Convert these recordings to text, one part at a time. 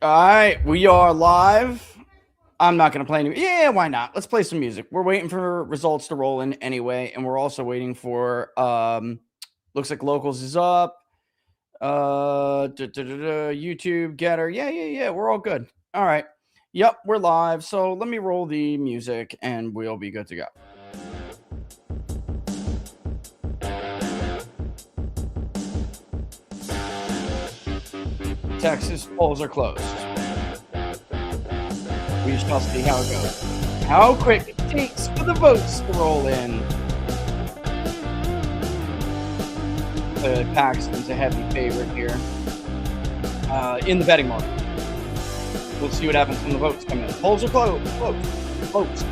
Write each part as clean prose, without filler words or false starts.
All right, we are live. I'm not going to play any. Yeah, why not? Let's play some music. We're waiting for results to roll in anyway, and we're also waiting for. Looks like locals is up. YouTube getter. Yeah. We're all good. All right. Yep, we're live. So let me roll the music, and we'll be good to go. Texas polls are closed. We shall see how it goes. How quick it takes for the votes to roll in. Paxton's a heavy favorite here in the betting market. We'll see what happens when the votes come in. Polls are closed. Votes.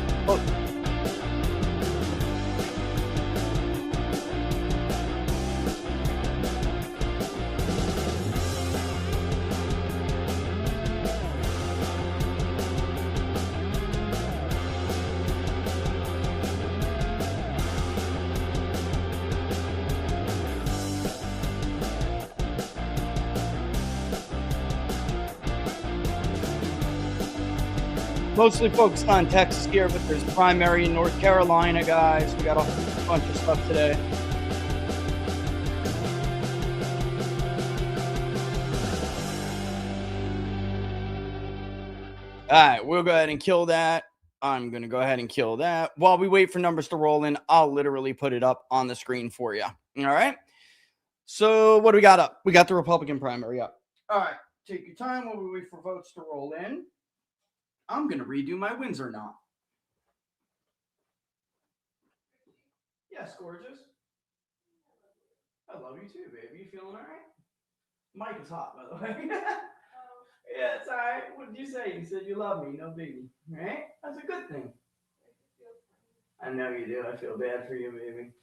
Mostly focused on Texas here, but there's primary in North Carolina, guys. We got a bunch of stuff today. All right, we'll go ahead and kill that. I'm going to go ahead and kill that. While we wait for numbers to roll in, I'll literally put it up on the screen for you. All right. So what do we got up? We got the Republican primary up. All right. Take your time while we wait for votes to roll in. I'm going to redo my wins or not. Yes, gorgeous. I love you too, baby. You feeling all right? Mike is hot, by the way. Yeah, it's all right. What did you say? You said you love me. No biggie. Right? That's a good thing. I know you do. I feel bad for you, baby.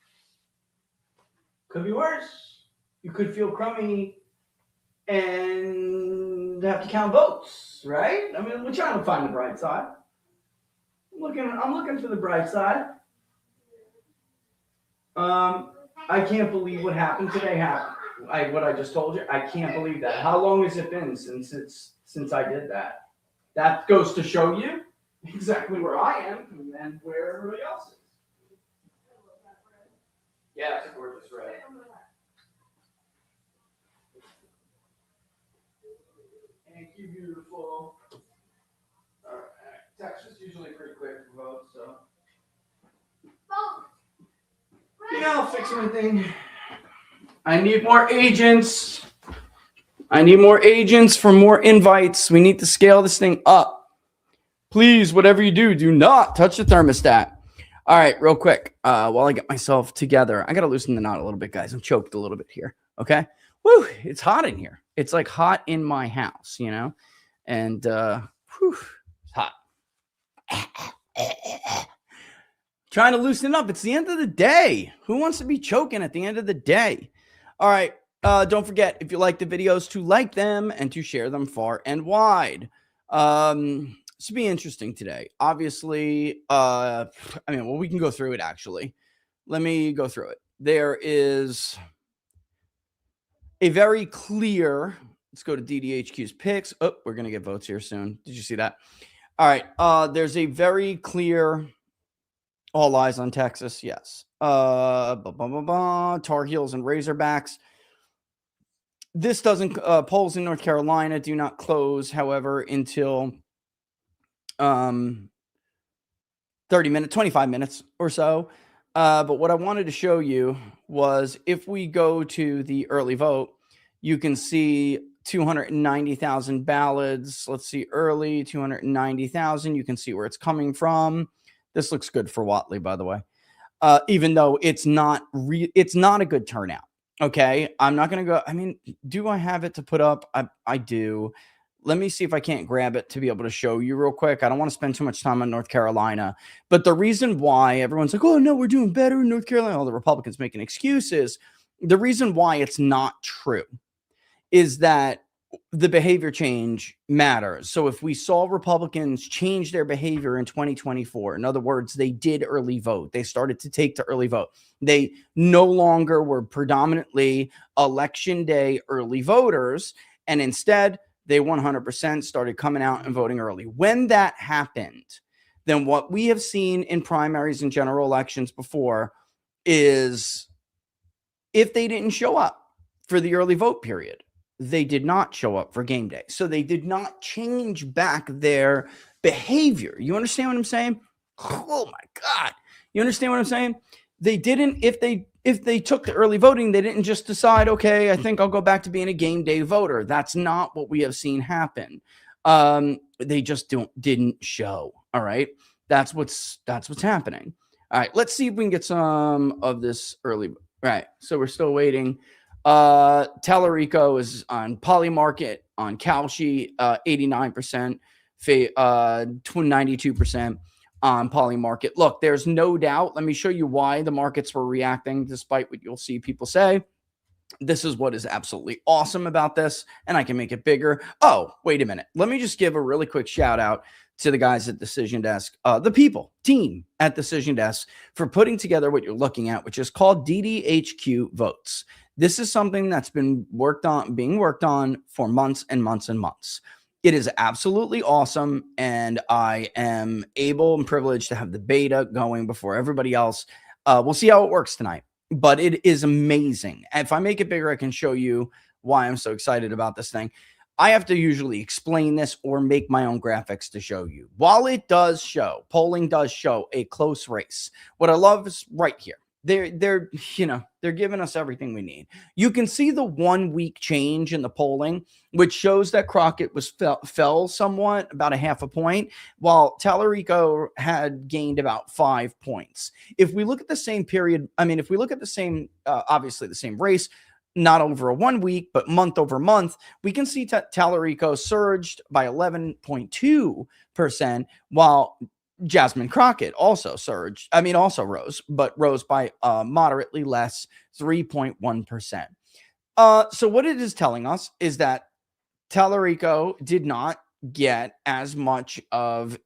Could be worse. You could feel crummy and have to count votes, right? I mean, we're trying to find the bright side. I'm looking for the bright side. I can't believe what happened today happened. What I just told you, I can't believe that. How long has it been since I did that? That goes to show you exactly where I am and where everybody else is. Yeah, it's a gorgeous red. Thank you, beautiful. All right. Text is usually pretty quick for votes, so. Yeah, I'll fix anything. I need more agents. I need more agents for more invites. We need to scale this thing up. Please, whatever you do, do not touch the thermostat. All right, real quick, while I get myself together, I got to loosen the knot a little bit, guys. I'm choked a little bit here, okay? Woo, it's hot in here. It's like hot in my house, you know? And, whew, it's hot. Trying to loosen up. It's the end of the day. Who wants to be choking at the end of the day? All right. Don't forget, if you like the videos, to like them and to share them far and wide. This will be interesting today. Obviously, we can go through it actually. Let me go through it. There is a very clear, let's go to DDHQ's picks. Oh, we're going to get votes here soon. Did you see that? All right. There's a very clear all eyes on Texas. Yes. Tar Heels and Razorbacks. This doesn't, polls in North Carolina do not close, however, until 30 minutes, 25 minutes or so. But what I wanted to show you was if we go to the early vote, you can see 290,000 ballots. Let's see, early 290,000. You can see where it's coming from. This looks good for Whatley, by the way. Even though it's not a good turnout. Okay, I'm not going to go. I mean, do I have it to put up? I do. Let me see if I can't grab it to be able to show you real quick. I don't want to spend too much time on North Carolina. But the reason why everyone's like, oh, no, we're doing better in North Carolina. All the Republicans making excuses. The reason why it's not true is that the behavior change matters. So if we saw Republicans change their behavior in 2024, in other words, they did early vote. They started to take to early vote. They no longer were predominantly election day early voters. And instead, they 100% started coming out and voting early. When that happened, then what we have seen in primaries and general elections before is if they didn't show up for the early vote period, they did not show up for game day. So they did not change back their behavior. You understand what I'm saying? Oh my God. You understand what I'm saying? They didn't, if they took the early voting, they didn't just decide, okay, I think I'll go back to being a game day voter. That's not what we have seen happen. They just didn't show. All right. That's what's happening. All right. Let's see if we can get some of this early. Right. So we're still waiting. Tallarico is on Polymarket, on Kalshi, 89%, 92% on Polymarket. Look, there's no doubt. Let me show you why the markets were reacting, despite what you'll see people say. This is what is absolutely awesome about this, and I can make it bigger. Oh, wait a minute. Let me just give a really quick shout out to the guys at Decision Desk, the team at Decision Desk, for putting together what you're looking at, which is called DDHQ votes. This is something that's been being worked on for months and months and months. It is absolutely awesome, and I am able and privileged to have the beta going before everybody else. We'll see how it works tonight, but it is amazing. If I make it bigger, I can show you why I'm so excited about this thing. I have to usually explain this or make my own graphics to show you. While it does show, polling does show a close race. What I love is right here. They're giving us everything we need. You can see the 1 week change in the polling, which shows that Crockett fell somewhat, about a half a point, while Tallarico had gained about 5 points. If we look at the same period, if we look at the same, obviously the same race, not over a 1 week, but month over month, we can see Tallarico surged by 11.2%, while Jasmine Crockett also rose, but rose by moderately less, 3.1%. So what it is telling us is that Tallarico did not get as much of,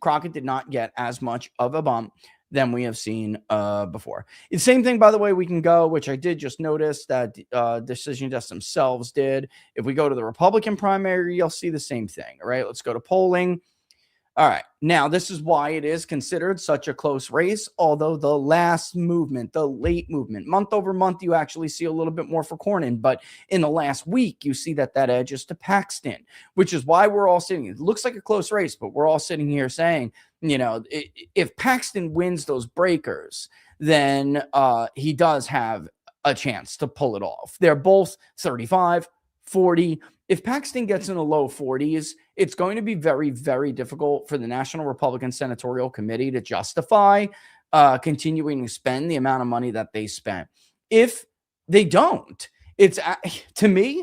Crockett did not get as much of a bump than we have seen before. The same thing, by the way, we can go, which I did just notice that Decision Desk themselves did. If we go to the Republican primary, you'll see the same thing. All right, let's go to polling. All right, now this is why it is considered such a close race, although the last movement, the late movement, month over month, you actually see a little bit more for Cornyn, but in the last week, you see that edge is to Paxton, which is why we're all sitting, it looks like a close race, but we're all sitting here saying, if Paxton wins those breakers, then he does have a chance to pull it off. They're both 35, 40. If Paxton gets in the low 40s, it's going to be very, very difficult for the National Republican Senatorial Committee to justify continuing to spend the amount of money that they spent. If they don't, it's, to me,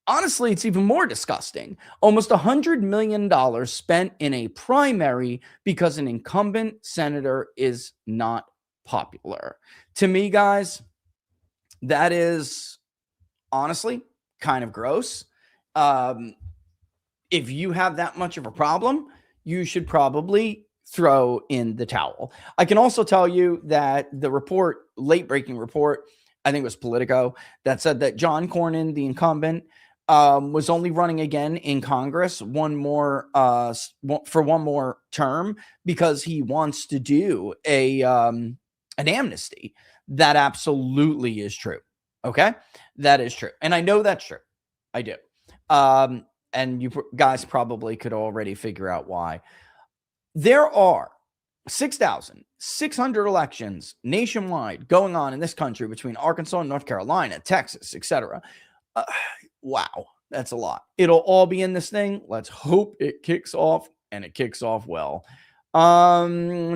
honestly, it's even more disgusting. Almost $100 million spent in a primary because an incumbent senator is not popular. To me, guys, that is honestly kind of gross. If you have that much of a problem, you should probably throw in the towel. I can also tell you that the late breaking report, I think it was Politico, that said that John Cornyn, the incumbent, was only running again in Congress for one more term because he wants to do an amnesty. That absolutely is true. Okay, that is true, and I know that's true. I do. And you guys probably could already figure out why. There are 6,600 elections nationwide going on in this country between Arkansas, North Carolina, Texas, etc. Wow, that's a lot. It'll all be in this thing. Let's hope it kicks off, and it kicks off well. Obviously,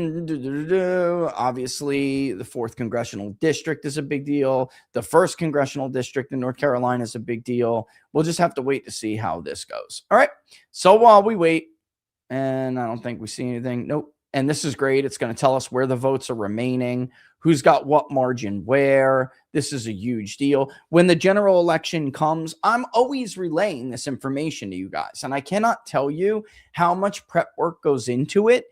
the 4th congressional district is a big deal. The 1st congressional district in North Carolina is a big deal. We'll just have to wait to see how this goes. All right. So while we wait, and I don't think we see anything. Nope. And this is great. It's going to tell us where the votes are remaining, who's got what margin where. This is a huge deal. When the general election comes, I'm always relaying this information to you guys. And I cannot tell you how much prep work goes into it.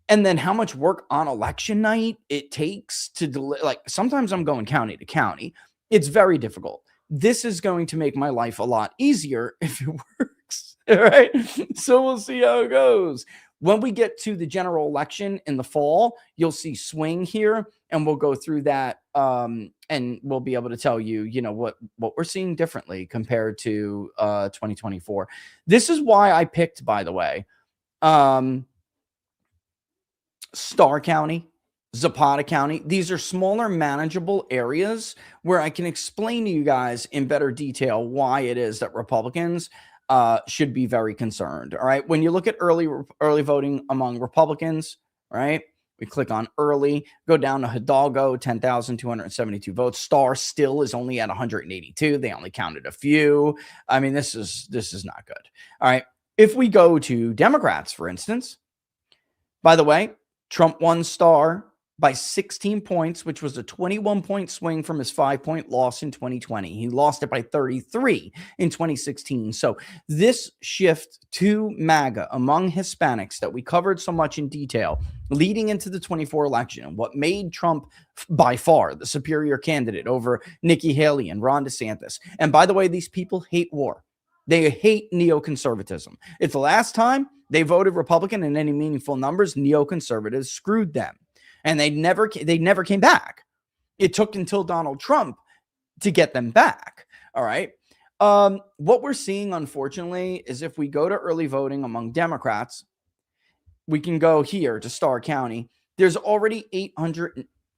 And then how much work on election night it takes to sometimes I'm going county to county. It's very difficult. this is going to make my life a lot easier if it works. All right. So we'll see how it goes. When we get to the general election in the fall, you'll see swing here, and we'll go through that, and we'll be able to tell you, what we're seeing differently compared to 2024. This is why I picked, by the way, Starr County, Zapata County. These are smaller, manageable areas where I can explain to you guys in better detail why it is that Republicans should be very concerned. All right. When you look at early voting among Republicans, right? We click on early, go down to Hidalgo, 10,272 votes. Starr still is only at 182. They only counted a few. I mean, this is not good. All right. If we go to Democrats, for instance, by the way, Trump won Starr by 16 points, which was a 21-point swing from his 5-point loss in 2020. He lost it by 33 in 2016. So this shift to MAGA among Hispanics that we covered so much in detail leading into the 24 election, and what made Trump by far the superior candidate over Nikki Haley and Ron DeSantis. And by the way, these people hate war. They hate neoconservatism. It's the last time they voted Republican in any meaningful numbers, neoconservatives screwed them. And they never came back. It took until Donald Trump to get them back. All right. What we're seeing, unfortunately, is if we go to early voting among Democrats, we can go here to Starr County. There's already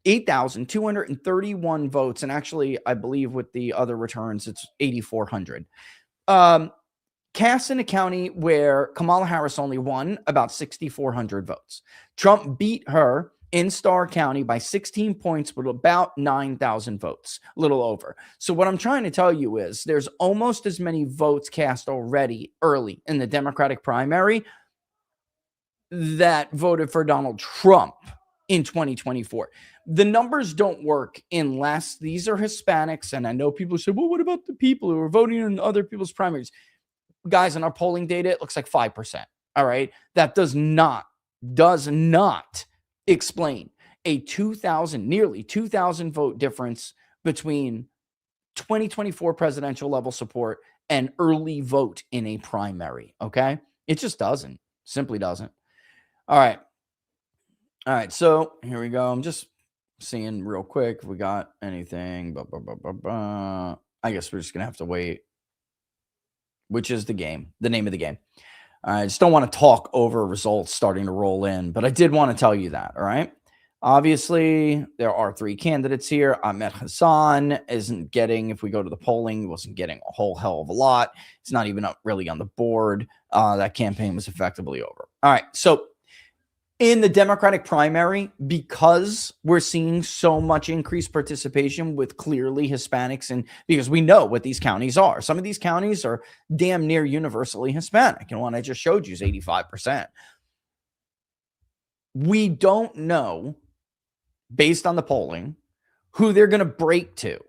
8,231 votes. And actually, I believe with the other returns, it's 8,400. Cast in a county where Kamala Harris only won about 6,400 votes. Trump beat her in Starr County by 16 points with about 9,000 votes, a little over. So what I'm trying to tell you is there's almost as many votes cast already early in the Democratic primary that voted for Donald Trump in 2024. The numbers don't work unless these are Hispanics. And I know people say, well, what about the people who are voting in other people's primaries? Guys, in our polling data, it looks like 5%. All right. That does not explain a nearly 2,000 vote difference between 2024 presidential level support and early vote in a primary. Okay. It just doesn't. Simply doesn't. All right. So here we go. I'm just seeing real quick if we got anything. I guess we're just going to have to wait, which is the name of the game. I just don't want to talk over results starting to roll in, but I did want to tell you that. All right. Obviously, there are 3 candidates here. Ahmed Hassan isn't getting, if we go to the polling, he wasn't getting a whole hell of a lot. It's not even up really on the board. That campaign was effectively over. All right. So in the Democratic primary, because we're seeing so much increased participation with clearly Hispanics, and because we know what these counties are. Some of these counties are damn near universally Hispanic. And one I just showed you is 85%. We don't know, based on the polling, who they're going to break to.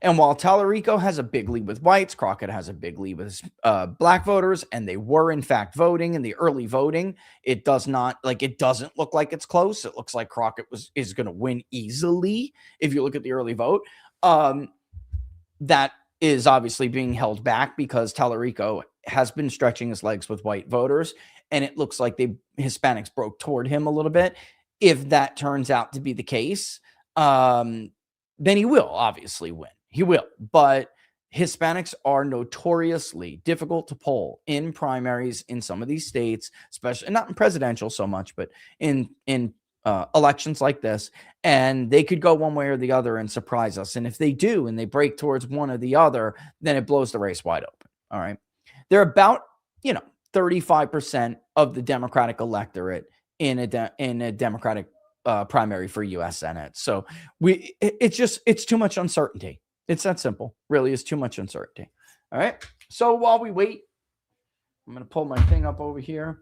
And while Tallarico has a big lead with whites, Crockett has a big lead with black voters, and they were in fact voting in the early voting, it doesn't look like it's close. It looks like Crockett is going to win easily if you look at the early vote. That is obviously being held back because Tallarico has been stretching his legs with white voters, and it looks like Hispanics broke toward him a little bit. If that turns out to be the case, then he will obviously win. He will. But Hispanics are notoriously difficult to poll in primaries in some of these states, especially not in presidential so much, but in elections like this. And they could go one way or the other and surprise us. And if they do, and they break towards one or the other, then it blows the race wide open. All right. They're about, 35% of the Democratic electorate in a Democratic primary for U.S. Senate. So it's too much uncertainty. It's that simple. Really is too much uncertainty. All right. So while we wait, I'm going to pull my thing up over here.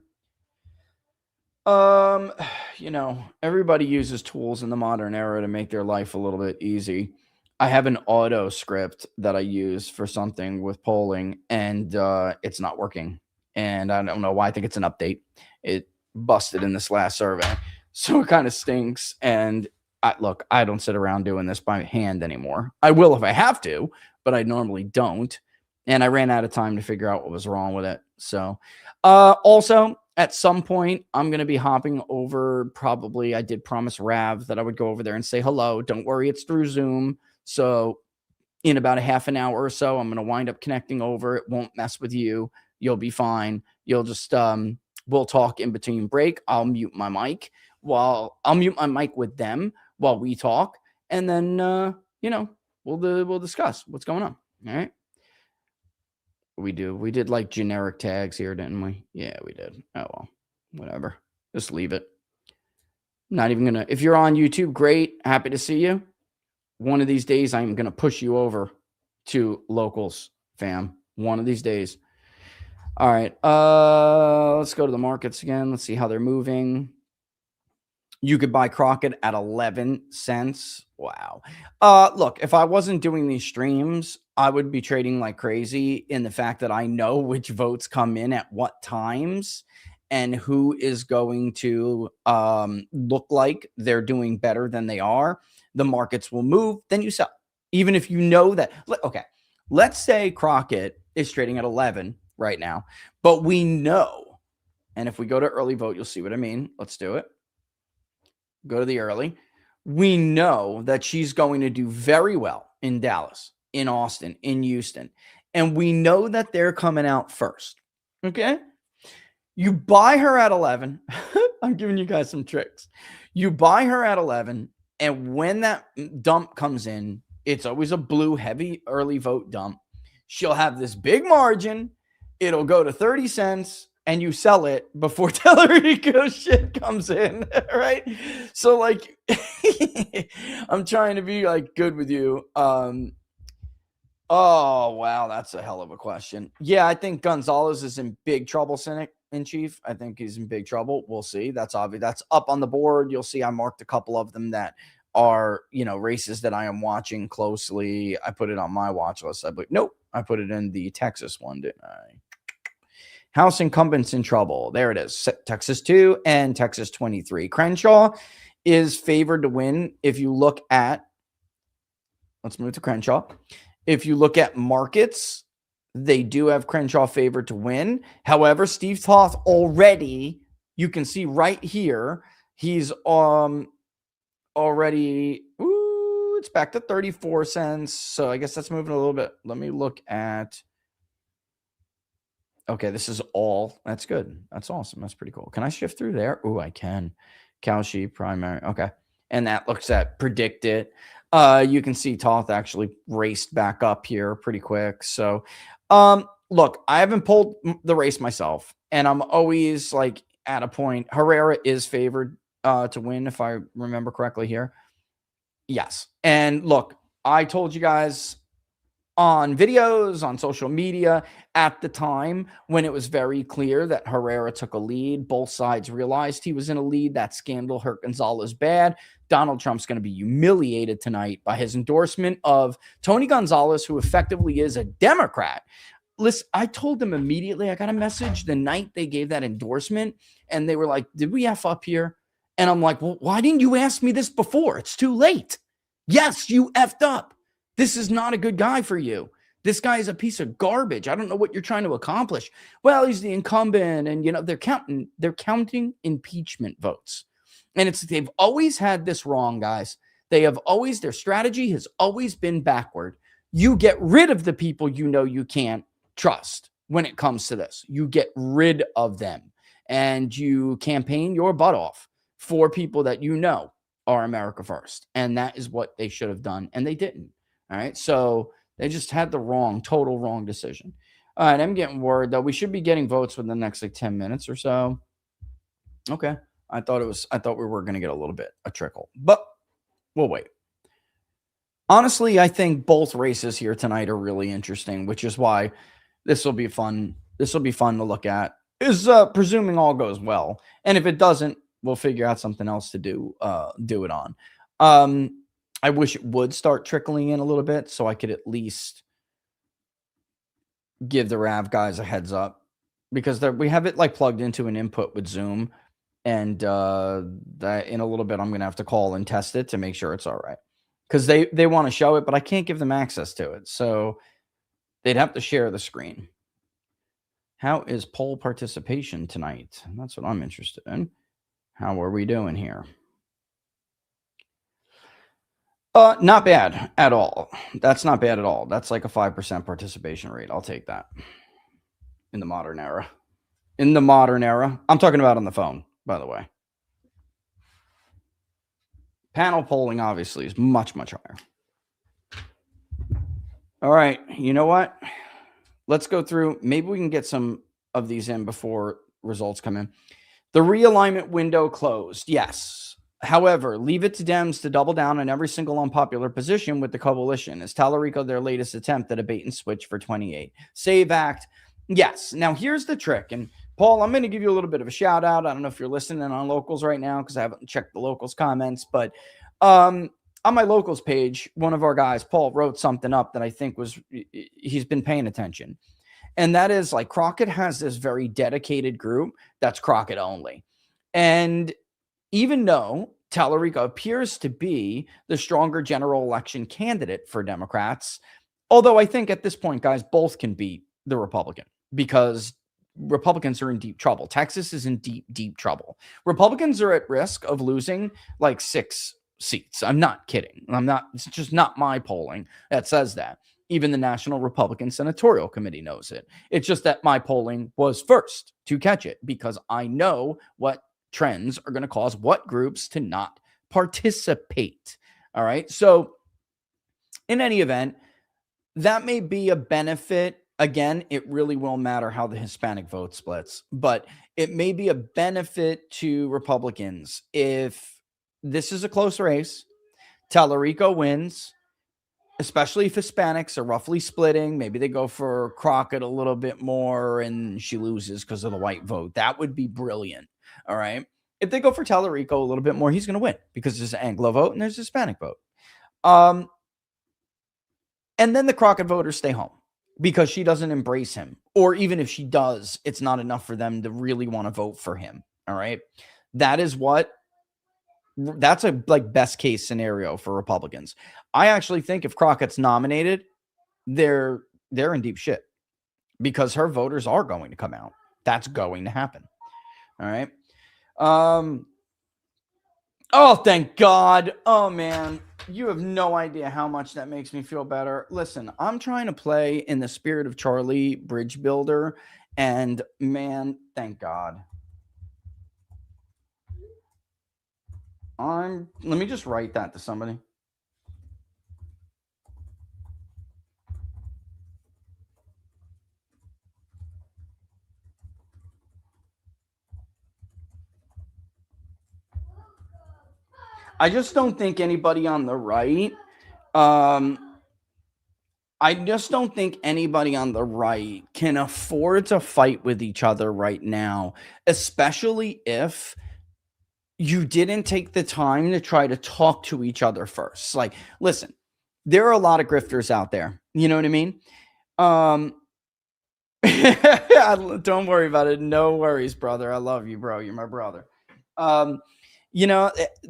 Everybody uses tools in the modern era to make their life a little bit easy. I have an auto script that I use for something with polling, and it's not working. And I don't know why. I think it's an update. It busted in this last survey. So it kind of stinks. And look, I don't sit around doing this by hand anymore. I will if I have to, but I normally don't. And I ran out of time to figure out what was wrong with it. So, also at some point, I'm going to be hopping over. Probably, I did promise Rav that I would go over there and say hello. Don't worry, it's through Zoom. So, in about a half an hour or so, I'm going to wind up connecting over. It won't mess with you. You'll be fine. You'll just, we'll talk in between break. I'll mute my mic with them while we talk. And then, we'll discuss what's going on. All right. We did like generic tags here, didn't we? Yeah, we did. Oh, well, whatever. Just leave it. Not even going to, if you're on YouTube, great. Happy to see you. One of these days, I'm going to push you over to locals, fam. One of these days. All right. Let's go to the markets again. Let's see how they're moving. You could buy Crockett at 11 cents. Wow. Look, if I wasn't doing these streams, I would be trading like crazy in the fact that I know which votes come in at what times and who is going to look like they're doing better than they are. The markets will move, then you sell. Even if you know that. Okay, let's say Crockett is trading at 11 right now, but we know, and if we go to early vote, you'll see what I mean. Let's do it. Go to the early. We know that she's going to do very well in Dallas, in Austin, in Houston, and we know that they're coming out first. Okay? You buy her at 11. I'm giving you guys some tricks. You buy her at 11, and when that dump comes in, it's always a blue heavy early vote dump. She'll have this big margin. It'll go to 30 cents, and you sell it before Tellerico shit comes in, right? So, like, I'm trying to be, like, good with you. Oh, wow, that's a hell of a question. Yeah, I think Gonzalez is in big trouble, Cynic in Chief. I think he's in big trouble. We'll see. That's obvious. That's up on the board. You'll see I marked a couple of them that are, races that I am watching closely. I put it on my watch list. Nope, I put it in the Texas one, didn't I? House incumbents in trouble. There it is. Texas 2 and Texas 23. Crenshaw is favored to win. If you look at, let's move to Crenshaw. If you look at markets, they do have Crenshaw favored to win. However, Steve Toth already, you can see right here, he's already, it's back to 34 cents. So I guess that's moving a little bit. Let me look at, okay, this is all, that's good. That's awesome. That's pretty cool. Can I shift through there? Oh, I can. Cow sheep primary. Okay. And that looks at predict it. You can see Toth actually raced back up here pretty quick. So, look, I haven't pulled the race myself, and I'm always like at a point. Herrera is favored to win, if I remember correctly here. Yes. And look, I told you guys on videos, on social media at the time when it was very clear that Herrera took a lead. Both sides realized he was in a lead. That scandal hurt Gonzalez bad. Donald Trump's going to be humiliated tonight by his endorsement of Tony Gonzalez, who effectively is a Democrat. Listen, I told them immediately. I got a message the night they gave that endorsement, and they were like, did we F up here? And I'm like, well, why didn't you ask me this before? It's too late. Yes, you effed up. This is not a good guy for you. This guy is a piece of garbage. I don't know what you're trying to accomplish. Well, he's the incumbent, and they're counting impeachment votes. And they've always had this wrong, guys. Their strategy has always been backward. You get rid of the people you can't trust when it comes to this. You get rid of them, and you campaign your butt off for people that are America first. And that is what they should have done, and they didn't. All right, so they just had the total wrong decision. All right, I'm getting word that we should be getting votes within the next 10 minutes or so. Okay, I thought we were going to get a trickle, but we'll wait. Honestly, I think both races here tonight are really interesting, which is why this will be fun. This will be fun to look at. Is presuming all goes well, and if it doesn't, we'll figure out something else to do it on. I wish it would start trickling in a little bit so I could at least give the Rav guys a heads up, because we have it like plugged into an input with Zoom, And that in a little bit, I'm going to have to call and test it to make sure it's all right. Because they want to show it, but I can't give them access to it. So they'd have to share the screen. How is poll participation tonight? That's what I'm interested in. How are we doing here? Not bad at all. That's not bad at all. That's like a 5% participation rate. I'll take that in the modern era. In the modern era. I'm talking about on the phone, by the way. Panel polling, obviously, is much, much higher. All right. You know what? Let's go through. Maybe we can get some of these in before results come in. The realignment window closed. Yes. However, leave it to Dems to double down on every single unpopular position with the coalition. Is Tallarico their latest attempt at a bait and switch for 28? Save Act. Yes. Now, here's the trick. And Paul, I'm going to give you a little bit of a shout out. I don't know if you're listening on Locals right now because I haven't checked the Locals comments, but on my Locals page, one of our guys, Paul, wrote something up that I think he's been paying attention. And that is like Crockett has this very dedicated group that's Crockett only. And even though Tallarico appears to be the stronger general election candidate for Democrats, although I think at this point, guys, both can beat the Republican because Republicans are in deep trouble. Texas is in deep, deep trouble. Republicans are at risk of losing like 6 seats. I'm not kidding. It's just not my polling that says that. Even the National Republican Senatorial Committee knows it. It's just that my polling was first to catch it because I know what trends are going to cause what groups to not participate. All right. So in any event, that may be a benefit. Again, it really will matter how the Hispanic vote splits, but it may be a benefit to Republicans if this is a close race. Tallarico wins, especially if Hispanics are roughly splitting. Maybe they go for Crockett a little bit more and she loses because of the white vote. That would be brilliant. All right. If they go for Tallarico a little bit more, he's going to win because there's an Anglo vote and there's a Hispanic vote. And then the Crockett voters stay home because she doesn't embrace him. Or even if she does, it's not enough for them to really want to vote for him. All right. That's a like best case scenario for Republicans. I actually think if Crockett's nominated, they're in deep shit because her voters are going to come out. That's going to happen. All right. Oh, thank God. Oh, man. You have no idea how much that makes me feel better. Listen, I'm trying to play in the spirit of Charlie Bridge Builder, and man, thank God. Let me just write that to somebody. I just don't think anybody on the right, I just don't think anybody on the right can afford to fight with each other right now, especially if you didn't take the time to try to talk to each other first. Like, listen, there are a lot of grifters out there. You know what I mean? Don't worry about it. No worries, brother. I love you, bro. You're my brother.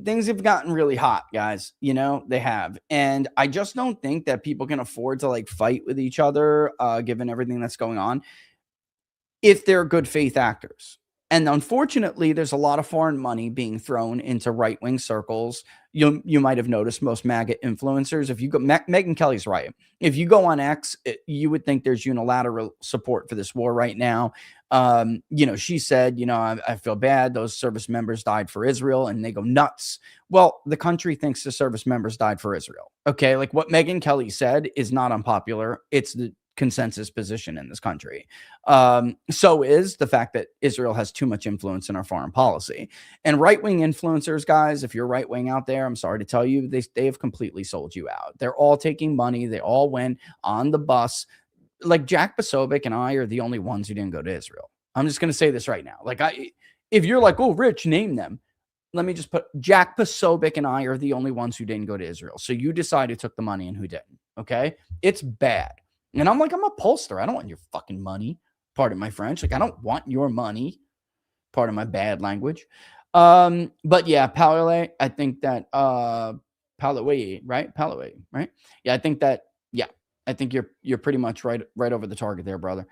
Things have gotten really hot, guys. They have. And I just don't think that people can afford to like fight with each other, given everything that's going on, if they're good faith actors. And unfortunately, there's a lot of foreign money being thrown into right-wing circles. You might have noticed most MAGA influencers. If you go, Megyn Kelly's right. If you go on X, you would think there's unilateral support for this war right now. She said, I feel bad. Those service members died for Israel, and they go nuts. Well, the country thinks the service members died for Israel. Okay, like what Megyn Kelly said is not unpopular. It's the consensus position in this country. So is the fact that Israel has too much influence in our foreign policy. And right-wing influencers, guys, if you're right-wing out there, I'm sorry to tell you, they have completely sold you out. They're all taking money. They all went on the bus. Like Jack Posobiec and I are the only ones who didn't go to Israel. I'm just going to say this right now. If you're like, oh, Rich, name them. Let me just put Jack Posobiec and I are the only ones who didn't go to Israel. So you decide who took the money and who didn't. Okay. It's bad. And I'm like, I'm a pollster. I don't want your fucking money. Pardon my French. Like, I don't want your money. Pardon my bad language. But yeah, Palaway, I think that Palaway, right? Palaway, right? Yeah, I think that, yeah, I think you're pretty much right over the target there, brother.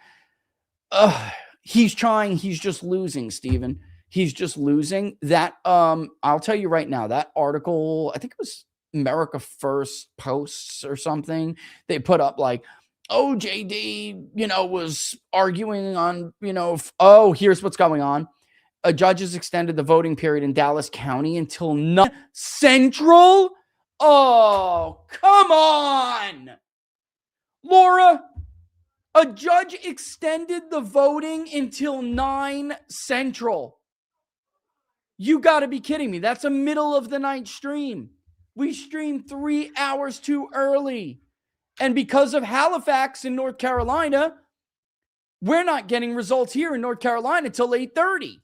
He's trying, he's just losing, Steven. He's just losing. That I'll tell you right now, that article, I think it was America First Posts or something, they put up like, oh, JD, was arguing on, oh, here's what's going on. A judge has extended the voting period in Dallas County until 9 Central. Oh, come on, Laura. A judge extended the voting until 9 Central. You got to be kidding me. That's a middle of the night stream. We streamed 3 hours too early. And because of Halifax in North Carolina, we're not getting results here in North Carolina until 8:30.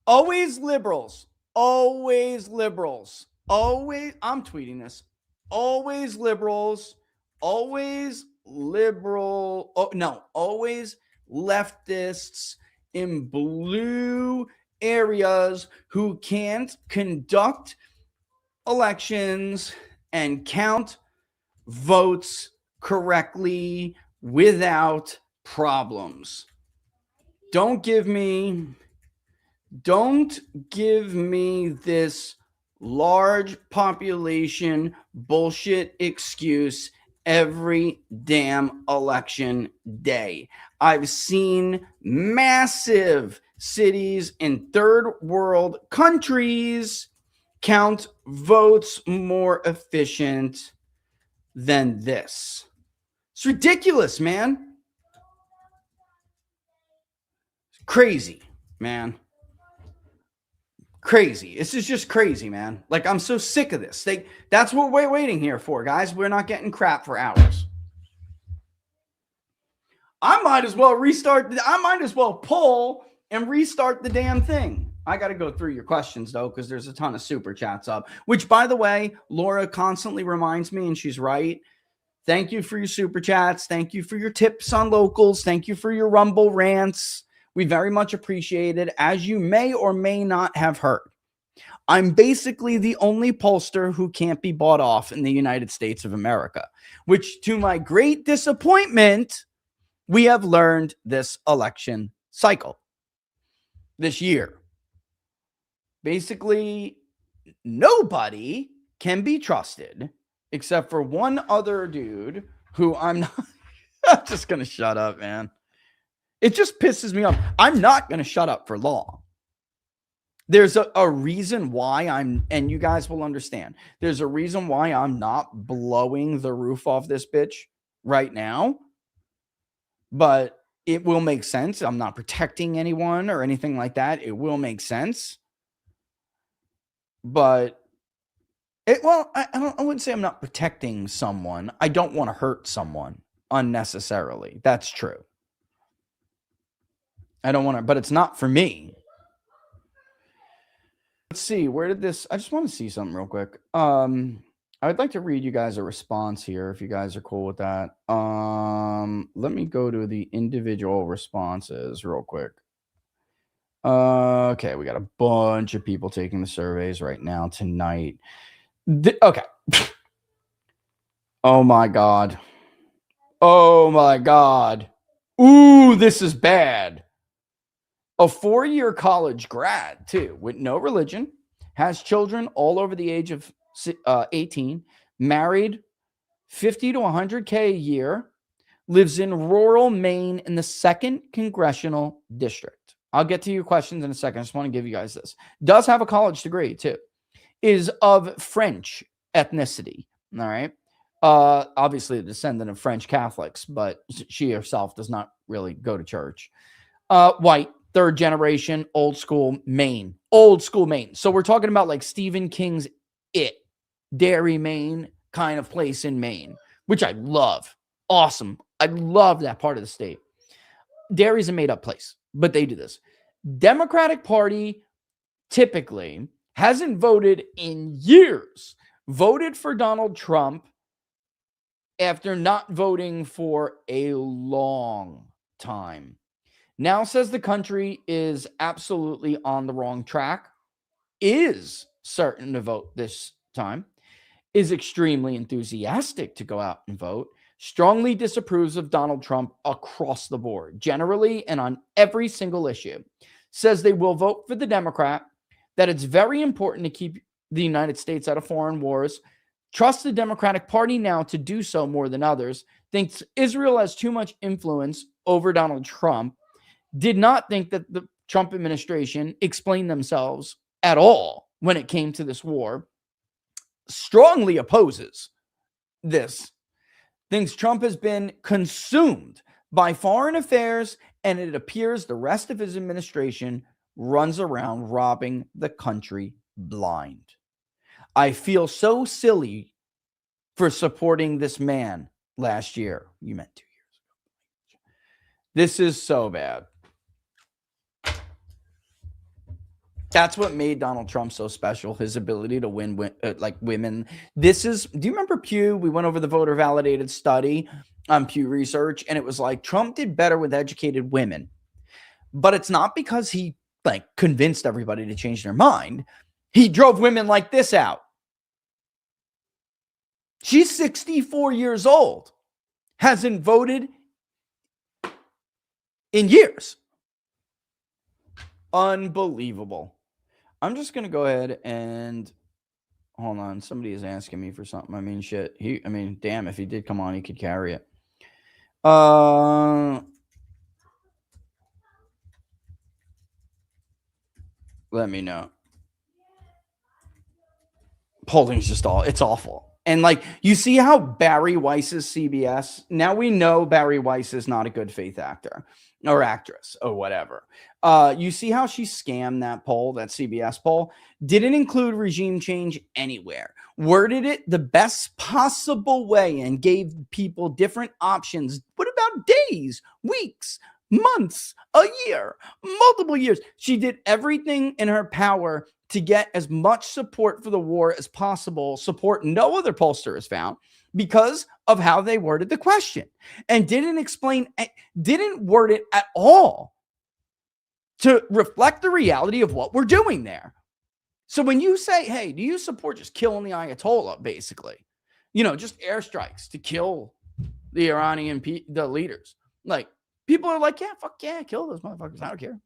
Always liberals. Always liberals. Always, I'm tweeting this. Always liberals. Always liberal. Oh, no, always leftists in blue areas who can't conduct elections and count votes correctly without problems. Don't give me this large population bullshit excuse every damn election day. I've seen massive cities in third world countries count votes more efficient than this. It's ridiculous, man. It's crazy, man. Crazy. This is just crazy, man. Like, I'm so sick of this. That's what we're waiting here for, guys. We're not getting crap for hours. I might as well pull and restart the damn thing. I got to go through your questions, though, because there's a ton of super chats up, which, by the way, Laura constantly reminds me, and she's right. Thank you for your super chats. Thank you for your tips on locals. Thank you for your Rumble rants. We very much appreciate it. As you may or may not have heard, I'm basically the only pollster who can't be bought off in the United States of America, which, to my great disappointment, we have learned this election cycle, this year. Basically, nobody can be trusted except for one other dude who I'm not. I'm just going to shut up, man. It just pisses me off. I'm not going to shut up for long. There's a reason why and you guys will understand. There's a reason why I'm not blowing the roof off this bitch right now. But it will make sense. I'm not protecting anyone or anything like that. It will make sense. But I wouldn't say I'm not protecting someone. I don't want to hurt someone unnecessarily. That's true. I don't want to, but it's not for me. Let's see. Where did this? I just want to see something real quick. I'd like to read you guys a response here if you guys are cool with that. Let me go to the individual responses real quick. Okay, we got a bunch of people taking the surveys right now tonight. Okay. Oh my God. Oh my God. Ooh, this is bad. A 4-year college grad, too, with no religion, has children all over the age of 18, married, 50 to 100K a year, lives in rural Maine in the 2nd Congressional District. I'll get to your questions in a second. I just want to give you guys this. Does have a college degree, too. Is of French ethnicity, all right? Obviously a descendant of French Catholics, but she herself does not really go to church. White, 3rd generation, old school Maine. Old school Maine. So we're talking about like Stephen King's It, Derry, Maine kind of place in Maine, which I love. Awesome. I love that part of the state. Derry's a made-up place, but they do this. Democratic Party typically hasn't voted in years. Voted for Donald Trump after not voting for a long time. Now says the country is absolutely on the wrong track, is certain to vote this time, is extremely enthusiastic to go out and vote, strongly disapproves of Donald Trump across the board, generally and on every single issue, says they will vote for the Democrat, that it's very important to keep the United States out of foreign wars, trusts the Democratic Party now to do so more than others, thinks Israel has too much influence over Donald Trump, did not think that the Trump administration explained themselves at all when it came to this war, strongly opposes this, thinks Trump has been consumed by foreign affairs, and it appears the rest of his administration runs around robbing the country blind. I feel so silly for supporting this man last year. You meant 2 years ago. This is so bad. That's what made Donald Trump so special, his ability to win like women. Do you remember Pew? We went over the voter validated study on Pew Research, and it was like Trump did better with educated women. But it's not because he like convinced everybody to change their mind. He drove women like this out. She's 64 years old, hasn't voted in years. Unbelievable. I'm just going to go ahead and hold on. Somebody is asking me for something. I mean, shit. Damn, if he did come on, he could carry it. Let me know. Polling's just it's awful. And like, you see how Barry Weiss is CBS? Now we know Barry Weiss is not a good faith actor or actress or whatever. You see how she scammed that poll, that CBS poll? Didn't include regime change anywhere. Worded it the best possible way and gave people different options. What about days, weeks, months, a year, multiple years? She did everything in her power to get as much support for the war as possible, support no other pollster has found, because of how they worded the question, and didn't word it at all to reflect the reality of what we're doing there. So when you say, hey, do you support just killing the Ayatollah, basically, just airstrikes to kill the Iranian the leaders, like, people are like, yeah, fuck yeah, kill those motherfuckers, I don't care,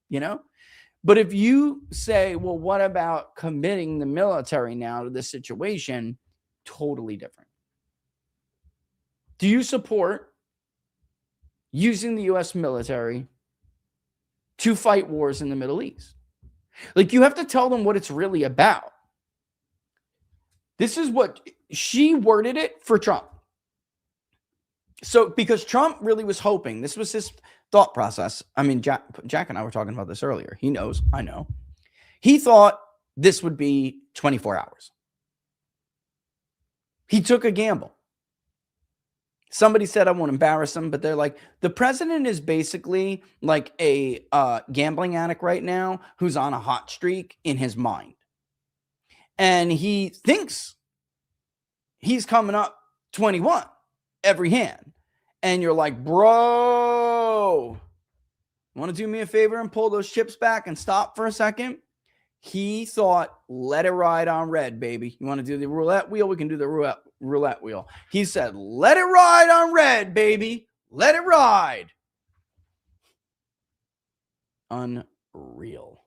But if you say, well, what about committing the military now to this situation? Totally different. Do you support using the U.S. military to fight wars in the Middle East? Like, you have to tell them what it's really about. This is what she worded it for Trump. So, because Trump really was hoping, this was his thought process. I mean, Jack and I were talking about this earlier. He knows, I know. He thought this would be 24 hours. He took a gamble. Somebody said, I won't embarrass him, but they're like, the president is basically like a gambling addict right now who's on a hot streak in his mind. And he thinks he's coming up 21 every hand. And you're like, bro, want to do me a favor and pull those chips back and stop for a second? He thought, let it ride on red, baby. You want to do the roulette wheel? We can do the roulette wheel. He said, let it ride on red, baby. Let it ride. Unreal.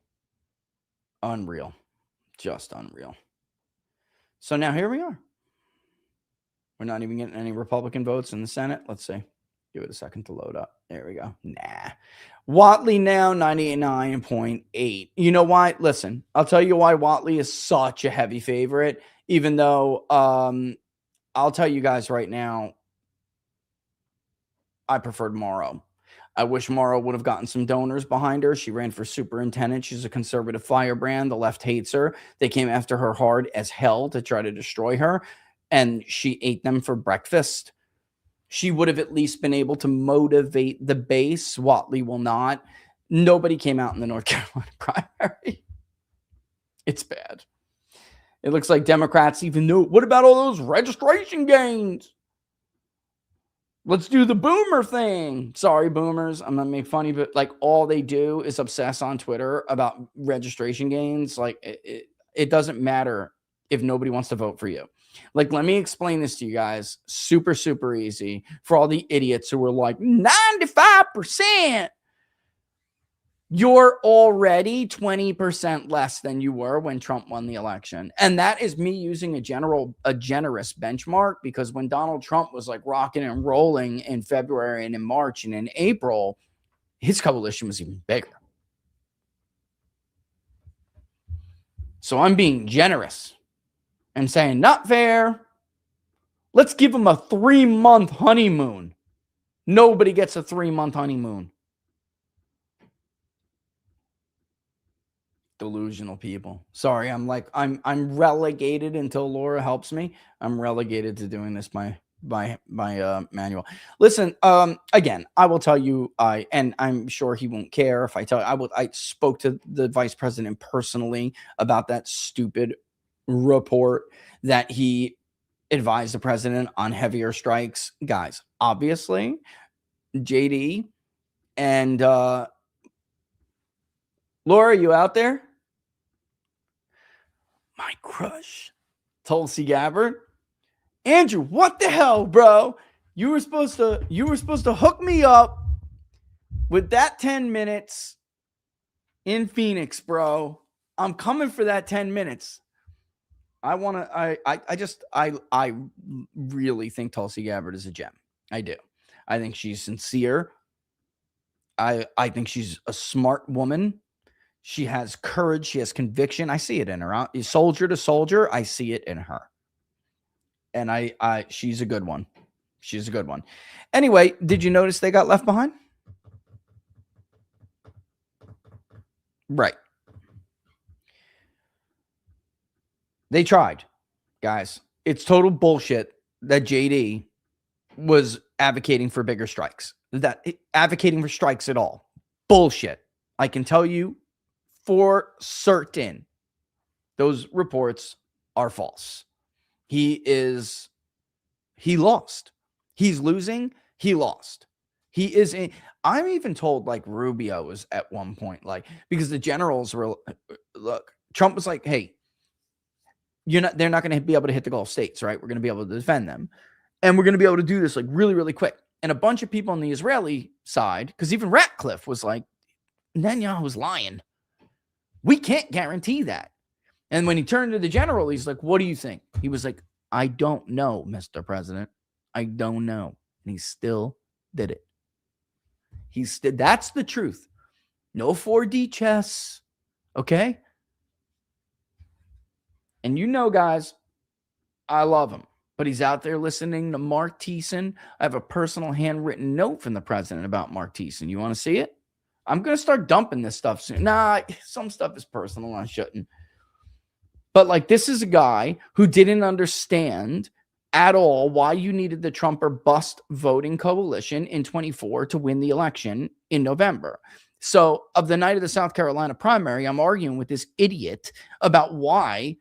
Just unreal. So now here we are. We're not even getting any Republican votes in the Senate. Let's see. Give it a second to load up. There we go. Nah. Whatley now 99.8. You know why? Listen, I'll tell you why Whatley is such a heavy favorite, even though I'll tell you guys right now, I preferred Morrow. I wish Morrow would have gotten some donors behind her. She ran for superintendent. She's a conservative firebrand. The left hates her. They came after her hard as hell to try to destroy her, and she ate them for breakfast. She would have at least been able to motivate the base. Whatley will not. Nobody came out in the North Carolina primary. It's bad. It looks like Democrats even knew. What about all those registration gains? Let's do the boomer thing. Sorry, boomers. I'm not making funny, but like all they do is obsess on Twitter about registration gains. Like it doesn't matter if nobody wants to vote for you. Like, let me explain this to you guys. Super, super easy for all the idiots who were like 95%. You're already 20% less than you were when Trump won the election. And that is me using a generous benchmark, because when Donald Trump was like rocking and rolling in February and in March and in April, his coalition was even bigger. So I'm being generous and saying, not fair. Let's give him a 3-month honeymoon. Nobody gets a 3-month honeymoon. Delusional people. Sorry, I'm relegated until Laura helps me. I'm relegated to doing this by manual. Listen, again, I will tell you, and I'm sure he won't care if I tell you, I spoke to the vice president personally about that stupid report that he advised the president on heavier strikes. Guys, obviously, JD and Laura, you out there? My crush, Tulsi Gabbard. Andrew, what the hell, bro? You were supposed to hook me up with that 10 minutes in Phoenix, bro. I'm coming for that 10 minutes. I really think Tulsi Gabbard is a gem. I do. I think she's sincere. I think she's a smart woman. She has courage. She has conviction. I see it in her. Soldier to soldier, I see it in her. And she's a good one. She's a good one. Anyway, did you notice they got left behind? Right. They tried, guys. It's total bullshit that JD was advocating for bigger strikes. Advocating for strikes at all. Bullshit. I can tell you for certain those reports are false. He lost. He's losing. He lost. I'm even told like Rubio was at one point, like, because the generals were, look, Trump was like, hey, they're not going to be able to hit the Gulf states, right? We're going to be able to defend them. And we're going to be able to do this like really, really quick. And a bunch of people on the Israeli side, because even Ratcliffe was like, Netanyahu was lying. We can't guarantee that. And when he turned to the general, he's like, what do you think? He was like, I don't know, Mr. President. I don't know. And he still did it. That's the truth. No 4D chess. Okay? And guys, I love him. But he's out there listening to Mark Thiessen. I have a personal handwritten note from the president about Mark Thiessen. You want to see it? I'm going to start dumping this stuff soon. Nah, some stuff is personal. I shouldn't. But like, this is a guy who didn't understand at all why you needed the Trump or bust voting coalition in 24 to win the election in November. So of the night of the South Carolina primary, I'm arguing with this idiot about why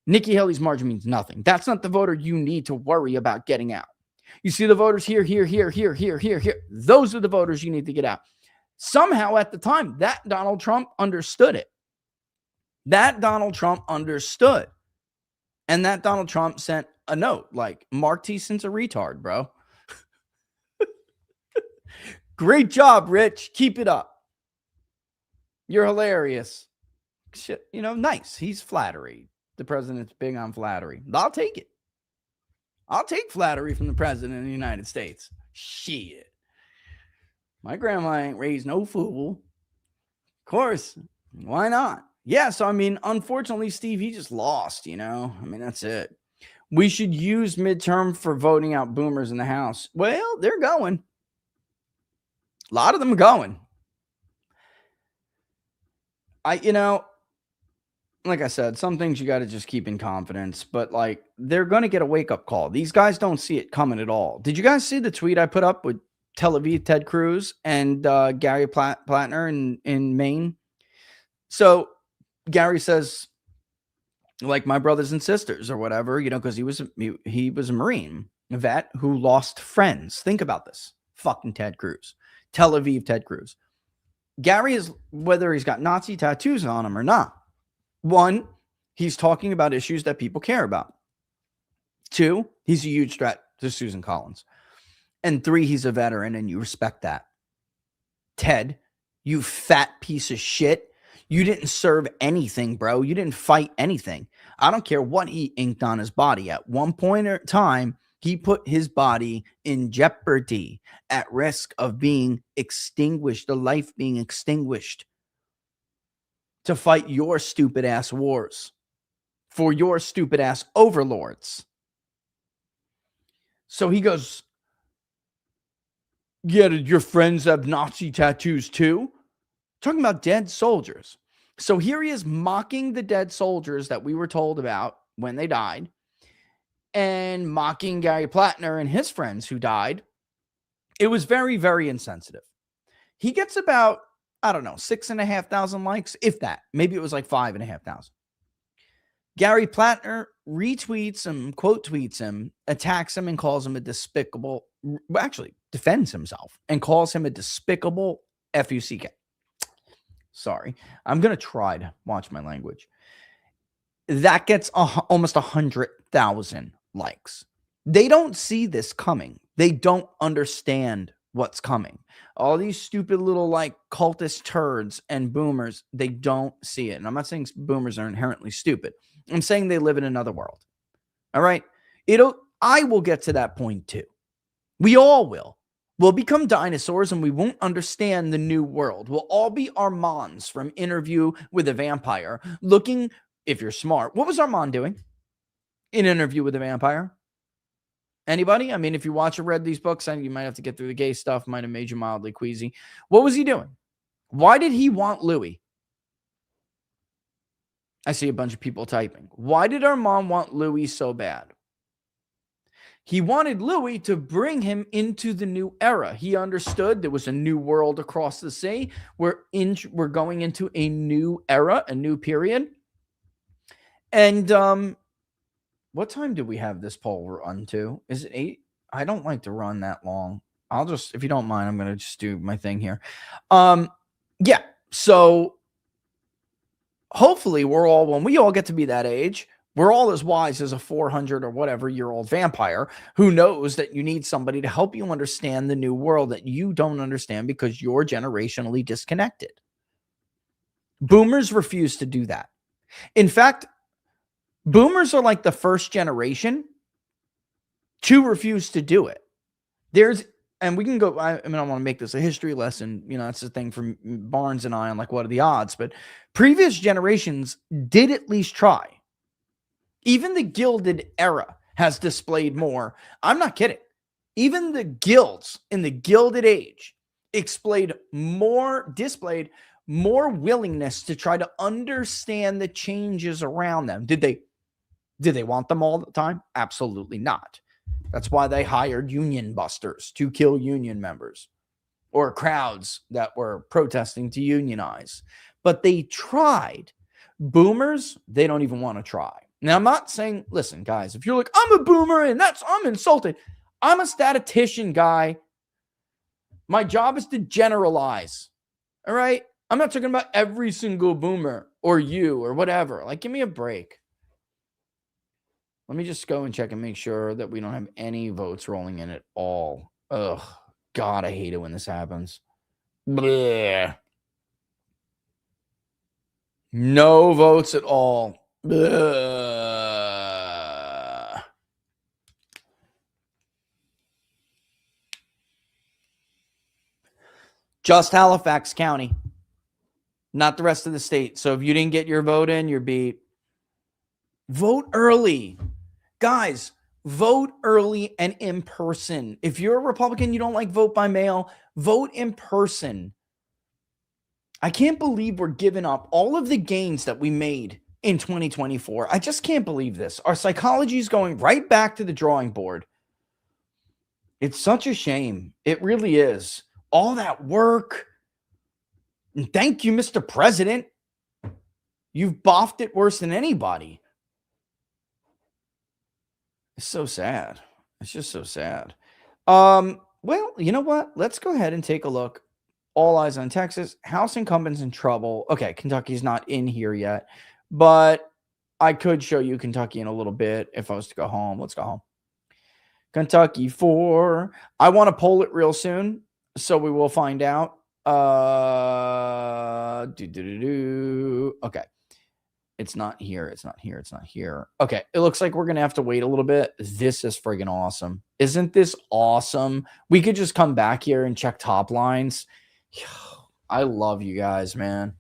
Nikki Haley's margin means nothing. That's not the voter you need to worry about getting out. You see the voters here. Those are the voters you need to get out. Somehow at the time, that Donald Trump understood it. And that Donald Trump sent a note like, Mark Thiessen's a retard, bro. Great job, Rich. Keep it up. You're hilarious. Shit, nice. He's flattery. The president's big on flattery. I'll take it. I'll take flattery from the president of the United States. Shit. My grandma ain't raised no fool. Of course. Why not? Yeah, so, unfortunately, Steve, he just lost, that's it. We should use midterm for voting out boomers in the House. Well, they're going. A lot of them are going. Like I said, some things you got to just keep in confidence, but like, they're going to get a wake-up call. These guys don't see it coming at all. Did you guys see the tweet I put up with Tel Aviv Ted Cruz and Gary Plattner in Maine? So Gary says, like, my brothers and sisters or whatever, because he was a Marine. A vet who lost friends. Think about this. Fucking Ted Cruz. Tel Aviv Ted Cruz. Gary is, whether he's got Nazi tattoos on him or not. One, he's talking about issues that people care about. Two, he's a huge threat to Susan Collins. And three, he's a veteran and you respect that. Ted, you fat piece of shit. You didn't serve anything, bro. You didn't fight anything. I don't care what he inked on his body. At one point in time, he put his body in jeopardy, at risk of being extinguished, the life being extinguished, to fight your stupid ass wars for your stupid ass overlords. So he goes, yeah, did your friends have Nazi tattoos too? Talking about dead soldiers. So here he is mocking the dead soldiers that we were told about when they died, and mocking Gary Plattner and his friends who died. It was very, very insensitive. He gets about, I don't know, 6,500 likes, if that. Maybe it was like 5,500. Gary Plattner retweets him, quote tweets him, attacks him, and calls him a despicable, actually defends himself and calls him a despicable F-U-C-K. Sorry. I'm going to try to watch my language. That gets almost 100,000 likes. They don't see this coming. They don't understand what's coming. All these stupid little like cultist turds and boomers, they don't see it. And I'm not saying boomers are inherently stupid. I'm saying they live in another world. All right. I will get to that point too. We all will. We'll become dinosaurs and we won't understand the new world. We'll all be Armands from Interview with a Vampire, looking, if you're smart. What was Armand doing in Interview with a Vampire? Anybody? I mean, if you watch or read these books, and you might have to get through the gay stuff, might have made you mildly queasy. What was he doing? Why did he want Louis? I see a bunch of people typing. Why did Armand want Louis so bad? He wanted Louis to bring him into the new era. He understood there was a new world across the sea. We're going into a new era, a new period. And what time do we have this poll run to? Is it 8? I don't like to run that long. I'll just, if you don't mind, I'm going to just do my thing here. Yeah. So hopefully when we all get to be that age, we're all as wise as a 400 or whatever year old vampire who knows that you need somebody to help you understand the new world that you don't understand because you're generationally disconnected. Boomers refuse to do that. In fact, boomers are like the first generation to refuse to do it. And we can go, I don't want to make this a history lesson. You know, it's a thing from Barnes and I on like, what are the odds? But previous generations did at least try. Even the Gilded Era has displayed more. I'm not kidding. Even the guilds in the Gilded Age displayed more willingness to try to understand the changes around them. Did they want them all the time? Absolutely not. That's why they hired union busters to kill union members or crowds that were protesting to unionize. But they tried. Boomers, they don't even want to try. Now, I'm not saying, listen, guys, if you're like, I'm a boomer and I'm insulted. I'm a statistician, guy. My job is to generalize. All right? I'm not talking about every single boomer or you or whatever. Like, give me a break. Let me just go and check and make sure that we don't have any votes rolling in at all. Ugh. God, I hate it when this happens. Blech. No votes at all. Just Halifax County, not the rest of the state. So if you didn't get your vote in, you're beat. Vote early. Guys, vote early and in person. If you're a Republican, you don't like vote by mail, vote in person. I can't believe we're giving up all of the gains that we made in 2024. I just can't believe this. Our psychology is going right back to the drawing board. It's such a shame. It really is. All that work. And thank you, Mr. President. You've boffed it worse than anybody. It's so sad. It's just so sad. Well, you know what? Let's go ahead and take a look. All eyes on Texas. House incumbents in trouble. Okay, Kentucky's not in here yet, but I could show you Kentucky in a little bit if I was to go home. Let's go home. Kentucky 4. I want to poll it real soon, so we will find out. Okay. It's not here. It's not here. It's not here. Okay. It looks like we're going to have to wait a little bit. This is friggin' awesome. Isn't this awesome? We could just come back here and check top lines. I love you guys, man.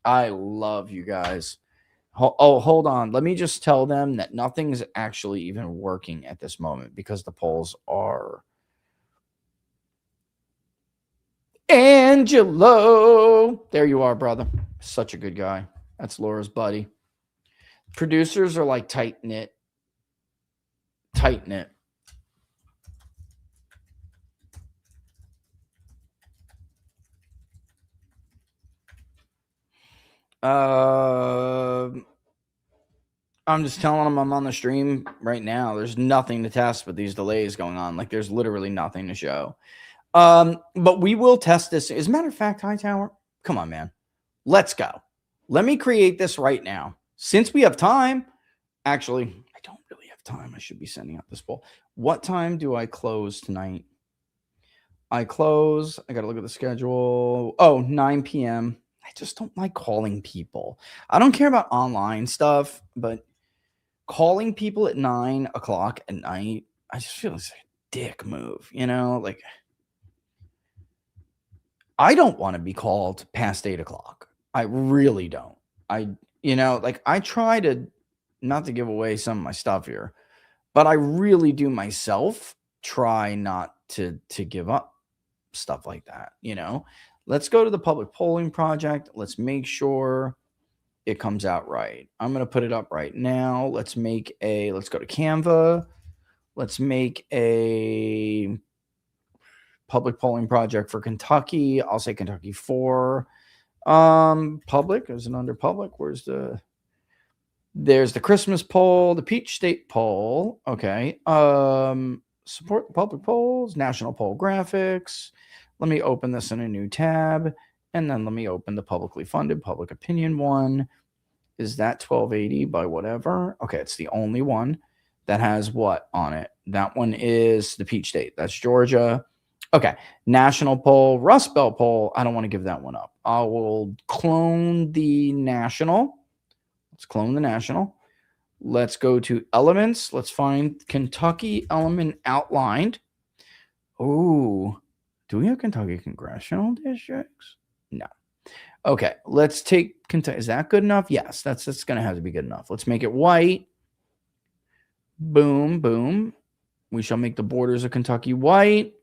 I love you guys. Oh, hold on. Let me just tell them that nothing's actually even working at this moment because the polls are. Angelo. There you are, brother. Such a good guy. That's Laura's buddy. Producers are like tight knit. Tight knit. I'm just telling them I'm on the stream right now. There's nothing to test with these delays going on. Like there's literally nothing to show. But we will test this. As a matter of fact, Hightower, come on, man. Let's go. Let me create this right now. Since we have time, actually, I don't really have time. I should be sending out this poll. What time do I close tonight? I close. I got to look at the schedule. Oh, 9 p.m. I just don't like calling people. I don't care about online stuff, but calling people at 9 o'clock at night, I just feel it's like a dick move, you know? Like, I don't want to be called past 8 o'clock. I really don't. I try to not to give away some of my stuff here, but I really do myself try not to give up stuff like that, you know? Let's go to the public polling project. Let's make sure it comes out right. I'm going to put it up right now. Let's go to Canva. Let's make a public polling project for Kentucky. I'll say Kentucky 4. Public, is it under public? There's the Christmas poll, the Peach State poll. Okay. Support the public polls, national poll graphics. Let me open this in a new tab. And then let me open the publicly funded public opinion one. Is that 1280 by whatever? Okay, it's the only one that has what on it? That one is the Peach State. That's Georgia. Okay, national poll, Rust Belt poll. I don't want to give that one up. I will clone the national. Let's clone the national. Let's go to elements. Let's find Kentucky element outlined. Oh, do we have Kentucky congressional districts? No. Okay, let's take Kentucky. Is that good enough? Yes, that's going to have to be good enough. Let's make it white. Boom, boom. We shall make the borders of Kentucky white.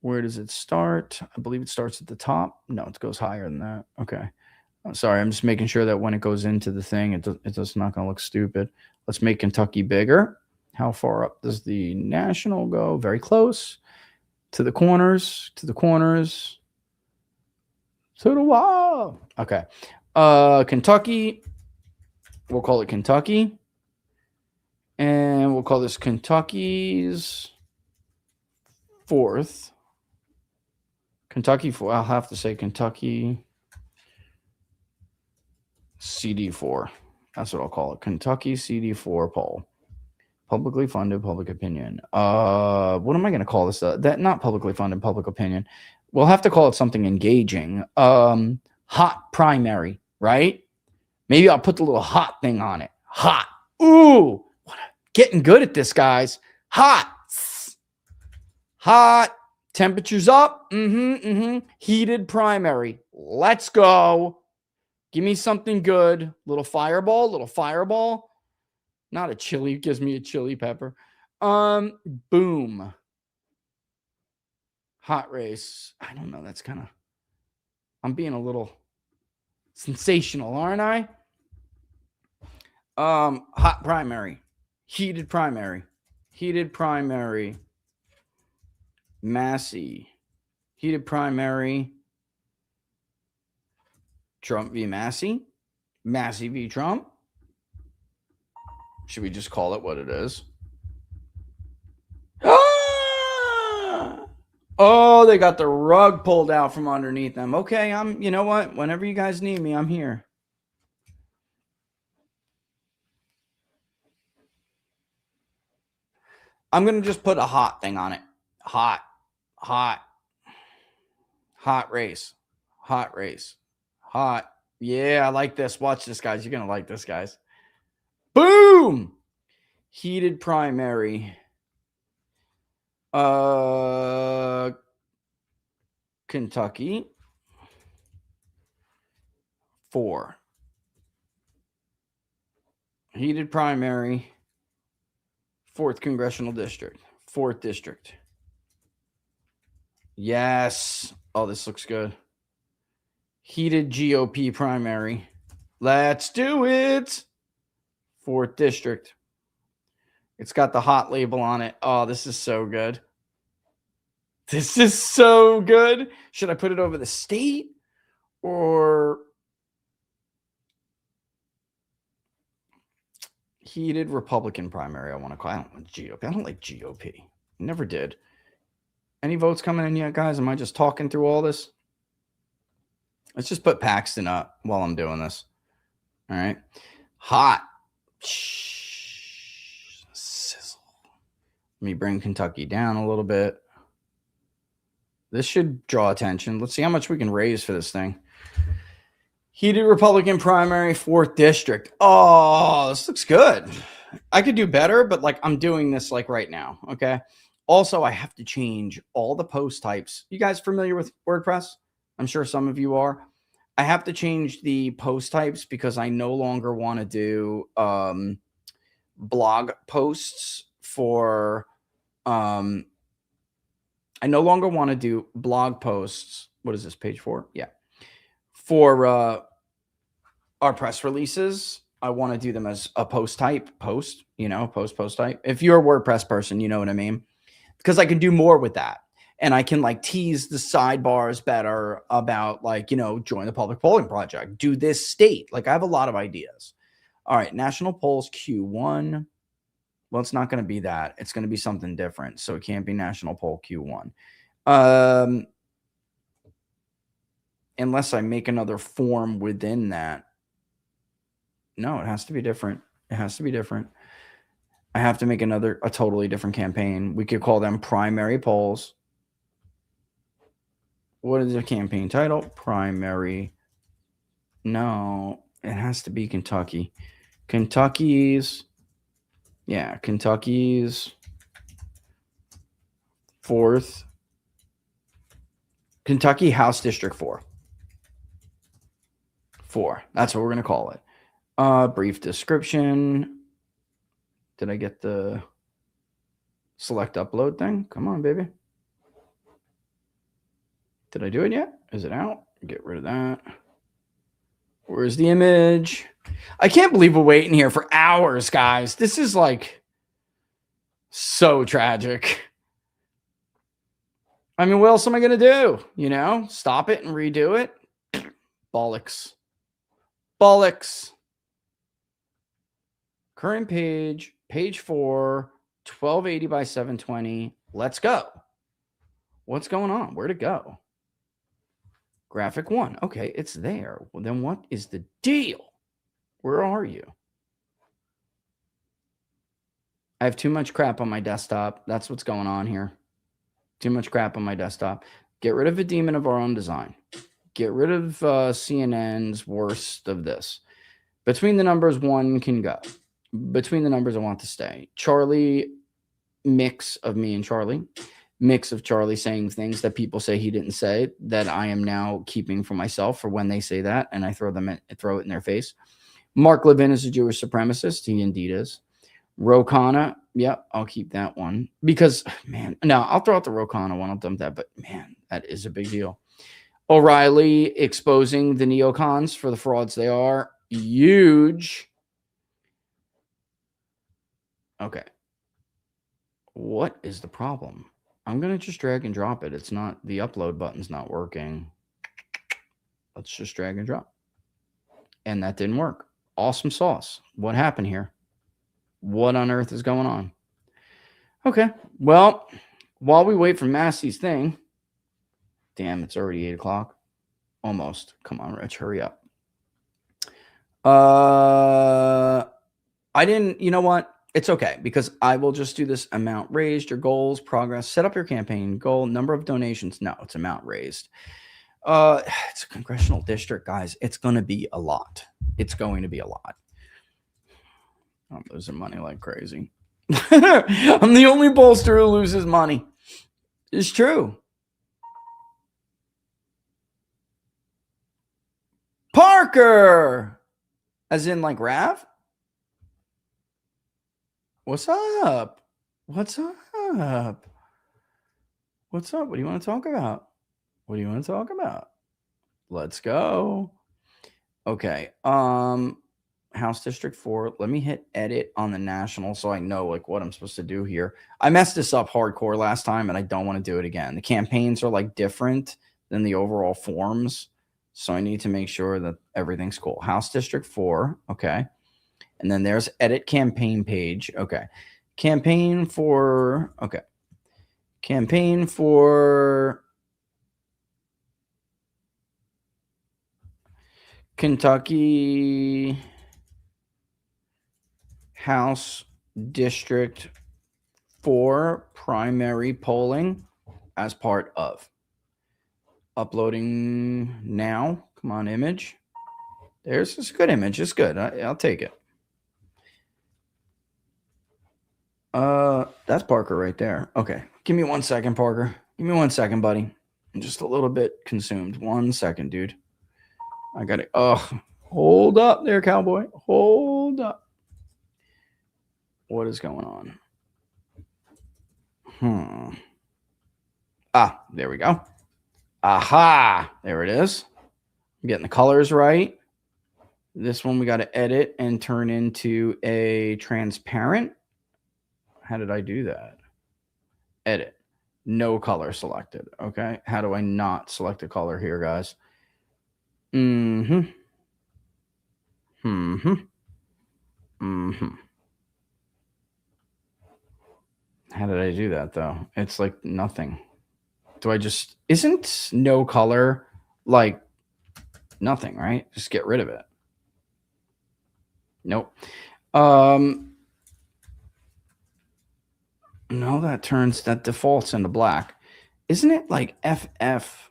Where does it start? I believe it starts at the top. No, it goes higher than that. Okay. I'm sorry. I'm just making sure that when it goes into the thing, it's not going to look stupid. Let's make Kentucky bigger. How far up does the national go? Very close. To the corners. To the corners. To the wall. Okay. Kentucky. We'll call it Kentucky. And we'll call this Kentucky's 4th. Kentucky 4. I'll have to say Kentucky CD4. That's what I'll call it. Kentucky CD4 poll. Publicly funded public opinion. What am I going to call this? That not publicly funded public opinion. We'll have to call it something engaging. Hot primary, right? Maybe I'll put the little hot thing on it. Hot. Ooh, getting good at this, guys. Hot. Hot. Temperatures up. Heated primary. Let's go. Give me something good. Little fireball. Not a chili. Gives me a chili pepper. Boom. Hot race. I don't know. That's kind of. I'm being a little sensational, aren't I? Hot primary. Heated primary. Massey. Heated primary. Trump v. Massey. Massey v. Trump. Should we just call it what it is? Oh, they got the rug pulled out from underneath them. Okay, you know what? Whenever you guys need me, I'm here. I'm going to just put a hot thing on it. Hot, hot, hot race, hot race, hot. Yeah, I like this. Watch this, guys. You're going to like this, guys. Boom! Heated primary. Kentucky. 4. Heated primary. 4th Congressional District. 4th District. Yes. Oh, this looks good. Heated GOP primary. Let's do it. 4th District. It's got the hot label on it. Oh, this is so good. This is so good. Should I put it over the state or heated Republican primary? I want to call. I don't want GOP. I don't like GOP. Never did. Any votes coming in yet, guys? Am I just talking through all this? Let's just put Paxton up while I'm doing this. All right. Hot. Sizzle. Let me bring Kentucky down a little bit. This should draw attention. Let's see how much we can raise for this thing. Heated Republican primary, 4th District. Oh, this looks good. I could do better, but like I'm doing this like right now, okay? Also, I have to change all the post types. You guys familiar with WordPress? I'm sure some of you are. I have to change the post types because I no longer want to do blog posts for I no longer want to do blog posts. What is this, page 4? Yeah. For our press releases, I want to do them as a post type. Post type. If you're a WordPress person, you know what I mean? Because I can do more with that. And I can like tease the sidebars better about like, join the public polling project. Do this state. Like I have a lot of ideas. All right. National polls Q1. Well, it's not going to be that. It's going to be something different. So it can't be national poll Q1. Unless I make another form within that. No, it has to be different. It has to be different. I have to make a totally different campaign. We could call them primary polls. What is the campaign title? Primary. No, it has to be Kentucky. Kentucky's 4th. Kentucky House District 4. 4. That's what we're going to call it. Brief description. Did I get the select upload thing? Come on, baby. Did I do it yet? Is it out? Get rid of that. Where's the image? I can't believe we're waiting here for hours, guys. This is like so tragic. I mean, what else am I going to do? Stop it and redo it? Bollocks. Bollocks. Current page, page 4, 1280 by 720. Let's go. What's going on? Where'd it go? Graphic 1. Okay, it's there. Well, then what is the deal? Where are you? I have too much crap on my desktop. That's what's going on here. Too much crap on my desktop. Get rid of a demon of our own design. Get rid of CNN's worst of this. Between the numbers, 1 can go. Between the numbers, I want to stay. Charlie, mix of me and Charlie. Mix of Charlie saying things that people say he didn't say that I am now keeping for myself for when they say that, and I throw it in their face. Mark Levin is a Jewish supremacist. He indeed is. Rokana, yep, I'll keep that one. Because, man, no, I'll throw out the Rokana one. I'll dump that, but, man, that is a big deal. O'Reilly exposing the neocons for the frauds they are. Huge. Okay. What is the problem? I'm going to just drag and drop it. It's not, the upload button's not working. Let's just drag and drop. And that didn't work. Awesome sauce. What happened here? What on earth is going on? Okay. Well, while we wait for Massey's thing, Damn, it's already 8 o'clock. Almost. Come on, Rich, hurry up. I didn't, you know what? It's okay because I will just do this amount raised, your goals, progress, set up your campaign, goal, number of donations. No, it's amount raised. It's a congressional district, guys. It's going to be a lot. It's going to be a lot. I'm losing money like crazy. I'm the only pollster who loses money. It's true. Parker! As in like Rav? What's up? What's up? What's up? What do you want to talk about? What do you want to talk about? Let's go. Okay. House District 4. Let me hit edit on the national so I know like what I'm supposed to do here. I messed this up hardcore last time and I don't want to do it again. The campaigns are like different than the overall forms. So I need to make sure that everything's cool. House District 4. Okay. And then there's edit campaign page. Okay. Campaign for, okay. Campaign for Kentucky House District 4 primary polling as part of. Uploading now. Come on, image. There's this good image. It's good. I'll take it. That's Parker right there. Okay. Give me 1 second, Parker. Give me 1 second, buddy. I'm just a little bit consumed. 1 second, dude. I got it. Oh, hold up there, cowboy. Hold up. What is going on? Ah, there we go. Aha. There it is. I'm getting the colors right. This one we got to edit and turn into a transparent. How did I do that? Edit. No color selected. Okay. How do I not select a color here, guys? How did I do that though? It's like nothing. Do I just, isn't no color like nothing, right? Just get rid of it. Nope. No, that defaults into black. Isn't it like FF?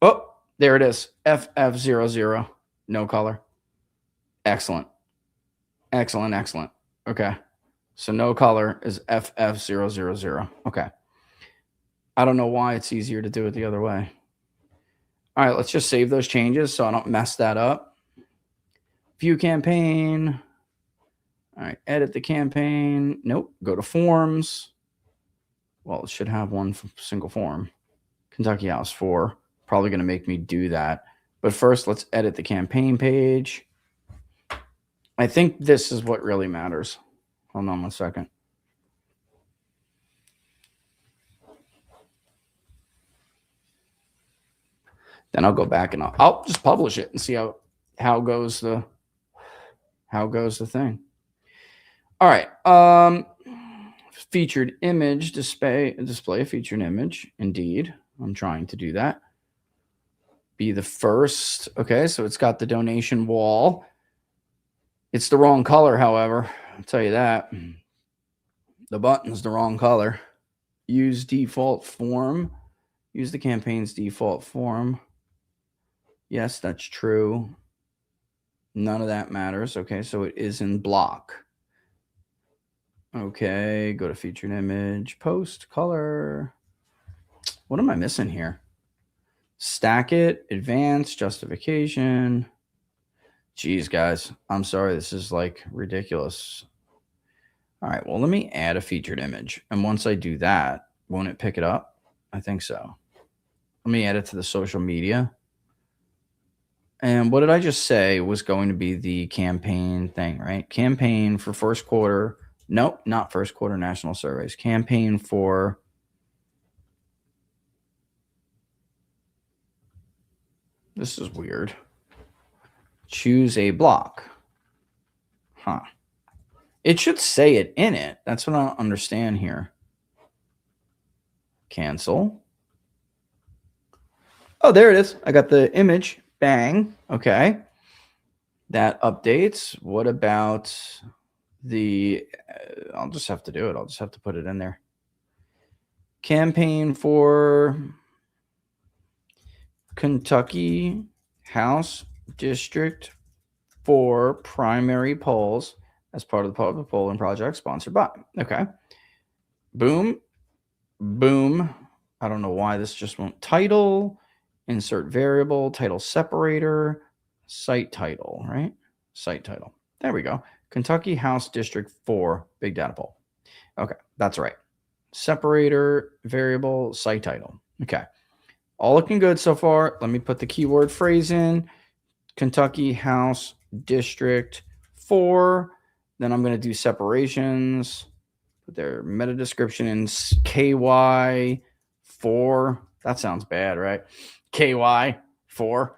Oh, there it is. FF00. No color. Excellent. Excellent, excellent. Okay. So no color is FF000. Okay. I don't know why it's easier to do it the other way. All right, let's just save those changes so I don't mess that up. View campaign. All right, edit the campaign. Nope, go to forms. Well, it should have one single form. Kentucky House 4. Probably going to make me do that. But first, let's edit the campaign page. I think this is what really matters. Hold on 1 second. Then I'll go back and I'll just publish it and see how goes the thing. All right. Featured image display a featured image. Indeed, I'm trying to do that. Be the first. Okay, so it's got the donation wall. It's the wrong color, however. I'll tell you that. The button's the wrong color. Use default form. Use the campaign's default form. Yes, that's true. None of that matters. Okay, so it is in block. Okay, go to featured image, post, color. What am I missing here? Stack it, advanced, justification. Jeez, guys, I'm sorry. This is like ridiculous. All right, well, let me add a featured image. And once I do that, won't it pick it up? I think so. Let me add it to the social media. And what did I just say was going to be the campaign thing, right? Campaign for first quarter. Nope, not first quarter national surveys. Campaign for this is weird. Choose a block. Huh. It should say it in it. That's what I don't understand here. Cancel. Oh, there it is. I got the image. Bang. Okay. That updates. What about the, I'll just have to do it. I'll just have to put it in there. Campaign for Kentucky House District 4 primary polls as part of the public polling project sponsored by. Okay. Boom. Boom. I don't know why this just won't. Title, insert variable, title separator, site title, right? Site title. There we go. Kentucky House District 4 big data poll. Okay, that's right. Separator, variable, site title. Okay. All looking good so far. Let me put the keyword phrase in. Kentucky House District 4. Then I'm going to do separations. Put their meta description in KY4. That sounds bad, right? KY4.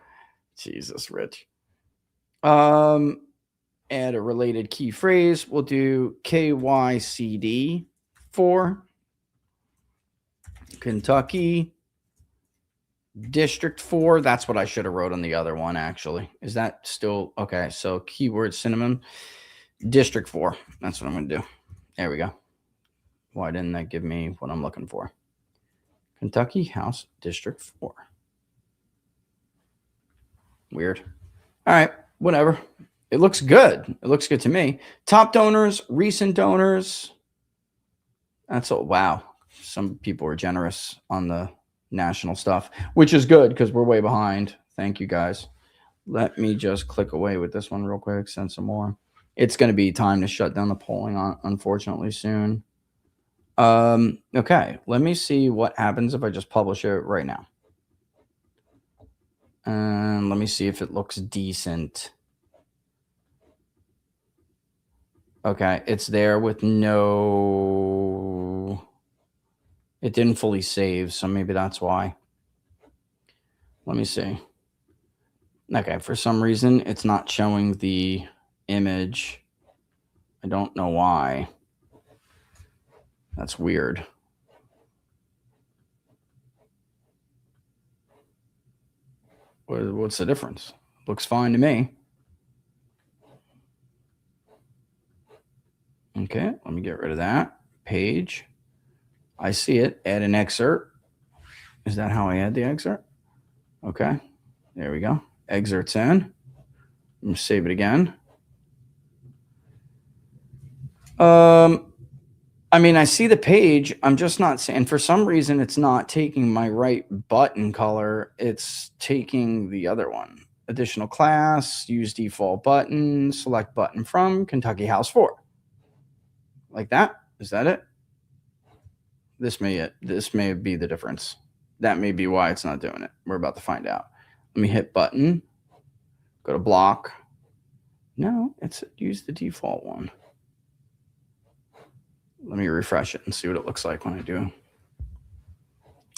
Jesus, Rich. Add a related key phrase. We'll do KYCD4. Kentucky District 4. That's what I should have wrote on the other one, actually. Is that still okay? So keyword synonym District 4. That's what I'm going to do. There we go. Why didn't that give me what I'm looking for? Kentucky House District 4. Weird. All right, whatever. It looks good. It looks good to me. Top donors, recent donors. That's all. Wow. Some people are generous on the national stuff, which is good because we're way behind. Thank you, guys. Let me just click away with this one real quick, send some more. It's going to be time to shut down the polling, unfortunately, soon. Okay, let me see what happens if I just publish it right now. And let me see if it looks decent. Okay, it's there with no... It didn't fully save, so maybe that's why. Let me see. Okay, for some reason, it's not showing the image. I don't know why. That's weird. What's the difference? Looks fine to me. Okay, let me get rid of that. Page. I see it. Add an excerpt. Is that how I add the excerpt? Okay, there we go. Excerpt's in. I'm going to save it again. I mean, I see the page. I'm just not saying, for some reason, it's not taking my right button color. It's taking the other one. Additional class, use default button, select button from Kentucky House 4. Like that. Is that it? This may be the difference. That may be why it's not doing it. We're about to find out. Let me hit button. Go to block. No, it's use the default one. Let me refresh it and see what it looks like when I do.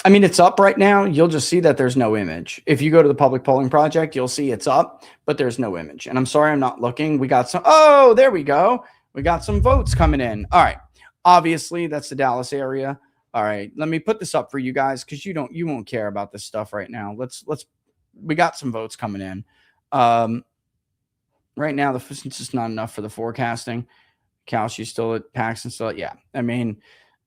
I mean, it's up right now. You'll just see that there's no image. If you go to the public polling project, you'll see it's up, but there's no image. And I'm sorry I'm not looking. We got some. Oh, there we go. We got some votes coming in. All right. Obviously, that's the Dallas area. All right. Let me put this up for you guys because you won't care about this stuff right now. We got some votes coming in. Right now, it's just not enough for the forecasting. Kalshi still at Paxton still at, yeah. I mean,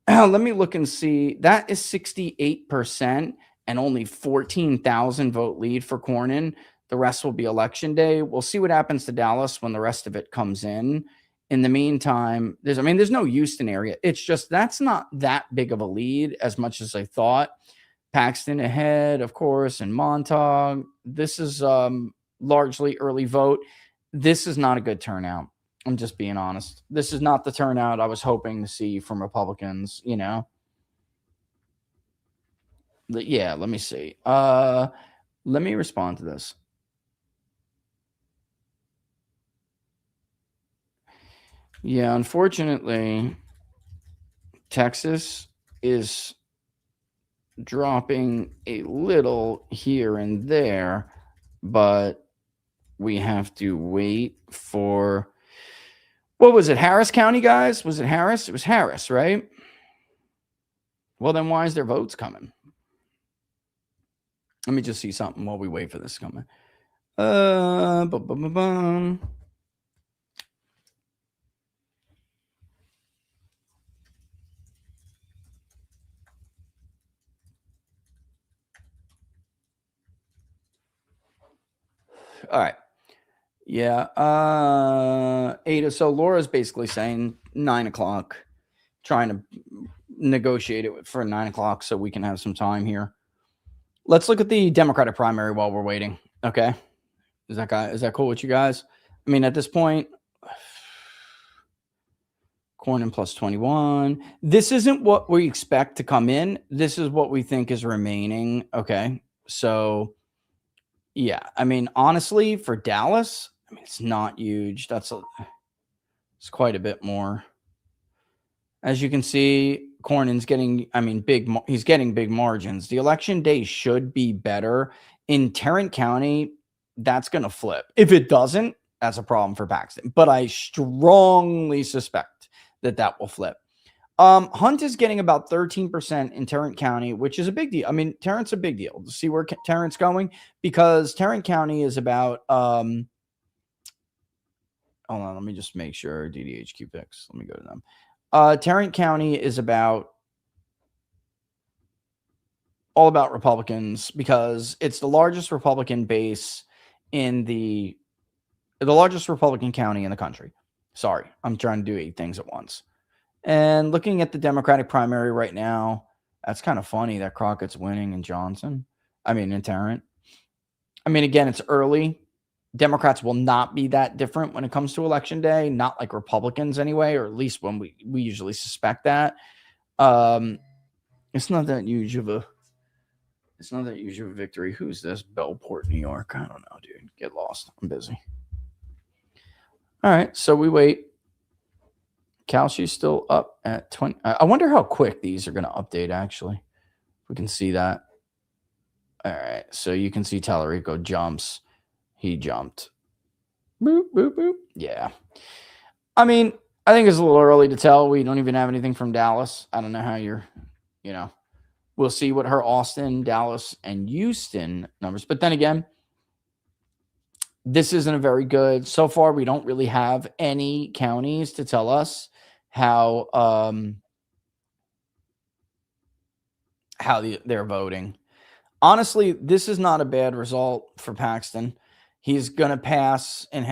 let me look and see. That is 68% and only 14,000 vote lead for Cornyn. The rest will be election day. We'll see what happens to Dallas when the rest of it comes in. In the meantime, there's no Houston area. It's just that's not that big of a lead as much as I thought. Paxton ahead, of course, and Montauk. This is largely early vote. This is not a good turnout. I'm just being honest. This is not the turnout I was hoping to see from Republicans, you know. Yeah, let me see. Let me respond to this. Yeah, unfortunately, Texas is dropping a little here and there, but we have to wait for... What was it? Harris County, guys? Was it Harris? It was Harris, right? Well, then why is their votes coming? Let me just see something while we wait for this to come in. Bum, bum, bum, bum. All right. Yeah. 8. So Laura's basically saying 9 o'clock, trying to negotiate it for 9 o'clock so we can have some time here. Let's look at the Democratic primary while we're waiting. Okay. Is that cool with you guys? I mean, at this point, Cornyn plus 21. This isn't what we expect to come in. This is what we think is remaining. Okay. So, yeah. I mean, honestly, for Dallas, I mean, it's not huge. It's quite a bit more. As you can see, Cornyn's getting, I mean, he's getting big margins. The election day should be better. In Tarrant County, that's going to flip. If it doesn't, that's a problem for Paxton. But I strongly suspect that will flip. Hunt is getting about 13% in Tarrant County, which is a big deal. I mean, Tarrant's a big deal. See where Tarrant's going? Because Tarrant County is about, hold on, let me just make sure. DDHQ picks. Let me go to them. Tarrant County is all about Republicans because it's the largest Republican base in the largest Republican county in the country. Sorry, I'm trying to do 8 things at once. And looking at the Democratic primary right now, that's kind of funny that Crockett's winning in Tarrant. I mean, again, it's early. Democrats will not be that different when it comes to election day, not like Republicans anyway, or at least when we usually suspect that. It's not that huge of a victory. Who's this? Bellport, New York. I don't know, dude. Get lost. I'm busy. All right, so we wait. Calci's still up at 20. I wonder how quick these are going to update, actually. We can see that. All right, so you can see Tallarico jumps. He jumped. Boop, boop, boop. Yeah. I mean, I think it's a little early to tell. We don't even have anything from Dallas. I don't know how we'll see what her Austin, Dallas, and Houston numbers. But then again, this isn't a very good. So far, we don't really have any counties to tell us how they're voting. Honestly, this is not a bad result for Paxton. He's gonna pass, and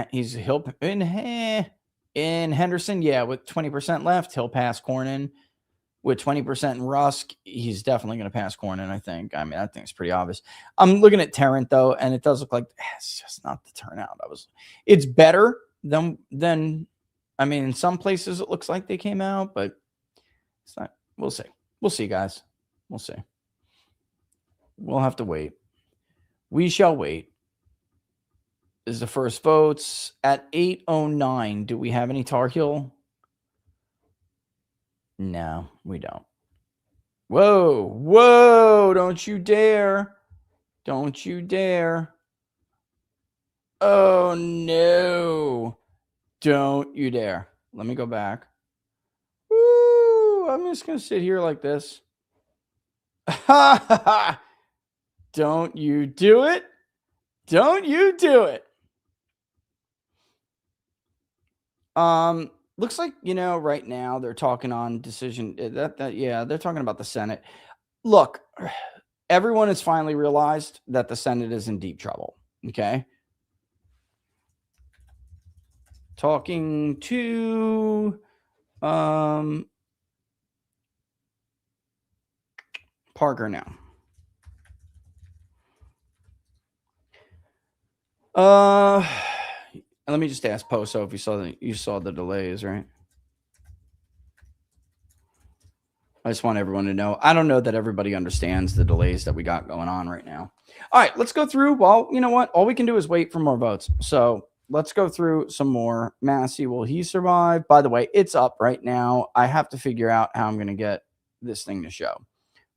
in Henderson, yeah, with 20% left, he'll pass Cornyn. With 20% in Rusk, he's definitely going to pass Cornyn, I think. I mean, I think it's pretty obvious. I'm looking at Tarrant, though, and it does look like it's just not the turnout. It's better than I mean, in some places it looks like they came out, but it's not. We'll see. We'll see, guys. We'll see. We'll have to wait. We shall wait. This is the first votes at 8:09. Do we have any Tar Heel? No, we don't. Whoa, don't you dare. Don't you dare. Oh, no. Don't you dare. Let me go back. Woo, I'm just going to sit here like this. Don't you do it. Don't you do it. Looks like, right now they're talking on decision they're talking about the Senate. Look, everyone has finally realized that the Senate is in deep trouble. Okay. Talking to Parker now. Let me just ask Poso if you saw the delays, right? I just want everyone to know. I don't know that everybody understands the delays that we got going on right now. All right, let's go through. Well, you know what? All we can do is wait for more votes. So let's go through some more. Massey, will he survive? By the way, it's up right now. I have to figure out how I'm going to get this thing to show.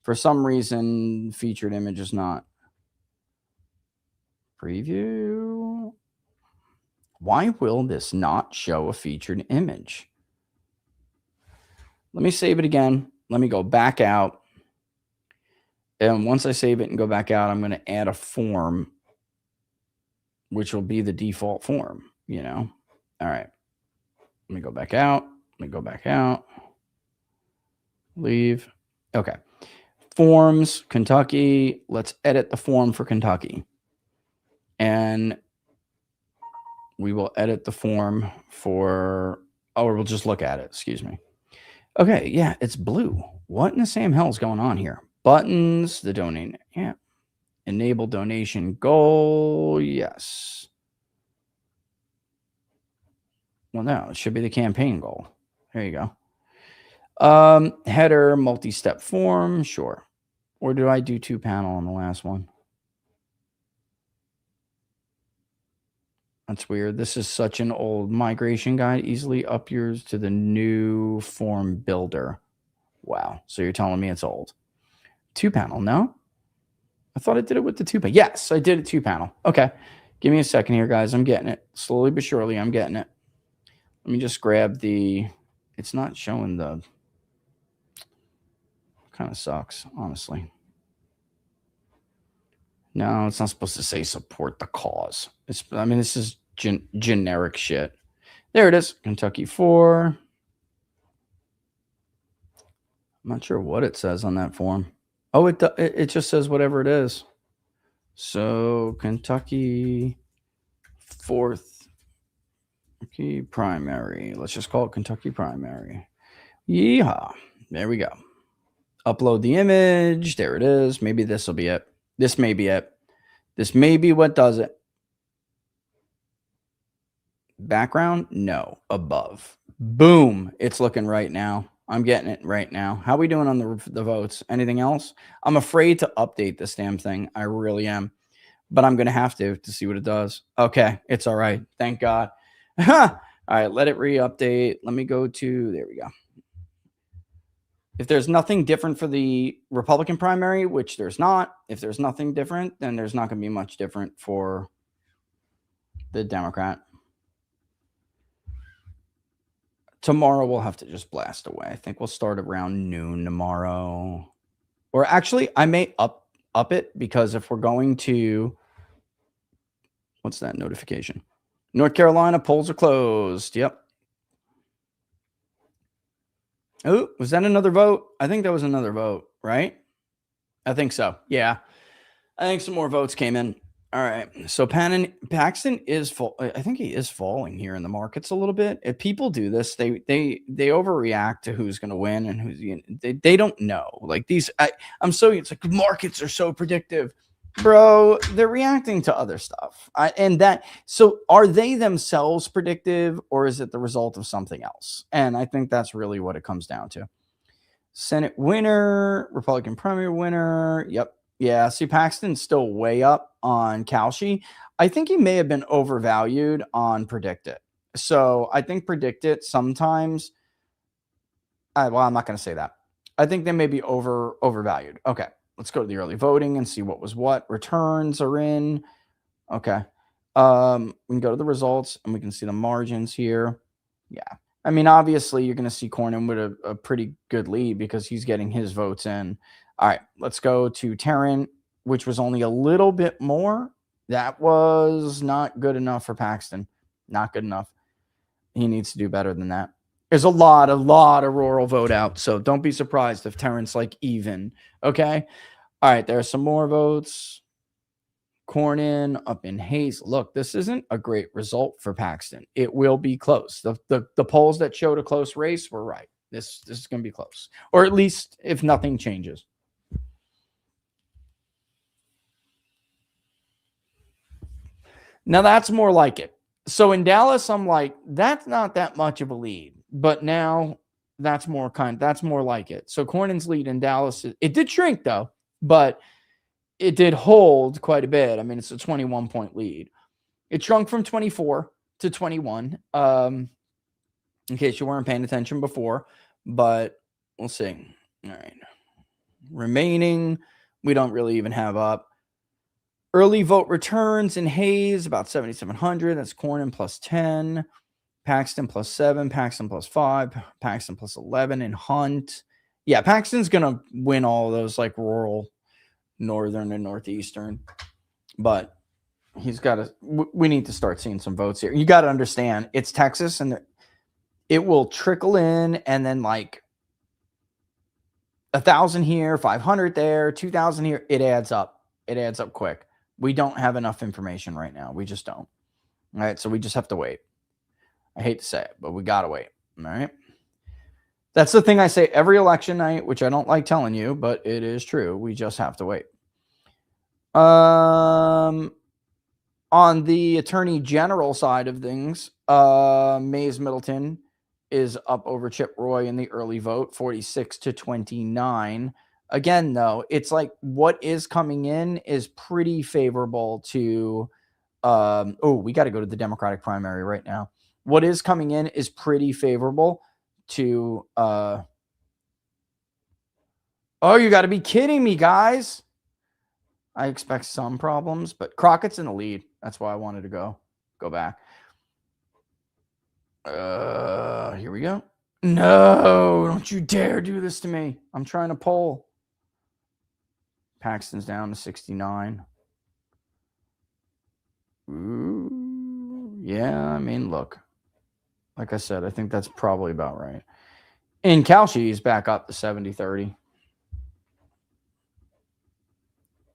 For some reason, featured image is not. Preview. Why will this not show a featured image? Let me save it again. Let me go back out. And once I save it and go back out, I'm going to add a form, which will be the default form, you know? All right. Let me go back out. Let me go back out. Leave. Okay. Forms, Kentucky. Let's edit the form for Kentucky. And we will edit the form for, or we'll just look at it. Excuse me. Okay. Yeah, it's blue. What in the Sam hell is going on here? Buttons, the donate. Yeah. Enable donation goal. Yes. Well, no, it should be the campaign goal. There you go. Header, multi-step form. Sure. Or do I do 2-panel on the last one? That's weird. This is such an old migration guide. Easily up yours to the new form builder. Wow. So you're telling me it's old. 2-panel, no? I thought I did it with the 2-panel. Yes, I did it 2-panel. Okay. Give me a second here, guys. I'm getting it. Slowly but surely, I'm getting it. Let me just grab the... It's not showing the... Kind of sucks, honestly. No, it's not supposed to say support the cause. I mean, this is generic shit. There it is. Kentucky 4. I'm not sure what it says on that form. Oh, it just says whatever it is. So Kentucky 4th Kentucky primary. Let's just call it Kentucky primary. Yeehaw. There we go. Upload the image. There it is. Maybe this will be it. This may be it. This may be what does it. Background? No. Above. Boom. It's looking right now. I'm getting it right now. How are we doing on the votes? Anything else? I'm afraid to update this damn thing. I really am. But I'm going to have to see what it does. Okay. It's all right. Thank God. All right. Let it re-update. Let me go to, there we go. If there's nothing different for the Republican primary, which there's not, if there's nothing different, then there's not going to be much different for the Democrat. Tomorrow we'll have to just blast away. I think we'll start around noon tomorrow. Or actually, I may up it because if we're going to, what's that notification? North Carolina polls are closed. Yep. Oh, was that another vote? I think that was another vote, right? I think so. Yeah. I think some more votes came in. All right. So Paxton is I think he is falling here in the markets a little bit. If people do this, they overreact to who's going to win and who's they don't know. Like it's like markets are so predictive. Bro, they're reacting to other stuff. So are they themselves predictive or is it the result of something else? And I think that's really what it comes down to. Senate winner, Republican primary winner. Yep. Yeah. See, Paxton's still way up on Kalshi. I think he may have been overvalued on Predict It. So I think Predict It sometimes. Well, I'm not going to say that. I think they may be overvalued. Okay. Let's go to the early voting and see what was what. Returns are in. Okay. We can go to the results and we can see the margins here. Yeah. I mean, obviously, you're going to see Cornyn with a pretty good lead because he's getting his votes in. All right. Let's go to Tarrant, which was only a little bit more. That was not good enough for Paxton. Not good enough. He needs to do better than that. There's a lot of rural vote out, so don't be surprised if Terrence like even. Okay. All right. There's some more votes. Cornyn up in Hayes. Look, this isn't a great result for Paxton. It will be close. The polls that showed a close race were right. This is going to be close, or at least if nothing changes. Now that's more like it. So in Dallas, I'm like, that's not that much of a lead, but now that's more like it. So Cornyn's lead in Dallas, it did shrink though, but it did hold quite a bit. I mean, it's a 21-point lead. It shrunk from 24 to 21, in case you weren't paying attention before, but we'll see. All right. Remaining, we don't really even have up. Early vote returns in Hayes, about 7,700. That's Cornyn plus 10. Paxton plus 7. Paxton plus 5. Paxton plus 11 in Hunt. Yeah, Paxton's going to win all those like rural northern and northeastern. But he's got to. We need to start seeing some votes here. You got to understand, it's Texas, and it will trickle in, and then like 1,000 here, 500 there, 2,000 here. It adds up. It adds up quick. We don't have enough information right now. We just don't. All right, so we just have to wait. I hate to say it, but we got to wait. All right. That's the thing I say every election night, which I don't like telling you, but it is true. We just have to wait. On the Attorney General side of things, Mays Middleton is up over Chip Roy in the early vote, 46-29. Again, though, it's like what is coming in is pretty favorable to we got to go to the Democratic primary right now. What is coming in is pretty favorable to you got to be kidding me, guys. I expect some problems, but Crockett's in the lead. That's why I wanted to go back. Here we go. No, don't you dare do this to me. I'm trying to poll. Paxton's down to 69. Ooh, yeah, I mean, look. Like I said, I think that's probably about right. And Cauchy's back up to 70-30.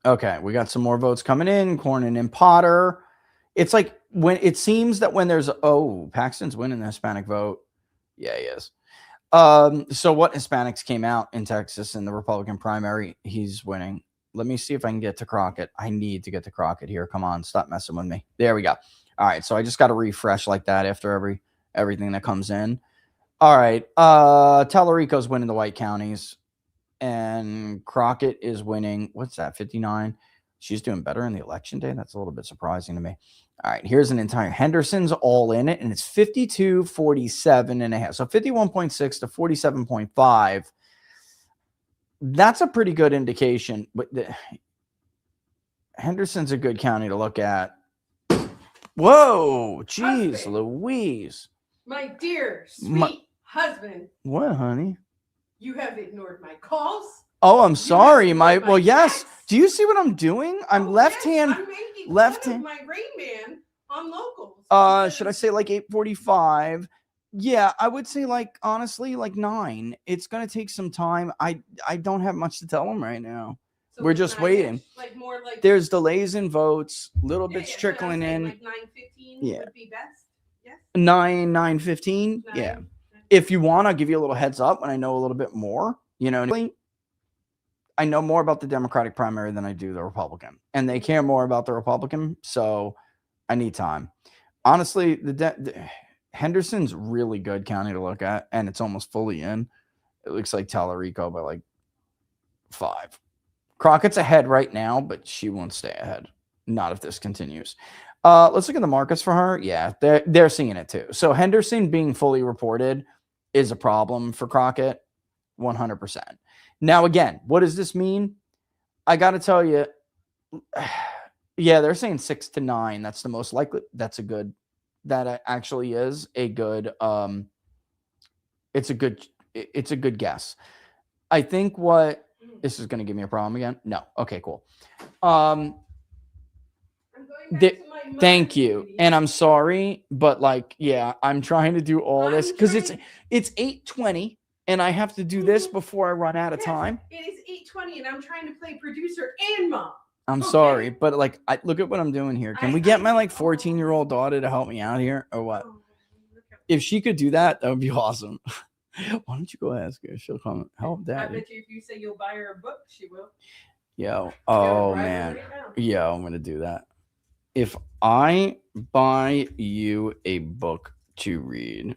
Okay, we got some more votes coming in. Cornyn and Potter. It's like when it seems that when there's Paxton's winning the Hispanic vote. Yeah, he is. So what Hispanics came out in Texas in the Republican primary, he's winning. Let me see if I can get to Crockett. I need to get to Crockett here. Come on, stop messing with me. There we go. All right, so I just got to refresh like that after everything that comes in. All right, Tallarico's winning the White counties, and Crockett is winning. What's that? 59. She's doing better in the election day. That's a little bit surprising to me. All right, here's an entire Henderson's all in it, and it's 52-47.5. So 51.6 to 47.5. That's a pretty good indication. But Henderson's a good county to look at. Whoa, geez, Louise. My dear, sweet husband. What, honey? You have ignored my calls. Oh, I'm sorry. Well, yes. Texts. Do you see what I'm doing? I'm left-hand. I'm making left-hand. my Rain Man on locals. Should I say like 8:45? Yeah, I would say like honestly like 9. It's gonna take some time. I don't have much to tell them right now. So we're just waiting. Like more like there's delays in votes, little bits trickling in. Like 9:15 would be best. Yes. 9:15. Yeah. If you want, I'll give you a little heads up when I know a little bit more. You know, I know more about the Democratic primary than I do the Republican, and they care more about the Republican. So I need time. Honestly, the Henderson's really good county to look at, and it's almost fully in. It looks like Tallarico by like 5. Crockett's ahead right now, but she won't stay ahead. Not if this continues. Let's look at the markets for her. Yeah, they're seeing it too. So Henderson being fully reported is a problem for Crockett, 100%. Now, again, what does this mean? I got to tell you, yeah, they're saying 6 to 9. That's the most likely. That actually is a good, it's a good guess. I think this is going to give me a problem again. No. Okay, cool. Thank you. And I'm sorry, but like, yeah, I'm trying to do all this because it's 8:20 and I have to do this before I run out of time. It is 8:20 and I'm trying to play producer and mom. I'm sorry, but like, look at what I'm doing here. Can we get my like 14-year-old daughter to help me out here or what? If she could do that, that would be awesome. Why don't you go ask her? She'll come help Daddy. I bet you if you say you'll buy her a book, she will. Yo, oh man. Yo, I'm going to do that. If I buy you a book to read,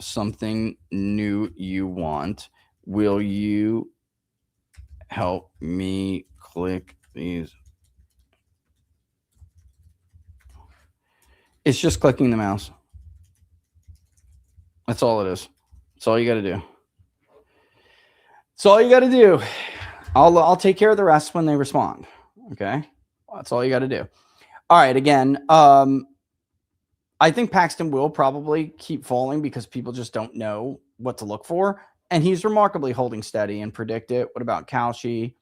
something new you want, will you help me click these? It's just clicking the mouse. That's all it is. That's all you got to do. That's all you got to do. I'll take care of the rest when they respond. Okay? That's all you got to do. All right, again, I think Paxton will probably keep falling because people just don't know what to look for. And he's remarkably holding steady and predict it. What about Cauchy?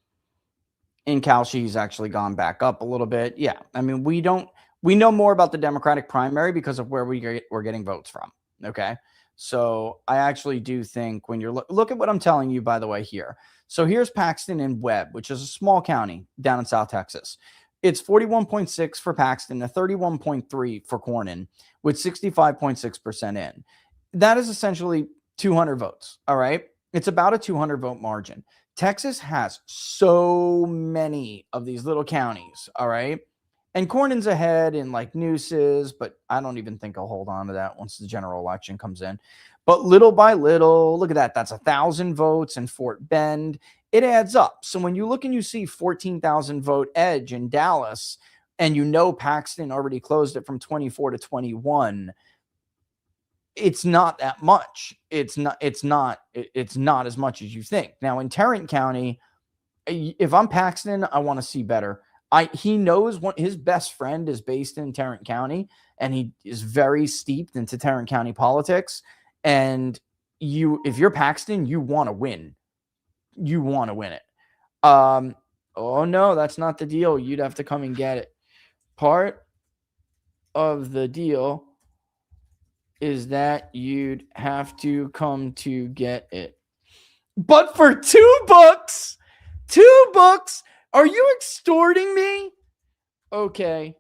In Calshi, he's actually gone back up a little bit. Yeah. I mean, we know more about the Democratic primary because of where we're getting votes from. Okay. So I actually do think when you're look at what I'm telling you, by the way, here. So here's Paxton and Webb, which is a small county down in South Texas. It's 41.6 for Paxton, a 31.3 for Cornyn, with 65.6% in. That is essentially 200 votes. All right. It's about a 200 vote margin. Texas has so many of these little counties. All right. And Cornyn's ahead in like nooses, but I don't even think I'll hold on to that once the general election comes in. But little by little, look at that. That's 1,000 votes in Fort Bend. It adds up. So when you look and you see 14,000 vote edge in Dallas, and you know Paxton already closed it from 24 to 21, it's not that much. It's not as much as you think. Now in Tarrant County, if I'm Paxton, I want to see better. He knows what his best friend is based in Tarrant County, and he is very steeped into Tarrant County politics. And if you're Paxton, you want to win. You want to win it. Oh no, that's not the deal. You'd have to come and get it. Part of the deal is that you'd have to come to get it. But for $2, $2, are you extorting me? Okay.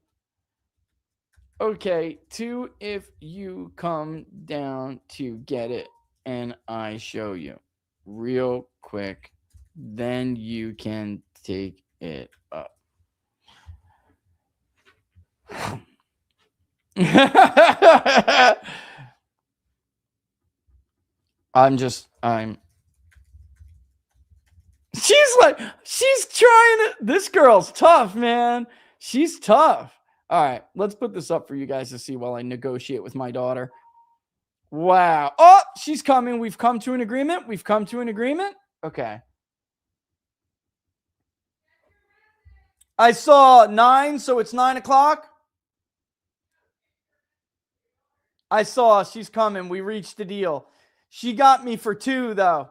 Okay, 2 if you come down to get it and I show you real quick, then you can take it up. She's trying to, this girl's tough, man. She's tough. All right, let's put this up for you guys to see while I negotiate with my daughter. Wow. Oh, she's coming. We've come to an agreement. Okay. I saw 9, so it's 9 o'clock. I saw she's coming. We reached the deal. She got me for 2, though.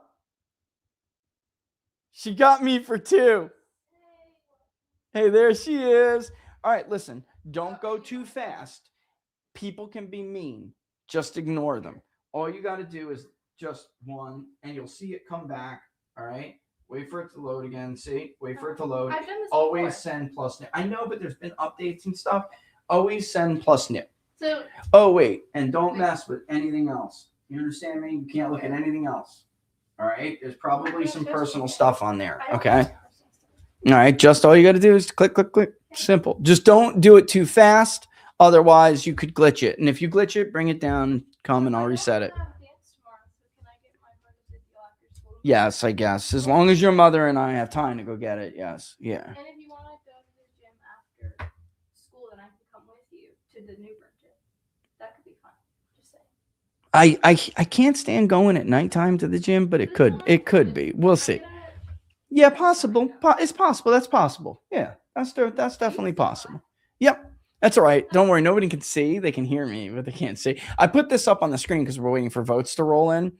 She got me for 2. Hey, there she is. All right, listen, don't go too fast. People can be mean. Just ignore them. All you got to do is just 1, and you'll see it come back. All right? Wait for it to load again. See? Wait for it to load. I've done this Always before. send plus new. I know, but there's been updates and stuff. Always send plus new. So, oh, wait, and don't mess with anything else. You understand me? You can't look at anything else. All right? There's probably some personal stuff on there. Okay? All right, just all you got to do is click, click, click. Simple. Just don't do it too fast. Otherwise, you could glitch it. And if you glitch it, bring it down, come, and I'll reset it. Yes, I guess. As long as your mother and I have time to go get it, yes. Yeah. And if you want to go to the gym after school, then I can come with you to the Newburgh gym. That could be fun. Just saying. I can't stand going at nighttime to the gym, but it could be. We'll see. Yeah, possible. It's possible. That's possible. Yeah, that's definitely possible. Yep. That's all right. Don't worry. Nobody can see. They can hear me, but they can't see. I put this up on the screen because we're waiting for votes to roll in.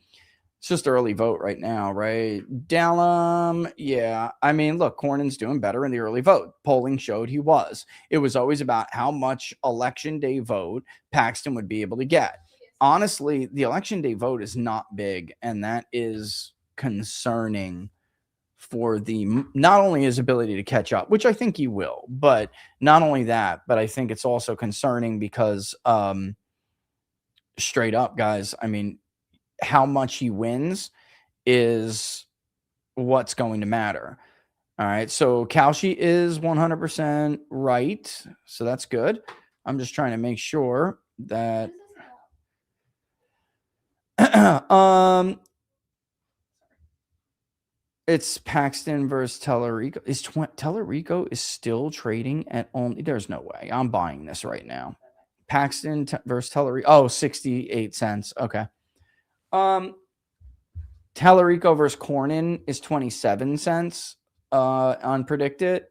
It's just early vote right now, right? Dallum, yeah. I mean, look, Cornyn's doing better in the early vote. Polling showed he was. It was always about how much election day vote Paxton would be able to get. Honestly, the election day vote is not big, and that is concerning for not only his ability to catch up, which I think he will, but not only that, but I think it's also concerning because straight up, guys, I mean, how much he wins is what's going to matter. All right. So Kalshi is 100% right. So that's good. I'm just trying to make sure that it's Paxton versus Tellerico. Tellerico is still trading at only, there's no way. I'm buying this right now. Paxton versus Tellerico. Oh, 68 cents. Okay. Tellerico versus Cornyn is 27 cents on Predicted.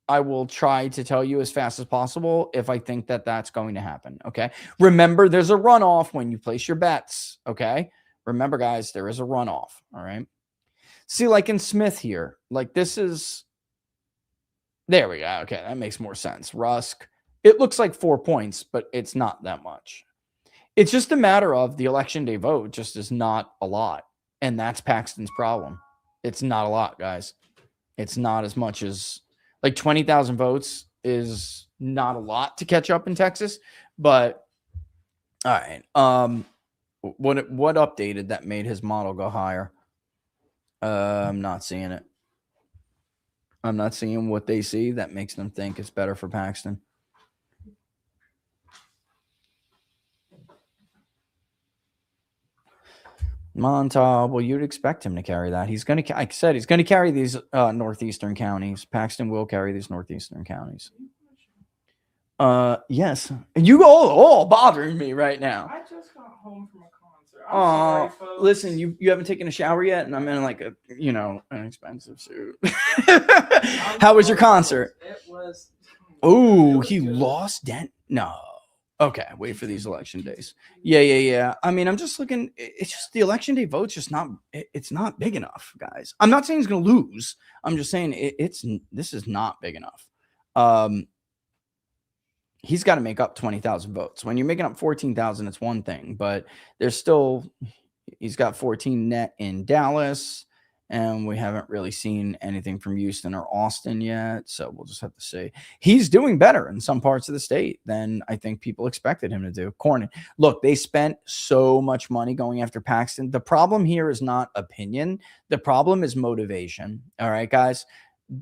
I will try to tell you as fast as possible if I think that that's going to happen. Okay. Remember, there's a runoff when you place your bets. Okay. Remember, guys, there is a runoff. All right. See, like in Smith here, like this is There we go. Okay, that makes more sense. Rusk. It looks like 4 points, but it's not that much. It's just a matter of the election day vote just is not a lot. And that's Paxton's problem. It's not a lot, guys. It's not as much as like 20,000 votes is not a lot to catch up in Texas. But all right. What updated that made his model go higher? I'm not seeing it. I'm not seeing what they see that makes them think it's better for Paxton. Montauk, well, you'd expect him to carry that. He's going to, like I said, he's going to carry these northeastern counties. Paxton will carry these northeastern counties. Yes. You all bothering me right now. I just got home from a concert. I'm sorry, folks. Listen, you haven't taken a shower yet, and I'm in like an expensive suit. How was your concert? It was. Oh, he lost Dent. No. Okay, wait for these election days. Yeah. I mean, I'm just looking. It's just the election day vote's just not. It's not big enough, guys. I'm not saying he's going to lose. I'm just saying this is not big enough. He's got to make up 20,000 votes. When you're making up 14,000, it's one thing, but he's got 14 net in Dallas, and we haven't really seen anything from Houston or Austin yet. So we'll just have to see. He's doing better in some parts of the state than I think people expected him to do. Cornyn, look, they spent so much money going after Paxton. The problem here is not opinion. The problem is motivation. All right, guys,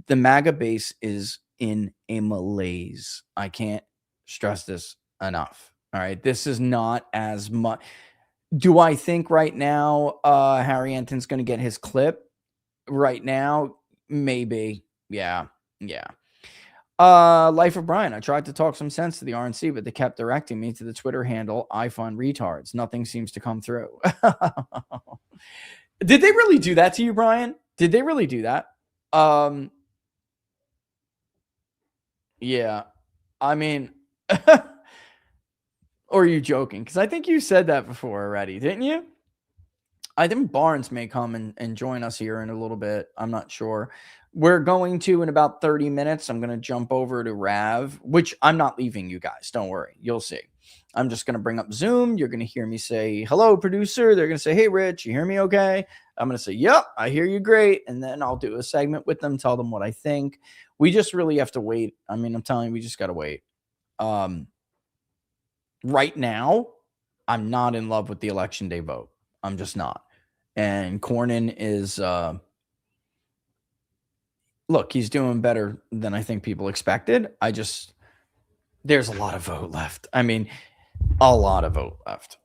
the MAGA base is in a malaise. I can't stress this enough. All right. This is not as much. Do I think right now Harry Anton's going to get his clip right now? Maybe. Yeah. Life of Brian. I tried to talk some sense to the RNC, but they kept directing me to the Twitter handle iFund retards. Nothing seems to come through. Did they really do that to you, Brian? Did they really do that? Yeah. I mean, or are you joking? Because I think you said that before already, didn't you? I think Barnes may come and join us here in a little bit. I'm not sure. We're going to, in about 30 minutes, I'm going to jump over to Rav, which I'm not leaving you guys. Don't worry. You'll see. I'm just going to bring up Zoom. You're going to hear me say, hello, producer. They're going to say, hey, Rich, you hear me okay? I'm going to say, yep, I hear you great. And then I'll do a segment with them, tell them what I think. We just really have to wait. I mean, I'm telling you, we just got to wait. Right now, I'm not in love with the election day vote. I'm just not. And Cornyn is, look, he's doing better than I think people expected. There's a lot of vote left. I mean, a lot of vote left.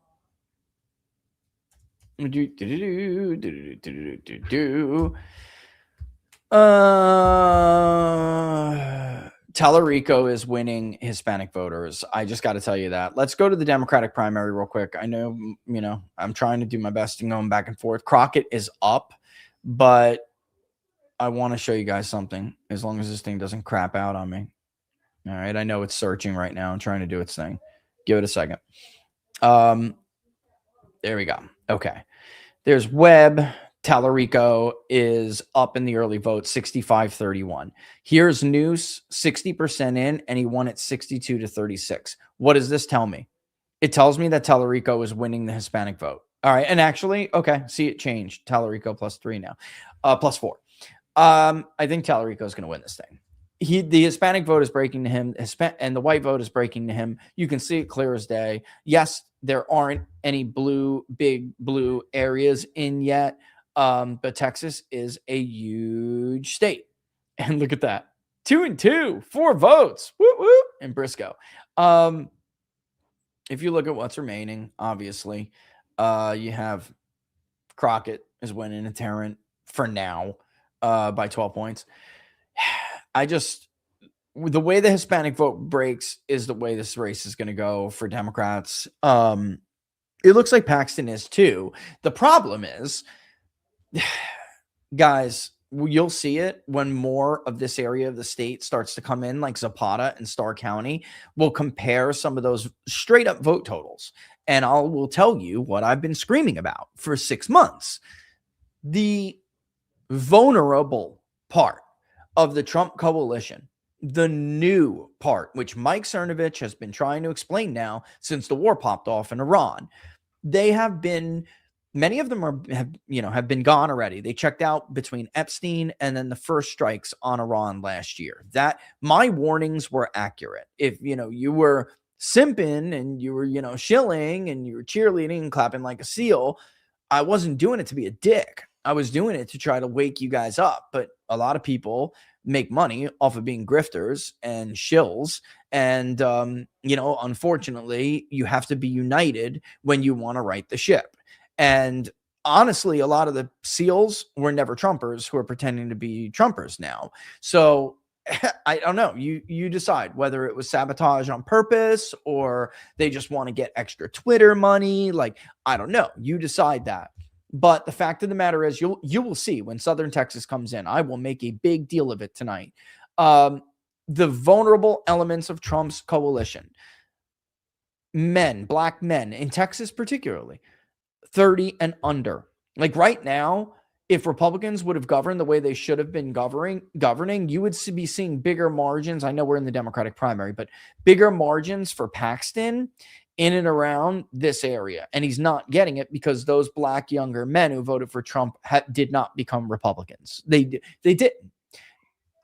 Tallarico is winning Hispanic voters. I just got to tell you that. Let's go to the Democratic primary real quick. I know, I'm trying to do my best and going back and forth. Crockett is up, but I want to show you guys something as long as this thing doesn't crap out on me. All right. I know it's searching right now and trying to do its thing. Give it a second. There we go. Okay. There's Webb. Tallarico is up in the early vote, 65-31. Here's Noose, 60% in, and he won at 62-36. What does this tell me? It tells me that Tallarico is winning the Hispanic vote. All right. And actually, okay, see, it changed. Tallarico +3 now, +4. I think Tallarico is going to win this thing. The Hispanic vote is breaking to him, and the white vote is breaking to him. You can see it clear as day. Yes, there aren't any big blue areas in yet. But Texas is a huge state. And look at that. 2-2, 4 votes. Woo woo. In Briscoe. If you look at what's remaining, obviously, you have Crockett is winning a Tarrant for now by 12 points. The way the Hispanic vote breaks is the way this race is going to go for Democrats. It looks like Paxton is too. The problem is, guys, you'll see it when more of this area of the state starts to come in, like Zapata and Starr County. We'll compare some of those straight up vote totals, and will tell you what I've been screaming about for 6 months. The vulnerable part of the Trump coalition the new part, which Mike Cernovich has been trying to explain now since the war popped off in Iran. They have been, many of them have been gone already. They checked out between Epstein and then the first strikes on Iran last year. That my warnings were accurate. If you were simping and you were shilling and you were cheerleading and clapping like a seal, I wasn't doing it to be a dick. I was doing it to try to wake you guys up. But a lot of people make money off of being grifters and shills. And, unfortunately, you have to be united when you want to right the ship. And honestly, a lot of the SEALs were never Trumpers who are pretending to be Trumpers now. So I don't know. You decide whether it was sabotage on purpose or they just want to get extra Twitter money. Like, I don't know. You decide that. But the fact of the matter is, you will see when Southern Texas comes in. I will make a big deal of it tonight. The vulnerable elements of Trump's coalition, black men in Texas particularly, 30 and under. Like right now, if Republicans would have governed the way they should have been governing, you would be seeing bigger margins. I know we're in the Democratic primary, but bigger margins for Paxton in and around this area. And he's not getting it because those black younger men who voted for Trump did not become Republicans. They didn't.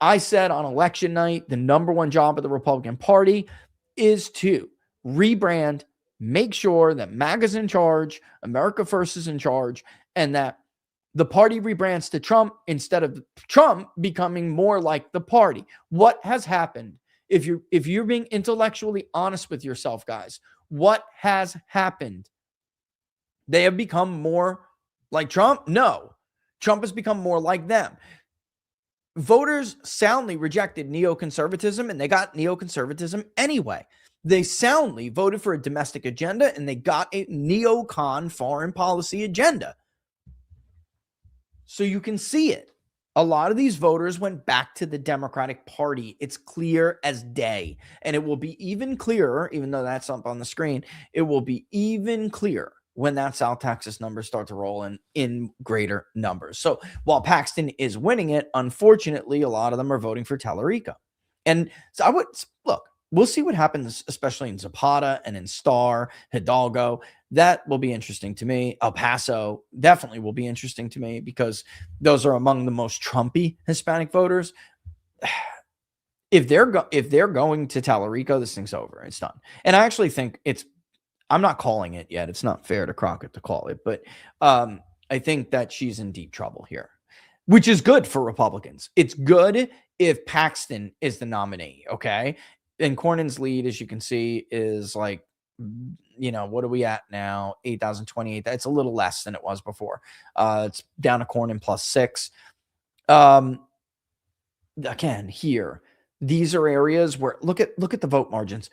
I said on election night, the number one job of the Republican Party is to rebrand, make sure that MAGA's in charge, America First is in charge, and that the party rebrands to Trump instead of Trump becoming more like the party. What has happened? If you're being intellectually honest with yourself, guys, what has happened? They have become more like Trump? No. Trump has become more like them. Voters soundly rejected neoconservatism, and they got neoconservatism anyway. They soundly voted for a domestic agenda, and they got a neocon foreign policy agenda. So you can see it. A lot of these voters went back to the Democratic Party. It's clear as day. And it will be even clearer, even though that's up on the screen, it will be even clearer when that South Texas numbers start to roll in greater numbers. So while Paxton is winning it, unfortunately, a lot of them are voting for Tallarico. And so we'll see what happens, especially in Zapata and in Starr, Hidalgo. That will be interesting to me. El Paso definitely will be interesting to me because those are among the most Trumpy Hispanic voters. If they're going to Tallarico, this thing's over. It's done. And I actually think I'm not calling it yet. It's not fair to Crockett to call it, but I think that she's in deep trouble here, which is good for Republicans. It's good if Paxton is the nominee, okay? And Cornyn's lead, as you can see, is like, what are we at now? 8,028. That's a little less than it was before. It's down to Cornyn +6. Again, here, these are areas where look at the vote margins.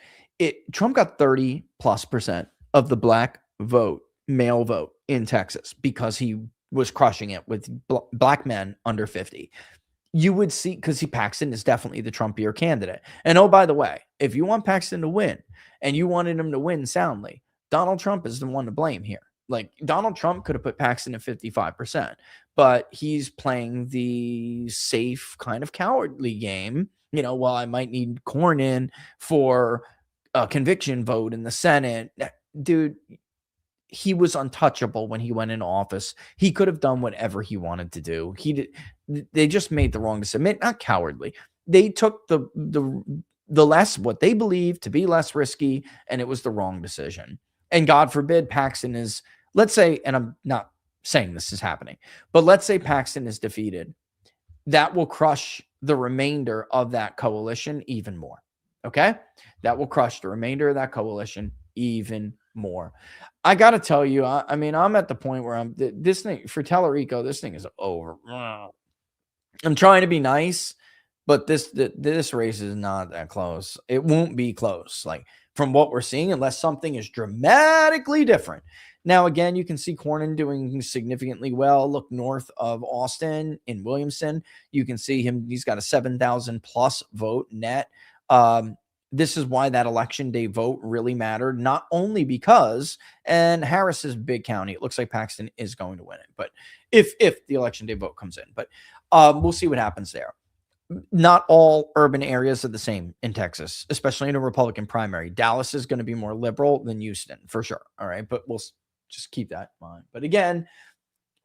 Trump got 30+% of the black vote, male vote in Texas because he was crushing it with black men under 50. You would see, because Paxton is definitely the Trumpier candidate. And oh, by the way, if you want Paxton to win and you wanted him to win soundly, Donald Trump is the one to blame here. Like, Donald Trump could have put Paxton at 55%, but he's playing the safe kind of cowardly game. Well, I might need Cornyn for a conviction vote in the Senate. Dude, he was untouchable when he went into office. He could have done whatever he wanted to do. They just made the wrong decision. Not cowardly. They took the less, what they believed to be less risky, and it was the wrong decision. And God forbid Paxton is, let's say, and I'm not saying this is happening, but let's say Paxton is defeated. That will crush the remainder of that coalition even more. Okay? That will crush the remainder of that coalition even more. I got to tell you, I'm at the point where this thing for Tallarico, this thing is over. I'm trying to be nice, but this race is not that close. It won't be close, like from what we're seeing, unless something is dramatically different. Now, again, you can see Cornyn doing significantly well. Look north of Austin in Williamson. You can see him. He's got a 7,000 plus vote net. This is why that election day vote really mattered, not only because, and Harris is big county. It looks like Paxton is going to win it, but if the election day vote comes in, but we'll see what happens there. not all urban areas are the same in Texas, especially in a Republican primary. Dallas is going to be more liberal than Houston for sure. All right. But we'll just keep that in mind. But again,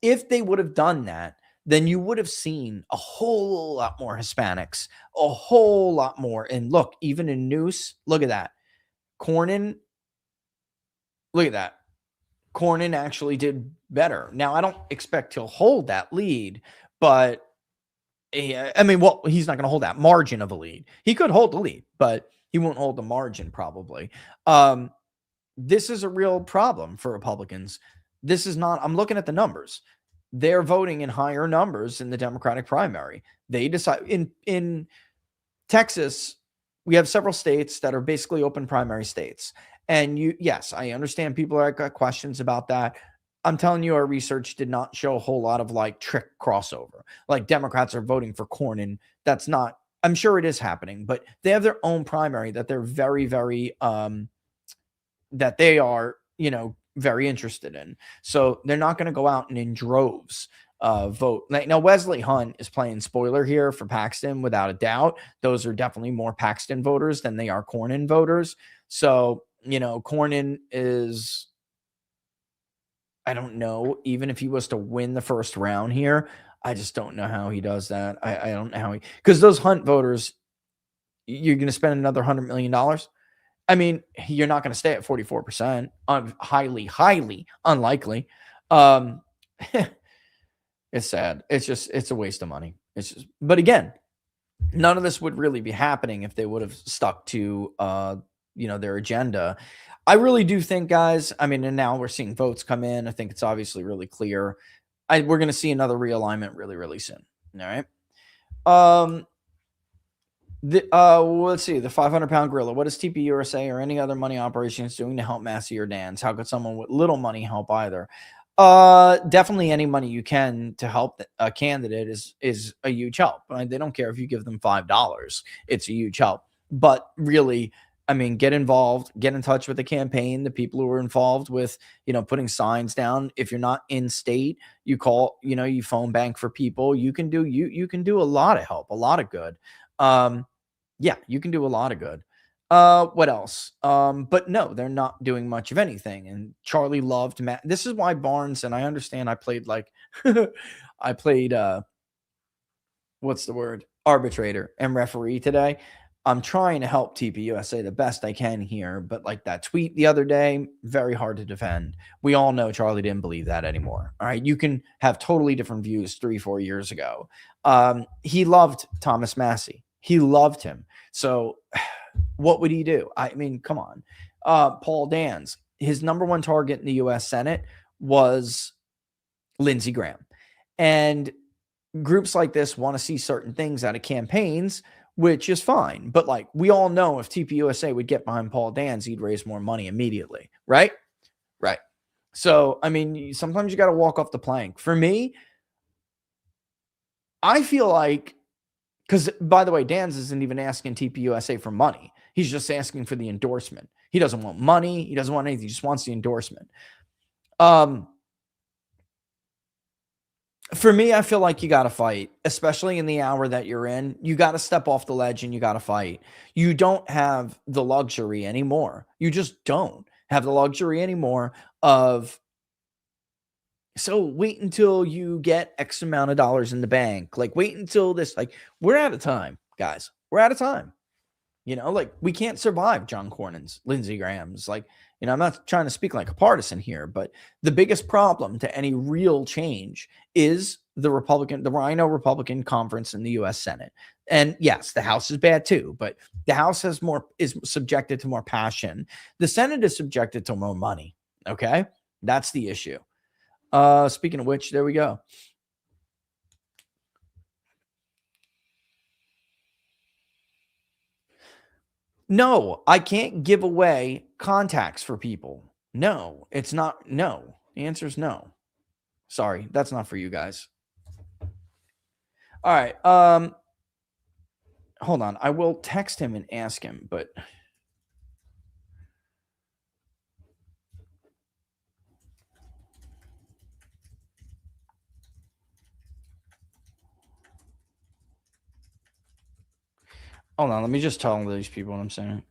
if they would have done that, then you would have seen a whole lot more Hispanics, a whole lot more. And look, even in Noose, look at that. Cornyn, look at that. Cornyn actually did better. Now, I don't expect he'll hold that lead, but I mean, well, he's not going to hold that margin of a lead. He could hold the lead, but he won't hold the margin probably. This is a real problem for Republicans. This is not, I'm looking at the numbers. They're voting in higher numbers in the Democratic primary. They decide in Texas, we have several states that are basically open primary states. And yes, I understand people are got questions about that. I'm telling you, our research did not show a whole lot of like trick crossover. Like Democrats are voting for Cornyn. That's not, I'm sure it is happening, but they have their own primary that they're very, very, that they are, very interested in. So they're not going to go out and in droves vote. Now, Wesley Hunt is playing spoiler here for Paxton without a doubt. Those are definitely more Paxton voters than they are Cornyn voters. So, Cornyn is, I don't know, even if he was to win the first round here, I just don't know how he does that. I don't know how because those Hunt voters, you're going to spend another $100 million. I mean, you're not going to stay at 44%. Highly, highly unlikely. It's sad. It's a waste of money. But again, none of this would really be happening if they would have stuck to, their agenda. I really do think, guys, I mean, and now we're seeing votes come in. I think it's obviously really clear. We're going to see another realignment really, really soon. All right. Let's see, the 500-pound gorilla. What is TPUSA or any other money operations doing to help Massey or Dans? How could someone with little money help either? Definitely any money you can to help a candidate is a huge help. Right? They don't care if you give them $5. It's a huge help. But really, I mean, get involved, get in touch with the campaign, the people who are involved with, putting signs down. If you're not in state, you call, you phone bank for people. You can do a lot of help, a lot of good. Yeah, you can do a lot of good. What else? But no, they're not doing much of anything. And Charlie loved Matt. This is why Barnes, and I understand I played like I played what's the word? Arbitrator and referee today. I'm trying to help TPUSA the best I can here, but like that tweet the other day, very hard to defend. We all know Charlie didn't believe that anymore. All right. You can have totally different views 3-4 years ago. He loved Thomas Massey. He loved him. So what would he do? I mean, come on. Paul Dans, his number one target in the U.S. Senate was Lindsey Graham. And groups like this want to see certain things out of campaigns, which is fine. But like we all know if TPUSA would get behind Paul Dans, he'd raise more money immediately. Right? Right. So, I mean, sometimes you got to walk off the plank. For me, I feel like, because by the way, Dans isn't even asking TPUSA for money. He's just asking for the endorsement. He doesn't want money. He doesn't want anything. He just wants the endorsement. For me, I feel like you got to fight, especially in the hour that you're in. You got to step off the ledge and you got to fight. You don't have the luxury anymore. You just don't have the luxury anymore of, so wait until you get X amount of dollars in the bank. Like, wait until this, like, we're out of time, guys. We're out of time. Like, we can't survive John Cornyn's, Lindsey Graham's. Like, I'm not trying to speak like a partisan here, but the biggest problem to any real change is the Rhino Republican conference in the U.S. Senate. And yes, the House is bad too, but the House is subjected to more passion. The Senate is subjected to more money. Okay. That's the issue. Speaking of which, there we go. No, I can't give away contacts for people. No, it's not. No, the answer is no. Sorry, that's not for you guys. All right. Hold on. I will text him and ask him, but Hold on, let me just tell these people what I'm saying.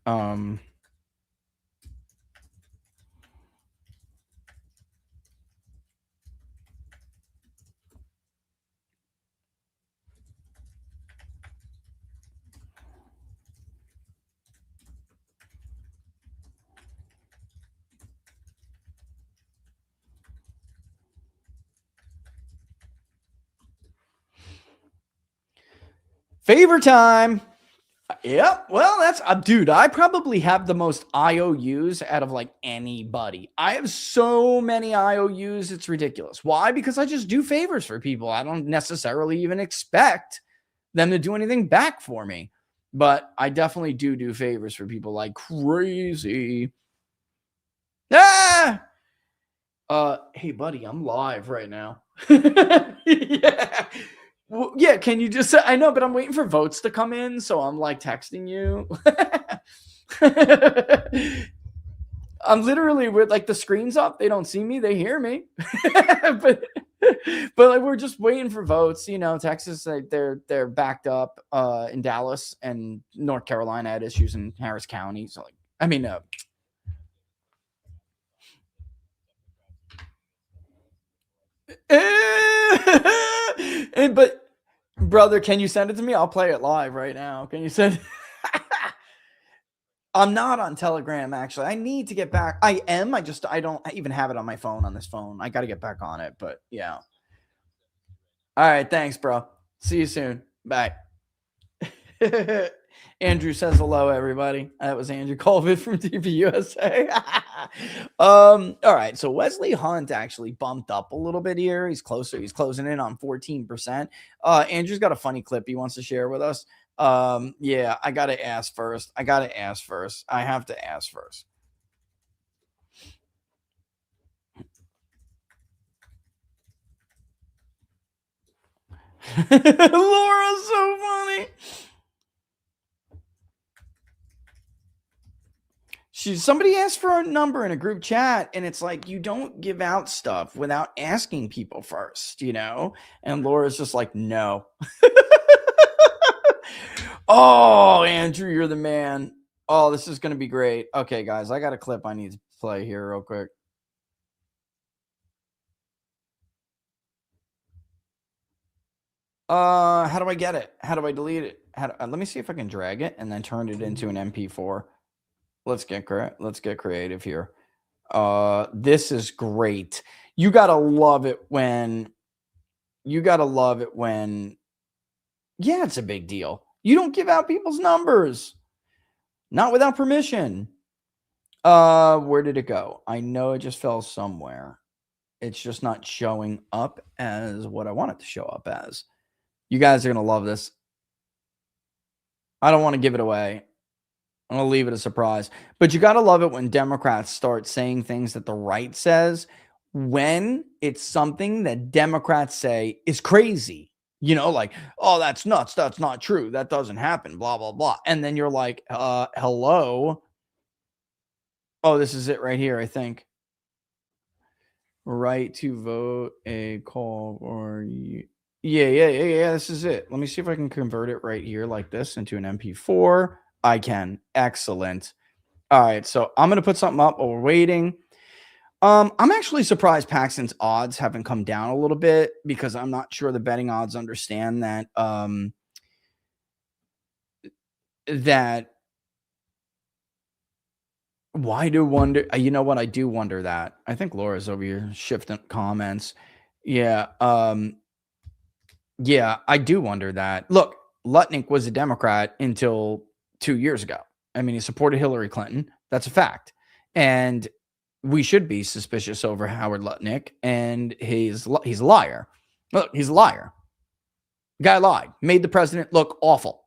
Favor time. Yep. Well, that's dude. I probably have the most IOUs out of like anybody. I have so many IOUs. It's ridiculous. Why? Because I just do favors for people. I don't necessarily even expect them to do anything back for me, but I definitely do favors for people like crazy. Ah. Hey, buddy, I'm live right now. Yeah. Well, yeah, can you just say, I know, but I'm waiting for votes to come in, so I'm like texting you. I'm literally with like the screen's up. They don't see me, they hear me. but like we're just waiting for votes. You know, Texas, like, they're backed up in Dallas, and North Carolina had issues in Harris County. So like, I mean, but brother, can you send it to me? I'll play it live right now. Can you send? I'm not on Telegram, actually. I need to get back. I am. I don't even have it on my phone, on this phone. I got to get back on it, but yeah. All right. Thanks, bro. See you soon. Bye. Andrew says hello, everybody. That was Andrew Colvin from TPUSA. All right. So Wesley Hunt actually bumped up a little bit here. He's closer. He's closing in on 14%. Andrew's got a funny clip he wants to share with us. Yeah, I got to ask first. I have to ask first. Laura's so funny. Somebody asked for a number in a group chat, and it's like, you don't give out stuff without asking people first, you know? And Laura's just like, no. Oh, Andrew, you're the man. Oh, this is going to be great. Okay, guys, I got a clip I need to play here real quick. How do I get it? How do I delete it? Let me see if I can drag it and then turn it into an MP4. Let's get creative here. This is great. You got to love it when yeah, it's a big deal. You don't give out people's numbers. Not without permission. Where did it go? I know it just fell somewhere. It's just not showing up as what I want it to show up as. You guys are going to love this. I don't want to give it away. I'm going to leave it a surprise. But you got to love it when Democrats start saying things that the right says when it's something that Democrats say is crazy. You know, like, oh, that's nuts. That's not true. That doesn't happen. Blah, blah, blah. And then you're like, hello. Oh, this is it right here, I think. Right to vote, a call, or you. Yeah. This is it. Let me see if I can convert it right here like this into an MP4. I can. Excellent. All right. So I'm going to put something up while we're waiting. I'm actually surprised Paxton's odds haven't come down a little bit, because I'm not sure the betting odds understand that, why do wonder, you know what? I do wonder that. I think Laura's over here shifting comments. Yeah. Yeah, I do wonder that. Look, Lutnick was a Democrat until 2 years ago. I mean, he supported Hillary Clinton. That's a fact. And we should be suspicious over Howard Lutnick, and he's a liar. Look, he's a liar. The guy lied, made the president look awful.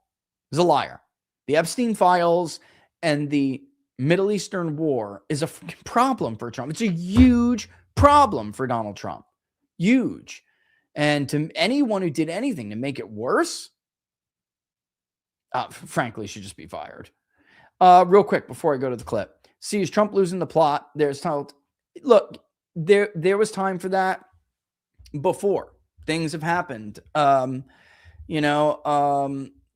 He's a liar. The Epstein files and the Middle Eastern war is a problem for Trump. It's a huge problem for Donald Trump. Huge. And to anyone who did anything to make it worse, frankly, should just be fired. Real quick, before I go to the clip. See, is Trump losing the plot? Look, there was time for that before. Things have happened.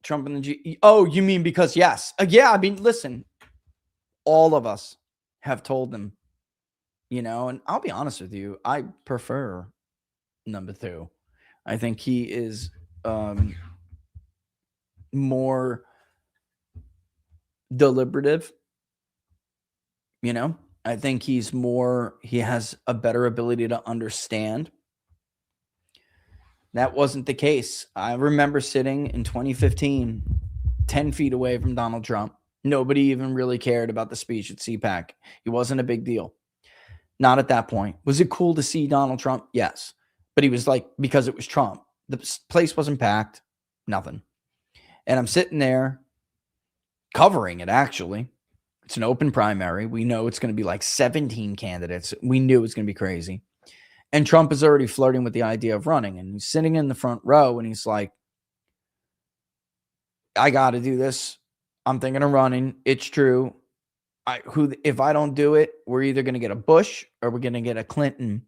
Trump and the G. Oh, you mean because yes. Yeah, I mean, listen, all of us have told them, and I'll be honest with you, I prefer number 2. I think he is more deliberative, I think he has a better ability to understand. That wasn't the case. I remember sitting in 2015, 10 feet away from Donald Trump. Nobody even really cared about the speech at CPAC. It wasn't a big deal. Not at that point. Was it cool to see Donald Trump? Yes. But he was like, because it was Trump. The place wasn't packed. Nothing. And I'm sitting there covering it, actually. It's an open primary. We know it's going to be like 17 candidates. We knew it was going to be crazy. And Trump is already flirting with the idea of running. And he's sitting in the front row and he's like, I got to do this. I'm thinking of running. It's true. If I don't do it, we're either going to get a Bush or we're going to get a Clinton.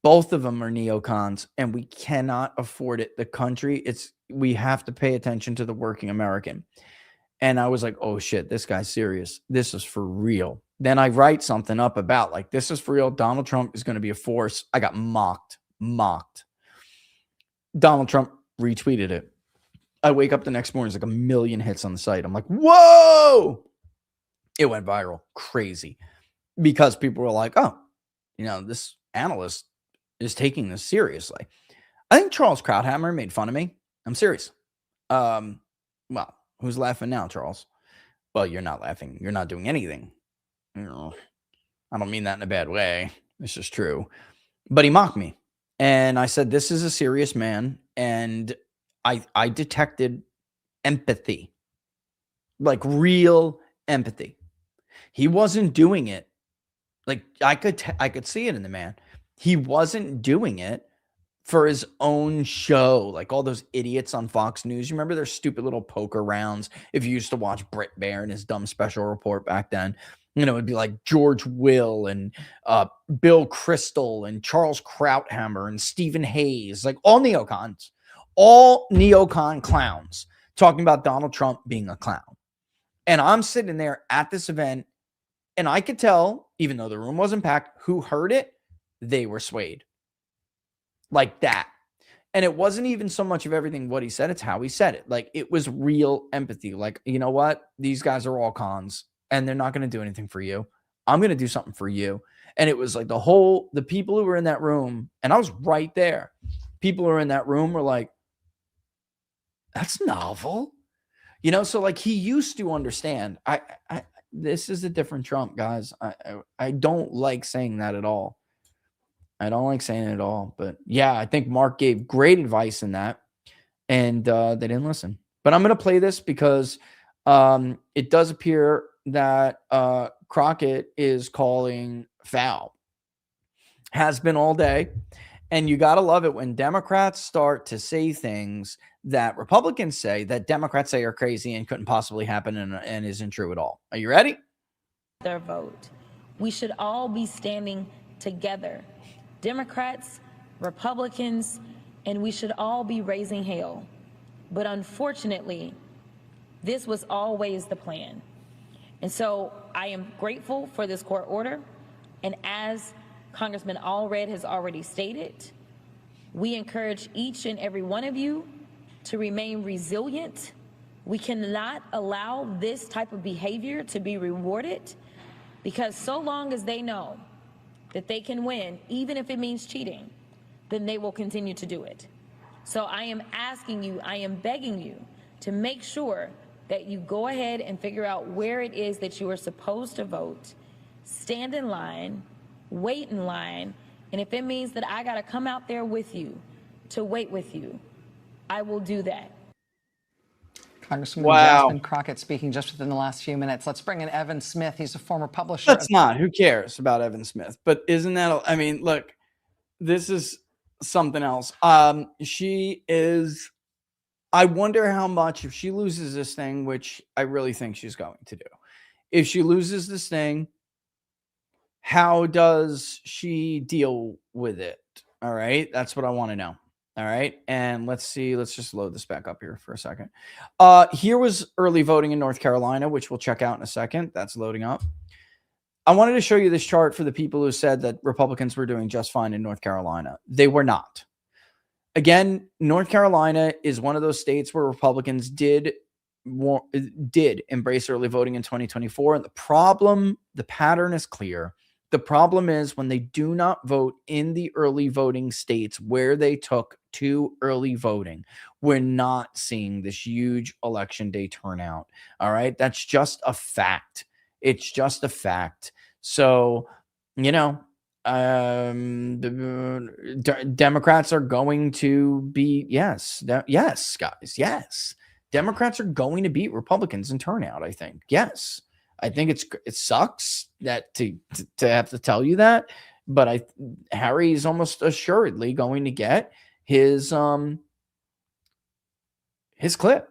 Both of them are neocons, and we cannot afford it. The country, we have to pay attention to the working American. And I was like, oh shit, this guy's serious. This is for real. Then I write something up about like, this is for real. Donald Trump is going to be a force. I got mocked. Donald Trump retweeted it. I wake up the next morning, there's like 1 million hits on the site. I'm like, whoa! It went viral. Crazy. Because people were like, oh, this analyst is taking this seriously. I think Charles Krauthammer made fun of me. I'm serious. Well, who's laughing now, Charles? Well, you're not laughing. You're not doing anything. I don't mean that in a bad way. This is true. But he mocked me. And I said, this is a serious man. And I detected empathy. Like real empathy. He wasn't doing it. Like I could see it in the man. He wasn't doing it for his own show, like all those idiots on Fox News. You remember their stupid little poker rounds? If you used to watch Brit Baier and his dumb special report back then, it'd be like George Will and Bill Kristol and Charles Krauthammer and Stephen Hayes, like all neocon clowns talking about Donald Trump being a clown. And I'm sitting there at this event, and I could tell, even though the room wasn't packed, who heard it, they were swayed. Like that. And it wasn't even so much of everything what he said, it's how he said it. Like it was real empathy. Like, you know what? These guys are all cons and they're not going to do anything for you. I'm going to do something for you. And it was like the people who were in that room, and I was right there. People who were in that room were like, that's novel. So like he used to understand. This is a different Trump, guys. I don't like saying that at all. I don't like saying it at all. But yeah, I think Mark gave great advice in that. And they didn't listen. But I'm going to play this because it does appear that Crockett is calling foul. Has been all day. And you got to love it when Democrats start to say things that Republicans say that Democrats say are crazy and couldn't possibly happen and isn't true at all. Are you ready? Their vote. We should all be standing together. Democrats, Republicans, and we should all be raising hell. But unfortunately, this was always the plan. And so I am grateful for this court order. And as Congressman Allred has already stated, we encourage each and every one of you to remain resilient. We cannot allow this type of behavior to be rewarded, because so long as they know that they can win, even if it means cheating, then they will continue to do it. So I am asking you, I am begging you to make sure that you go ahead and figure out where it is that you are supposed to vote, stand in line, wait in line, and if it means that I gotta come out there with you to wait with you, I will do that. Congresswoman Jasmine Crockett speaking just within the last few minutes. Let's bring in Evan Smith. He's a former publisher. That's not. Who cares about Evan Smith? But isn't that? I mean, look, this is something else. She is. I wonder how much if she loses this thing, which I really think she's going to do. If she loses this thing, how does she deal with it? All right, that's what I want to know. All right. And let's see. Let's just load this back up here for a second. Here was early voting in North Carolina, which we'll check out in a second. That's loading up. I wanted to show you this chart for the people who said that Republicans were doing just fine in North Carolina. They were not. Again, North Carolina is one of those states where Republicans did embrace early voting in 2024. And the pattern is clear. The problem is when they do not vote in the early voting states where they took to early voting, we're not seeing this huge election day turnout. All right. That's just a fact. It's just a fact. So, Democrats are going to be, yes, guys, yes. Democrats are going to beat Republicans in turnout, I think. Yes. I think it sucks that to have to tell you that, but Harry is almost assuredly going to get his clip.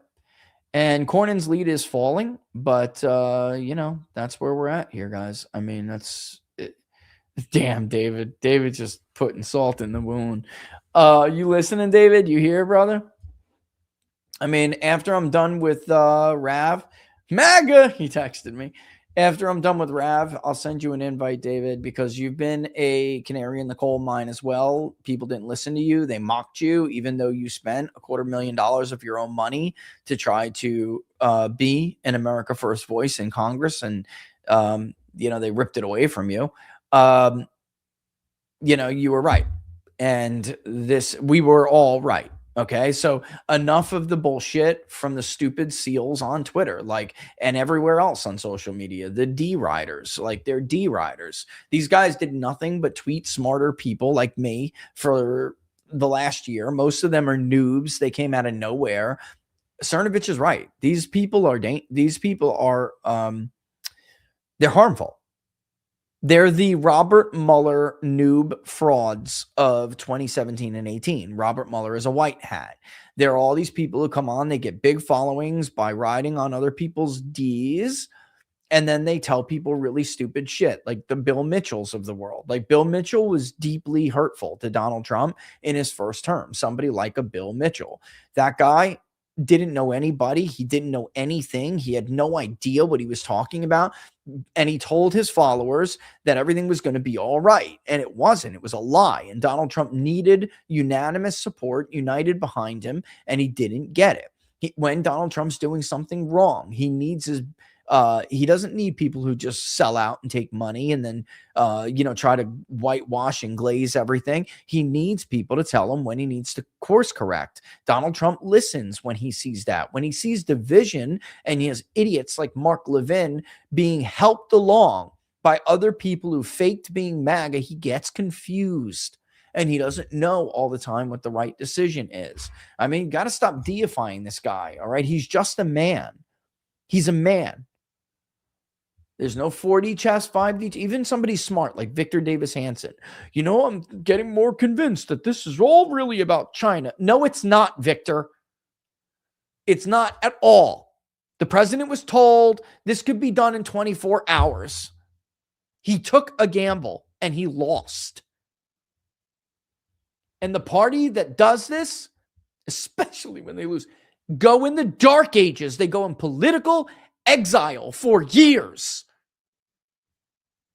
And Cornyn's lead is falling, but that's where we're at here, guys. I mean, that's it. Damn, David. David just putting salt in the wound. You listening, David? You here, brother? I mean, after I'm done with Rav, MAGA, he texted me. After I'm done with Rav, I'll send you an invite, David, because you've been a canary in the coal mine as well. People didn't listen to you. They mocked you, even though you spent $250,000 of your own money to try to be an America First voice in Congress. And, they ripped it away from you. You were right. And we were all right. Okay, so enough of the bullshit from the stupid seals on Twitter, and everywhere else on social media. The D-riders, they're D-riders. These guys did nothing but tweet smarter people like me for the last year. Most of them are noobs. They came out of nowhere. Cernovich is right. These people are they're harmful. They're the Robert Mueller noob frauds of 2017 and 18. Robert Mueller is a white hat. There are all these people who come on, they get big followings by riding on other people's D's, and then they tell people really stupid shit, like the Bill Mitchells of the world. Like Bill Mitchell was deeply hurtful to Donald Trump in his first term. Somebody like a Bill Mitchell. That guy didn't know anybody. He didn't know anything. He had no idea what he was talking about. And he told his followers that everything was going to be all right. And it wasn't. It was a lie. And Donald Trump needed unanimous support, united behind him, and he didn't get it. When Donald Trump's doing something wrong, he needs he doesn't need people who just sell out and take money and then, try to whitewash and glaze everything. He needs people to tell him when he needs to course correct. Donald Trump listens when he sees that. When he sees division and he has idiots like Mark Levin being helped along by other people who faked being MAGA, he gets confused. And he doesn't know all the time what the right decision is. I mean, got to stop deifying this guy, all right? He's just a man. He's a man. There's no 4D chess, 5D, even somebody smart like Victor Davis Hanson. I'm getting more convinced that this is all really about China. No, it's not, Victor. It's not at all. The president was told this could be done in 24 hours. He took a gamble and he lost. And the party that does this, especially when they lose, go in the dark ages. They go in political exile for years.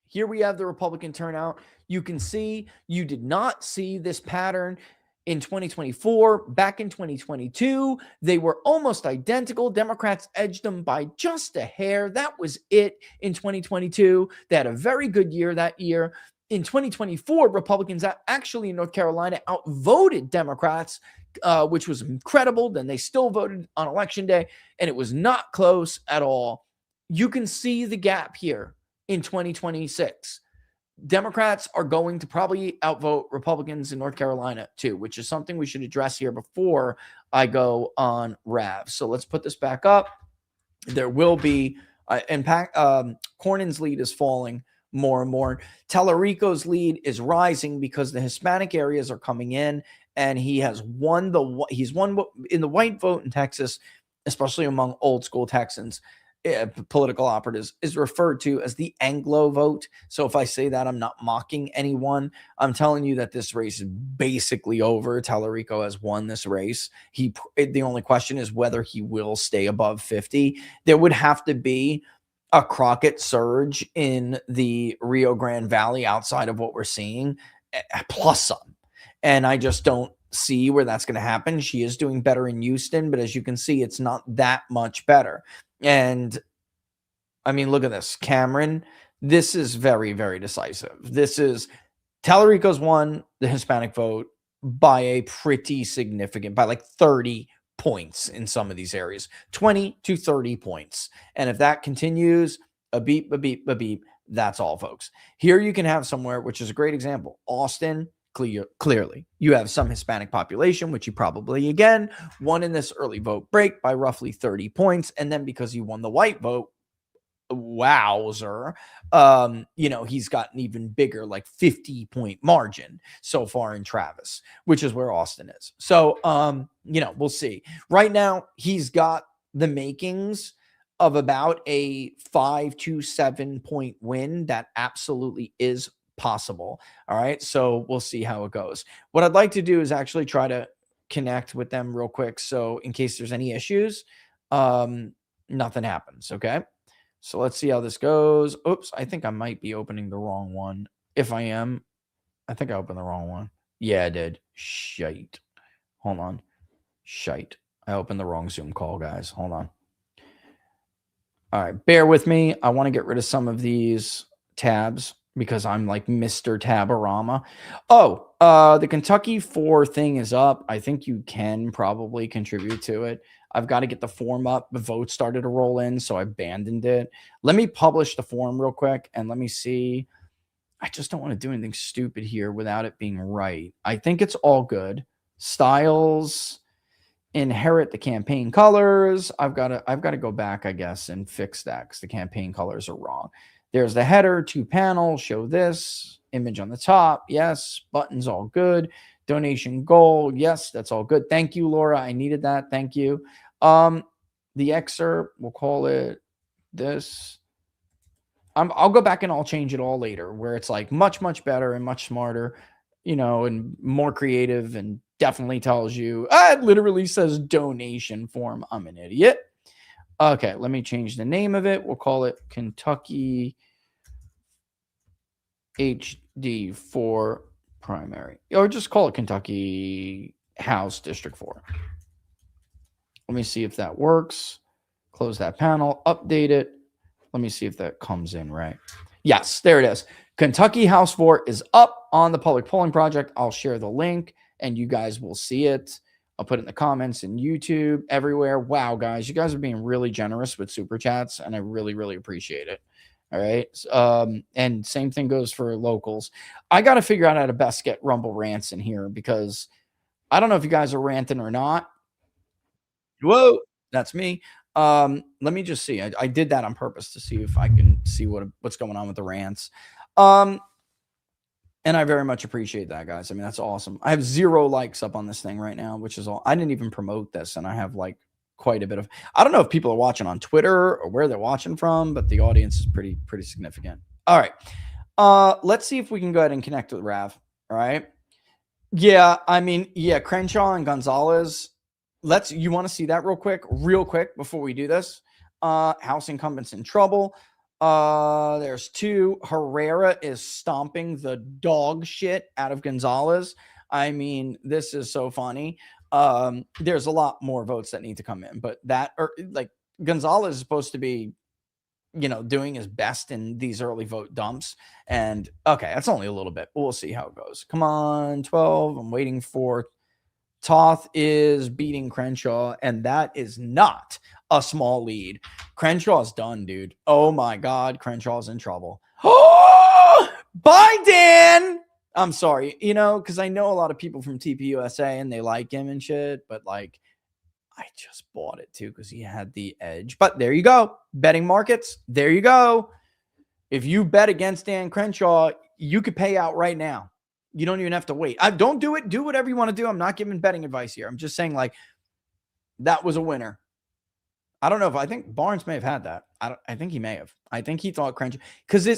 Here we have the Republican turnout. You can see you did not see this pattern in 2024. Back in 2022, they were almost identical. Democrats edged them by just a hair. That was it in 2022. They had a very good year that year. In 2024, Republicans actually in North Carolina outvoted Democrats, which was incredible. Then they still voted on election day, and it was not close at all. You can see the gap here in 2026. Democrats are going to probably outvote Republicans in North Carolina too, which is something we should address here before I go on Rav. So let's put this back up. There will be Cornyn's lead is falling more and more. Tallarico's lead is rising because the Hispanic areas are coming in, and he's won in the white vote in Texas, especially among old school Texans. political operatives is referred to as the Anglo vote. So if I say that, I'm not mocking anyone. I'm telling you that this race is basically over. Tallarico has won this race. The only question is whether he will stay above 50. There would have to be a Crockett surge in the Rio Grande Valley outside of what we're seeing, plus some. And I just don't see where that's going to happen. She is doing better in Houston, but as you can see, it's not that much better. And I mean, look at this. Cameron, this is very, very decisive. This is Tallarico's won the Hispanic vote by a pretty significant, by like 30 points in some of these areas, 20 to 30 points. And if that continues, a beep, a beep, a beep, that's all, folks. Here you can have somewhere, which is a great example. Austin, clearly, you have some Hispanic population, which you probably, again, won in this early vote break by roughly 30 points. And then because you won the white vote, wowzer, he's got an even bigger, like 50-point margin so far in Travis, which is where Austin is. So, we'll see. Right now, he's got the makings of about a 5 to 7 point win. That absolutely is possible. All right. So we'll see how it goes. What I'd like to do is actually try to connect with them real quick. So in case there's any issues, nothing happens. Okay. So let's see how this goes. Oops. I think I might be opening the wrong one. If I am, I think I opened the wrong one. Yeah, I did. Shite. Hold on. Shite. I opened the wrong Zoom call, guys. Hold on. All right. Bear with me. I want to get rid of some of these tabs because I'm like Mr. Tabarama. Oh, the Kentucky 4 thing is up. I think you can probably contribute to it. I've got to get the form up. The votes started to roll in, so I abandoned it. Let me publish the form real quick, and let me see. I just don't want to do anything stupid here without it being right. I think it's all good. Styles, inherit the campaign colors. I've got to go back, I guess, and fix that because the campaign colors are wrong. There's the header, 2 panel, show this, image on the top. Yes, buttons all good. Donation goal. Yes, that's all good. Thank you, Laura. I needed that. Thank you. The excerpt, we'll call it this. I'll go back and I'll change it all later where it's like much, much better and much smarter, and more creative and definitely tells you, it literally says donation form. I'm an idiot. Okay, let me change the name of it. We'll call it Kentucky HD4 primary, or just call it Kentucky House District 4. Let me see if that works. Close that panel, update it. Let me see if that comes in right. Yes, there it is. Kentucky House 4 is up on the Public Polling Project. I'll share the link and you guys will see it. I'll put it in the comments in YouTube, everywhere. Wow, guys, you guys are being really generous with super chats, and I really, really appreciate it. All right. And same thing goes for locals. I got to figure out how to best get Rumble rants in here because I don't know if you guys are ranting or not. Whoa, that's me. Let me just see. I did that on purpose to see if I can see what's going on with the rants. And I very much appreciate that, guys. I mean, that's awesome. I have 0 likes up on this thing right now, which is all. I didn't even promote this, and I have like quite a bit of. I don't know if people are watching on Twitter or where they're watching from, but the audience is pretty significant. All right, let's see if we can go ahead and connect with Rav. All right. Yeah, I mean, yeah, Crenshaw and Gonzalez. You want to see that real quick before we do this? House incumbents in trouble. There's 2. Herrera is stomping the dog shit out of Gonzalez. I mean, this is so funny. There's a lot more votes that need to come in, but Gonzalez is supposed to be, doing his best in these early vote dumps. And okay, that's only a little bit. We'll see how it goes. Come on, 12. I'm waiting for Toth is beating Crenshaw, and that is not a small lead. Crenshaw's done, dude. Oh my God, Crenshaw's in trouble. Oh, Biden! I'm sorry, because I know a lot of people from TPUSA and they like him and shit, but like, I just bought it too because he had the edge. But there you go. Betting markets, there you go. If you bet against Dan Crenshaw, you could pay out right now. You don't even have to wait. Don't do it. Do whatever you want to do. I'm not giving betting advice here. I'm just saying, like, that was a winner. I don't know if I think Barnes may have had that. I think he may have. I think he thought Crenshaw because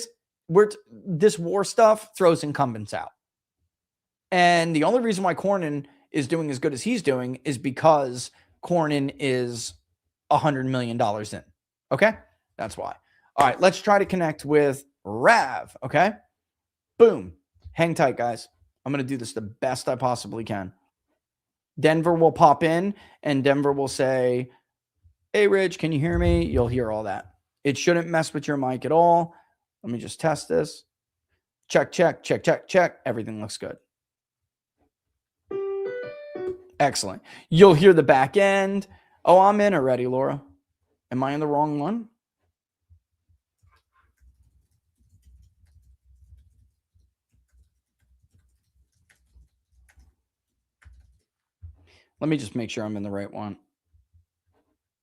this war stuff throws incumbents out. And the only reason why Cornyn is doing as good as he's doing is because Cornyn is $100 million in. Okay? That's why. All right, let's try to connect with Rav. Okay? Boom. Hang tight, guys. I'm going to do this the best I possibly can. Denver will pop in and Denver will say, hey, Rich, can you hear me? You'll hear all that. It shouldn't mess with your mic at all. Let me just test this. Check, check, check, check, check. Everything looks good. Excellent. You'll hear the back end. Oh, I'm in already, Laura. Am I in the wrong one? Let me just make sure I'm in the right one.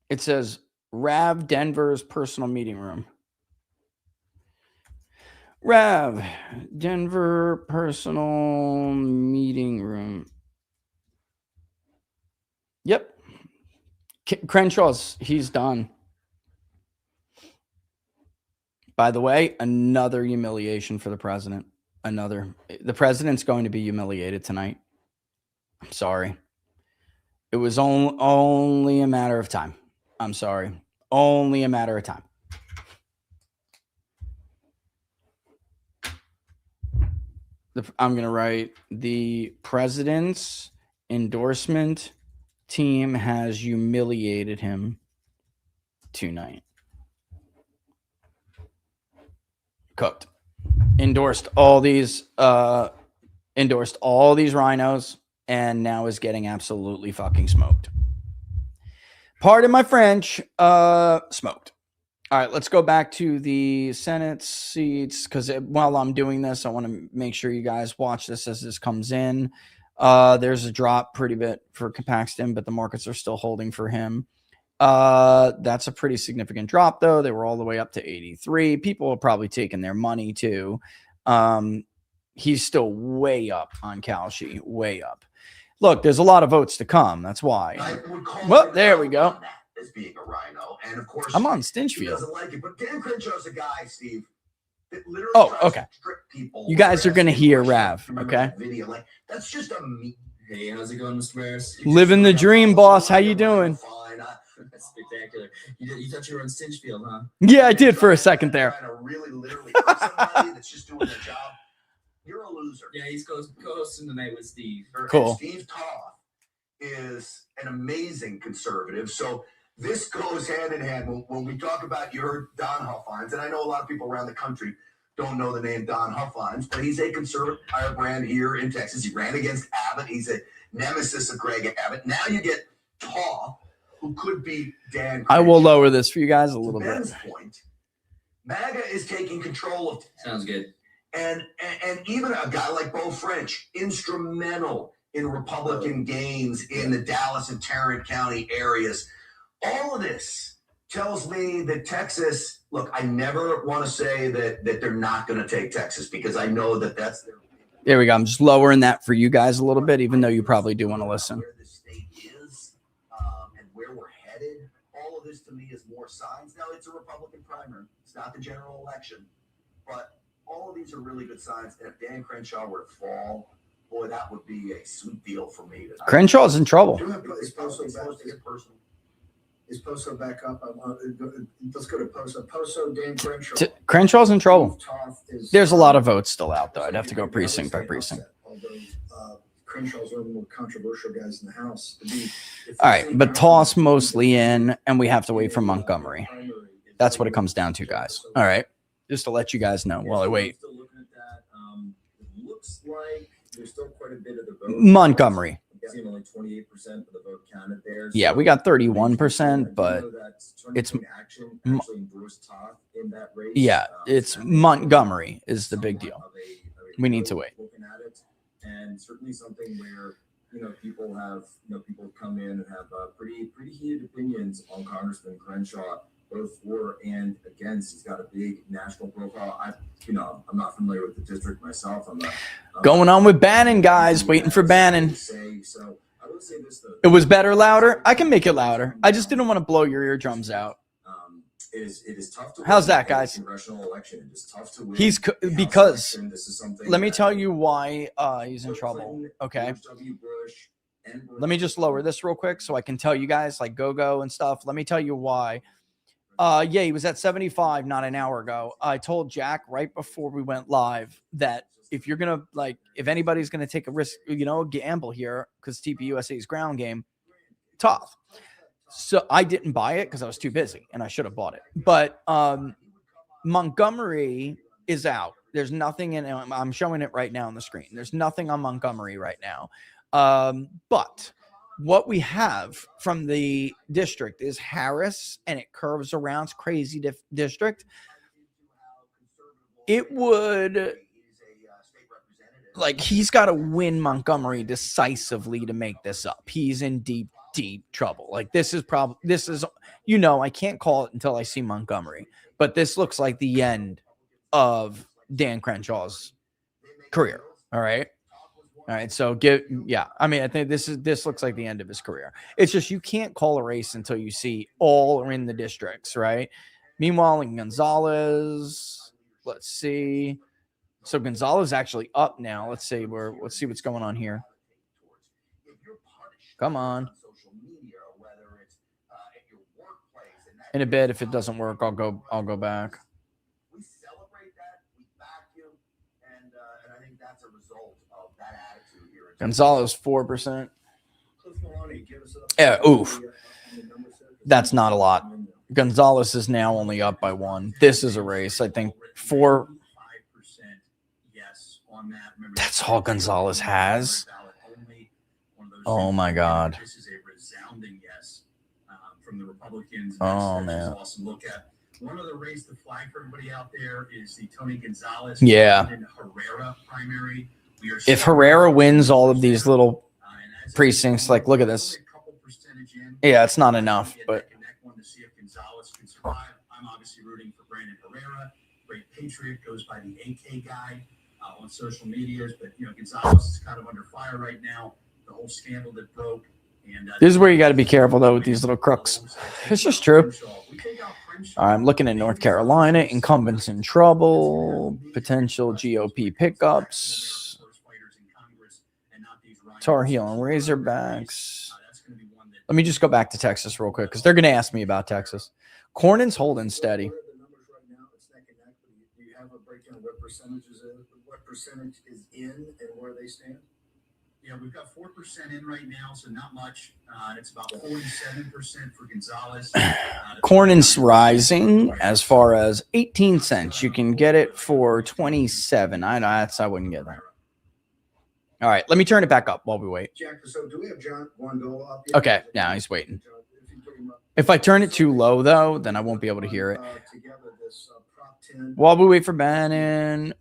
It says Rav Denver's personal meeting room. Rav Denver personal meeting room. Yep. Crenshaw's, he's done. By the way, another humiliation for the president. The president's going to be humiliated tonight. I'm sorry. It was only a matter of time. I'm sorry. Only a matter of time. I'm going to write the president's endorsement team has humiliated him tonight. Cooked. Endorsed all these rhinos and now is getting absolutely fucking smoked. Pardon my French, smoked. All right, let's go back to the Senate seats because while I'm doing this, I want to make sure you guys watch this as this comes in. There's a drop pretty bit for Paxton, but the markets are still holding for him. That's a pretty significant drop, though. They were all the way up to 83. People are probably taking their money, too. He's still way up on Kalshi, way up. Look, there's a lot of votes to come. That's why. Well, there we go. As being a rhino, and of course, I'm on he Stinchfield. doesn't like it, but Dan Crenshaw's a guy, Steve, that literally Oh, tries okay. to trick people. You guys are going to hear Rav, Remember okay? that video? Like, that's just a me. Hey, how's it going, Mr. Maris? Living the dream, boss. How you doing? Fine. That's spectacular. You thought you were on Stinchfield, huh? Yeah, I did for a second there. Trying to really literally hurt somebody that's just doing their job. You're a loser. Yeah, he's co-hosting tonight with Steve. Cool. And Steve Toth is an amazing conservative. So this goes hand in hand. When we talk about, you heard Don Huffines, and I know a lot of people around the country don't know the name Don Huffines, but he's a conservative firebrand here in Texas. He ran against Abbott. He's a nemesis of Greg Abbott. Now you get Toth, who could be Dan Crenshaw. I will lower this for you guys a little bit. Ben's point, MAGA is taking control of. Sounds good. And even a guy like Beau French, instrumental in Republican gains in the Dallas and Tarrant County areas. All of this tells me that Texas, look, I never want to say that they're not going to take Texas because I know that that's their. There we go. I'm just lowering that for you guys a little bit, even though you probably do want to listen. Where the state is and where we're headed, all of this to me is more signs. Now, it's a Republican primary. It's not the general election. But all of these are really good signs. And if Dan Crenshaw were to fall, boy, that would be a sweet deal for me. Crenshaw's in trouble. Is Poso back up? Let's go to Poso. Poso, Dan Crenshaw. Crenshaw's in trouble. There's a lot of votes still out, though. I'd have to go precinct by precinct. Although Crenshaw's one of the more controversial guys in the House. All right, but Toss mostly in, and we have to wait for Montgomery. That's what it comes down to, guys. All right, just to let you guys know while I wait. Still looking at that. It looks like there's still quite a bit of the vote. Montgomery. Seeing only 28% of the vote counted there. Yeah, we got 31%, but it's yeah, it's Montgomery is the big deal. We need to wait. And certainly something where people have people come in and have pretty heated opinions on Congressman Crenshaw, both for and against. He's got a big national profile. I'm not familiar with the district myself. Going on with Bannon, guys. Waiting for Bannon. So I will say this though. It was better louder. I can make it louder. I just didn't want to blow your eardrums out. It is tough to How's win that, guys? a congressional election. It is tough to win He's a House because election. This is something let me that tell you why he's in Bill trouble. Clinton, Okay. George W. Bush, and Let me just lower this real quick so I can tell you guys like go and stuff. Let me tell you why. Yeah, he was at 75 not an hour ago. I told Jack right before we went live that if you're gonna like, if anybody's gonna take a risk, gamble here, because TPUSA's ground game, tough. So I didn't buy it because I was too busy and I should have bought it. But Montgomery is out. There's nothing in it. I'm showing it right now on the screen. There's nothing on Montgomery right now. But what we have from the district is Harris, and it curves around. It's crazy district. It would, like, he's got to win Montgomery decisively to make this up. He's in deep trouble. Like, this is, I can't call it until I see Montgomery, but this looks like the end of Dan Crenshaw's career. All right. So I think this looks like the end of his career. It's just, you can't call a race until you see all are in the districts, right? Meanwhile, in Gonzalez, let's see. So Gonzalez actually up now. Let's see what's going on here. Come on. In a bit, if it doesn't work, I'll go back. We celebrate that, we back you, and I think that's a result of that attitude here. Gonzalez 4%. Yeah, oof. That's not a lot. Gonzalez is now only up by 1. This is a race. I think 4. That's all Gonzalez has. Oh my God. This is a resounding yes from the Republicans. Oh man. Awesome. Look at one other race. The flag for everybody out there is the Tony Gonzalez. Yeah. Herrera primary. If Herrera wins all of these little precincts, like look at this. Yeah, it's not enough, but. I'm obviously rooting for Brandon Herrera. Great Patriot, goes by the AK guy on social medias, but Gonzalez is kind of under fire right now. The whole scandal that broke. And this is where you got to be careful though with these little crooks. It's just true. I'm looking at North Carolina. Incumbents in trouble. Potential GOP pickups. Tar Heel and Razorbacks. Let me just go back to Texas real quick because they're going to ask me about Texas. Cornyn's holding steady. Do you have a breakdown of what percentage is in and where they stand? Yeah, we've got 4% in right now, so not much. It's about 47% for Gonzalez. Cornyn's rising as far as 18 cents. You can get it for 27. I wouldn't get that. All right, let me turn it back up while we wait. Jack, so do we have John Guandolo up yet? Okay, now he's waiting. If I turn it too low, though, then I won't be able to hear it. While we wait for Bannon,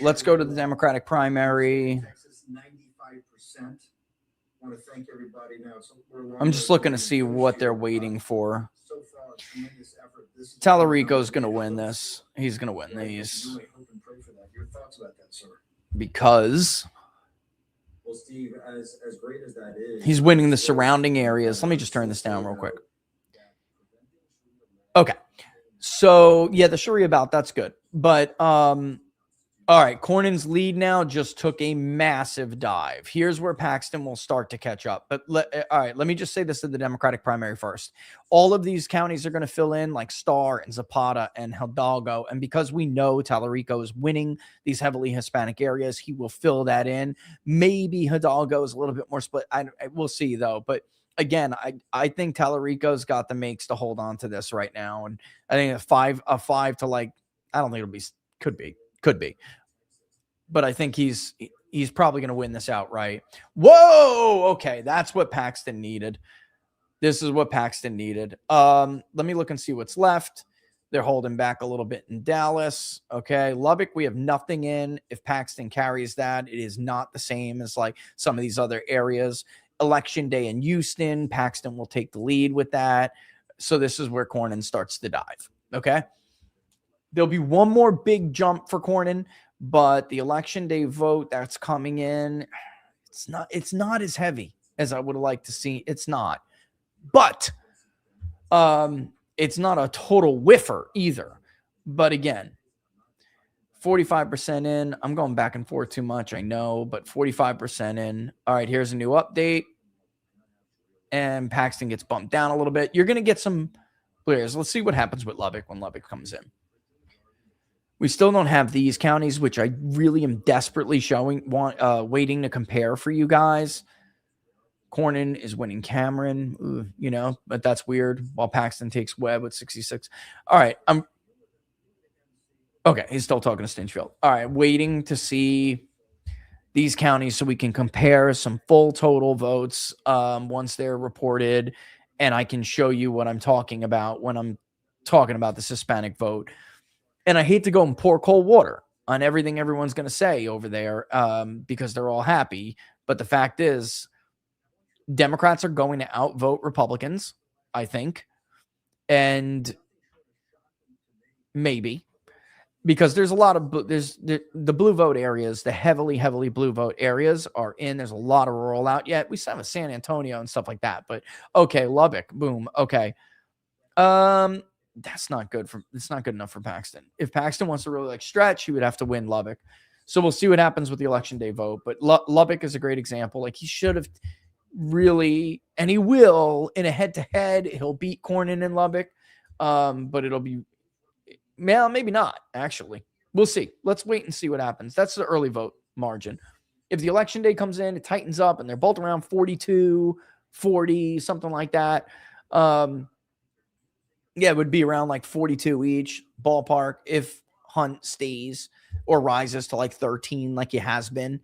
let's go to the Democratic primary. 95%. Want to thank everybody now. I'm just looking to see what they're waiting for. Tallarico's going to win this. He's going to win these. Because well, Steve, as great as that is, he's winning the surrounding areas. Let me just turn this down real quick. Okay. So, yeah, the Sharia bout, that's good. But, all right, Cornyn's lead now just took a massive dive. Here's where Paxton will start to catch up. But, all right, let me just say this to the Democratic primary first. All of these counties are going to fill in like Starr and Zapata and Hidalgo. And because we know Tallarico is winning these heavily Hispanic areas, he will fill that in. Maybe Hidalgo is a little bit more split. We'll see, though. But, again, I think Tallarico's got the makes to hold on to this right now. And I think a five to like, I don't think it'll be, could be. But I think he's probably going to win this outright. Whoa! Okay, that's what Paxton needed. This is what Paxton needed. Let me look and see what's left. They're holding back a little bit in Dallas. Okay, Lubbock, we have nothing in. If Paxton carries that, it is not the same as like some of these other areas. Election day in Houston, Paxton will take the lead with that. So this is where Cornyn starts to dive. Okay. There'll be one more big jump for Cornyn, but the election day vote that's coming in, it's not as heavy. as I would have liked to see. It's not. But it's not a total whiffer either. But again, 45% in. I'm going back and forth too much, I know, but 45% in. All right, here's a new update. And Paxton gets bumped down a little bit. You're going to get some players. Let's see what happens with Lubbock when Lubbock comes in. We still don't have these counties, which I really am desperately waiting to compare for you guys. Cornyn is winning Cameron, but that's weird. While Paxton takes Webb with 66. All right, okay. He's still talking to Stinchfield. All right, waiting to see these counties so we can compare some full total votes once they're reported, and I can show you what I'm talking about when I'm talking about this Hispanic vote. And I hate to go and pour cold water on everything everyone's going to say over there because they're all happy. But the fact is, Democrats are going to outvote Republicans, I think. And maybe. Because there's a lot of the blue vote areas, the heavily blue vote areas are in. There's a lot of rural out yet. We still have San Antonio and stuff like that. But okay, Lubbock, boom. Okay. It's not good enough for Paxton. If Paxton wants to really stretch, he would have to win Lubbock. So we'll see what happens with the election day vote. But Lubbock is a great example. Like, he should have really, and he will, in a head-to-head, he'll beat Cornyn in Lubbock. But it'll be, well, maybe not, actually. We'll see. Let's wait and see what happens. That's the early vote margin. If the election day comes in, it tightens up, and they're both around 42, 40, something like that. Yeah, it would be around 42 each ballpark if Hunt stays or rises to 13 like he has been.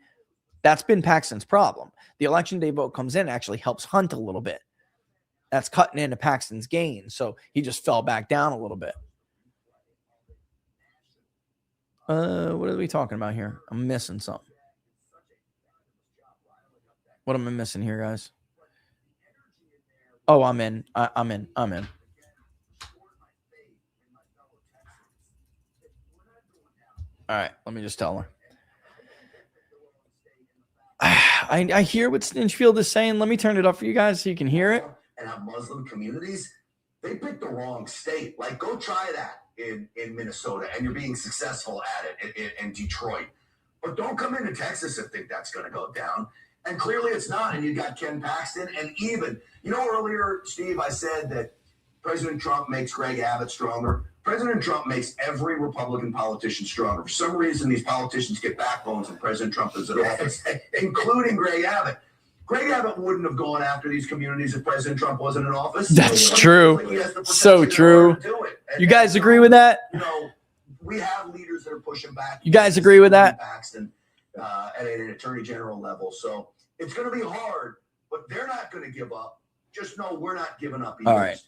That's been Paxton's problem. The election day vote comes in, actually helps Hunt a little bit. That's cutting into Paxton's gain. So he just fell back down a little bit. What are we talking about here? I'm missing something. What am I missing here, guys? Oh, I'm in. I'm in. All right, let me just tell her. I hear what Stinchfield is saying. Let me turn it up for you guys so you can hear it. And have Muslim communities, they picked the wrong state. Go try that in Minnesota, and you're being successful at it in Detroit. But don't come into Texas and think that's going to go down. And clearly it's not. And you got Ken Paxton. And even, earlier, Steve, I said that President Trump makes Greg Abbott stronger. President Trump makes every Republican politician stronger. For some reason, these politicians get backbones and President Trump is in office, including Greg Abbott. Greg Abbott wouldn't have gone after these communities if President Trump wasn't in office. That's true. So true. You guys agree with that? We have leaders that are pushing back. You guys agree with that? Paxton, at an attorney general level. So it's going to be hard, but they're not going to give up. Just know we're not giving up either. All right.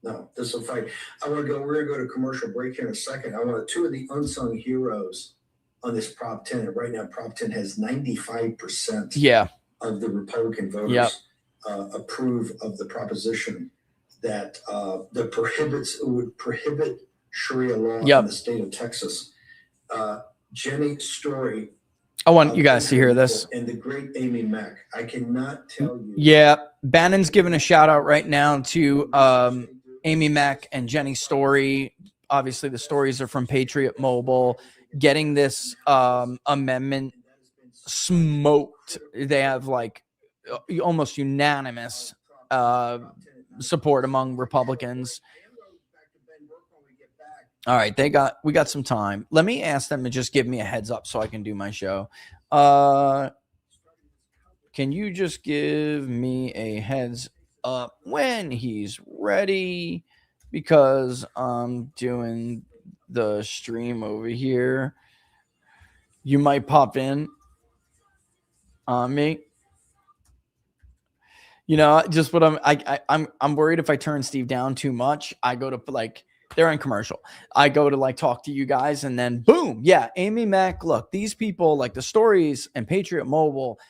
No, this will fight. We're going to go to commercial break here in a second. I want two of the unsung heroes on this Prop 10. And right now, Prop 10 has 95% of the Republican voters approve of the proposition that would prohibit Sharia law in the state of Texas. Jenny Story. I want you guys to hear this. And the great Amy Mack. I cannot tell you. Yeah, Bannon's giving a shout out right now to Amy Mack and Jenny Story. Obviously, the stories are from Patriot Mobile. Getting this amendment smoked. They have almost unanimous support among Republicans. All right, we got some time. Let me ask them to just give me a heads up so I can do my show. Can you just give me a heads up when he's ready? Because I'm doing the stream over here. You might pop in on me. Just what I'm worried if I turn Steve down too much, I go to they're in commercial. I go to talk to you guys and then boom. Yeah. Amy Mack, look, these people the stories and Patriot Mobile,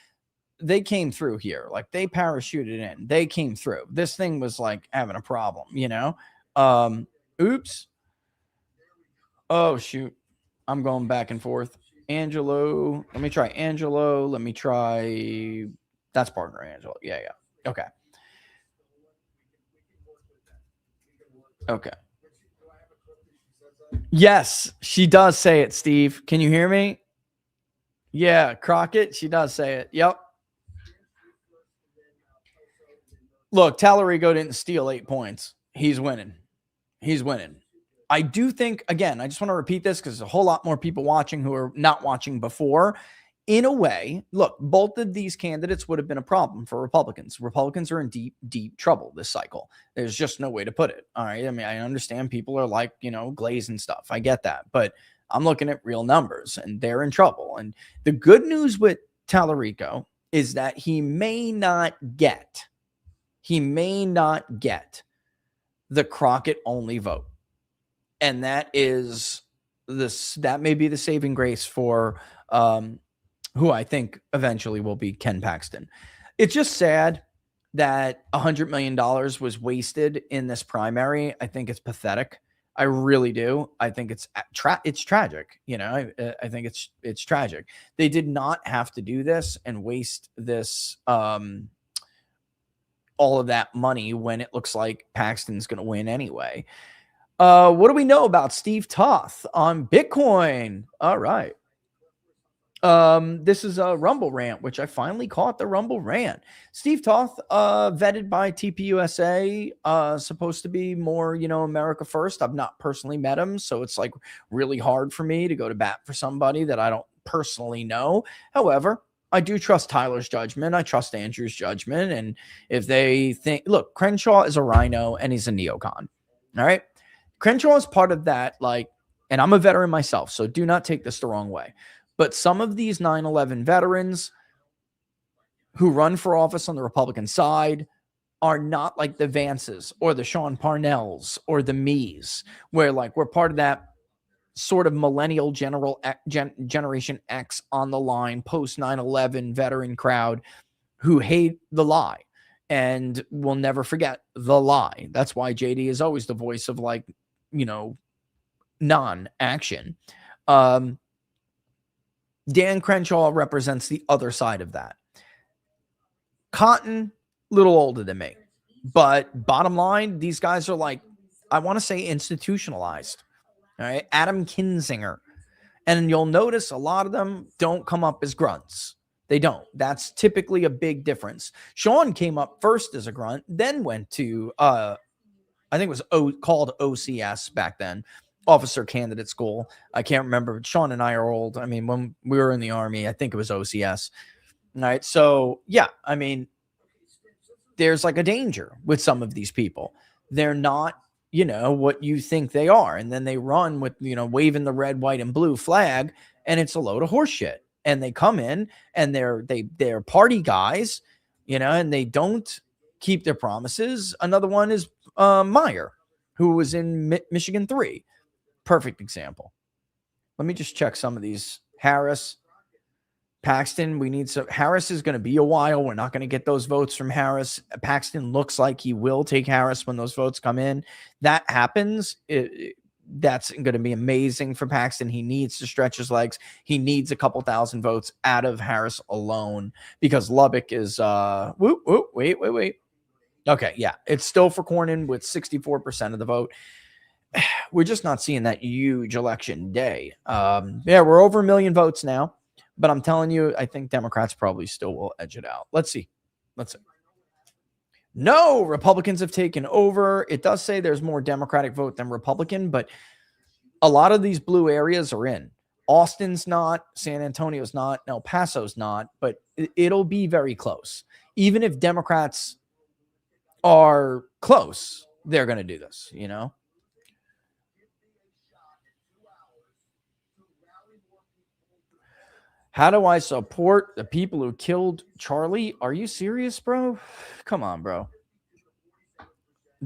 they came through here. They parachuted in, they came through. This thing was having a problem, oops. Oh shoot. I'm going back and forth. Angelo. Let me try Angelo. Let me try That's partner Angela. Yeah. Okay. Okay. Yes, she does say it, Steve. Can you hear me? Yeah, Crockett, she does say it. Yep. Look, Tallarico didn't steal 8 points. He's winning. He's winning. I do think, again, I just want to repeat this because there's a whole lot more people watching who are not watching before. In a way, look, both of these candidates would have been a problem for Republicans. Republicans are in deep, deep trouble this cycle. There's just no way to put it. All right. I mean, I understand people are like, Glaze and stuff. I get that. But I'm looking at real numbers and they're in trouble. And the good news with Tallarico is that he may not get the Crockett only vote. And that may be the saving grace for who I think eventually will be Ken Paxton. It's just sad that $100 million was wasted in this primary. I think it's pathetic. I really do. I think it's tragic. I think it's tragic. They did not have to do this and waste this all of that money when it looks like Paxton's going to win anyway. What do we know about Steve Toth on Bitcoin? All right. This is a Rumble rant, which I finally caught the Rumble rant. Steve Toth, vetted by TPUSA, supposed to be more, America first. I've not personally met him, so it's like really hard for me to go to bat for somebody that I don't personally know. However, I do trust Tyler's judgment. I trust Andrew's judgment. And if they think, look, Crenshaw is a rhino and he's a neocon. All right. Crenshaw is part of that, and I'm a veteran myself, so do not take this the wrong way. But some of these 9/11 veterans who run for office on the Republican side are not like the Vances or the Sean Parnells or the me's, where we're part of that sort of millennial Generation X on the line, post 9/11 veteran crowd who hate the lie and will never forget the lie. That's why JD is always the voice of non-action. Dan Crenshaw represents the other side of that. Cotton, little older than me. But bottom line, these guys are I want to say institutionalized. All right. Adam Kinzinger. And you'll notice a lot of them don't come up as grunts. They don't. That's typically a big difference. Sean came up first as a grunt, then went to, I think it was called OCS back then. Officer Candidate School. I can't remember. Sean and I are old. I mean, when we were in the Army, I think it was OCS. All right. So, yeah, I mean, there's a danger with some of these people. They're not, what you think they are. And then they run with, waving the red, white, and blue flag, and it's a load of horse shit. And they come in and they're party guys, and they don't keep their promises. Another one is Meyer, who was in Michigan 3. Perfect example. Let me just check some of these. Harris, Paxton, we need some. Harris is going to be a while. We're not going to get those votes from Harris. Paxton looks like he will take Harris when those votes come in. That happens. That's going to be amazing for Paxton. He needs to stretch his legs. He needs a couple thousand votes out of Harris alone because Lubbock is, wait. Okay, yeah. It's still for Cornyn with 64% of the vote. We're just not seeing that huge election day. Yeah, we're over 1 million votes now, but I'm telling you, I think Democrats probably still will edge it out. Let's see. No, Republicans have taken over. It does say there's more Democratic vote than Republican, but a lot of these blue areas are in. Austin's not, San Antonio's not, El Paso's not, but it'll be very close. Even if Democrats are close, they're going to do this, How do I support the people who killed Charlie? Are you serious, bro? Come on, bro.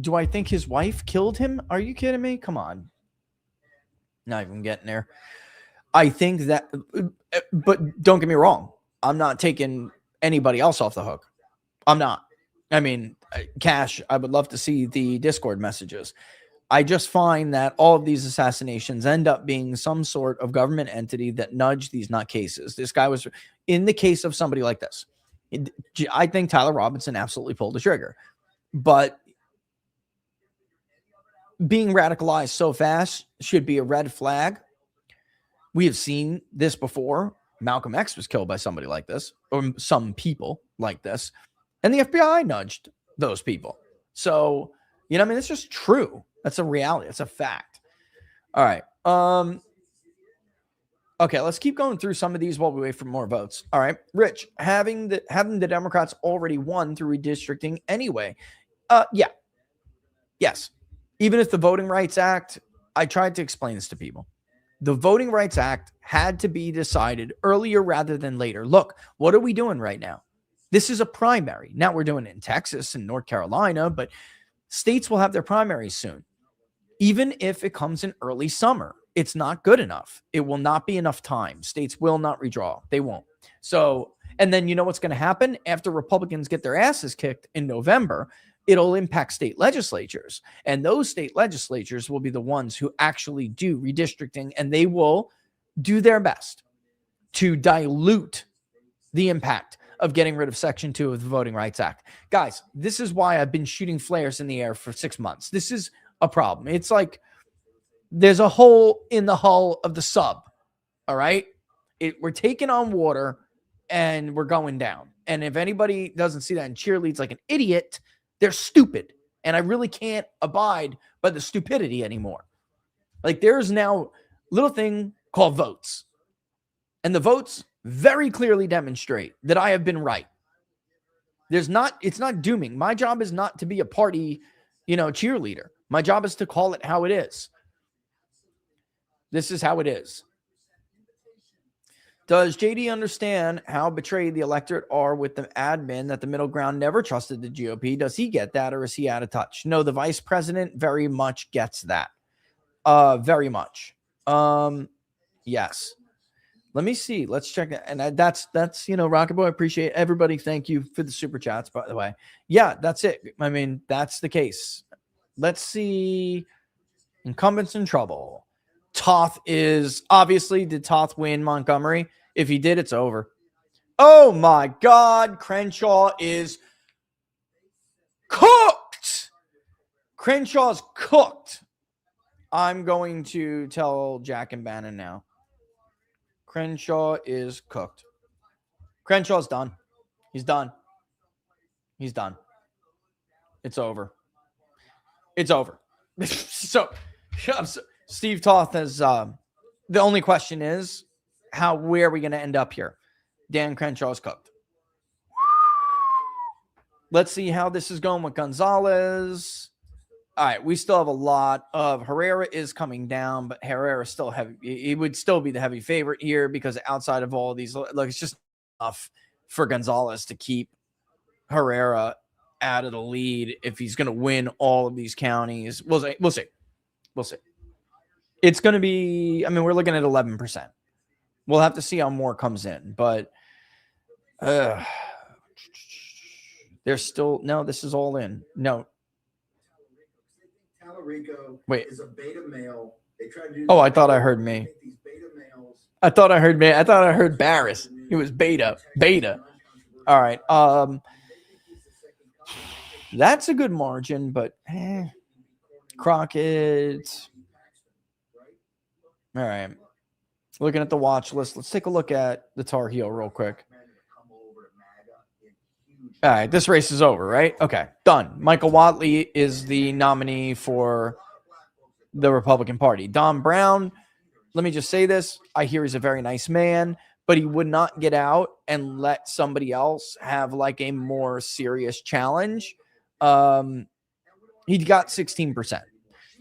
Do I think his wife killed him? Are you kidding me? Come on. Not even getting there. I think that, but don't get me wrong. I'm not taking anybody else off the hook. I'm not. I mean, Cash, I would love to see the Discord messages. I just find that all of these assassinations end up being some sort of government entity that nudged these nutcases. This guy was, in the case of somebody like this, I think Tyler Robinson absolutely pulled the trigger. But being radicalized so fast should be a red flag. We have seen this before. Malcolm X was killed by somebody like this, or some people like this, and the FBI nudged those people. So, you know, I mean, it's just true. That's a reality. It's a fact. All right. Okay, let's keep going through some of these while we wait for more votes. All right. Rich, having the Democrats already won through redistricting anyway. Yeah. Yes. Even if the Voting Rights Act, I tried to explain this to people. The Voting Rights Act had to be decided earlier rather than later. Look, what are we doing right now? This is a primary. Now we're doing it in Texas and North Carolina, but states will have their primaries soon. Even if it comes in early summer, it's not good enough. It will not be enough time. States will not redraw. They won't. So, and then you know what's going to happen after Republicans get their asses kicked in November? It'll impact state legislatures. And those state legislatures will be the ones who actually do redistricting, and they will do their best to dilute the impact of getting rid of Section 2 of the Voting Rights Act. Guys, this is why I've been shooting flares in the air for 6 months. This is a problem. It's like there's a hole in the hull of the sub. All right. We're taking on water and we're going down. And if anybody doesn't see that and cheerleads like an idiot, they're stupid. And I really can't abide by the stupidity anymore. Like there's now a little thing called votes. And the votes very clearly demonstrate that I have been right. It's not dooming. My job is not to be a party, cheerleader. My job is to call it how it is. This is how it is. Does JD understand how betrayed the electorate are with the admin that the middle ground never trusted the GOP? Does he get that, or is he out of touch? No, the vice president very much gets that. Very much. Yes. Let me see. Let's check that. And that's Rocket Boy. I appreciate everybody. Thank you for the super chats, by the way. Yeah, that's it. I mean, that's the case. Let's see. Incumbents in trouble. Toth is obviously, did Toth win Montgomery? If he did, it's over. Oh my God. Crenshaw is cooked. Crenshaw's cooked. I'm going to tell Jack and Bannon now. Crenshaw is cooked. Crenshaw's done. He's done. He's done. It's over. It's over. So Steve Toth has, the only question is, where are we going to end up here? Dan Crenshaw's cooked. Let's see how this is going with Gonzalez. All right, we still have a lot of Herrera is coming down, but Herrera is still heavy. He would still be the heavy favorite here because outside of all of these, look, it's just enough for Gonzalez to keep Herrera out of the lead if he's going to win all of these counties. We'll see. It's going to be, we're looking at 11%. We'll have to see how more comes in, but there's still, no, this is all in. No. Wait. Is a beta male. They try to do I thought I heard me. I thought I heard Barris. It was beta. All right. That's a good margin, but Crockett. All right. Looking at the watch list. Let's take a look at the Tar Heel real quick. All right. This race is over, right? Okay. Done. Michael Whatley is the nominee for the Republican Party. Don Brown, let me just say this. I hear he's a very nice man, but he would not get out and let somebody else have like a more serious challenge. He got 16%.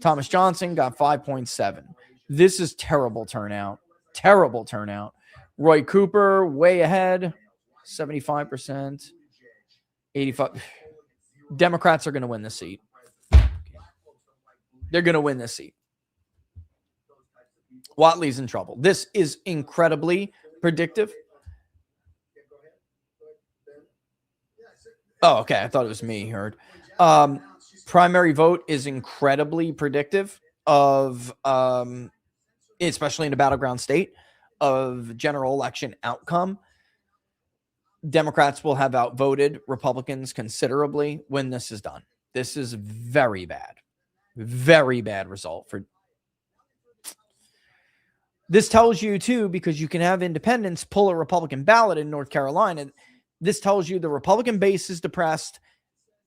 Thomas Johnson got 5.7. This is terrible turnout. Roy Cooper, way ahead, 75%. 85. Democrats are going to win this seat. They're going to win this seat. Whatley's in trouble. This is incredibly predictive. Oh, okay. I thought it was me. Heard. Primary vote is incredibly predictive of, especially in a battleground state, of general election outcome. Democrats will have outvoted Republicans considerably when this is done. This is very bad result for. This tells you too, because you can have independents pull a Republican ballot in North Carolina. This tells you the Republican base is depressed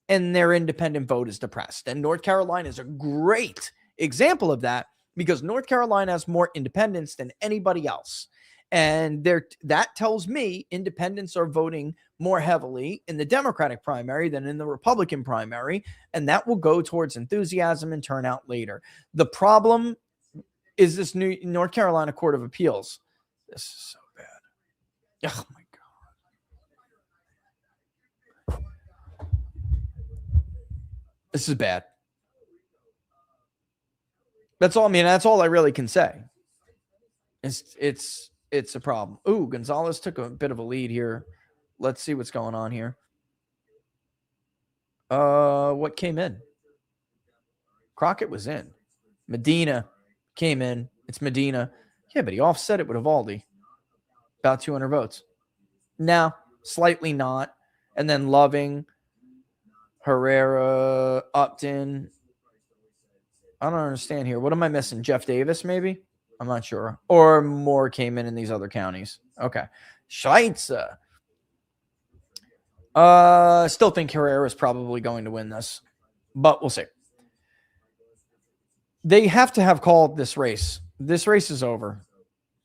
and their independent vote is depressed. And North Carolina is a great example of that because North Carolina has more independents than anybody else. And that tells me independents are voting more heavily in the Democratic primary than in the Republican primary. And that will go towards enthusiasm and turnout later. The problem is this new North Carolina Court of Appeals. This is so bad. Oh my God. This is bad. That's all. I mean, that's all I really can say. It's a problem. Ooh, Gonzalez took a bit of a lead here. Let's see what's going on here. What came in? Crockett was in. Medina came in. It's Medina. Yeah, but he offset it with Evaldi. About 200 votes. Now, slightly not. And then Loving, Herrera, Upton. I don't understand here. What am I missing? Jeff Davis, maybe? I'm not sure. Or more came in these other counties. Okay. Scheitzer. Still think Herrera is probably going to win this, but we'll see. They have to have called this race. This race is over.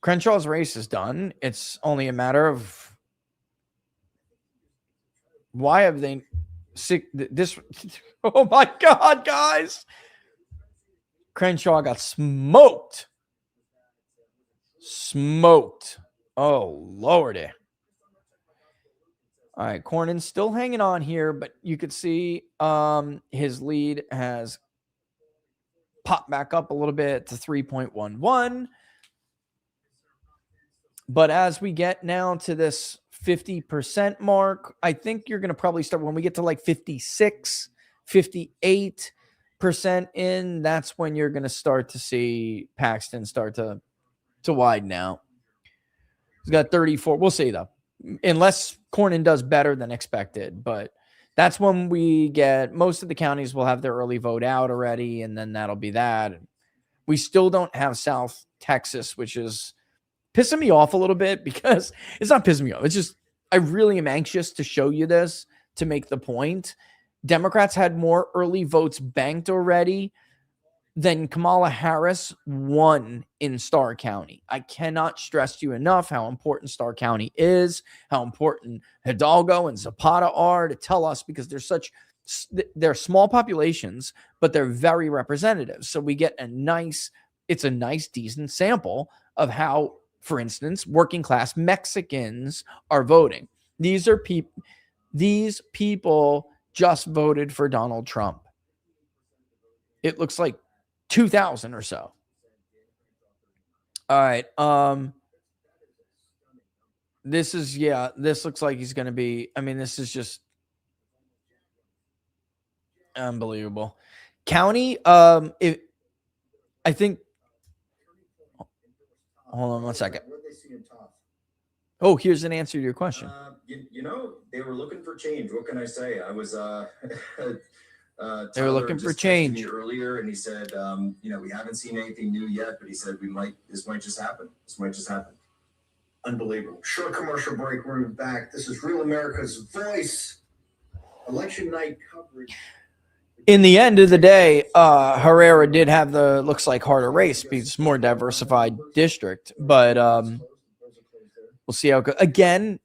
Crenshaw's race is done. It's only a matter of why have they this? Oh my God, guys! Crenshaw got smoked. Oh, Lordy. All right, Cornyn's still hanging on here, but you could see his lead has popped back up a little bit to 3.11. But as we get now to this 50% mark, I think you're going to probably start when we get to like 56, 58% in, that's when you're going to start to see Paxton start to widen out. He's got 34. We'll see, though. Unless Cornyn does better than expected. But that's when we get most of the counties will have their early vote out already, and then that'll be that. We still don't have South Texas, which is pissing me off a little bit because it's not pissing me off. It's just I really am anxious to show you this to make the point. Democrats had more early votes banked already than Kamala Harris won in Starr County. I cannot stress to you enough how important Starr County is, how important Hidalgo and Zapata are to tell us, because they're small populations, but they're very representative. So we get it's a nice, decent sample of how, for instance, working class Mexicans are voting. These people just voted for Donald Trump. It looks like 2,000 or so. All right. This looks like he's going to be, this is just unbelievable. County, I think, hold on one second. Oh, here's an answer to your question. They were looking for change. What can I say? I was, they were looking for change earlier, and he said, we haven't seen anything new yet, but he said this might just happen. Unbelievable. Short commercial break. We're back. This is Real America's Voice. Election night coverage. In the end of the day, Herrera did have looks like harder race because it's more diversified district, but we'll see how it goes. Again,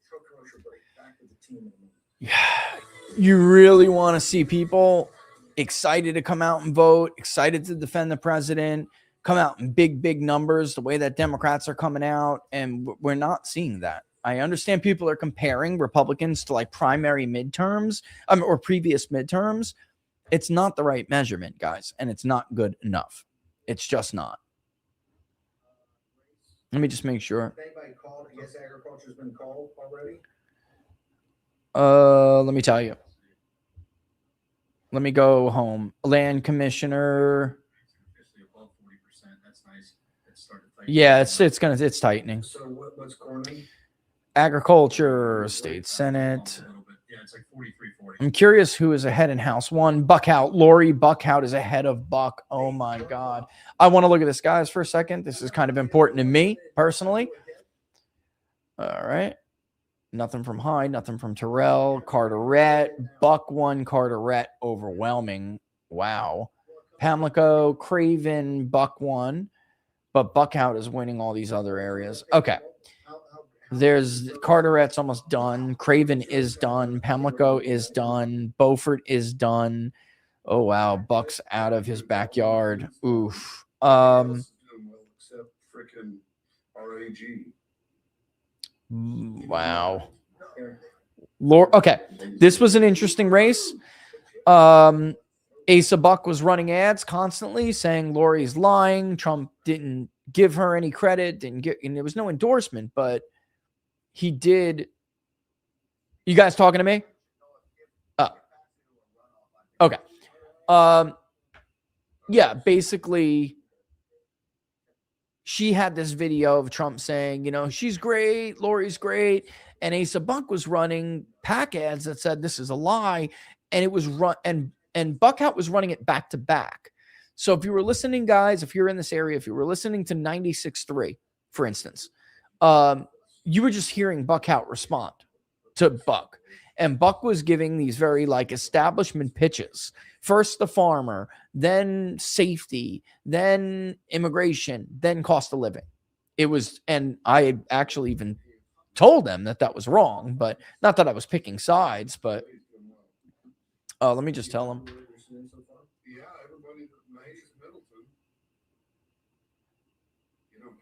you really want to see people excited to come out and vote, excited to defend the president, come out in big, big numbers, the way that Democrats are coming out, and we're not seeing that. I understand people are comparing Republicans to like primary midterms or previous midterms. It's not the right measurement, guys, and it's not good enough. It's just not. Let me just make sure. Anybody called? I guess agriculture's been called already. Let me tell you. Let me go home. Land commissioner. Yeah, it's tightening. So what's Cornyn? Agriculture, State Senate. I'm curious who is ahead in House 1. Buckhout. Lori Buckhout is ahead of Buck. Oh, my God. I want to look at this, guys, for a second. This is kind of important to me, personally. All right. Nothing from Hyde. Nothing from Terrell. Carteret. Buck won. Carteret. Overwhelming. Wow. Pamlico. Craven. Buck won. But Buckhout is winning all these other areas. Okay. There's Carteret's almost done. Craven is done. Pamlico is done. Beaufort is done. Oh, wow. Buck's out of his backyard. Oof. Except freaking RAG. Wow. Okay. This was an interesting race. Asa Buck was running ads constantly saying Lori's lying. Trump didn't give her any credit. And there was no endorsement, but he did. You guys talking to me? Okay. Yeah, basically, she had this video of Trump saying, she's great, Lori's great. And Asa Buck was running pack ads that said this is a lie. And it was and Buckhout was running it back to back. So if you were listening, guys, if you're in this area, if you were listening to 96.3, for instance, you were just hearing Buckhout respond to Buck. And Buck was giving these very establishment pitches. First the farmer, then safety, then immigration, then cost of living. It was, and I actually even told them that was wrong, but not that I was picking sides, but let me just tell them. Yeah, everybody nice Middleton.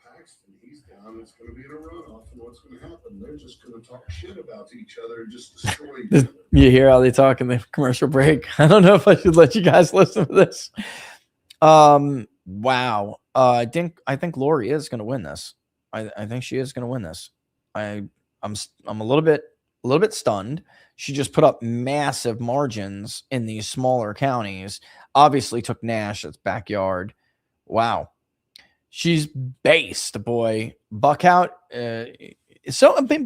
Paxton, he's down. It's going to be in a runoff, and what's going to happen? They're just going to talk shit about each other and just destroy each other. You hear how they talk in the commercial break? I don't know if I should let you guys listen to this. Wow. I think Lori is going to win this. I think she is going to win this. I'm a little bit stunned. She just put up massive margins in these smaller counties. Obviously took Nash's backyard. Wow. She's based, boy. Buckhout.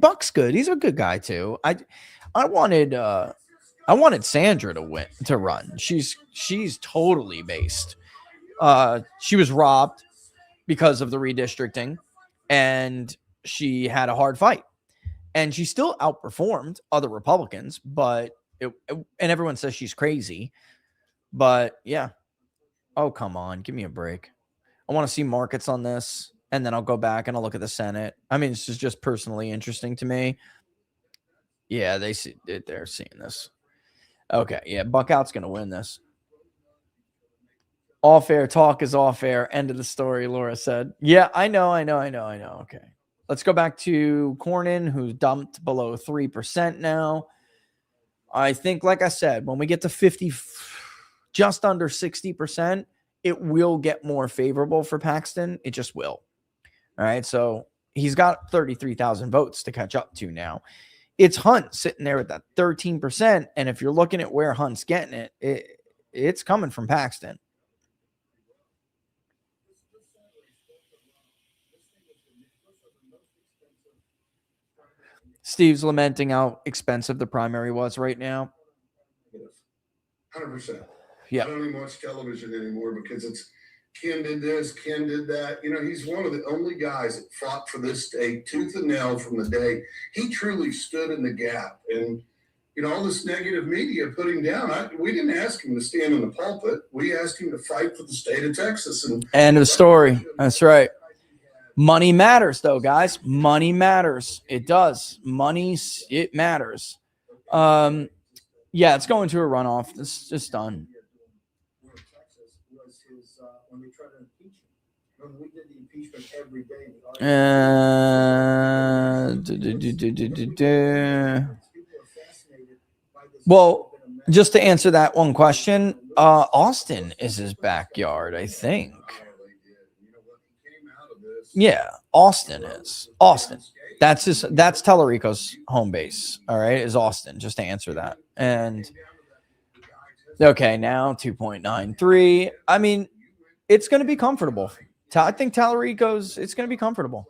Buck's good. He's a good guy too. I wanted Sandra to run. She's totally based. She was robbed because of the redistricting, and she had a hard fight. And she still outperformed other Republicans, but and everyone says she's crazy. But yeah. Oh, come on. Give me a break. I want to see markets on this, and then I'll go back and I'll look at the Senate. I mean, this is just personally interesting to me. Yeah, they're seeing this. Okay, yeah, Buckout's going to win this. All fair talk is all fair. End of the story, Laura said. Yeah, I know. Okay. Let's go back to Cornyn, who's dumped below 3% now. I think, like I said, when we get to 50, just under 60%, it will get more favorable for Paxton. It just will. All right. So he's got 33,000 votes to catch up to now. It's Hunt sitting there with that 13%. And if you're looking at where Hunt's getting it's coming from Paxton. Steve's lamenting how expensive the primary was right now. 100%. Yeah. I don't even watch television anymore because it's Ken did this, Ken did that. He's one of the only guys that fought for this state tooth and nail from the day. He truly stood in the gap. And, all this negative media put him down. We didn't ask him to stand in the pulpit. We asked him to fight for the state of Texas. And end of the story. That's right. Money matters, though, guys. Money matters. It does. It matters. Yeah, it's going to a runoff. It's just done. When we tried to impeach him. When we did the impeachment every day. Well, just to answer that one question, Austin is his backyard, I think. Yeah, Austin is. Austin. That's Tallarico's home base. All right, is Austin, just to answer that. And okay, now 2.93. I mean, it's going to be comfortable. I think Tallarico's. It's going to be comfortable.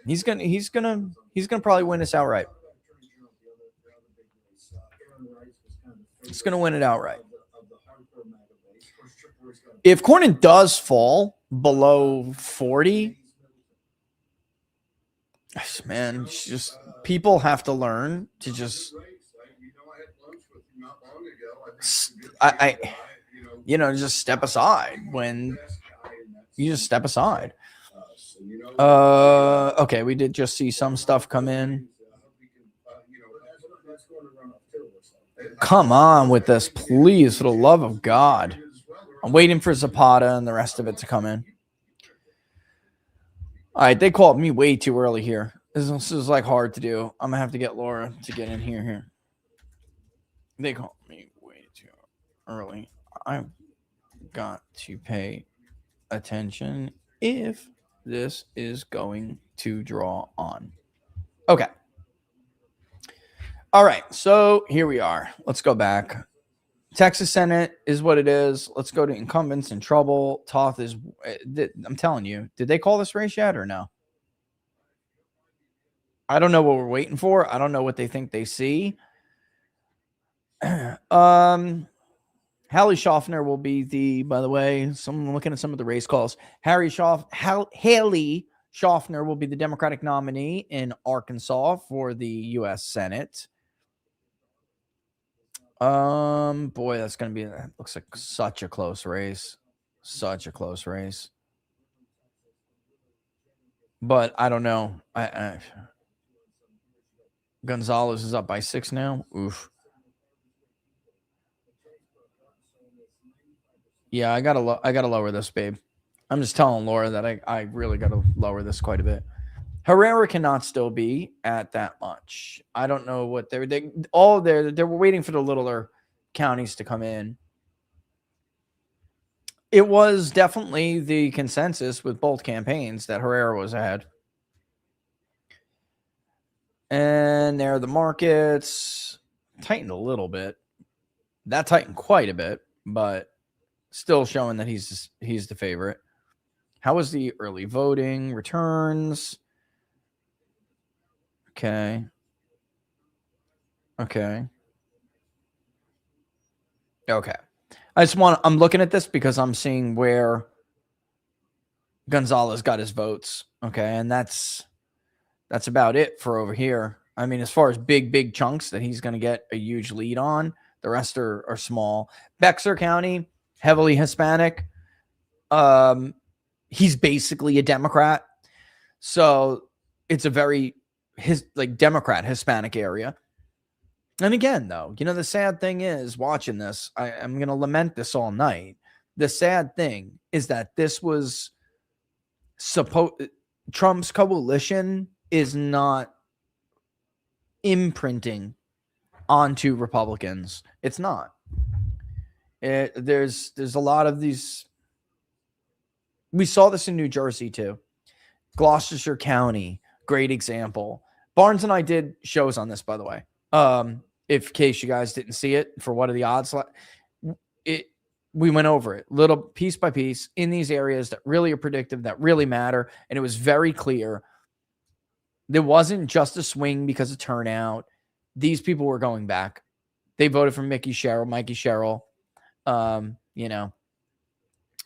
He's gonna He's going to probably win this outright. He's going to win it outright. If Cornyn does fall below 40, man, it's just people have to learn to just just step aside when you just step aside. Okay, we did just see some stuff come in. Come on with this, please, for the love of God. I'm waiting for Zapata and the rest of it to come in. All right, they called me way too early here. This is like hard to do. I'm gonna have to get Laura to get in here. They called me way too early. I've got to pay attention if this is going to draw on. Okay. All right, so here we are. Let's go back. Texas Senate is what it is. Let's go to incumbents in trouble. Toth is, I'm telling you, did they call this race yet or no? I don't know what we're waiting for. I don't know what they think they see. Hallie Schaffner will be by the way, someone looking at some of the race calls. Hallie Schaffner will be the Democratic nominee in Arkansas for the U.S. Senate. Boy, that looks like such a close race. Such a close race. But I don't know. Gonzalez is up by 6 now. Oof. Yeah, I gotta lower this, babe. I'm just telling Laura that I really gotta lower this quite a bit. Herrera cannot still be at that much. I don't know what they were waiting for the littler counties to come in. It was definitely the consensus with both campaigns that Herrera was ahead. And there are the markets. Tightened a little bit. That tightened quite a bit, but still showing that he's the favorite. How was the early voting returns? Okay. I'm looking at this because I'm seeing where Gonzalez got his votes. Okay. And that's about it for over here. I mean, as far as big chunks that he's going to get a huge lead on, the rest are small. Bexar County, heavily Hispanic. He's basically a Democrat. So it's a very Democrat Hispanic area. And again, though, the sad thing is watching this, I'm going to lament this all night. The sad thing is that this was Trump's coalition is not imprinting onto Republicans. It's not. There's a lot of these. We saw this in New Jersey too. Gloucestershire County, great example. Barnes and I did shows on this, by the way. In case you guys didn't see it, for what are the odds? We went over it little piece by piece in these areas that really are predictive, that really matter. And it was very clear. There wasn't just a swing because of turnout. These people were going back. They voted for Mikey Sherrill.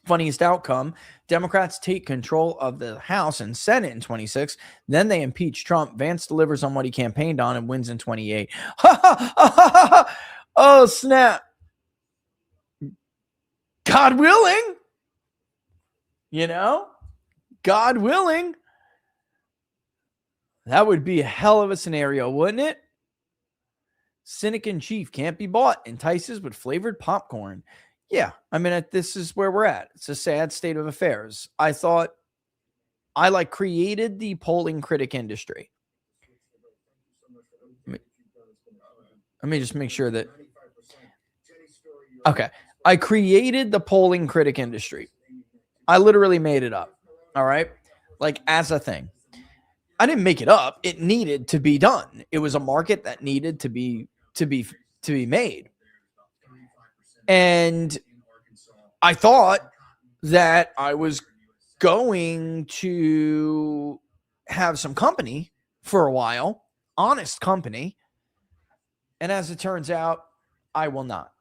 Funniest outcome, Democrats take control of the House and Senate in 26. Then they impeach Trump. Vance delivers on what he campaigned on and wins in 28. Oh, snap. God willing. God willing. That would be a hell of a scenario, wouldn't it? Cynic in chief can't be bought. Entices with flavored popcorn. Yeah, I mean, this is where we're at. It's a sad state of affairs. I thought I created the polling critic industry. Let me just make sure that. Okay. I created the polling critic industry. I literally made it up. All right. As a thing. I didn't make it up. It needed to be done. It was a market that needed to be made. And I thought that I was going to have some company for a while. Honest company. And as it turns out, I will not.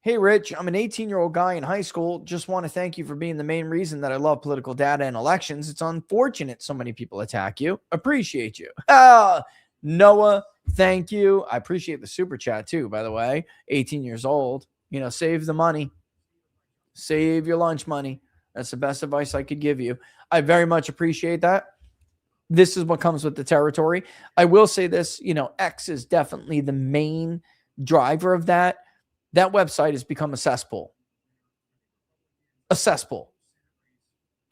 Hey, Rich, I'm an 18-year-old guy in high school. Just want to thank you for being the main reason that I love political data and elections. It's unfortunate so many people attack you. Appreciate you. Noah, thank you. I appreciate the super chat too, by the way. 18 years old. You know, save the money. Save your lunch money. That's the best advice I could give you. I very much appreciate that. This is what comes with the territory. I will say this, you know, X is definitely the main driver of that. That website has become a cesspool. A cesspool.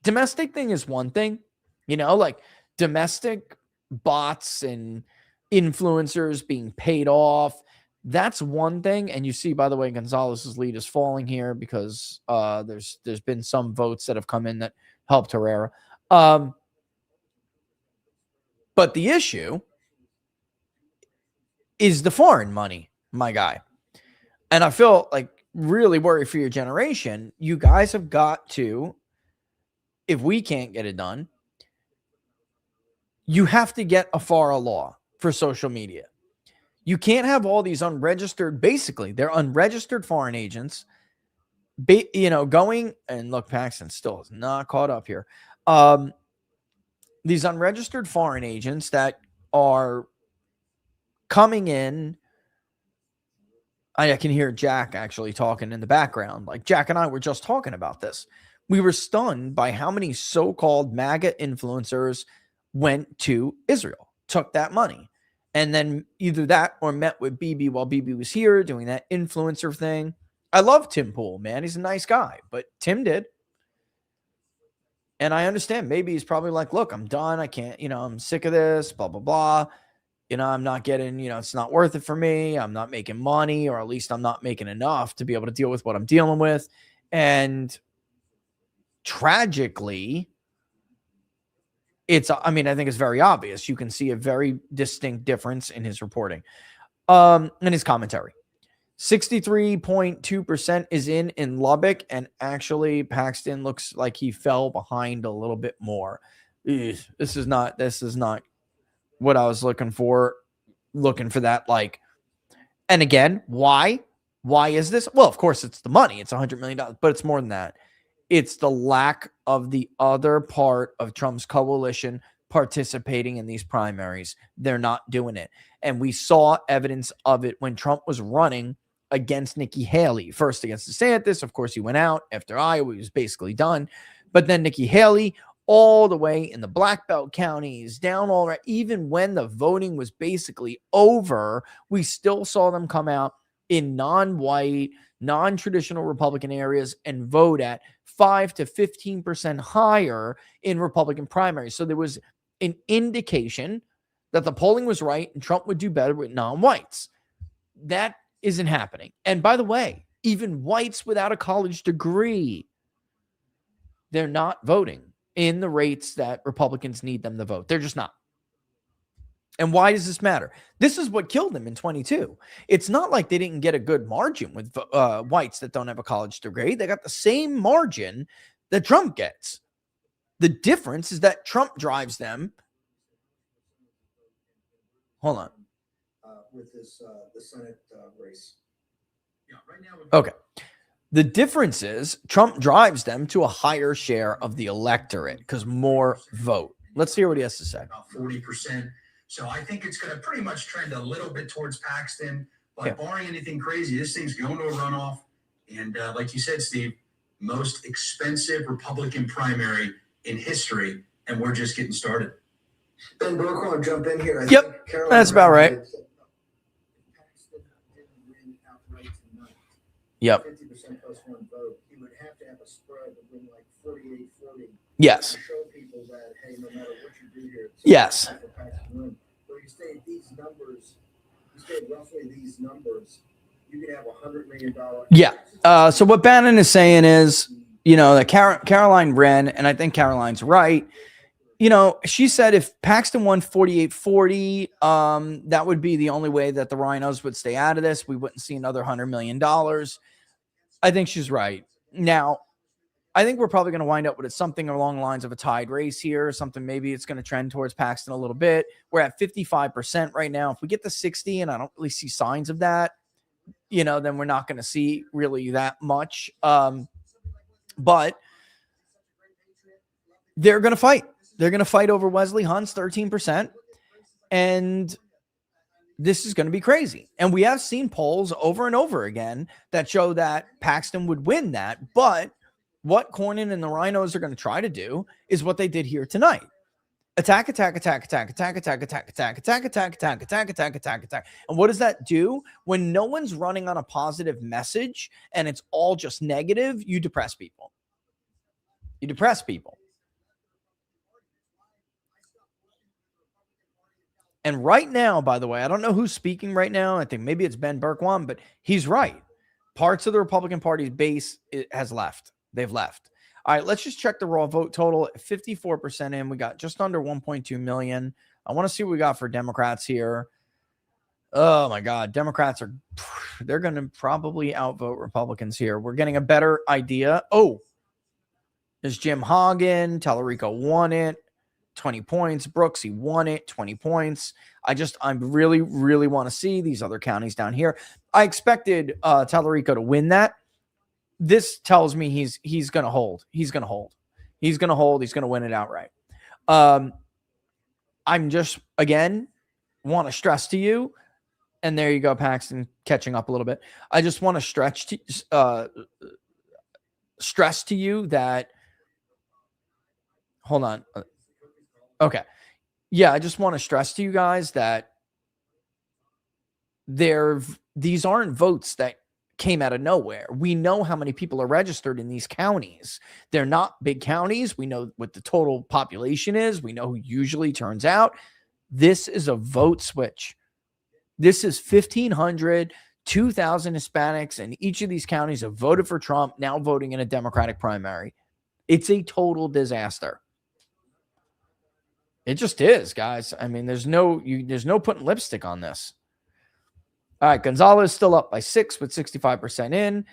Domestic thing is one thing, you know, like domestic bots and influencers being paid off. That's one thing. And you see, by the way, Gonzalez's lead is falling here because there's been some votes that have come in that helped Herrera. But the issue is the foreign money, my guy. And I feel like really worried for your generation. You guys have got to, if we can't get it done, you have to get a FARA law for social media. You can't have all these unregistered, basically, they're unregistered foreign agents, you know, going, and look, Paxton still is not caught up here. These unregistered foreign agents that are coming in. I can hear Jack actually talking in the background. Like Jack and I were just talking about this. We were stunned by how many so-called MAGA influencers went to Israel, took that money, and then either that or met with BB while BB was here doing that influencer thing. I love Tim Pool, man. He's a nice guy, but Tim did. And I understand maybe he's probably like, look, I'm done. I can't, you know, I'm sick of this, blah, blah, blah. You know, I'm not getting, you know, it's not worth it for me. I'm not making money, or at least I'm not making enough to be able to deal with what I'm dealing with. And tragically, I think it's very obvious. You can see a very distinct difference in his reporting, in his commentary. 63.2% is in Lubbock, and actually Paxton looks like he fell behind a little bit more. This is not what I was looking for that, like, and again, why is this? Well, of course it's the money. It's $100 million, but it's more than that. It's the lack of the other part of Trump's coalition participating in these primaries. They're not doing it. And we saw evidence of it when Trump was running against Nikki Haley. First against DeSantis. Of course, he went out after Iowa. He was basically done. But then Nikki Haley, all the way in the Black Belt counties, down all right. Even when the voting was basically over, we still saw them come out in non-white, non-traditional Republican areas and vote at 5 to 15% higher in Republican primaries. So there was an indication that the polling was right and Trump would do better with non-whites. That isn't happening. And by the way, even whites without a college degree, they're not voting in the rates that Republicans need them to vote. They're just not. And why does this matter? This is what killed them in 22. It's not like they didn't get a good margin with whites that don't have a college degree. They got the same margin that Trump gets. The difference is that Trump drives them. Hold on. With this the Senate race. Yeah, right now. Okay. The difference is Trump drives them to a higher share of the electorate because more vote. Let's hear what he has to say. About 40%. So I think it's going to pretty much trend a little bit towards Paxton, but barring anything crazy, this thing's going to a runoff. And like you said, Steve, most expensive Republican primary in history, and we're just getting started. Ben Burke, want to jump in here? Yep, that's about right. Yep. 50% plus one vote. He would have to have a spread of win like 48-40. Yes. To show people that, hey, no matter what you do here, yes. But you stay at these numbers, you stay at roughly these numbers, you can have $100 million. Yeah. So what Bannon is saying is, you know, that Caroline Wren, and I think Caroline's right. You know, she said if Paxton won 48-40, that would be the only way that the Rhinos would stay out of this. We wouldn't see another $100 million. I think she's right. Now, I think we're probably going to wind up with something along the lines of a tied race here. Something maybe it's going to trend towards Paxton a little bit. We're at 55% right now. If we get to 60, and I don't really see signs of that, then we're not going to see really that much. But they're going to fight. They're going to fight over Wesley Hunt's 13%. And this is going to be crazy. And we have seen polls over and over again that show that Paxton would win that. But what Cornyn and the Rhinos are going to try to do is what they did here tonight. Attack, attack, attack, attack, attack, attack, attack, attack, attack, attack, attack, attack, attack, attack, attack. And what does that do? When no one's running on a positive message and it's all just negative, you depress people. You depress people. And right now, by the way, I don't know who's speaking right now. I think maybe it's Ben Bergquam, but he's right. Parts of the Republican Party's base has left. They've left. All right, let's just check the raw vote total. 54% in. We got just under 1.2 million. I want to see what we got for Democrats here. Oh, my God. Democrats they're going to probably outvote Republicans here. We're getting a better idea. Oh, there's Jim Hagen. Tallarico won it. 20 points. Brooks, he won it. 20 points. I really, really want to see these other counties down here. I expected Tallarico to win that. This tells me he's going to hold. He's going to hold. He's going to hold. He's going to win it outright. I'm just, again, want to stress to you, and there you go, Paxton, catching up a little bit. I just want to stress to you that, hold on. Okay. Yeah, I just want to stress to you guys that these aren't votes that came out of nowhere. We know how many people are registered in these counties. They're not big counties. We know what the total population is. We know who usually turns out. This is a vote switch. This is 1,500, 2,000 Hispanics in each of these counties have voted for Trump, now voting in a Democratic primary. It's a total disaster. It just is, guys. I mean, there's no putting lipstick on this. All right, Gonzalez still up by 6 with 65% in.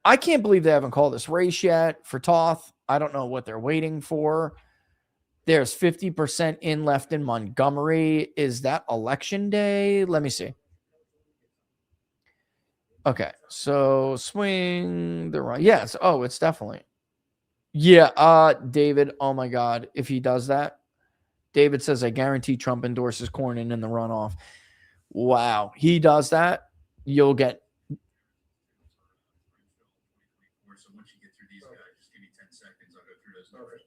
I can't believe they haven't called this race yet for Toth. I don't know what they're waiting for. There's 50% in left in Montgomery. Is that election day? Let me see. Okay, so swing the right. Yes. Oh, it's definitely. Yeah, David, oh my God, if he does that, David says, I guarantee Trump endorses Cornyn in the runoff. Wow, he does that, you'll get. So once you get through these guys, just give me 10 seconds, I'll go through those numbers.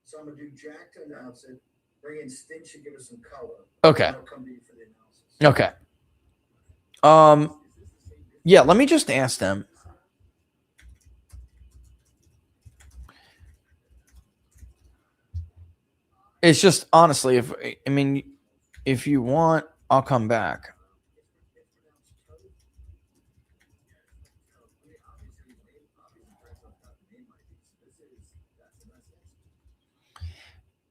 So I'm going to do Jack to announce it, bring in Stinch to give us some color. Okay. I'll come to you for the analysis. Okay. Yeah, let me just ask them. It's just, honestly, if you want, I'll come back.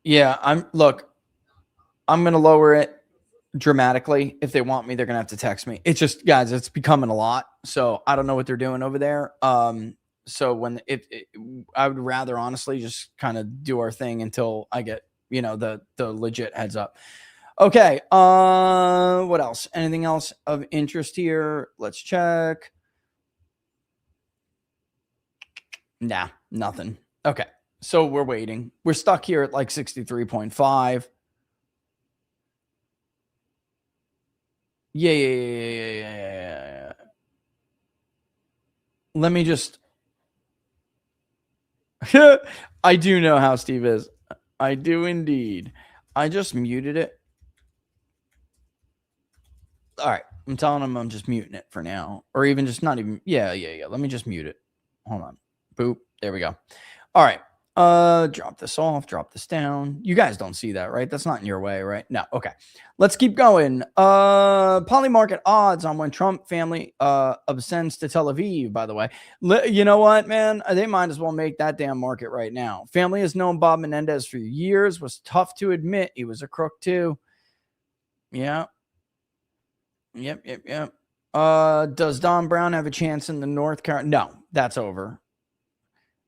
Yeah, I'm going to lower it dramatically. If they want me, they're going to have to text me. It's just, guys, it's becoming a lot. So I don't know what they're doing over there. So I would rather honestly just kind of do our thing until I get, the legit heads up. Okay. What else? Anything else of interest here? Let's check. Nah, nothing. Okay. So we're waiting. We're stuck here at like 63.5. Yeah. Let me just. I do know how Steve is. I do indeed. I just muted it. All right. I'm telling him I'm just muting it for now. Or even just not even. Yeah. Let me just mute it. Hold on. Boop. There we go. All right. Drop this off. Drop this down. You guys don't see that, right? That's not in your way, right? No. Okay. Let's keep going. Poly market odds on when Trump family ascends to Tel Aviv, by the way. You know what, man? They might as well make that damn market right now. Family has known Bob Menendez for years. Was tough to admit he was a crook too. Yeah. Yep. Does Don Brown have a chance in the North Carolina? No, that's over.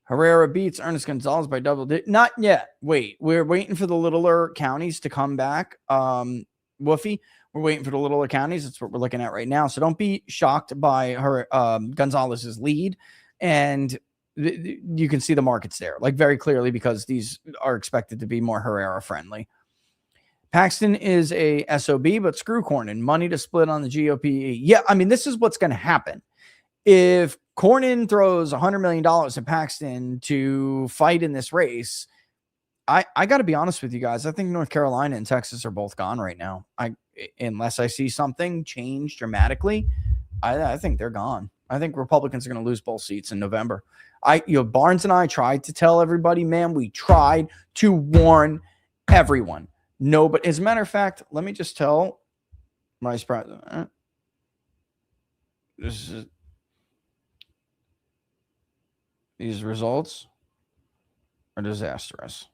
Herrera beats Ernest Gonzalez by double digit. Not yet. Wait, we're waiting for the littler counties to come back. Woofy, we're waiting for the littler counties. That's what we're looking at right now. So don't be shocked by her Gonzalez's lead. And you can see the markets there, like very clearly, because these are expected to be more Herrera friendly. Paxton is a SOB, but screw Cornyn. Money to split on the GOP. Yeah, I mean, this is what's going to happen. If Cornyn throws $100 million at Paxton to fight in this race, I got to be honest with you guys. I think North Carolina and Texas are both gone right now. Unless I see something change dramatically, I think they're gone. I think Republicans are going to lose both seats in November. Barnes and I tried to tell everybody, man, we tried to warn everyone. No, but as a matter of fact, let me just tell Vice President, these results are disastrous.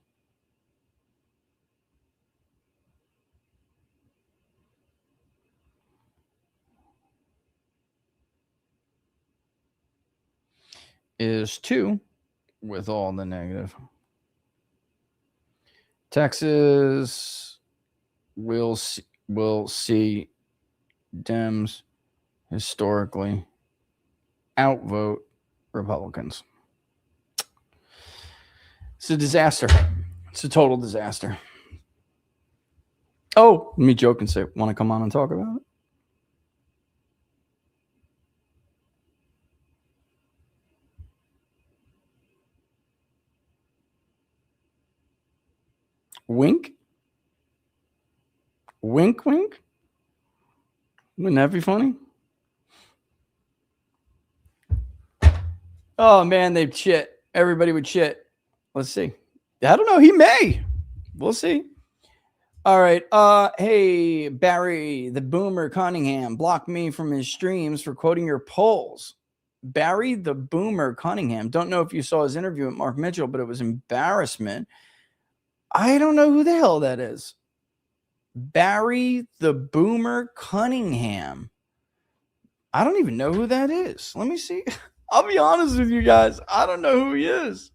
Is 2 with all the negative. Texas will see Dems historically outvote Republicans. It's a disaster. It's a total disaster. Oh, let me joke and say, want to come on and talk about it? Wink? Wink, wink? Wouldn't that be funny? Oh, man, they'd shit. Everybody would shit. Let's see. I don't know. He may. We'll see. All right. Hey, Barry, the Boomer Cunningham blocked me from his streams for quoting your polls. Barry, the Boomer Cunningham. Don't know if you saw his interview with Mark Mitchell, but it was embarrassment. I don't know who the hell that is. Barry, the Boomer Cunningham. I don't even know who that is. Let me see. I'll be honest with you guys. I don't know who he is.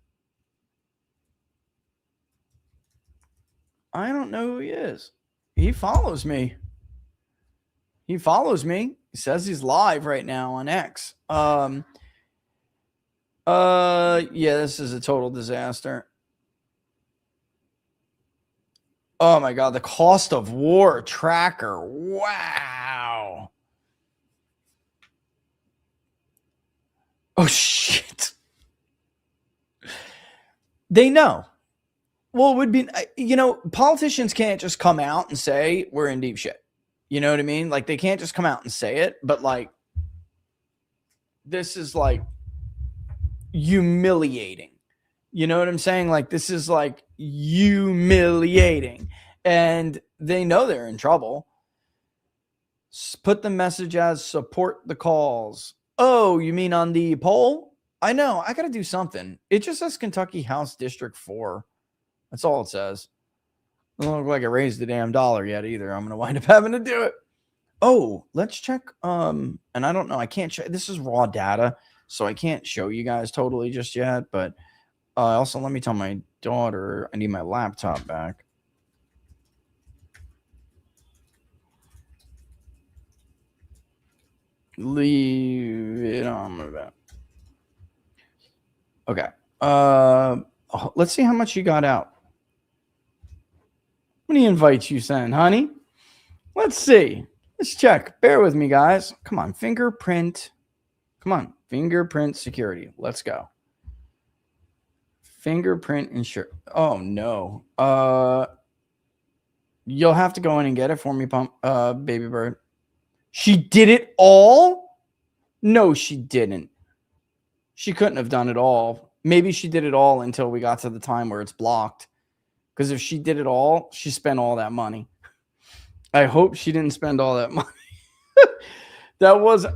I don't know who he is. He follows me. He follows me. He says he's live right now on X. Yeah, this is a total disaster. Oh my God, the cost of war tracker. Wow. Oh shit. They know. Well, it would be, politicians can't just come out and say we're in deep shit. You know what I mean? Like, they can't just come out and say it, but like, this is like humiliating. You know what I'm saying? Like, this is like humiliating. And they know they're in trouble. Put the message as support the calls. Oh, you mean on the poll? I know. I got to do something. It just says Kentucky House District 4. That's all it says. It doesn't look like it raised the damn dollar yet either. I'm going to wind up having to do it. Oh, let's check. And I don't know. I can't check. This is raw data, so I can't show you guys totally just yet. But also, let me tell my daughter I need my laptop back. Leave it on my back. Okay. Let's see how much you got out. How many invites you sent, honey? Let's see. Let's check. Bear with me, guys. Come on. Fingerprint. Come on. Fingerprint security. Let's go. Fingerprint insure. Oh, no. You'll have to go in and get it for me, baby bird. She did it all? No, she didn't. She couldn't have done it all. Maybe she did it all until we got to the time where it's blocked. Because if she did it all, she spent all that money. I hope she didn't spend all that money.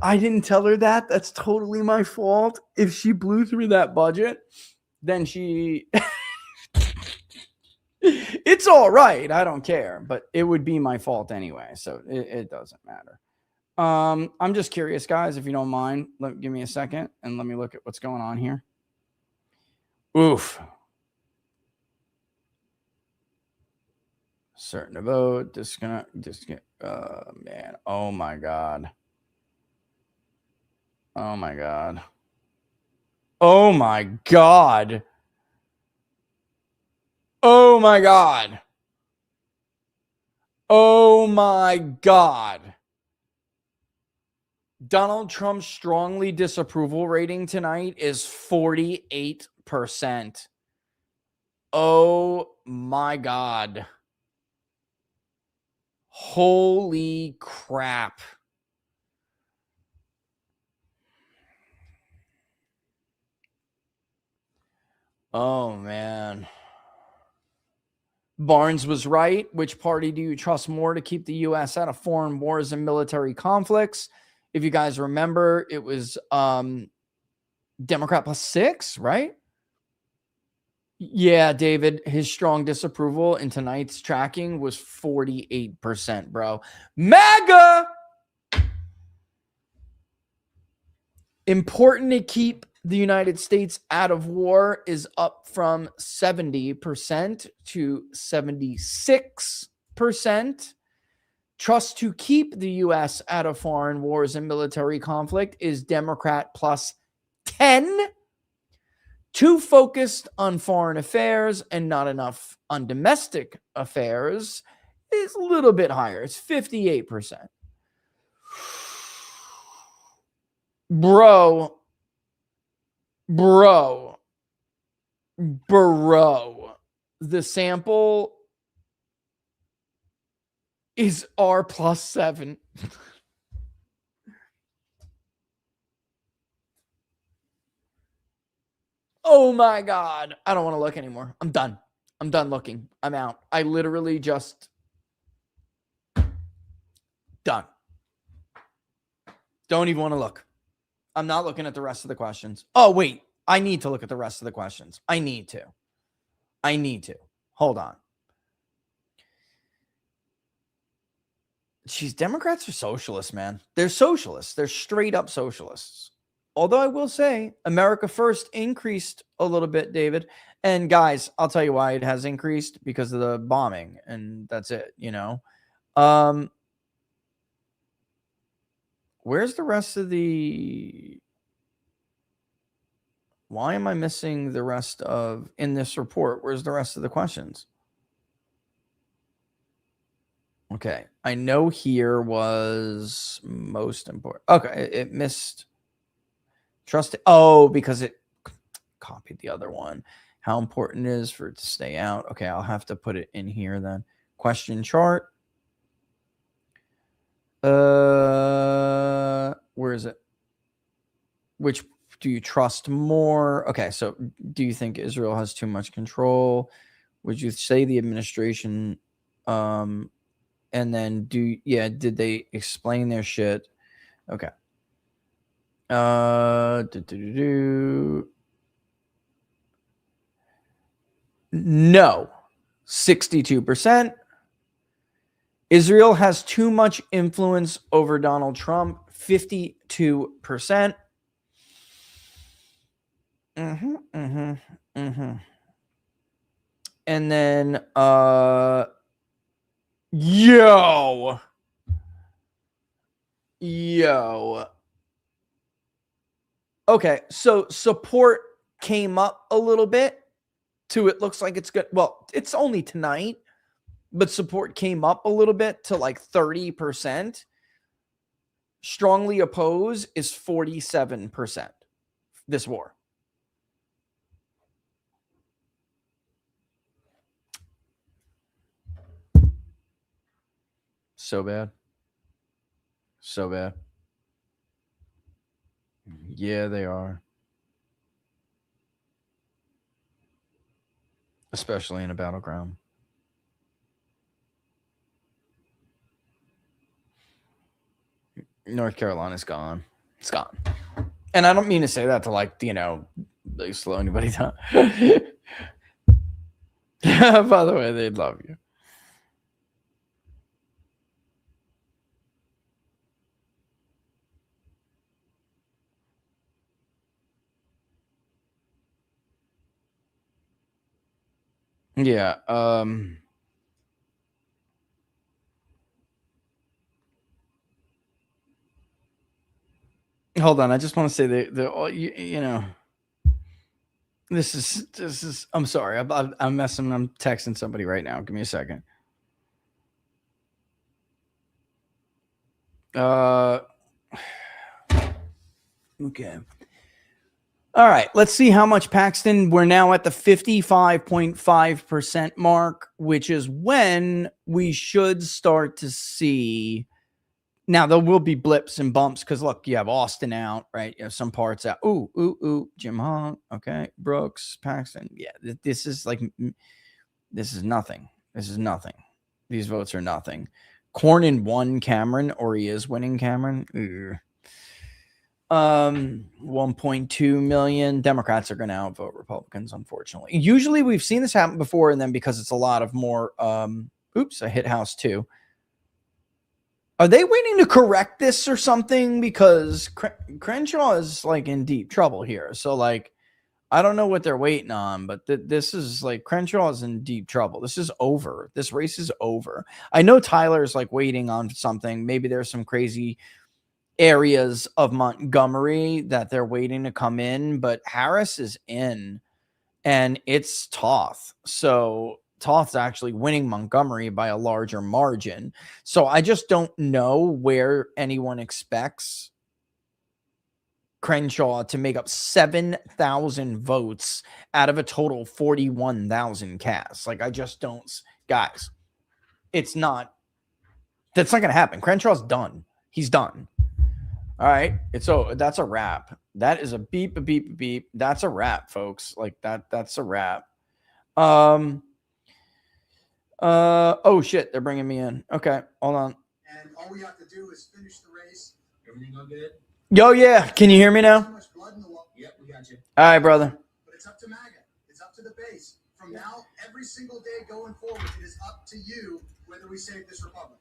I didn't tell her that. That's totally my fault. If she blew through that budget, then she... It's all right. I don't care. But it would be my fault anyway. So it doesn't matter. I'm just curious, guys, if you don't mind. Give me a second and let me look at what's going on here. Oof. Certain to vote. Man. Oh my God. Oh my God. Oh my God. Oh my God. Oh my God. Donald Trump's strongly disapproval rating tonight is 48%. Oh my God. Holy crap. Oh man. Barnes was right. Which party do you trust more to keep the U.S. out of foreign wars and military conflicts? If you guys remember, it was Democrat plus 6, right? Yeah, David, his strong disapproval in tonight's tracking was 48%, bro. MAGA! Important to keep the United States out of war is up from 70% to 76%. Trust to keep the U.S. out of foreign wars and military conflict is Democrat plus 10. Too focused on foreign affairs and not enough on domestic affairs is a little bit higher. It's 58%. Bro. The sample is R plus 7. Oh my God. I don't want to look anymore. I'm done. I'm done looking. I'm out. I literally just done. Don't even want to look. I'm not looking at the rest of the questions. Oh, wait. I need to look at the rest of the questions. I need to. Hold on. Jeez, Democrats are socialists, man. They're socialists. They're straight up socialists. Although I will say America First increased a little bit, David. And guys, I'll tell you why it has increased, because of the bombing, and that's it, you know. Where's the rest of the... Why am I missing the rest of... In this report, where's the rest of the questions? Okay. I know here was most important. Okay. It missed... Trust it. Oh, because it copied the other one. How important it is for it to stay out. Okay, I'll have to put it in here then. Question chart. Where is it? Which do you trust more? Okay, so do you think Israel has too much control? Would you say the administration and then did they explain their shit? Okay. No. 62%. Israel has too much influence over Donald Trump. 52%. And then yo. Okay, so support came up a little bit to it looks like it's good. Well, it's only tonight, but support came up a little bit to like 30%. Strongly oppose is 47%. This war. So bad. So bad. Yeah, they are. Especially in a battleground. North Carolina's gone. It's gone. And I don't mean to say that to like, you know, like slow anybody down. By the way, they'd love you. Yeah. Hold on. I just want to say you know, this is, I'm sorry. I'm texting somebody right now. Give me a second. Okay. All right. Let's see how much Paxton. We're now at the 55.5% mark, which is when we should start to see. Now, there will be blips and bumps because, look, you have Austin out, right? You have some parts out. Ooh. Jim Hong. Okay. Brooks, Paxton. Yeah. This is nothing. This is nothing. These votes are nothing. Cornyn won Cameron, or he is winning Cameron. Ugh. 1.2 million Democrats are going to outvote Republicans, unfortunately. Usually we've seen this happen before, and then because it's a lot of more oops, I hit house 2. Are they waiting to correct this or something? Because Crenshaw is like in deep trouble here. So like, I don't know what they're waiting on, but this is like Crenshaw is in deep trouble. This is over. This race is over. I know Tyler's like waiting on something. Maybe there's some crazy areas of Montgomery that they're waiting to come in, but Harris is in and it's Toth. So Toth's actually winning Montgomery by a larger margin. So I just don't know where anyone expects Crenshaw to make up 7,000 votes out of a total 41,000 casts. Like, I just don't, guys, that's not going to happen. Crenshaw's done. He's done. All right. That's a wrap. That is a beep. That's a wrap, folks. Like that's a wrap. Oh shit. They're bringing me in. Okay. Hold on. And all we have to do is finish the race. Everything go good? Yo, yeah. Can you hear me now? Yep, we got you. All right, brother. But it's up to MAGA. It's up to the base. From now, every single day going forward, it is up to you whether we save this republic.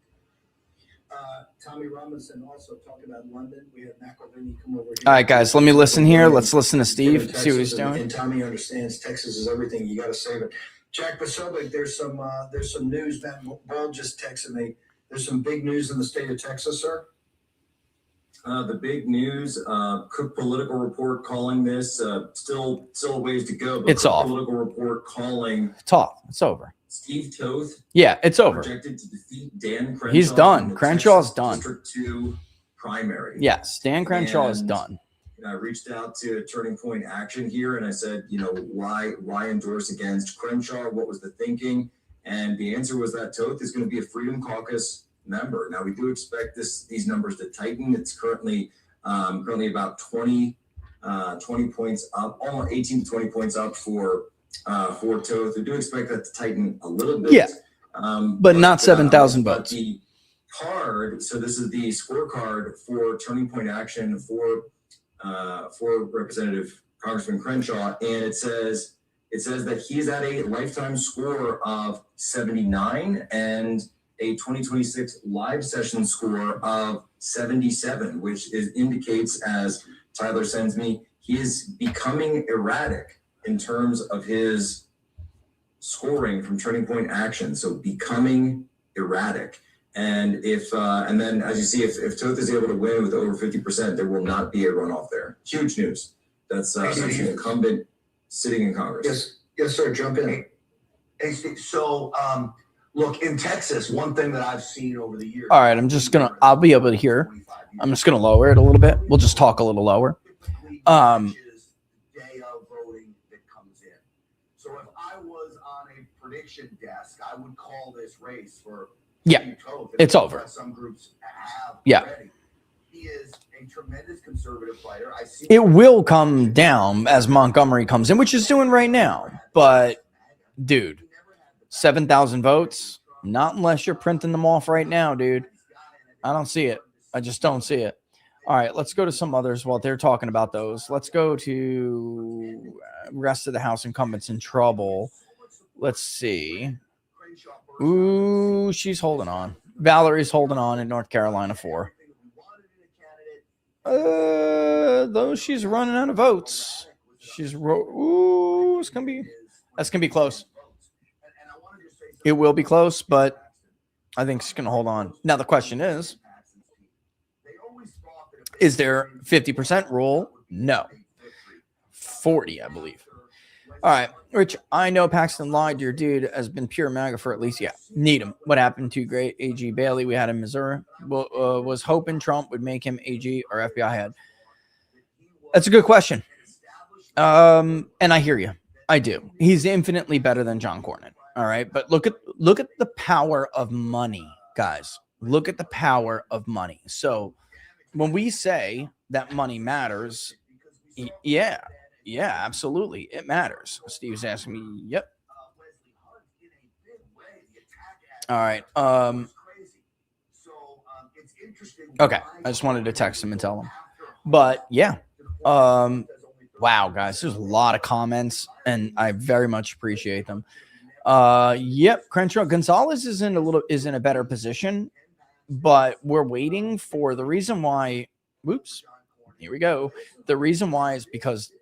Tommy Robinson also talked about London. We had McElvany come over here. All right, guys, let me listen here. Let's listen to Steve, see what he's doing. And Tommy understands Texas is everything. You got to save it. Jack Posobiec, there's some news. Matt Ball just texted me. There's some big news in the state of Texas, sir. The big news, Cook Political Report calling this, still a ways to go, but it's Cook off. Political Report calling Tough. It's over. Steve Toth. Yeah, it's over. Projected to defeat Dan Crenshaw. He's done. Crenshaw's done. District 2 primary. Yes, Dan Crenshaw is done. I reached out to Turning Point Action here and I said, why endorse against Crenshaw? What was the thinking? And the answer was that Toth is going to be a Freedom Caucus member. Now we do expect these numbers to tighten. It's currently about 20 points up, almost 18 to 20 points up for Toth. We do expect that to tighten a little bit. Yeah, but not 7,000 votes. The card. So this is the scorecard for Turning Point Action for Representative Congressman Crenshaw, and it says that he's at a lifetime score of 79 and a 2026 live session score of 77, which indicates, as Tyler sends me, he is becoming erratic in terms of his scoring from Turning Point Action. So becoming erratic. And and then as you see, if Toth is able to win with over 50%, there will not be a runoff there. Huge news. That's an incumbent sitting in Congress. Yes, sir. Jump in. Hey, Steve, so, look, in Texas, one thing that I've seen over the years. All right, I'll be able to hear. I'm just going to lower it a little bit. We'll just talk a little lower. Day of voting that comes in. So if I was on a prediction desk, I would call this race for Steve Toth. It's over. Some groups have already. He is a tremendous conservative fighter. It will come down as Montgomery comes in, which is doing right now. But, dude, 7,000 votes? Not unless you're printing them off right now, dude. I don't see it. I just don't see it. All right, let's go to some others while they're talking about those. Let's go to rest of the House incumbents in trouble. Let's see. Ooh, she's holding on. Valerie's holding on in North Carolina 4. Though she's running out of votes. That's gonna be close. It will be close, but I think it's going to hold on. Now, the question is there 50% rule? No. 40, I believe. All right, Rich, I know Paxton lied. Your dude has been pure MAGA for at least, need him. What happened to great AG Bailey? We had in Missouri. Was hoping Trump would make him AG or FBI head. That's a good question. And I hear you. I do. He's infinitely better than John Cornyn. All right, but look at the power of money, guys. Look at the power of money. So when we say that money matters, yeah, absolutely, it matters. Steve's asking me, yep. All right. Okay, I just wanted to text him and tell him. But yeah. Wow, guys, there's a lot of comments, and I very much appreciate them. Yep, Crenshaw Gonzalez is in a better position, but we're waiting for the reason why. Whoops, here we go. The reason why is because.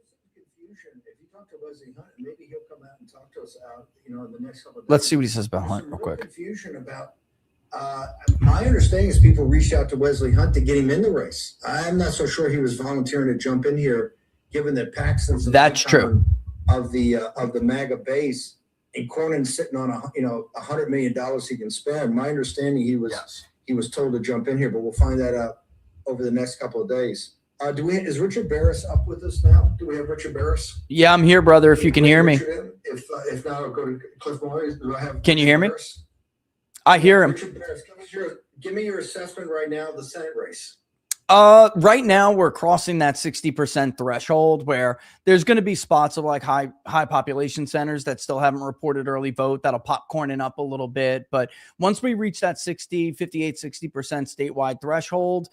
Let's see what he says about Hunt real quick. Confusion about. My understanding is people reached out to Wesley Hunt to get him in the race. I'm not so sure he was volunteering to jump in here, given that Paxton's that's true of the MAGA base, and Cornyn's sitting on $100 million he can spend. My understanding he was told to jump in here, but we'll find that out over the next couple of days. Is Richard Barris up with us now? Do we have Richard Barris? Yeah, I'm here, brother. If you can hear me. If not, I'll go to Cliff Moyes. Do I have? Can you hear me? I hear him. Richard Barris, give me your assessment right now of the Senate race. Right now we're crossing that 60% threshold where there's going to be spots of like high population centers that still haven't reported early vote. That'll pop Cornyn up a little bit. But once we reach that 60% statewide threshold,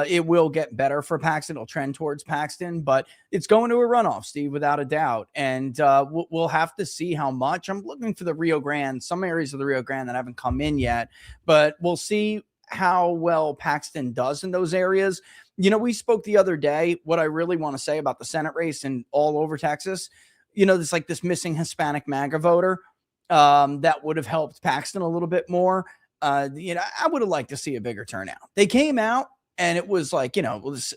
it will get better for Paxton. It'll trend towards Paxton, but it's going to a runoff, Steve, without a doubt. And we'll have to see how much. I'm looking for the Rio Grande, some areas of the Rio Grande that haven't come in yet, but we'll see how well Paxton does in those areas. You know, we spoke the other day. What I really want to say about the Senate race and all over Texas, there's like this missing Hispanic MAGA voter that would have helped Paxton a little bit more. I would have liked to see a bigger turnout. They came out and it was like, was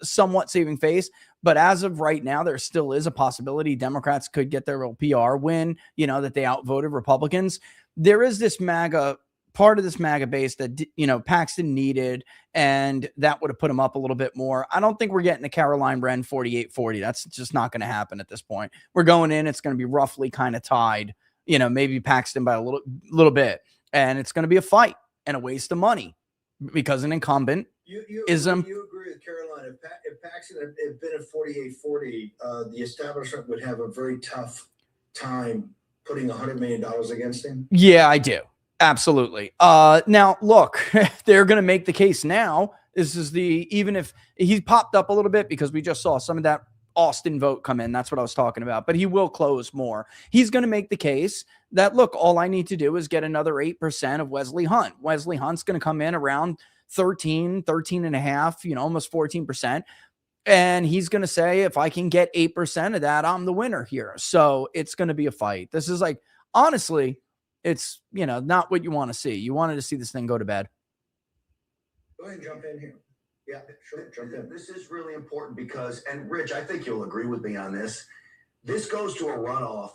somewhat saving face. But as of right now, there still is a possibility Democrats could get their real PR win, that they outvoted Republicans. There is this part of this MAGA base that, Paxton needed, and that would have put him up a little bit more. I don't think we're getting a Caroline Wren 48-40. That's just not going to happen at this point. We're going in. It's going to be roughly kind of tied, maybe Paxton by a little bit. And it's going to be a fight and a waste of money because an incumbent You agree with Caroline. If Paxton had been at 48-40, the establishment would have a very tough time putting $100 million against him? Yeah, I do. Absolutely. Now look, they're going to make the case now. This is even if he popped up a little bit because we just saw some of that Austin vote come in. That's what I was talking about, but he will close more. He's going to make the case that, look, all I need to do is get another 8% of Wesley Hunt. Wesley Hunt's going to come in around 13 and a half, almost 14%. And he's going to say, if I can get 8% of that, I'm the winner here. So it's going to be a fight. This is like, honestly, it's, not what you want to see. You wanted to see this thing go to bed. Go ahead and jump in here. Yeah, sure. Jump in. This is really important because, and Rich, I think you'll agree with me on this. This goes to a runoff.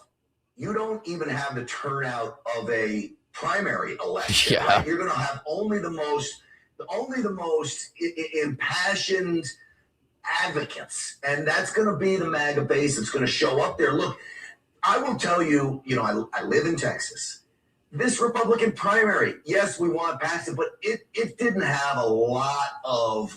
You don't even have the turnout of a primary election. Yeah. Right? You're going to have only the most impassioned advocates, and that's going to be the MAGA base that's going to show up there. Look, I will tell you, I live in Texas. This Republican primary, yes, we want Paxton, but it didn't have a lot of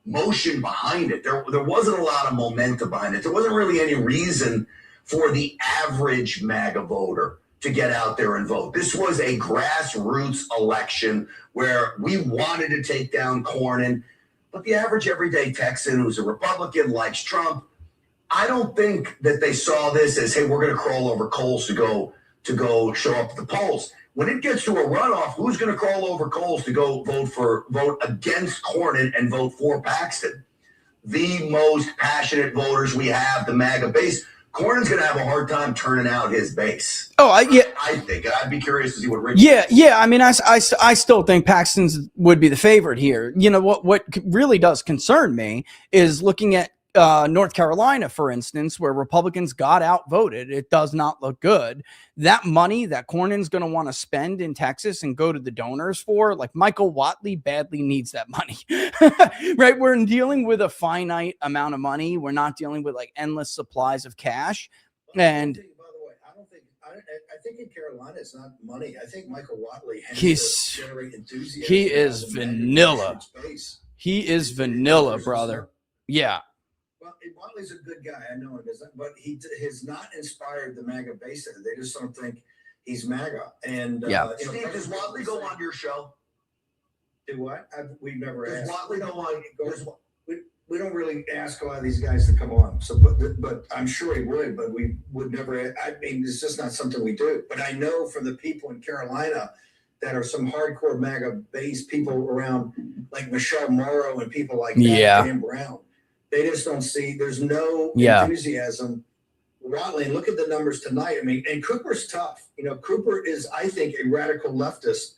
motion behind it. There wasn't a lot of momentum behind it. There wasn't really any reason for the average MAGA voter to get out there and vote. This was a grassroots election where we wanted to take down Cornyn, but the average everyday Texan who's a Republican likes Trump. I don't think that they saw this as, hey, we're going to crawl over coals to go show up at the polls. When it gets to a runoff, who's going to crawl over coals to go vote against Cornyn and vote for Paxton? The most passionate voters we have, the MAGA base. Cornyn's going to have a hard time turning out his base. Oh, I think. I'd be curious to see what Rich. Yeah. I mean, I still think Paxton's would be the favorite here. You know what really does concern me is looking at North Carolina, for instance, where Republicans got outvoted. It does not look good. That money that Cornyn's going to want to spend in Texas and go to the donors for, like Michael Whatley badly needs that money, right? We're dealing with a finite amount of money. We're not dealing with like endless supplies of cash. And by the way, I think in Carolina it's not money. I think Michael Whatley has to generate enthusiasm. He is vanilla. He is vanilla, brother. Yeah. Well, Whatley's a good guy. I know him, but he has not inspired the MAGA base. They just don't think he's MAGA. And Steve, does Whatley go on your show? Do what? We've never asked. Does Whatley go on? We don't really ask a lot of these guys to come on. So, but I'm sure he would. But we would never. I mean, it's just not something we do. But I know from the people in Carolina that are some hardcore MAGA base people around, like Michelle Morrow and people like that, Dan Brown. They just don't see. There's no enthusiasm. Whatley, look at the numbers tonight. I mean, and Cooper's tough. You know, Cooper is, I think, a radical leftist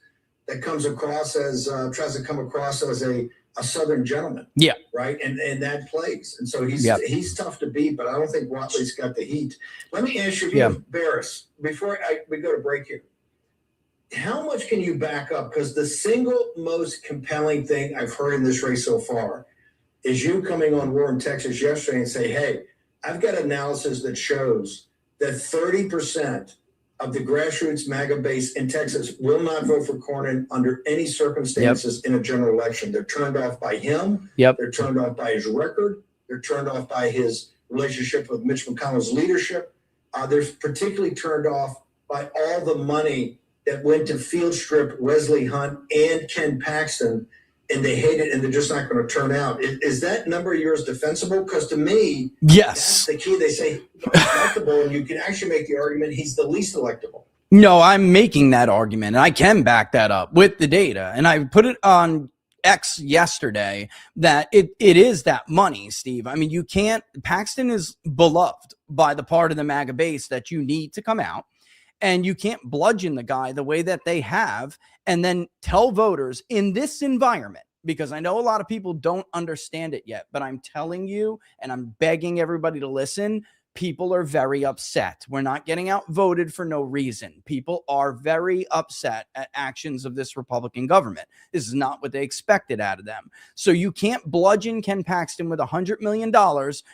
that comes across as tries to come across as a Southern gentleman. Yeah. Right. And that plays. And so he's tough to beat, but I don't think Whatley's got the heat. Let me ask you, Barris, before we go to break here. How much can you back up? Because the single most compelling thing I've heard in this race so far is you coming on War in Texas yesterday and say, hey, I've got analysis that shows that 30% of the grassroots MAGA base in Texas will not vote for Cornyn under any circumstances in a general election. They're turned off by him. They're turned off by his record. They're turned off by his relationship with Mitch McConnell's leadership. They're particularly turned off by all the money that went to Field Strip, Wesley Hunt, and Ken Paxton, and they hate it, and they're just not going to turn out. Is that number of yours defensible? Because to me, that's the key. They say electable, and you can actually make the argument he's the least electable. No, I'm making that argument, and I can back that up with the data. And I put it on X yesterday that it is that money, Steve. I mean, you can't. Paxton is beloved by the part of the MAGA base that you need to come out. And you can't bludgeon the guy the way that they have and then tell voters in this environment, because I know a lot of people don't understand it yet, but I'm telling you, and I'm begging everybody to listen, people are very upset. We're not getting outvoted for no reason. People are very upset at actions of this Republican government. This is not what they expected out of them. So you can't bludgeon Ken Paxton with $100 million.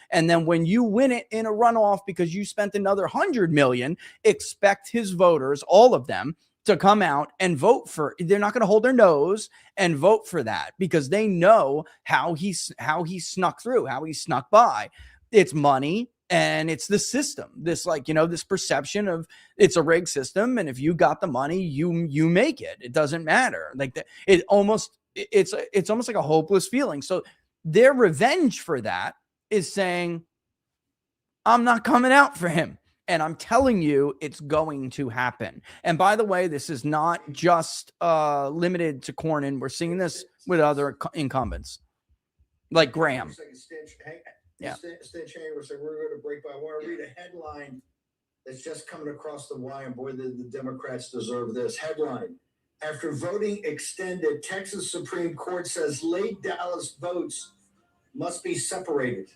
And then when you win it in a runoff because you spent another $100 million, expect his voters, all of them, to come out and vote for. They're not going to hold their nose and vote for that because they know how he snuck through, how he snuck by. It's money. And it's the system, this this perception of it's a rigged system. And if you got the money, you make it. It doesn't matter. Like it's almost like a hopeless feeling. So their revenge for that is saying, I'm not coming out for him. And I'm telling you, it's going to happen. And by the way, this is not just limited to Cornyn. We're seeing this with other incumbents like Graham. Yeah. Stitch Hanger said we're going to break by. I want to read a headline that's just coming across the wire, and boy, the Democrats deserve this. Headline: after voting extended, Texas Supreme Court says late Dallas votes must be separated.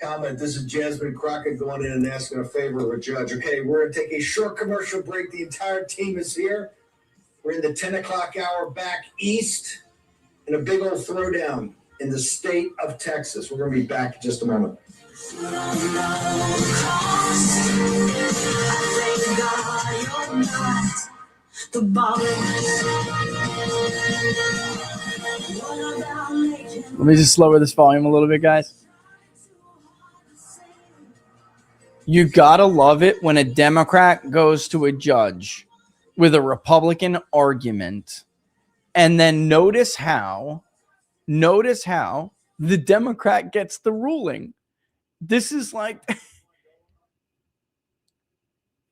Comment. This is Jasmine Crockett going in and asking a favor of a judge. Okay, we're going to take a short commercial break. The entire team is here. We're in the 10 o'clock hour back east. In a big old throwdown in the state of Texas. We're going to be back in just a moment. Let me just lower this volume a little bit, guys. You gotta love it when a Democrat goes to a judge with a Republican argument. And then notice how the Democrat gets the ruling. This is like,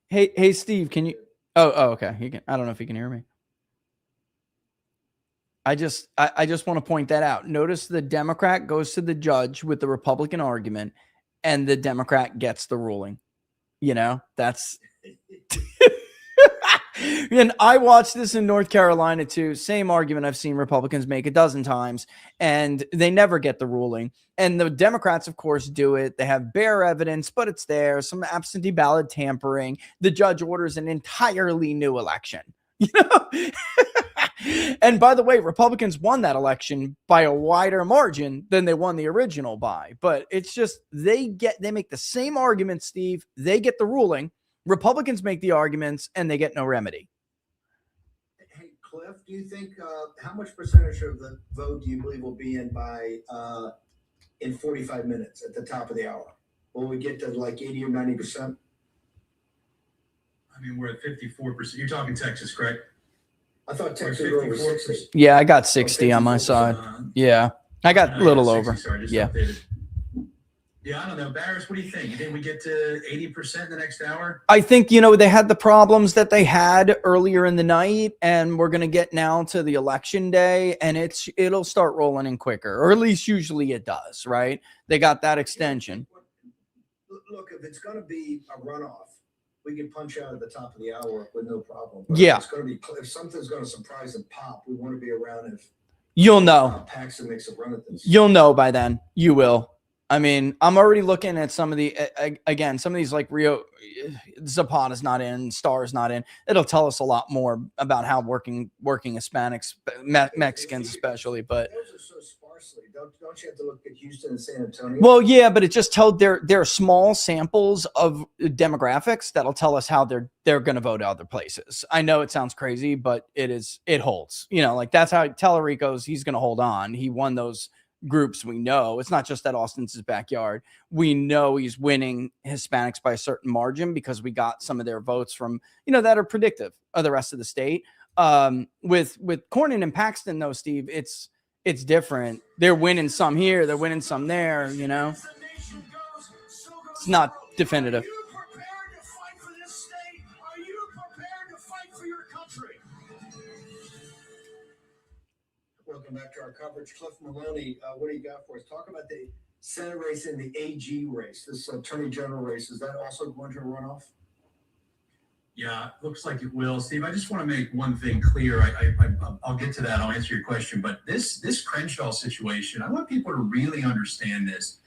hey, Steve, can you? Oh, okay. You can. I don't know if you can hear me. I just want to point that out. Notice the Democrat goes to the judge with the Republican argument, and the Democrat gets the ruling. You know, that's. And I watched this in North Carolina too. Same argument I've seen Republicans make a dozen times, and they never get the ruling. And the Democrats, of course, do it. They have bare evidence, but it's there. Some absentee ballot tampering. The judge orders an entirely new election. You know? And by the way, Republicans won that election by a wider margin than they won the original by. But it's just they make the same argument, Steve. They get the ruling. Republicans make the arguments and they get no remedy. Hey, Cliff, do you think how much percentage of the vote do you believe will be in by in 45 minutes at the top of the hour? Will we get to like 80 or 90%? I mean, we're at 54%. You're talking Texas, correct? I thought Texas was over 60. Yeah, I got 60 on my side. Yeah, I got a little 60, over. sorry, just yeah. Updated. Yeah, I don't know. Barris, what do you think? You think we get to 80% in the next hour? I think, you know, they had the problems that they had earlier in the night, and we're going to get now to the election day, and it'll start rolling in quicker, or at least usually it does, right? They got that extension. Look, if it's going to be a runoff, we can punch out at the top of the hour with no problem. But yeah. If it's going to be, if something's going to surprise and pop, we want to be around if you'll know. Paxton makes a run at this. You'll know by then. You will. I mean, I'm already looking at some of the, again, some of these like Rio, Zapata's not in, Star's not in. It'll tell us a lot more about how working Hispanics, Mexicans especially, but. Those are so sparsely. Don't you have to look at Houston and San Antonio? Well, yeah, but it just tells there are small samples of demographics that'll tell us how they're going to vote other places. I know it sounds crazy, but it holds. You know, like that's how Tellerico's, he's going to hold on. He won those groups. We know it's not just that Austin's his backyard. We know he's winning Hispanics by a certain margin because we got some of their votes from, you know, that are predictive of the rest of the state. With Cornyn and Paxton though, Steve, it's different. They're winning some here, they're winning some there, you know. It's not definitive. Are you prepared to fight for this state? Are you prepared to fight for your country? Welcome back to our coverage. Cliff Maloney, what do you got for us? Talk about the Senate race and the AG race, this Attorney General race. Is that also going to run off? Yeah, looks like it will. Steve, I just want to make one thing clear. I'll get to that. I'll answer your question. But this Crenshaw situation, I want people to really understand this.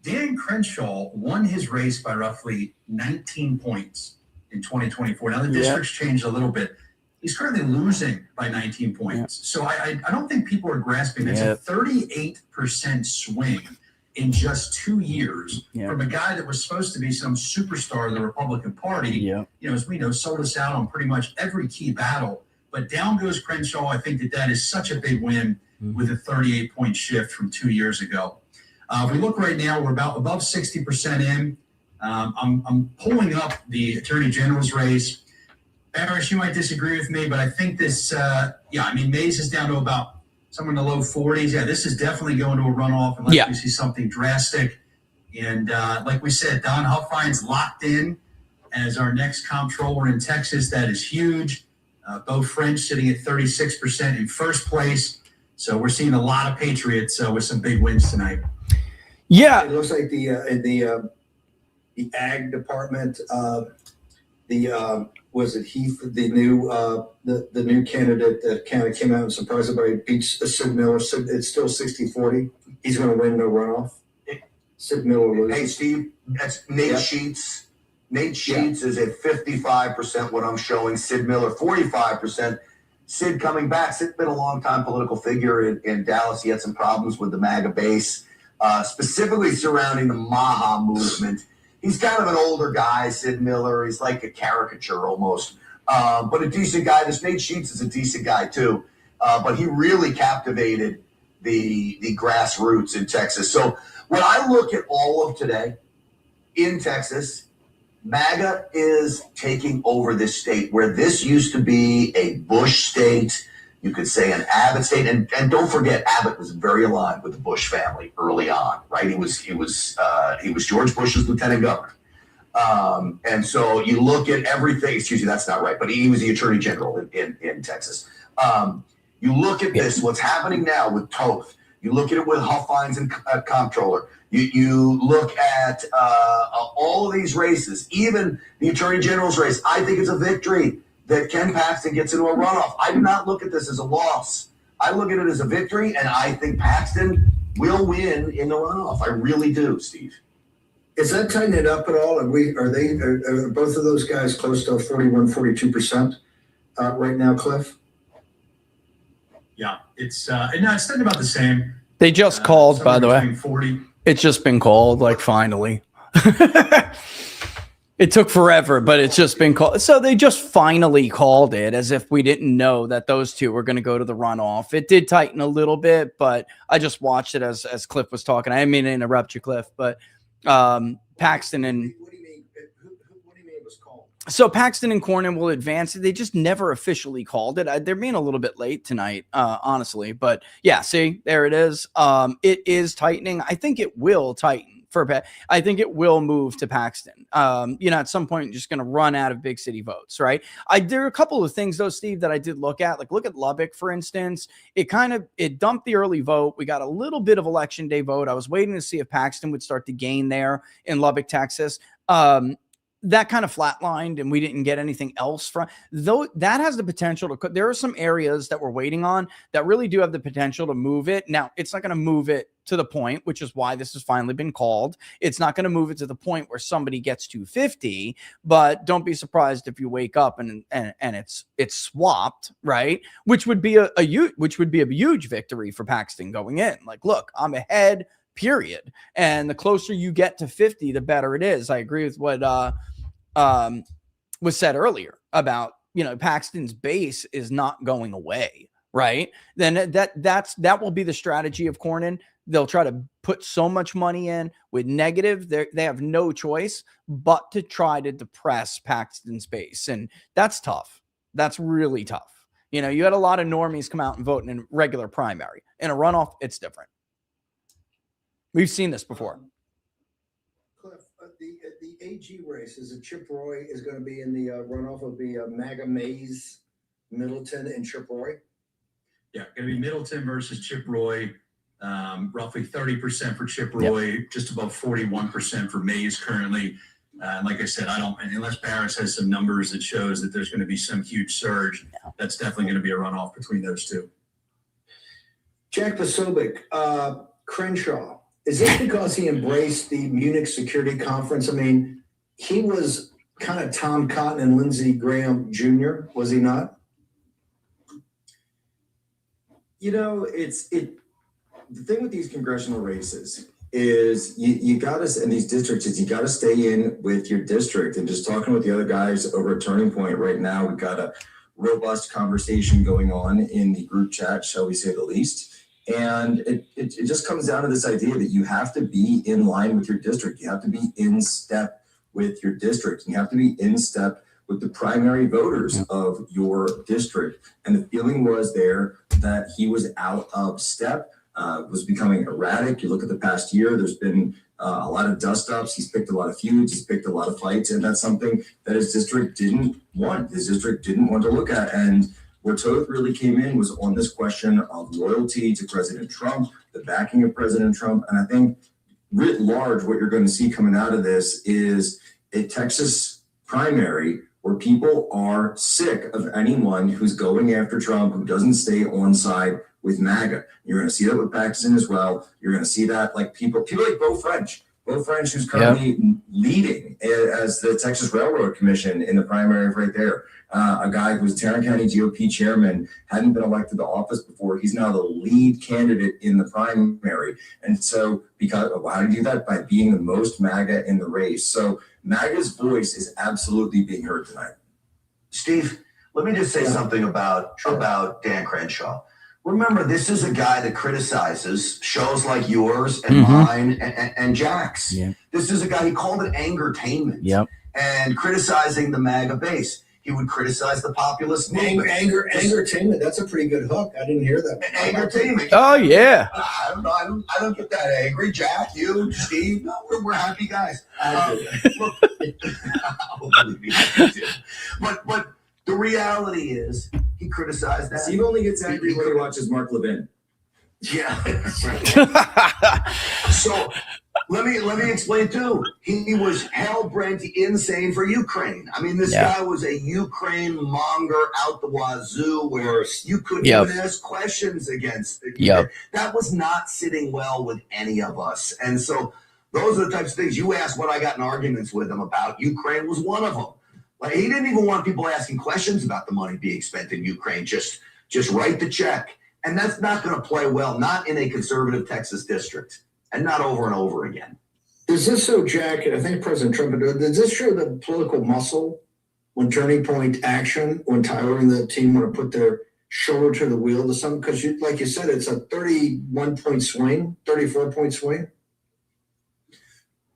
Dan Crenshaw won his race by roughly 19 points in 2024. Now, the district's changed a little bit. He's currently losing by 19 points. So I don't think people are grasping. It's a 38% swing in just 2 years from a guy that was supposed to be some superstar of the Republican Party. You know, as we know, sold us out on pretty much every key battle. But down goes Crenshaw. I think that is such a big win with a 38-point shift from 2 years ago. If we look right now, we're about above 60% in. I'm pulling up the Attorney General's race. Barris, you might disagree with me, but I think this, I mean, Mays is down to about somewhere in the low 40s. Yeah, this is definitely going to a runoff unless we see something drastic. And like we said, Don Huffines locked in as our next comptroller in Texas. That is huge. Beau French sitting at 36% in first place. So we're seeing a lot of Patriots with some big wins tonight. Yeah. It looks like the ag department, was it Heath, the new candidate that kind of came out and surprised everybody, beats Sid Miller. So it's still 60-40. He's going to win no runoff. Sid Miller loses. Hey, Steve, that's Nate Sheets. Nate Sheets is at 55%, what I'm showing. Sid Miller, 45%. Sid coming back. Sid's been a long-time political figure in Dallas. He had some problems with the MAGA base, specifically surrounding the Maha movement. He's kind of an older guy, Sid Miller. He's like a caricature almost, but a decent guy. This Nate Sheets is a decent guy too, but he really captivated the grassroots in Texas. So when I look at all of today in Texas, MAGA is taking over this state where this used to be a Bush state. You could say an Abbott state, and don't forget, Abbott was very aligned with the Bush family early on, right? He was George Bush's lieutenant governor, and so you look at everything. Excuse me, that's not right, but he was the attorney general in Texas. You look at this, what's happening now with Toth. You look at it with Huffines and Comptroller. You look at all of these races, even the Attorney General's race. I think it's a victory that Ken Paxton gets into a runoff. I do not look at this as a loss. I look at it as a victory, and I think Paxton will win in the runoff. I really do, Steve. Is that tightening it up at all? Are both of those guys close to 41-42% right now, Cliff? Yeah, it's been about the same. They just called, by the way. 40. It's just been called, like, finally. It took forever, but it's just been called. So they just finally called it, as if we didn't know that those two were going to go to the runoff. It did tighten a little bit, but I just watched it as Cliff was talking. I didn't mean to interrupt you, Cliff, but Paxton and What do you mean it was called? so Paxton and Cornyn will advance. They just never officially called it. They're being a little bit late tonight, honestly. But yeah, see, there it is. It is tightening. I think it will tighten. I think it will move to Paxton. At some point, just going to run out of big city votes, right? There are a couple of things, though, Steve, that I did look at. Like, look at Lubbock, for instance. It dumped the early vote. We got a little bit of election day vote. I was waiting to see if Paxton would start to gain there in Lubbock, Texas. That kind of flatlined, and we didn't get anything else from. Though that has the potential to. There are some areas that we're waiting on that really do have the potential to move it. Now, it's not going to move it to the point, which is why this has finally been called. It's not going to move it to the point where somebody gets 250, but don't be surprised if you wake up and it's swapped, right? Which would be a huge victory for Paxton going in. Like, look, I'm ahead. Period. And the closer you get to 50, the better it is. I agree with what was said earlier about, Paxton's base is not going away, right? Then that will be the strategy of Cornyn. They'll try to put so much money in with negative. They have no choice but to try to depress Paxton's base. And that's tough. That's really tough. You had a lot of normies come out and vote in a regular primary. In a runoff, it's different. We've seen this before. Cliff, the AG race is Chip Roy is going to be in the runoff of the MAGA Mays, Middleton, and Chip Roy. Yeah, going to be Middleton versus Chip Roy. Roughly 30% for Chip Roy, just about 41% for Mays currently. Like I said, unless Barris has some numbers that shows that there's going to be some huge surge, that's definitely going to be a runoff between those two. Jack Posobiec, Crenshaw. Is this because he embraced the Munich Security Conference? I mean, he was kind of Tom Cotton and Lindsey Graham Jr., was he not? The thing with these congressional races is you got to, in these districts, is you got to stay in with your district. And just talking with the other guys over at Turning Point right now, we've got a robust conversation going on in the group chat, shall we say the least. And it just comes down to this idea that you have to be in line with your district. You have to be in step with your district. You have to be in step with the primary voters of your district. And the feeling was there that he was out of step, was becoming erratic. You look at the past year, there's been a lot of dust-ups. He's picked a lot of feuds. He's picked a lot of fights. And that's something that his district didn't want. His district didn't want to look at. And where Toth really came in was on this question of loyalty to President Trump, the backing of President Trump. And I think writ large, what you're going to see coming out of this is a Texas primary where people are sick of anyone who's going after Trump, who doesn't stay on side with MAGA. You're going to see that with Paxton as well. You're going to see that like people like Beau French, who's currently leading as the Texas Railroad Commission in the primary right there. A guy who was Tarrant County GOP chairman, hadn't been elected to office before. He's now the lead candidate in the primary. And so because how do you do that? By being the most MAGA in the race. So MAGA's voice is absolutely being heard tonight. Steve, let me just say something about Dan Crenshaw. Remember, this is a guy that criticizes shows like yours and mine and Jack's. Yeah. This is a guy, he called it angertainment. Yep. And criticizing the MAGA base. He would criticize the populist movement. Angertainment. That's a pretty good hook. I didn't hear that. Angertainment. Oh, yeah. I don't know. I don't get that angry. Jack, you, Steve, no, we're happy guys. Look, but the reality is He criticized that. Steve only gets angry when he watches Mark Levin. Yeah. So let me explain too. He was hell-bent insane for Ukraine. I mean, this guy was a Ukraine monger out the wazoo, where you couldn't even ask questions against Ukraine. That was not sitting well with any of us. And so those are the types of things you asked what I got in arguments with him about. Ukraine was one of them. Like, he didn't even want people asking questions about the money being spent in Ukraine. Just write the check. And that's not going to play well, not in a conservative Texas district, and not over and over again. Does this show, Jack, I think President Trump, does this show the political muscle when Turning Point Action, when Tyler and the team want to put their shoulder to the wheel to something? Because, like you said, it's a 31-point swing, 34-point swing.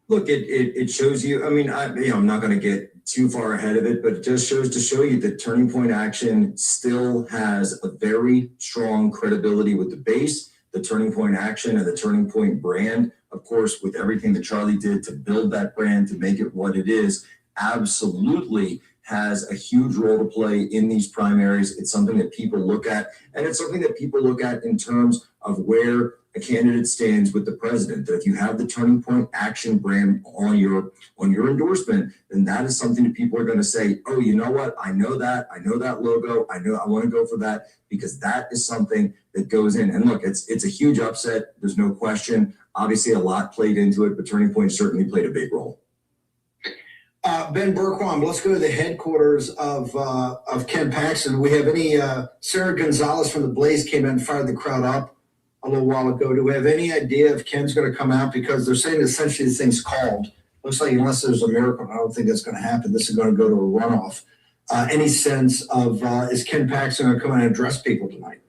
Look, it shows you. I mean, I'm not going to get too far ahead of it, but it just shows to show you that Turning Point Action still has a very strong credibility with the base. The Turning Point Action and the Turning Point brand, of course, with everything that Charlie did to build that brand, to make it what it is, absolutely has a huge role to play in these primaries. It's something that people look at, and it's something that people look at in terms of where a candidate stands with the president. That if you have the Turning Point Action brand on your endorsement, then that is something that people are going to say, oh, you know what? I know that logo. I want to go for that, because that is something that goes in. And look, it's a huge upset. There's no question. Obviously, a lot played into it, but Turning Point certainly played a big role. Ben Berquam, let's go to the headquarters of Ken Paxton. We have any Sarah Gonzalez from the Blaze came in and fired the crowd up a little while ago. Do we have any idea if Ken's going to come out? Because they're saying essentially this thing's called. Looks like unless there's a miracle, I don't think that's going to happen. This is going to go to a runoff. Any sense of is Ken Paxton going to come in and address people tonight?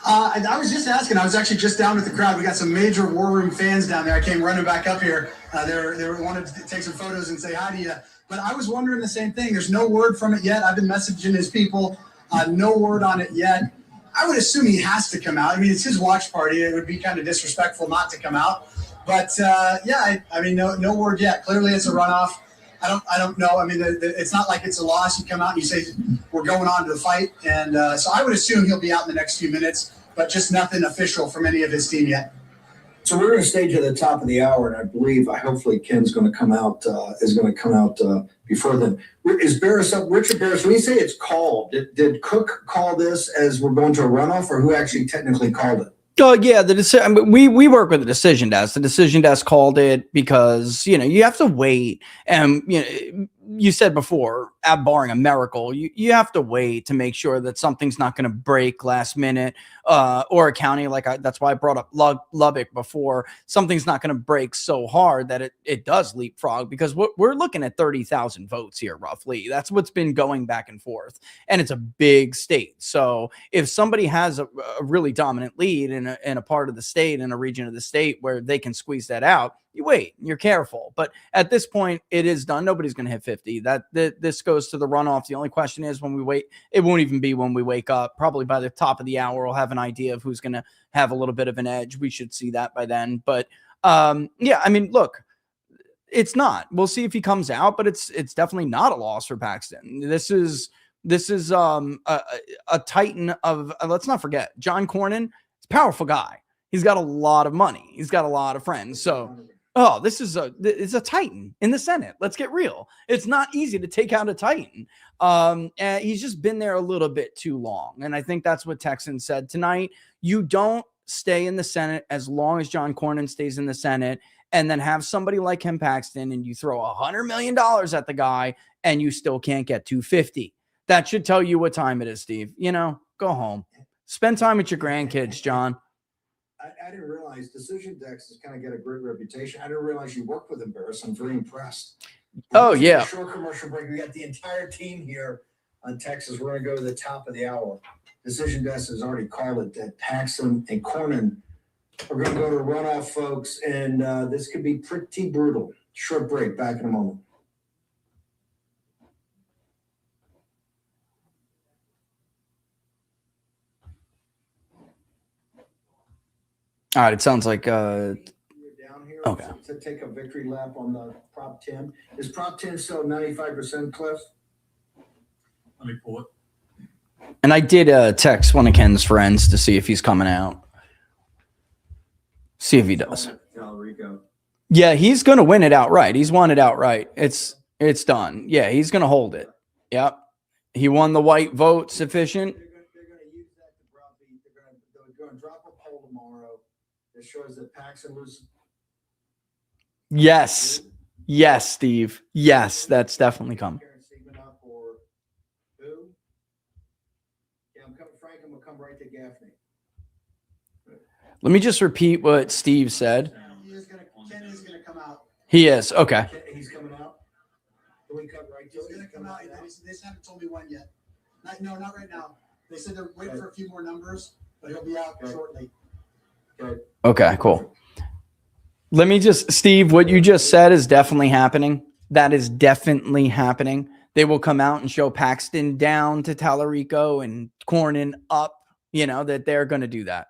I was just asking. I was actually just down with the crowd. We got some major War Room fans down there. I came running back up here. They wanted to take some photos and say hi to you. But I was wondering the same thing. There's no word from it yet. I've been messaging his people. No word on it yet. I would assume he has to come out. I mean, it's his watch party. It would be kind of disrespectful not to come out. But I mean, no word yet. Clearly, it's a runoff. I don't know. I mean, it's not like it's a loss. You come out and you say we're going on to the fight, and so I would assume he'll be out in the next few minutes. But just nothing official from any of his team yet. So we're going to stage at the top of the hour, and I believe, hopefully, Ken's going to come out. Before then. Is Barris up? Richard Barris, when you say it's called, did Cook call this as we're going to a runoff, or who actually technically called it? Oh yeah, we work with the decision desk. The decision desk called it because you have to wait, and you said before, barring a miracle, you have to wait to make sure that something's not going to break last minute, or a county that's why I brought up Lubbock before. Something's not going to break so hard that it does leapfrog, because we're looking at 30,000 votes here roughly. That's what's been going back and forth, and it's a big state. So if somebody has a really dominant lead in a part of the state, in a region of the state where they can squeeze that out, you wait, you're careful. But at this point, it is done. Nobody's going to hit 50. This goes to the runoff. The only question is when we wait, it won't even be when we wake up. Probably by the top of the hour, we'll have an idea of who's going to have a little bit of an edge. We should see that by then. But yeah, I mean, look, it's not. We'll see if he comes out, but it's definitely not a loss for Paxton. This is a titan of. Let's not forget, John Cornyn is a powerful guy. He's got a lot of money. He's got a lot of friends. So. Oh, it's a titan in the Senate. Let's get real. It's not easy to take out a titan. And he's just been there a little bit too long. And I think that's what Texans said tonight. You don't stay in the Senate as long as John Cornyn stays in the Senate, and then have somebody like Ken Paxton and you throw $100 million at the guy and you still can't get 250. That should tell you what time it is, Steve. Go home. Spend time with your grandkids, John. I didn't realize Decision Dex has kind of got a great reputation. I didn't realize you worked with him, Barris. I'm very impressed. Oh, yeah. Short commercial break. We got the entire team here on Texas. We're going to go to the top of the hour. Decision Desk has already called it that Paxton and Cornyn are going to go to runoff, folks, and this could be pretty brutal. Short break. Back in a moment. All right, it sounds like okay. To take a victory lap on the Prop 10. Is Prop 10 still 95%, Cliff? Let me pull it. And I did text one of Ken's friends to see if he's coming out. See if he does. Yeah, he's going to win it outright. He's won it outright. It's done. Yeah, he's going to hold it. Yep. He won the white vote sufficient. They're going to use that to browbeat. They're going to drop a poll tomorrow that shows that Paxton was. Yes. Yes, Steve. Yes, that's definitely coming. Frank, I'm going to come right to Gaffney. Let me just repeat what Steve said. Ken is going to come out. He is. Okay. He's coming out? Can we come right to He's going to come out. They haven't told me when yet. Not right now. They said they're waiting for a few more numbers, but he'll be out shortly. Okay, cool. Let me just, Steve, what you just said is definitely happening. That is definitely happening. They will come out and show Paxton down to Tallarico and Cornyn up, that they're going to do that.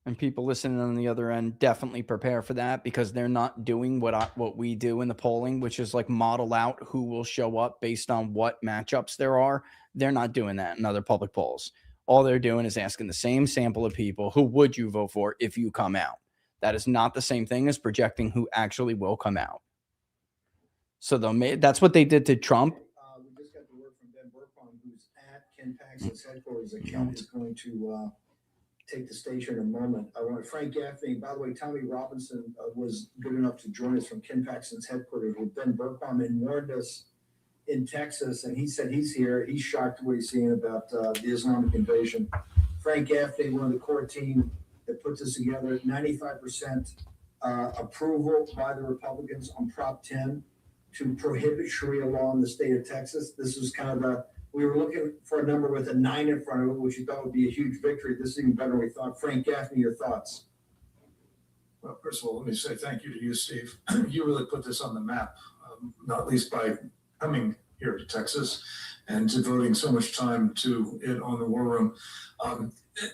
And people listening on the other end definitely prepare for that, because they're not doing what we do in the polling, which is like model out who will show up based on what matchups there are. They're not doing that in other public polls. All they're doing is asking the same sample of people, who would you vote for if you come out? That is not the same thing as projecting who actually will come out. So that's what they did to Trump. We just got the word from Ben Burkholm, who's at Ken Paxton's headquarters. That Ken is going to take the stage here in a moment. I want Frank Gaffney. By the way, Tommy Robinson was good enough to join us from Ken Paxton's headquarters with Ben Burkholm and warned us in Texas, and he said he's here. He's shocked what he's seeing about the Islamic invasion. Frank Gaffney, one of the core team that put this together, 95% approval by the Republicans on Prop 10 to prohibit Sharia law in the state of Texas. This was kind of we were looking for a number with a 9 in front of it, which we thought would be a huge victory. This is even better than we thought. Frank Gaffney, your thoughts? Well, first of all, let me say thank you to you, Steve. You really put this on the map, not least by coming here to Texas and devoting so much time to it on the War Room.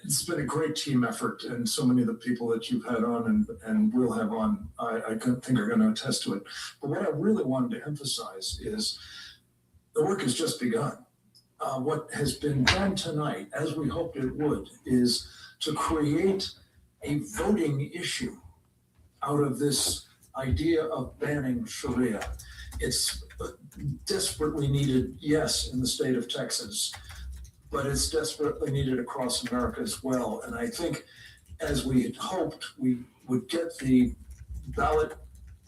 It's been a great team effort, and so many of the people that you've had on and will have on, I think are going to attest to it. But what I really wanted to emphasize is the work has just begun. What has been done tonight, as we hoped it would, is to create a voting issue out of this idea of banning Sharia. It's desperately needed, yes, in the state of Texas, but it's desperately needed across America as well. And I think, as we had hoped, we would get the ballot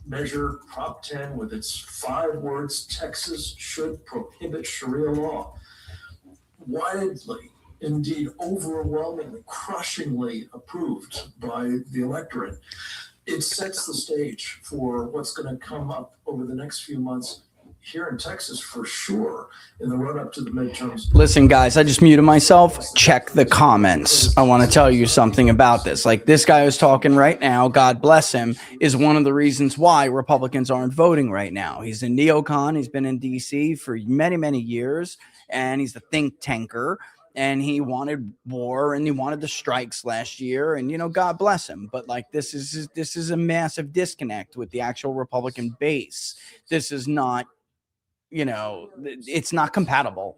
measure Prop 10 with its 5 words, Texas should prohibit Sharia law, widely, indeed overwhelmingly, crushingly approved by the electorate. It sets the stage for what's going to come up over the next few months here in Texas, for sure, in the run-up to the midterms. Listen, guys, I just muted myself. Check the comments. I want to tell you something about this. Like, this guy who's talking right now, God bless him, is one of the reasons why Republicans aren't voting right now. He's a neocon. He's been in D.C. for many, many years, and he's a think tanker. And he wanted war, and he wanted the strikes last year, and God bless him. But like, this is a massive disconnect with the actual Republican base. This is not, it's not compatible.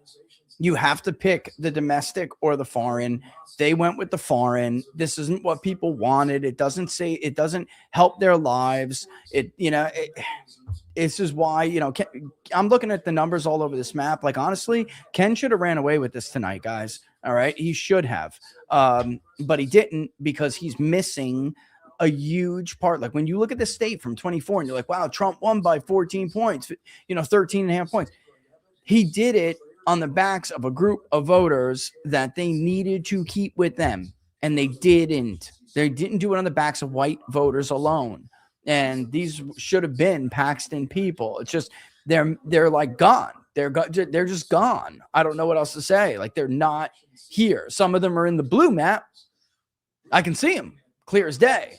You have to pick the domestic or the foreign. They went with the foreign. This isn't what people wanted. It doesn't help their lives. This is why, I'm looking at the numbers all over this map. Like, honestly, Ken should have ran away with this tonight, guys. All right. He should have. But he didn't, because he's missing a huge part. Like, when you look at the state from 24 and you're like, wow, Trump won by 14 points, 13 and a half points. He did it on the backs of a group of voters that they needed to keep with them. And they didn't. They didn't do it on the backs of white voters alone. And these should have been Paxton people. It's just they're like gone. They're just gone. I don't know what else to say. Like, they're not here. Some of them are in the blue map. I can see them clear as day.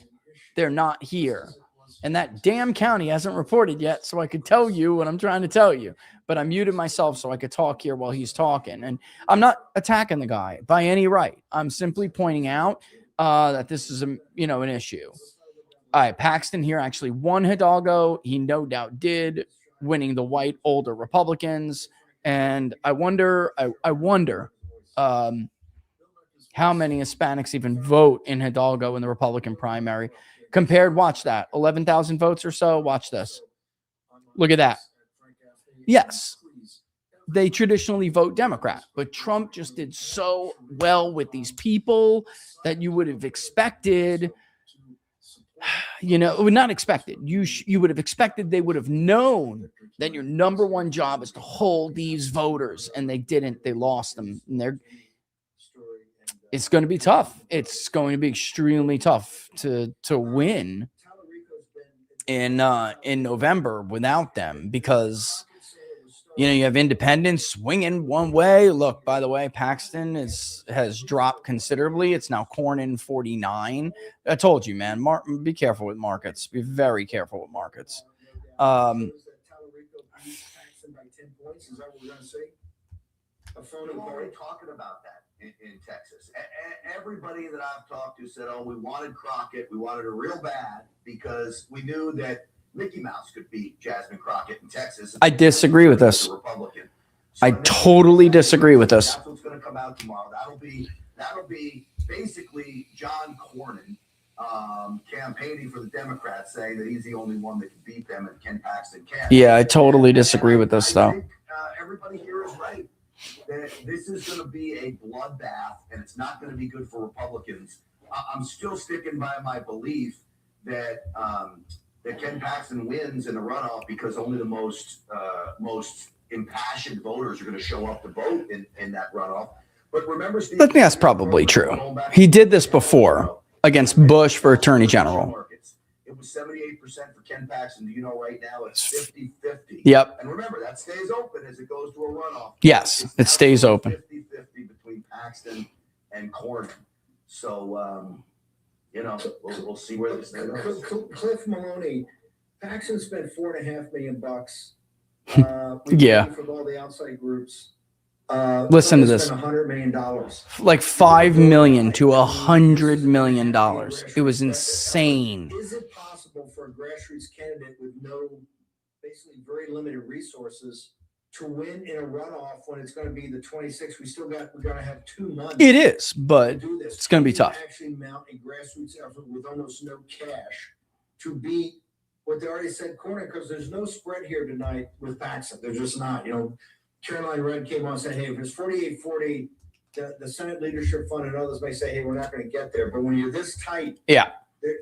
They're not here. And that damn county hasn't reported yet, so I could tell you what I'm trying to tell you. But I muted myself so I could talk here while he's talking. And I'm not attacking the guy by any right. I'm simply pointing out that this is an issue. All right, Paxton here actually won Hidalgo. He no doubt did. winning the white older Republicans. And I wonder how many Hispanics even vote in Hidalgo in the Republican primary compared. Watch that. 11,000 votes or so. Watch this. Look at that. Yes, they traditionally vote Democrat, but Trump just did so well with these people that you would have expected, not expected. You would have expected they would have known that your number one job is to hold these voters, and they didn't. They lost them, and it's going to be tough. It's going to be extremely tough to win in November without them, because you have independents swinging one way. Look, by the way, Paxton has dropped considerably. It's now Cornyn 49. I told you, man. Be careful with markets. Be very careful with markets. We're already talking about that in Texas. Everybody that I've talked to said, "Oh, we wanted Crockett. We wanted her real bad because we knew that Mickey Mouse could beat Jasmine Crockett in Texas." I disagree with this. Republican. I totally disagree with this. That's what's going to come out tomorrow. That'll be basically John Cornyn campaigning for the Democrats, saying that he's the only one that can beat them, and Ken Paxton can't. Yeah, I totally disagree with this, though. Everybody here is right. That this is going to be a bloodbath, and it's not going to be good for Republicans. I'm still sticking by my belief that that Ken Paxton wins in the runoff because only the most impassioned voters are going to show up to vote in that runoff. But remember, Steve, I think that's probably true. He did this before against Bush for Attorney General. It was 78% for Ken Paxton. Do you know right now it's 50-50? Yep. And remember, that stays open as it goes to a runoff. Yes, it stays open. 50-50 between Paxton and Cornyn. So, we'll see where this thing goes. Cliff Maloney, Paxton spent $4.5 million. Yeah. From all the outside groups. Listen to this. $100 million. Like $5 million to $100 million. It was insane. Is it possible for a grassroots candidate with basically very limited resources to win in a runoff when it's going to be the 26th? We're going to have 2 months. It is, but it's going to be tough. Actually mount a grassroots effort with almost no cash to beat what they already said, Cornyn, because there's no spread here tonight with Paxton. There's just not. Caroline Red came on and said, hey, if it's 48-40, the Senate Leadership Fund and others may say, hey, we're not going to get there. But when you're this tight, yeah,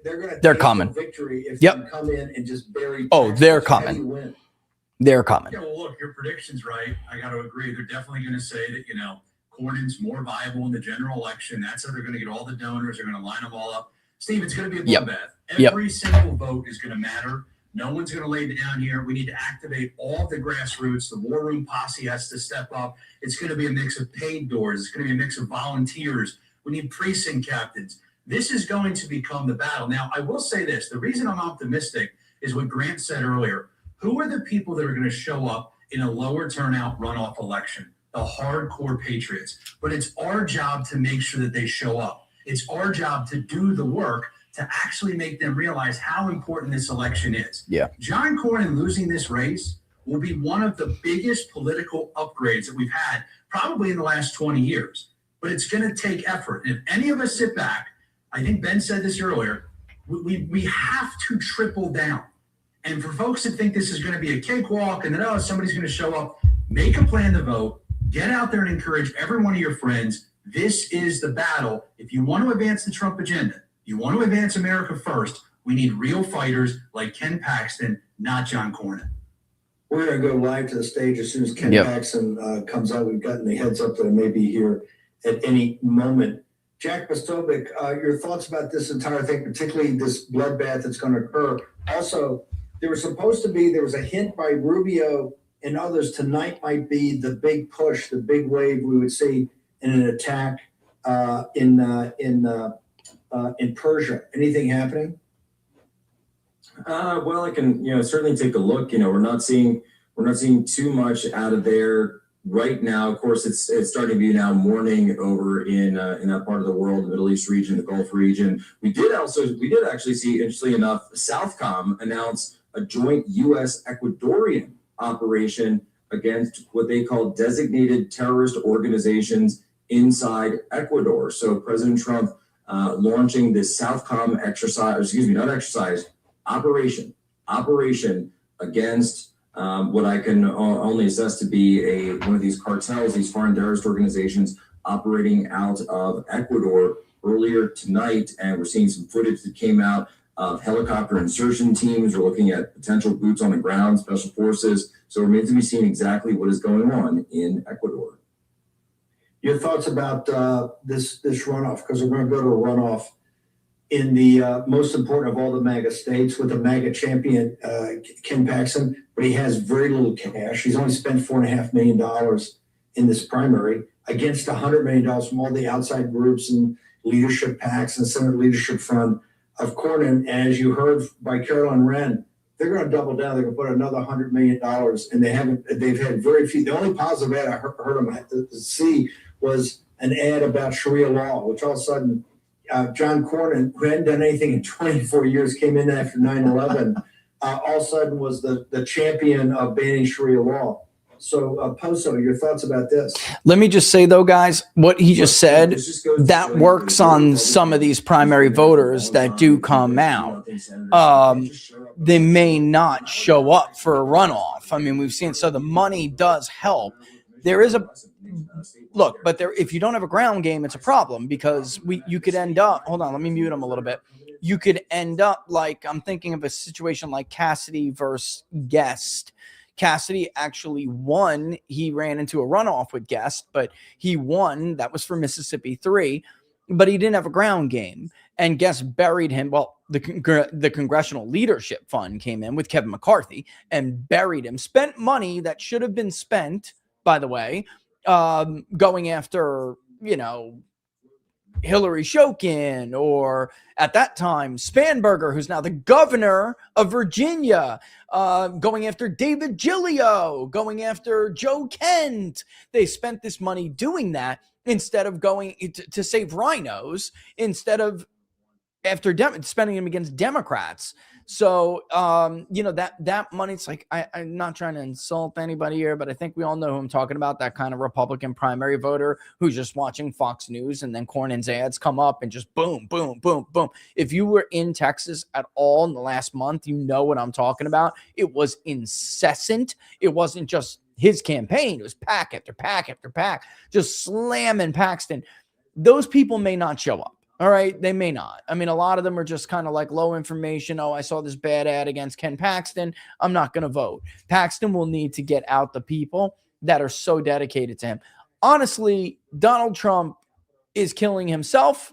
they're coming. Victory if you come in and just bury. Oh, they're coming. They're coming. Yeah, well, look, your prediction's right. I got to agree. They're definitely going to say that, Cornyn's more viable in the general election. That's how they're going to get all the donors. They're going to line them all up. Steve, it's going to be a bloodbath. Every single vote is going to matter. No one's going to lay down here. We need to activate all the grassroots. The War Room posse has to step up. It's going to be a mix of paid doors. It's going to be a mix of volunteers. We need precinct captains. This is going to become the battle. Now, I will say this. The reason I'm optimistic is what Grant said earlier. Who are the people that are going to show up in a lower turnout runoff election? The hardcore patriots. But it's our job to make sure that they show up. It's our job to do the work to actually make them realize how important this election is. Yeah. John Cornyn losing this race will be one of the biggest political upgrades that we've had probably in the last 20 years. But it's going to take effort. And if any of us sit back, I think Ben said this earlier, we have to triple down. And for folks that think this is going to be a cakewalk and that, somebody's going to show up, make a plan to vote, get out there and encourage every one of your friends. This is the battle. If you want to advance the Trump agenda, you want to advance America first, we need real fighters like Ken Paxton, not John Cornyn. We're going to go live to the stage as soon as Ken Paxton comes out. We've gotten the heads up that it may be here at any moment. Jack Postovic, your thoughts about this entire thing, particularly this bloodbath that's going to occur. Also, there was a hint by Rubio and others tonight might be the big push, the big wave we would see in an attack in Persia. Anything happening? Well, I can certainly take a look. We're not seeing too much out of there right now. Of course, it's starting to be now morning over in that part of the world, the Middle East region, the Gulf region. We did actually see, interestingly enough, Southcom announce a joint U.S. Ecuadorian operation against what they call designated terrorist organizations inside Ecuador. So President Trump launching this Southcom operation against what I can only assess to be one of these cartels, these foreign terrorist organizations operating out of Ecuador earlier tonight. And we're seeing some footage that came out of helicopter insertion teams. We're looking at potential boots on the ground, special forces. So it remains to be seen exactly what is going on in Ecuador. Your thoughts about this runoff, because we're going to go to a runoff in the most important of all the MAGA states with the MAGA champion, Ken Paxton, but he has very little cash. He's only spent $4.5 million in this primary against $100 million from all the outside groups and leadership PACs and Senate Leadership Fund of Cornyn. And as you heard by Carolyn Wren, they're going to double down. They're going to put another $100 million, and they've had very few. The only positive ad I heard them to see was an ad about Sharia law, which all of a sudden, John Cornyn, who hadn't done anything in 24 years, came in after 9/11, all of a sudden was the champion of banning Sharia law. So, Poso, your thoughts about this? Let me just say, though, guys, what he just said, that works on some of these primary voters that do come out. They may not show up for a runoff. I mean, we've seen, so the money does help. There is a look, but if you don't have a ground game, it's a problem, because you could end up, hold on, let me mute him a little bit. You could end up like, I'm thinking of a situation like Cassidy versus Guest. Cassidy actually won. He ran into a runoff with Guest, but he won. That was for Mississippi 3, but he didn't have a ground game. And Guest buried him. Well, the Congressional Leadership Fund came in with Kevin McCarthy and buried him. Spent money that should have been spent, by the way, going after, Hillary Shokin, or at that time, Spanberger, who's now the governor of Virginia, going after David Gillio, going after Joe Kent. They spent this money doing that instead of going to save rhinos, instead of spending them against Democrats. So, that money, it's like, I'm not trying to insult anybody here, but I think we all know who I'm talking about, that kind of Republican primary voter who's just watching Fox News, and then Cornyn's ads come up and just boom, boom, boom, boom. If you were in Texas at all in the last month, you know what I'm talking about. It was incessant. It wasn't just his campaign. It was pack after pack after pack, just slamming Paxton. Those people may not show up. All right, they may not. I mean, a lot of them are just kind of like low information. Oh, I saw this bad ad against Ken Paxton. I'm not going to vote. Paxton will need to get out the people that are so dedicated to him. Honestly, Donald Trump is killing himself,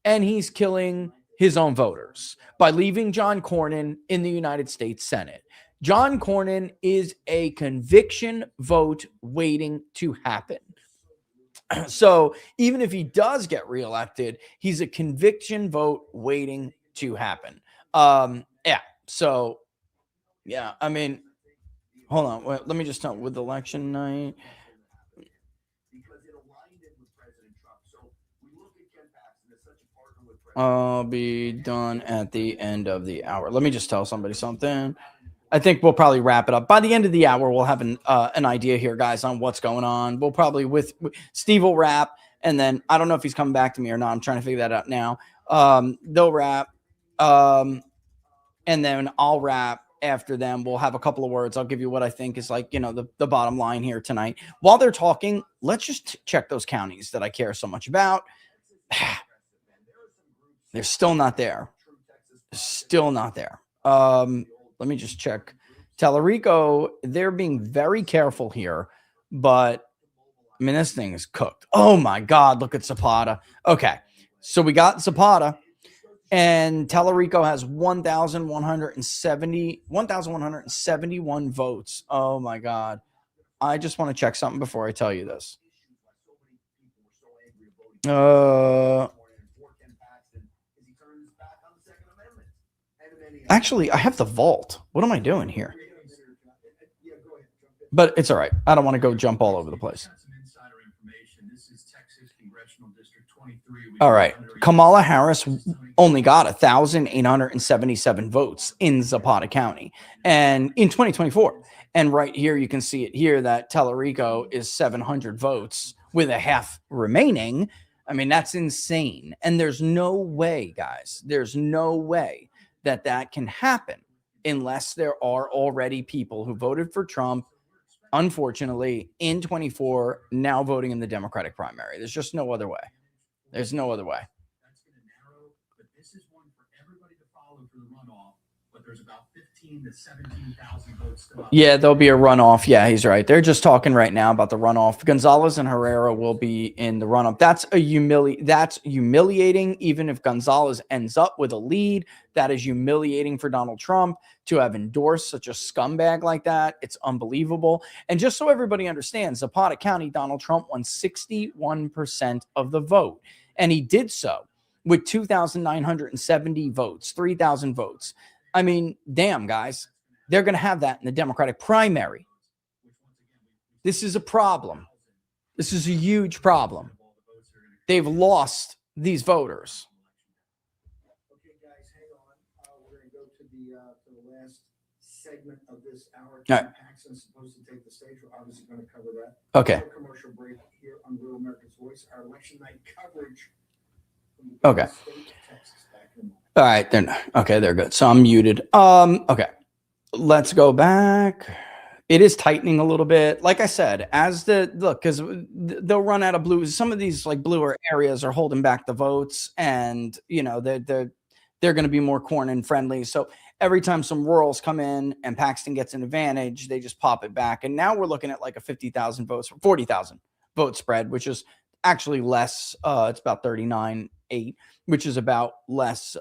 and he's killing his own voters by leaving John Cornyn in the United States Senate. John Cornyn is a conviction vote waiting to happen. So even if he does get reelected, he's a conviction vote waiting to happen. So, I mean, hold on. Wait, let me just tell with election night. I'll be done at the end of the hour. Let me just tell somebody something. I think we'll probably wrap it up. By the end of the hour, we'll have an idea here, guys, on what's going on. We'll probably, Steve will wrap, and then I don't know if he's coming back to me or not. I'm trying to figure that out now. They'll wrap, and then I'll wrap after them. We'll have a couple of words. I'll give you what I think is like, the bottom line here tonight. While they're talking, let's just check those counties that I care so much about. They're still not there. Still not there. Let me just check. Tellerico, they're being very careful here, but I mean, this thing is cooked. Oh my God, look at Zapata. Okay, so we got Zapata, and Tellerico has 1,171 votes. Oh my God. I just want to check something before I tell you this. Actually, I have the vault. What am I doing here? But it's all right. I don't want to go jump all over the place. Some insider information. This is Texas Congressional District 20. All right. Kamala Harris only got 1,877 votes in Zapata County and in 2024. And right here, you can see it here that Tellerico is 700 votes with a half remaining. I mean, that's insane. And there's no way, guys, there's no way that that can happen unless there are already people who voted for Trump, unfortunately, in 24, now voting in the Democratic primary. There's just no other way. There's no other way. That's going to narrow, but this is one for everybody to follow for the runoff. But there's about 15 to 17,000 votes still out. Yeah, there'll be a runoff. Yeah, he's right. They're just talking right now about the runoff. Gonzalez and Herrera will be in the runoff. That's humiliating. Even if Gonzalez ends up with a lead, that is humiliating for Donald Trump to have endorsed such a scumbag like that. It's unbelievable. And just so everybody understands, Zapata County, Donald Trump won 61% of the vote. And he did so with 2,970 votes, 3,000 votes. I mean, damn, guys, they're going to have that in the Democratic primary. This is a problem. This is a huge problem. They've lost these voters. Okay, guys, hang on. We're going to go to the last segment of this hour. All right. Paxton's supposed to take the stage. We're obviously going to cover that. Okay. Commercial break here on Real America's Voice. Our election night coverage. Okay. All right, they're good. So I'm muted. Okay. Let's go back. It is tightening a little bit. Like I said, as because they'll run out of blue. Some of these like bluer areas are holding back the votes, and they're going to be more Cornyn friendly. So every time some rurals come in and Paxton gets an advantage, they just pop it back. And now we're looking at like a 50,000 votes, 40,000 vote spread, which is actually less. It's about 39.8, which is about less.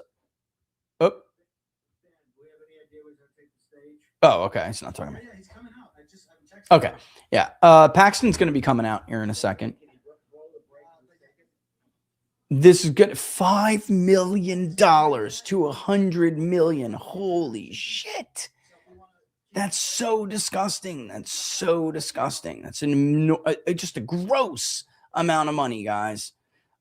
Oh, okay. He's not talking about. Okay. Yeah. Paxton's going to be coming out here in a second. This is good. $5 million to 100 million. Holy shit. That's so disgusting. That's so disgusting. That's just a gross amount of money, guys.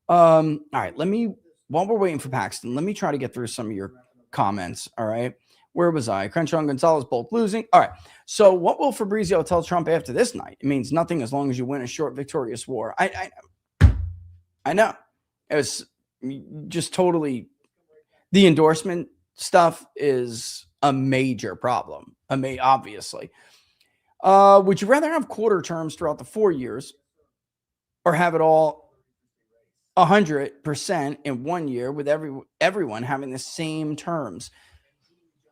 All right. While we're waiting for Paxton, let me try to get through some of your comments. All right. Where was I? Crenshaw and Gonzalez both losing. All right. So what will Fabrizio tell Trump after this night? It means nothing as long as you win a short, victorious war. I know. It was just totally, the endorsement stuff is a major problem. Obviously. Would you rather have quarter terms throughout the 4 years or have it all 100% in 1 year with everyone having the same terms?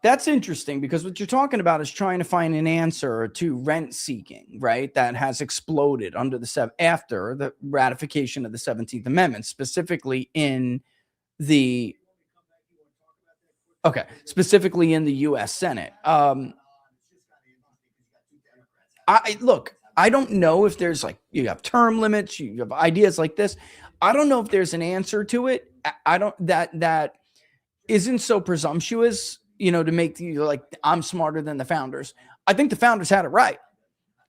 That's interesting because what you're talking about is trying to find an answer to rent seeking, right? That has exploded after the ratification of the 17th Amendment, specifically in the U.S. Senate. I don't know if there's you have term limits, you have ideas like this. I don't know if there's an answer to it. That isn't so presumptuous, to make you I'm smarter than the founders. I think the founders had it right.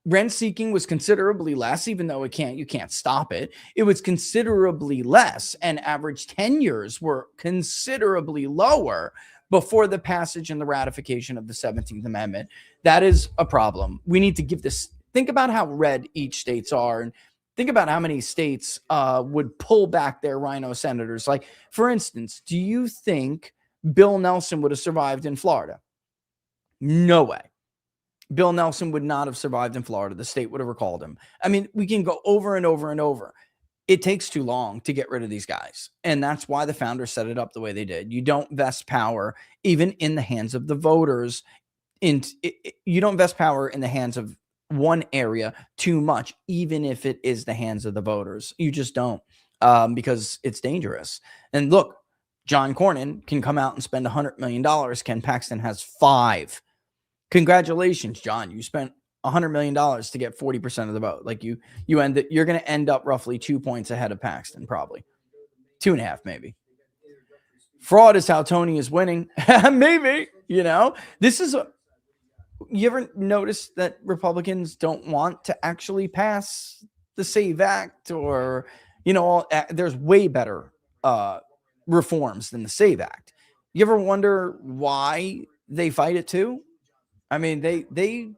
Rent seeking was considerably less, even though you can't stop it. It was considerably less, and average tenures were considerably lower before the passage and the ratification of the 17th Amendment. That is a problem. We need to think about how red each states are, and think about how many states would pull back their rhino senators. Like, for instance, do you think Bill Nelson would have survived in Florida? No way. Bill Nelson would not have survived in Florida. The state would have recalled him. I mean, we can go over and over and over. It takes too long to get rid of these guys. And that's why the founders set it up the way they did. You don't vest power even in the hands of the voters. You don't vest power in the hands of one area too much, even if it is the hands of the voters. You just don't, because it's dangerous. And look, John Cornyn can come out and spend $100 million. Ken Paxton has 5. Congratulations, John. You spent $100 million to get 40% of the vote. You're going to end up roughly 2 points ahead of Paxton, probably 2.5, maybe. Fraud is how Tony is winning. Maybe, this is you ever notice that Republicans don't want to actually pass the SAVE Act or, You know, there's way better reforms than the SAVE Act. You ever wonder why they fight it too? I mean, the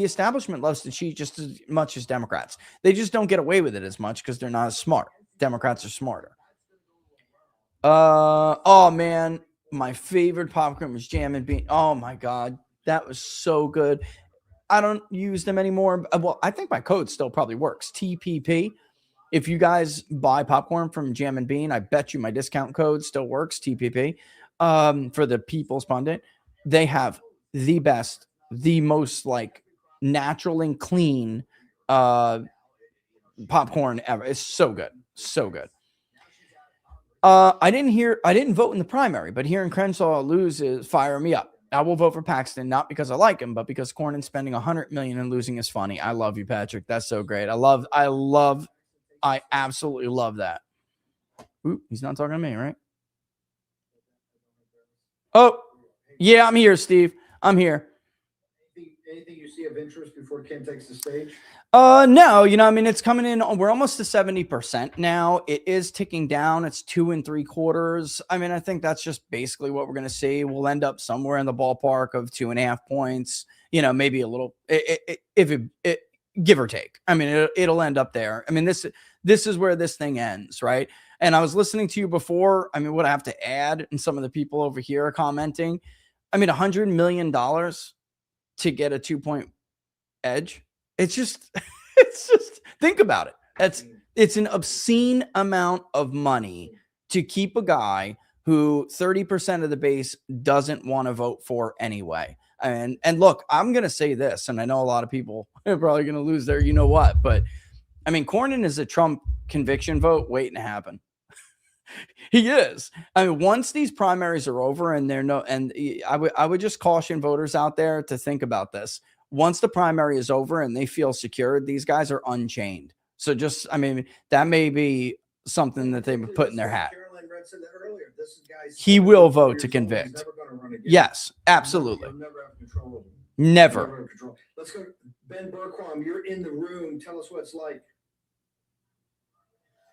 establishment loves to cheat just as much as Democrats. They just don't get away with it as much because they're not as smart. Democrats are smarter. Oh man, my favorite popcorn was Jam and Bean. Oh my God, that was so good. I don't use them anymore. Well, I think my code still probably works. TPP. If you guys buy popcorn from Jam and Bean, I bet you my discount code still works. TPP. For the People's Pundit, they have the best, the most like natural and clean popcorn ever. It's so good. So good. I didn't vote in the primary, but hearing Crenshaw lose is firing me up. I will vote for Paxton, not because I like him, but because Cornyn spending $100 million and losing is funny. I love you, Patrick. That's so great. I absolutely love that. Ooh, he's not talking to me, right? Oh, yeah, I'm here, Steve. I'm here. Anything you see of interest before Ken takes the stage? No, you know, I mean, it's coming in. We're almost to 70% now. It is ticking down. It's 2 3/4. I mean, I think that's just basically what we're going to see. We'll end up somewhere in the ballpark of 2.5 points, you know, maybe a little, give or take. I mean, it'll end up there. I mean, this is where this thing ends, right? And I was listening to you before. I mean, what I have to add, and some of the people over here are commenting. I mean, $100 million to get a 2-point edge. It's just think about it. It's an obscene amount of money to keep a guy who 30% of the base doesn't want to vote for anyway. And look, I'm going to say this, and I know a lot of people are probably going to lose their, you know what, but I mean, Cornyn is a Trump conviction vote waiting to happen. He is. I mean, once these primaries are over and I would just caution voters out there to think about this. Once the primary is over and they feel secure, these guys are unchained. So just, I mean, that may be something that they would put in their hat. He will vote to convict. Yes, absolutely. Never. Let's go. Ben Berquam, you're in the room. Tell us what it's like.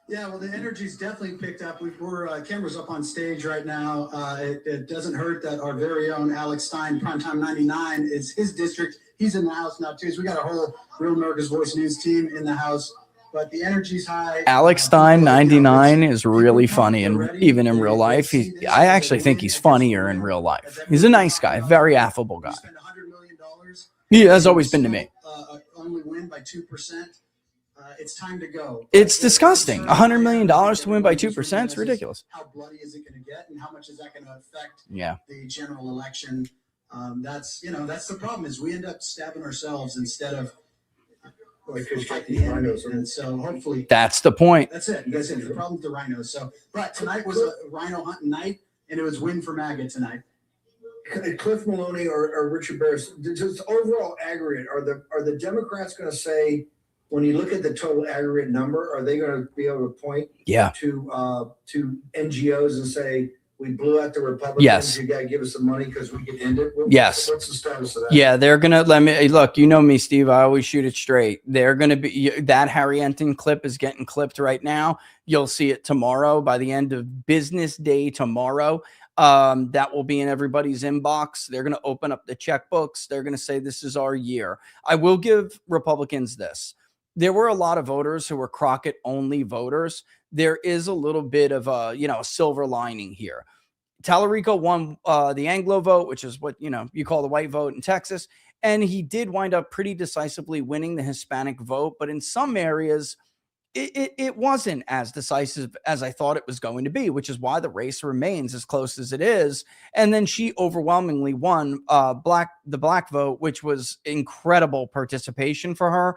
Yeah, well, the energy's definitely picked up. We're cameras up on stage right now. It doesn't hurt that our very own Alex Stein, Primetime 99, is his district. He's in the house now, too. So we got a whole Real America's Voice News team in the house. But the energy's high. Alex Stein, 99, is really funny, and even in real life, I actually think he's funnier in real life. He's a nice guy, very affable guy. He has always been to me. Only win by 2%. It's time to go. It's disgusting. $100 million to win by 2%. It's ridiculous. How bloody is it going to get, and how much is that going to affect the general election? That's the problem, is we end up stabbing ourselves instead of and so hopefully that's the point. That's it. That's it. The problem with the rhinos. So, but tonight was a rhino hunting night, and it was win for MAGA tonight. Cliff Maloney or Richard Barris, just overall aggregate, are the Democrats going to say, when you look at the total aggregate number, are they going to be able to point to NGOs and say, we blew out the Republicans, yes, you got to give us some money because we can end it? Yes. What's the status of that? Yeah, they're going to let me look. You know me, Steve. I always shoot it straight. They're going to be that Harry Enton clip is getting clipped right now. You'll see it tomorrow by the end of business day tomorrow. That will be in everybody's inbox. They're going to open up the checkbooks. They're going to say, this is our year. I will give Republicans this. There were a lot of voters who were Crockett only voters. There is a little bit of a silver lining here. Tallarico won the Anglo vote, which is what you call the white vote in Texas, and he did wind up pretty decisively winning the Hispanic vote. But in some areas, it wasn't as decisive as I thought it was going to be, which is why the race remains as close as it is. And then she overwhelmingly won the black vote, which was incredible participation for her.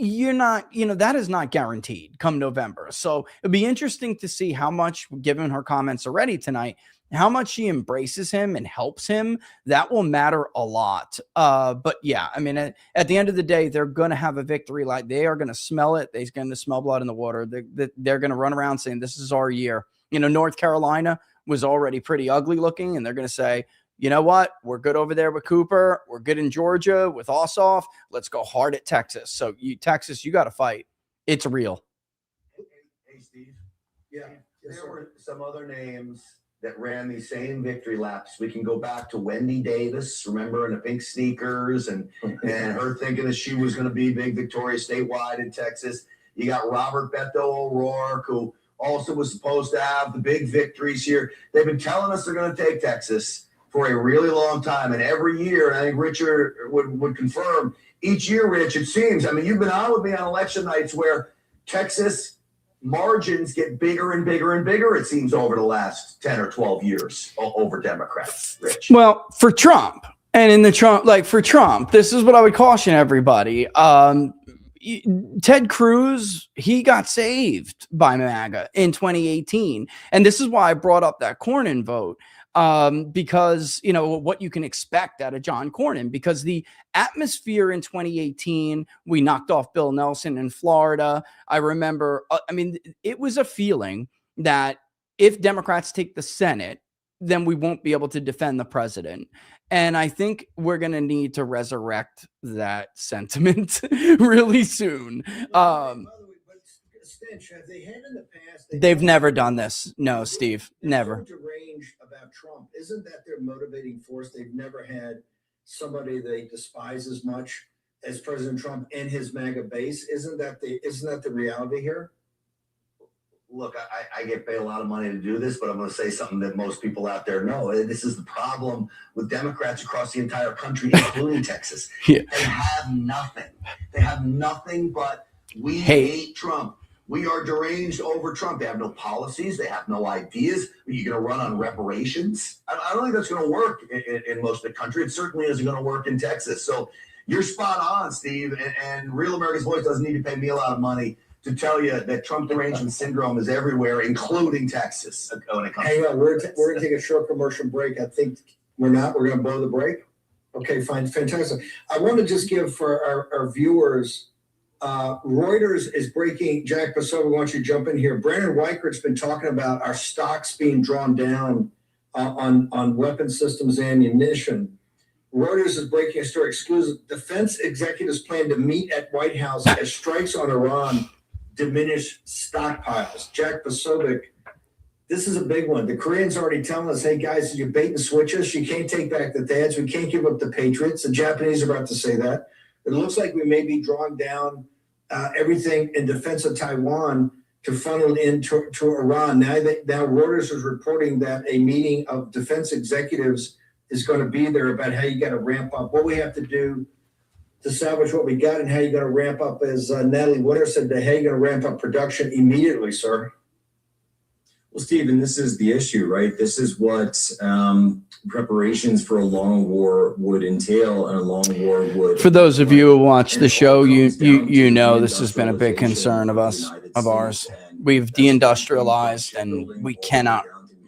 That is not guaranteed come November. So it'd be interesting to see how much, given her comments already tonight, how much she embraces him and helps him. That will matter a lot. But yeah, I mean, at the end of the day, they're going to have a victory. Like, they are going to smell it. They're going to smell blood in the water. They're going to run around saying, this is our year. North Carolina was already pretty ugly looking, and they're going to say, you know what? We're good over there with Cooper. We're good in Georgia with Ossoff. Let's go hard at Texas. So Texas, you got to fight. It's real. Yeah. There were some other names that ran these same victory laps. We can go back to Wendy Davis, remember, in the pink sneakers, and her thinking that she was going to be big Victoria statewide in Texas. You got Robert Beto O'Rourke, who also was supposed to have the big victories here. They've been telling us they're going to take Texas for a really long time, and every year, and I think Richard would confirm, each year, Rich, it seems, I mean, you've been on with me on election nights where Texas margins get bigger and bigger and bigger, it seems, over the last 10 or 12 years over Democrats, Rich. Well, for Trump, and in the Trump, like for Trump, this is what I would caution everybody. Ted Cruz, he got saved by MAGA in 2018. And this is why I brought up that Cornyn vote. Because, you know, what you can expect out of John Cornyn, because the atmosphere in 2018, we knocked off Bill Nelson in Florida. I remember, I mean, it was a feeling that if Democrats take the Senate, then we won't be able to defend the president. And I think we're going to need to resurrect that sentiment really soon. Stench, have they had in the past? They've never done this. No, Steve, never. Deranged about Trump. Isn't that their motivating force? They've never had somebody they despise as much as President Trump and his MAGA base. Isn't that the reality here? Look, I get paid a lot of money to do this, but I'm going to say something that most people out there know. This is the problem with Democrats across the entire country, including Texas. Yeah. They have nothing. They have nothing but we hate Trump. We are deranged over Trump. They have no policies. They have no ideas. Are you going to run on reparations? I don't think that's going to work in most of the country. It certainly isn't going to work in Texas. So you're spot on, Steve. And Real America's Voice doesn't need to pay me a lot of money to tell you that Trump derangement syndrome is everywhere, including Texas. When it comes Hang on, we're going to take a short commercial break. I think we're not. We're going to blow the break. Okay, fine, fantastic. I want to just give for our viewers. Reuters is breaking. Jack Pasova, why don't you jump in here? Brandon Weichert's been talking about our stocks being drawn down on weapon systems and ammunition. Reuters is breaking a story exclusive. Defense executives plan to meet at White House as strikes on Iran diminish stockpiles. Jack Pasova, this is a big one. The Koreans are already telling us, hey, guys, you bait and switch us. You can't take back the THAADs. We can't give up the Patriots. The Japanese are about to say that. It looks like we may be drawing down everything in defense of Taiwan to funnel into Iran. Now Reuters is reporting that a meeting of defense executives is going to be there about how you got to ramp up, what we have to do to salvage what we got, and how you're going to ramp up, as Natalie Winter said, how you're going to ramp up production immediately, sir. Well, Stephen, this is the issue, right? This is what preparations for a long war would entail, and a long war would. For those of you who watch the show, you know this has been a big concern of ours. We've deindustrialized, and we cannot.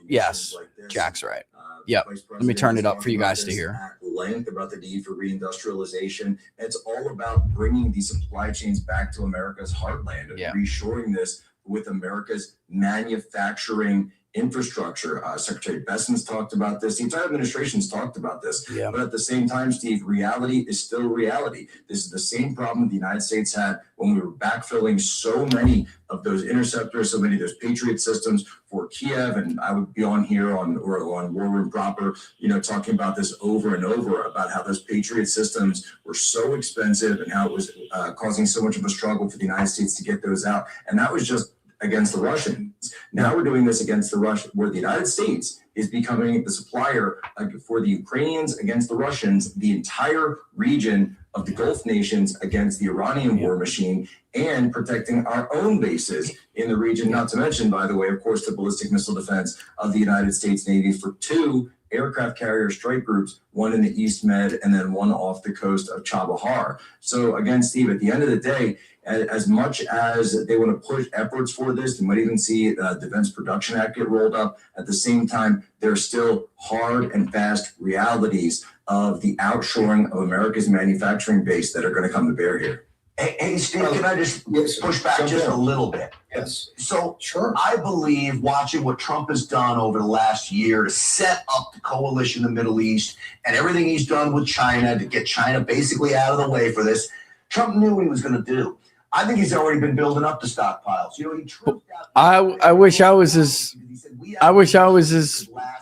Yes, Jack's right. Yep. Let me turn it up for you guys to hear. At length about the need for reindustrialization. It's all about bringing these supply chains back to America's heartland and reshoring this with America's manufacturing infrastructure. Secretary Besson's talked about this. The entire administration's talked about this. Yeah. But at the same time, Steve, reality is still reality. This is the same problem the United States had when we were backfilling so many of those interceptors, so many of those Patriot systems for Kiev. And I would be on here on War Room Proper, talking about this over and over about how those Patriot systems were so expensive and how it was causing so much of a struggle for the United States to get those out. And that was just against the Russians. Now we're doing this against the Russians, where the United States is becoming the supplier for the Ukrainians against the Russians, the entire region of the Gulf nations against the Iranian war machine, and protecting our own bases in the region, not to mention, by the way, of course, the ballistic missile defense of the United States Navy for 2 aircraft carrier strike groups, one in the East Med and then one off the coast of Chabahar. So again, Steve, at the end of the day, as much as they want to push efforts for this, they might even see the Defense Production Act get rolled up. At the same time, there are still hard and fast realities of the outshoring of America's manufacturing base that are going to come to bear here. Hey, Steve, can I just push back just a little bit? Yes. So sure. I believe watching what Trump has done over the last year to set up the coalition in the Middle East and everything he's done with China to get China basically out of the way for this, Trump knew what he was going to do. I think he's already been building up the stockpiles. You know, he trooped out. I wish I was as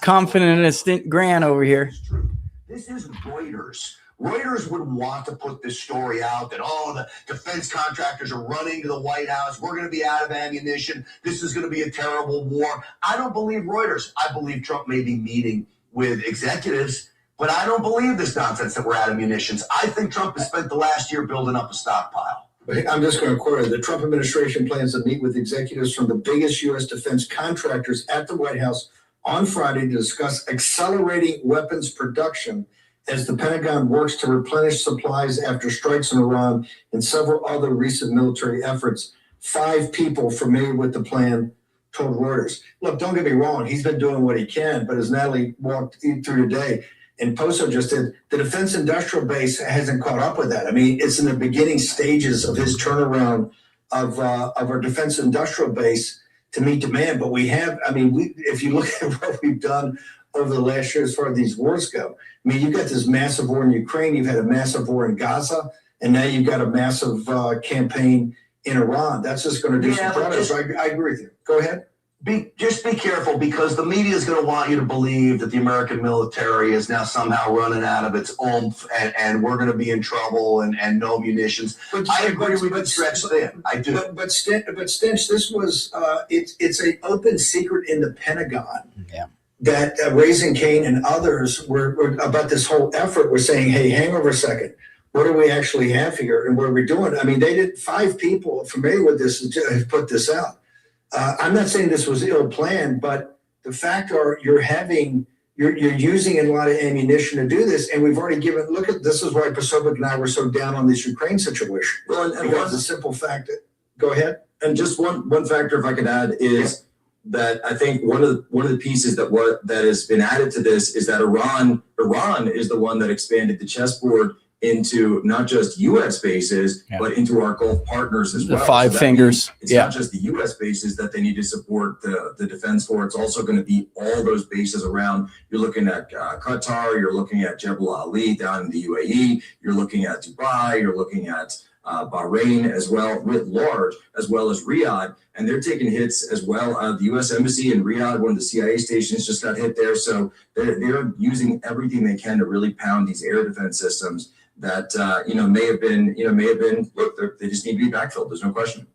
confident as Grant over here. This is Reuters. Reuters would want to put this story out that, oh, the defense contractors are running to the White House. We're going to be out of ammunition. This is going to be a terrible war. I don't believe Reuters. I believe Trump may be meeting with executives, but I don't believe this nonsense that we're out of munitions. I think Trump has spent the last year building up a stockpile. I'm just going to quote it. The Trump administration plans to meet with executives from the biggest U.S. defense contractors at the White House on Friday to discuss accelerating weapons production as the Pentagon works to replenish supplies after strikes in Iran and several other recent military efforts. 5 people familiar with the plan told Reuters. Look, don't get me wrong. He's been doing what he can, but as Natalie walked through today, and Poso just did, the defense industrial base hasn't caught up with that. I mean, it's in the beginning stages of his turnaround of our defense industrial base to meet demand. But we have, I mean, if you look at what we've done over the last year as far as these wars go, I mean, you've got this massive war in Ukraine, you've had a massive war in Gaza, and now you've got a massive campaign in Iran. That's just going to do some progress. I agree with you. Go ahead. Just be careful, because the media is going to want you to believe that the American military is now somehow running out of its oomph and we're going to be in trouble and no munitions. I agree with you, stretched thin. I do. But Stinch, this was it's an open secret in the Pentagon. Yeah. That Raising Cane and others were about this whole effort. We're saying, hey, hang over a second. What do we actually have here, and what are we doing? I mean, they did. 5 people familiar with this have put this out. I'm not saying this was ill planned, but the fact are you're using a lot of ammunition to do this, and we've already given. Look at this is why Posobiec and I were so down on this Ukraine situation. Well, and because the simple fact that go ahead. And just one factor, if I could add, is that I think one of the pieces that has been added to this is that Iran is the one that expanded the chessboard into not just U.S. bases, but into our Gulf partners as well. The 5 fingers. It's not just the U.S. bases that they need to support the defense for. It's also going to be all those bases around. You're looking at Qatar. You're looking at Jebel Ali down in the UAE. You're looking at Dubai. You're looking at Bahrain as well, writ large, as well as Riyadh. And they're taking hits as well. The U.S. Embassy in Riyadh, one of the CIA stations, just got hit there. So they're using everything they can to really pound these air defense systems that may have been. Look, they just need to be backfilled. There's no question.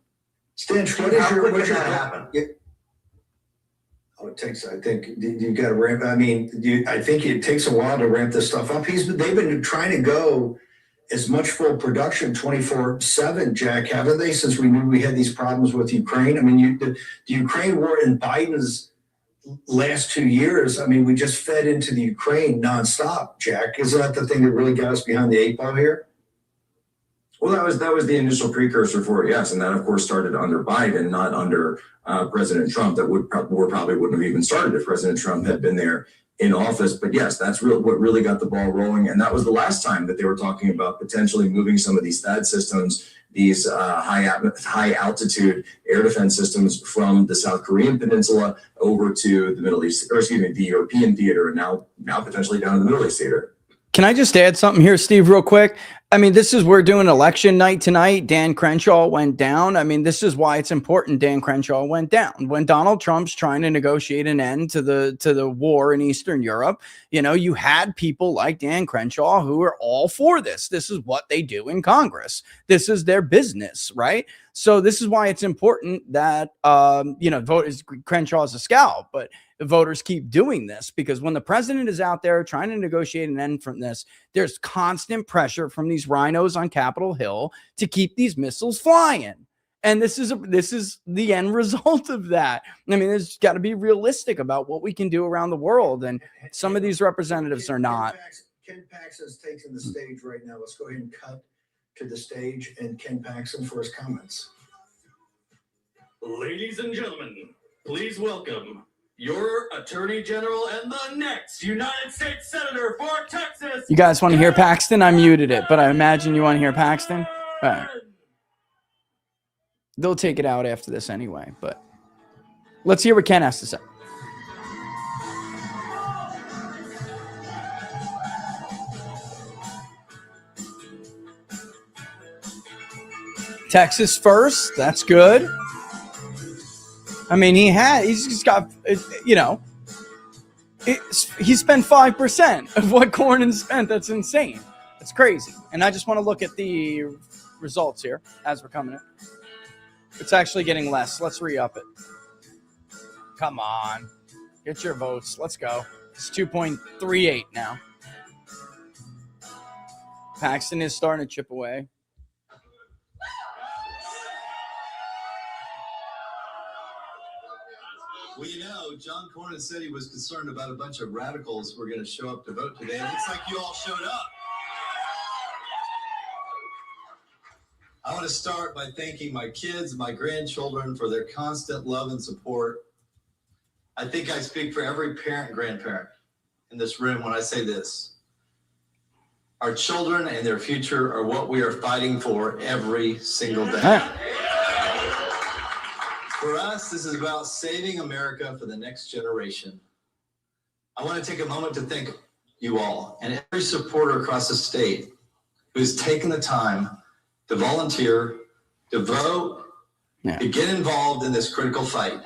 Stench, what is your happen? Oh, it takes. I think you got to ramp. I mean, I think it takes a while to ramp this stuff up. They've been trying to go as much full production 24/7, Jack, haven't they? Since we knew we had these problems with Ukraine. I mean, the Ukraine war in Biden's last 2 years, I mean, we just fed into the Ukraine nonstop, Jack. Isn't that the thing that really got us behind the 8 ball here? Well, that was the initial precursor for it, yes. And that, of course, started under Biden, not under President Trump. That war probably wouldn't have even started if President Trump had been there in office. But yes, that's what really got the ball rolling. And that was the last time that they were talking about potentially moving some of these THAAD systems, these high altitude air defense systems from the South Korean peninsula over to the Middle East, or excuse me, the European theater, and now potentially down to the Middle East theater. Can I just add something here, Steve, real quick? I mean, we're doing election night tonight. Dan Crenshaw went down. I mean, this is why it's important Dan Crenshaw went down. When Donald Trump's trying to negotiate an end to the war in Eastern Europe, you had people like Dan Crenshaw who are all for this. This is what they do in Congress. This is their business, right? So this is why it's important that, voters, Crenshaw is a scout, but voters keep doing this, because when the president is out there trying to negotiate an end from this, there's constant pressure from these rhinos on Capitol Hill to keep these missiles flying. And this is the end result of that. I mean, there's got to be realistic about what we can do around the world. And some of these representatives are not. Ken Paxton's taking the stage right now. Let's go ahead and cut to the stage and Ken Paxton for his comments. Ladies and gentlemen, please welcome your Attorney General and the next United States Senator for Texas. You guys want to hear Paxton? I muted it, but I imagine you want to hear Paxton. All right. They'll take it out after this anyway, but let's hear what Ken has to say. Texas first. That's good. I mean, he's just got, you know, he spent 5% of what Cornyn spent. That's insane. That's crazy. And I just want to look at the results here as we're coming in. It's actually getting less. Let's re-up it. Come on. Get your votes. Let's go. It's 2.38 now. Paxton is starting to chip away. Well, you know, John Cornyn said he was concerned about a bunch of radicals who were going to show up to vote today. It looks like you all showed up. I want to start by thanking my kids and my grandchildren for their constant love and support. I think I speak for every parent and grandparent in this room when I say this. Our children and their future are what we are fighting for every single day. For us, this is about saving America for the next generation. I want to take a moment to thank you all and every supporter across the state who's taken the time to volunteer, to vote, to get involved in this critical fight.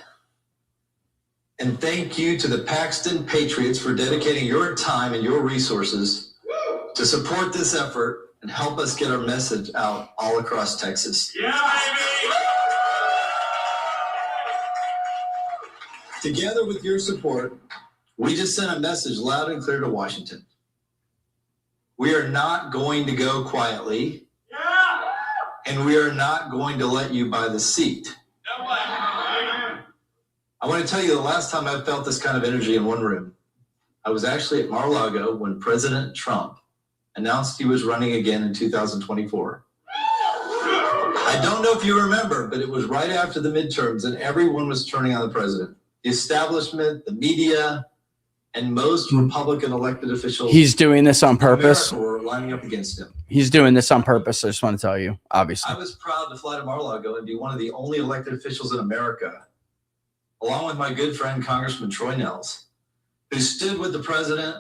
And thank you to the Paxton Patriots for dedicating your time and your resources to support this effort and help us get our message out all across Texas. Yeah, baby! Together with your support, we just sent a message loud and clear to Washington. We are not going to go quietly, and we are not going to let you buy the seat. I want to tell you the last time I felt this kind of energy in one room, I was actually at Mar-a-Lago when President Trump announced he was running again in 2024. I don't know if you remember, but it was right after the midterms and everyone was turning on the president. The establishment, the media, and most Republican elected officials. He's doing this on purpose. Were lining up against him. He's doing this on purpose. I just want to tell you, obviously. I was proud to fly to Mar-a-Lago and be one of the only elected officials in America, along with my good friend, Congressman Troy Nehls, who stood with the president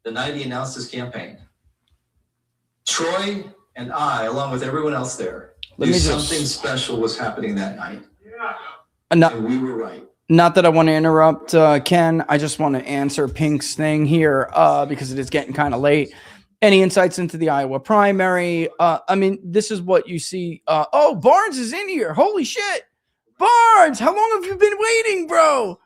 the night he announced his campaign. Troy and I, along with everyone else there, knew something special was happening that night. And we were right. Not that I want to interrupt, Ken. I just want to answer Pink's thing here because it is getting kind of late. Any insights into the Iowa primary? I mean, this is what you see. Oh, Barnes is in here. Holy shit. Barnes, how long have you been waiting, bro?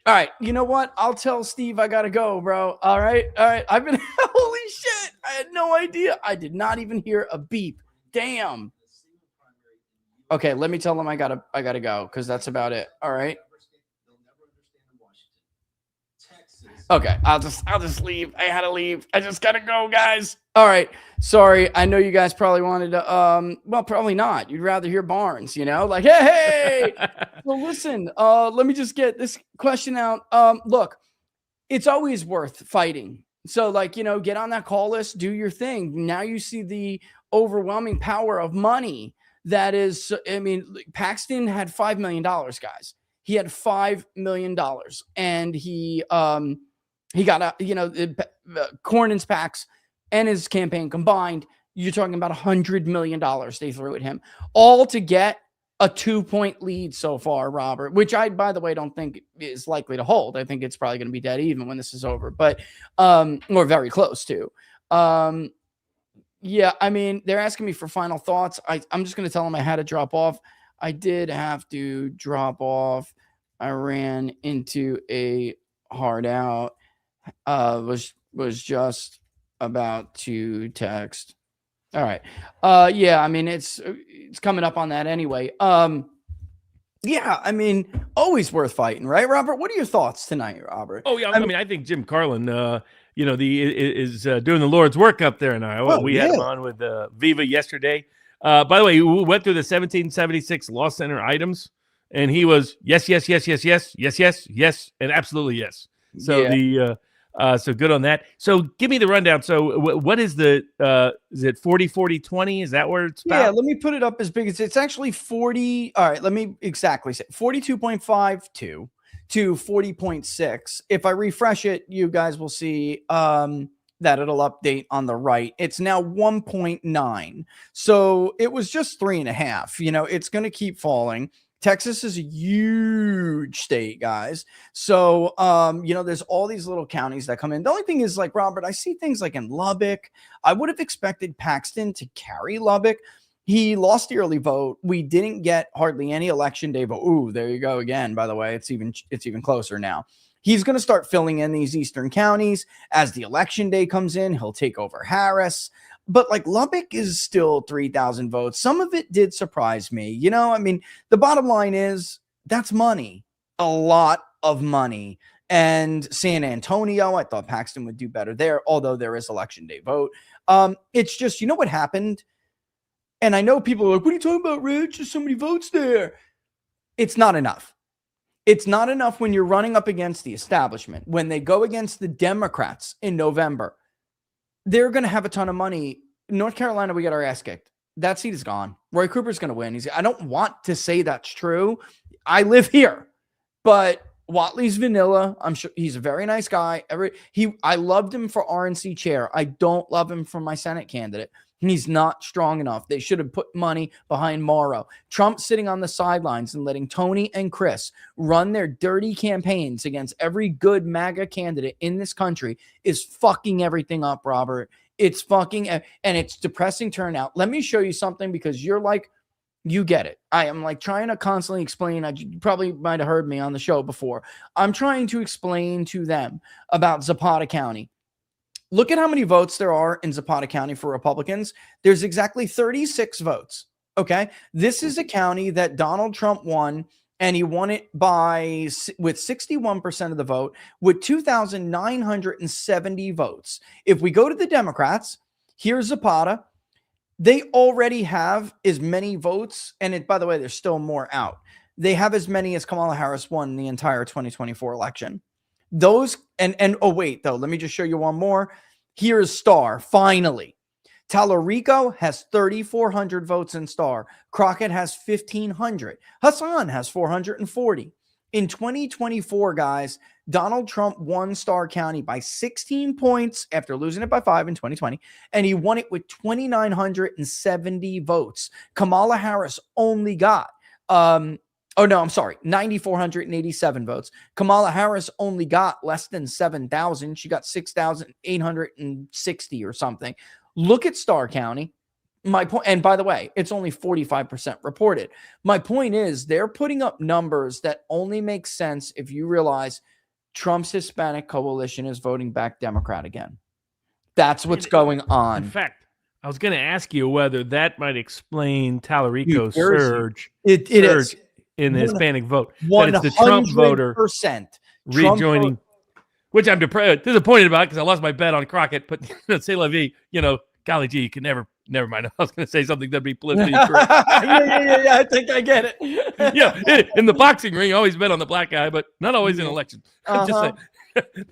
All right. You know what? I'll tell Steve I got to go, bro. All right. All right. I've been, holy shit. I had no idea. I did not even hear a beep. Damn. Okay. Let me tell them I gotta go because that's about it. All right. Okay, I'll just leave. I had to leave. I just gotta go, guys. All right. Sorry. I know you guys probably wanted to well, probably not. You'd rather hear Barnes, you know? Like, hey. Well, listen, let me just get this question out. Look, it's always worth fighting. So, like, you know, get on that call list, do your thing. Now you see the overwhelming power of money that is, I mean, Paxton had $5 million, guys. He had $5 million and he got Cornyn's PACs and his campaign combined. You're talking about $100 million they threw at him, all to get a 2-point lead so far, Robert, which I, by the way, don't think is likely to hold. I think it's probably going to be dead even when this is over, but or very close to. Yeah, I mean, they're asking me for final thoughts. I'm just going to tell them I had to drop off. I did have to drop off. I ran into a hard out. Was just about to text. All right. Yeah, I mean, it's coming up on that anyway. Yeah, I mean, always worth fighting, right, Robert? What are your thoughts tonight, Robert? Oh, yeah. I mean, I think Jim Carlin, is doing the Lord's work up there in Iowa. We had him on with Viva yesterday. By the way, we went through the 1776 Law Center items, and he was yes, yes, yes, yes, yes, yes, yes, yes, and absolutely yes. So so good on that. So give me the rundown. So what is the is it 40 40 20? Is that where it's about? Yeah, let me put it up as big as it's actually 40. All right, let me exactly say 42.52 to 40.6. If I refresh it, you guys will see that it'll update on the right. It's now 1.9. So it was just 3.5. You know, it's going to keep falling. Texas is a huge state, guys. So, you know, there's all these little counties that come in. The only thing is, like, Robert, I see things like in Lubbock. I would have expected Paxton to carry Lubbock. He lost the early vote. We didn't get hardly any election day vote. Ooh, there you go again. By the way, it's even closer now. He's going to start filling in these eastern counties as the election day comes in. He'll take over Harris. But like Lubbock is still 3,000 votes. Some of it did surprise me. You know, I mean, the bottom line is that's money, a lot of money. And San Antonio, I thought Paxton would do better there, although there is election day vote. It's just, you know what happened? And I know people are like, what are you talking about, Rich? There's so many votes there. It's not enough. It's not enough when you're running up against the establishment. When they go against the Democrats in November, they're going to have a ton of money. North Carolina, we got our ass kicked. That seat is gone. Roy Cooper's going to win. I don't want to say that's true. I live here, but Whatley's vanilla. I'm sure he's a very nice guy. I loved him for RNC chair. I don't love him for my Senate candidate. He's not strong enough. They should have put money behind Morrow. Trump sitting on the sidelines and letting Tony and Chris run their dirty campaigns against every good MAGA candidate in this country is fucking everything up, Robert. It's fucking, and it's depressing turnout. Let me show you something because you're like, you get it. I am like trying to constantly explain. You probably might have heard me on the show before. I'm trying to explain to them about Zapata County. Look at how many votes there are in Zapata County for Republicans. There's exactly 36 votes. Okay. This is a county that Donald Trump won, and he won it with 61% of the vote with 2,970 votes. If we go to the Democrats, here's Zapata. They already have as many votes. And by the way, there's still more out. They have as many as Kamala Harris won the entire 2024 election. Those oh wait, though, let me just show you one more. Here's Star. Finally, Tallarico has 3,400 votes in Star. Crockett has 1,500. Hassan has 440. In 2024, guys, Donald Trump won Star County by 16 points after losing it by 5 in 2020, and he won it with 2,970 votes. Kamala Harris only got 9,487 votes. Kamala Harris only got less than 7,000. She got 6,860 or something. Look at Star County. My point, and by the way, it's only 45% reported. My point is they're putting up numbers that only make sense if you realize Trump's Hispanic coalition is voting back Democrat again. That's what's going on. In fact, I was going to ask you whether that might explain Tallarico's surge. It is. In the Hispanic vote. That it's the Trump voter rejoining, which I'm disappointed about because I lost my bet on Crockett. But say la vie, golly gee, you can never mind. I was going to say something that'd be politically correct. yeah, I think I get it. Yeah, in the boxing ring, I always bet on the black guy, but not always in elections. Just saying.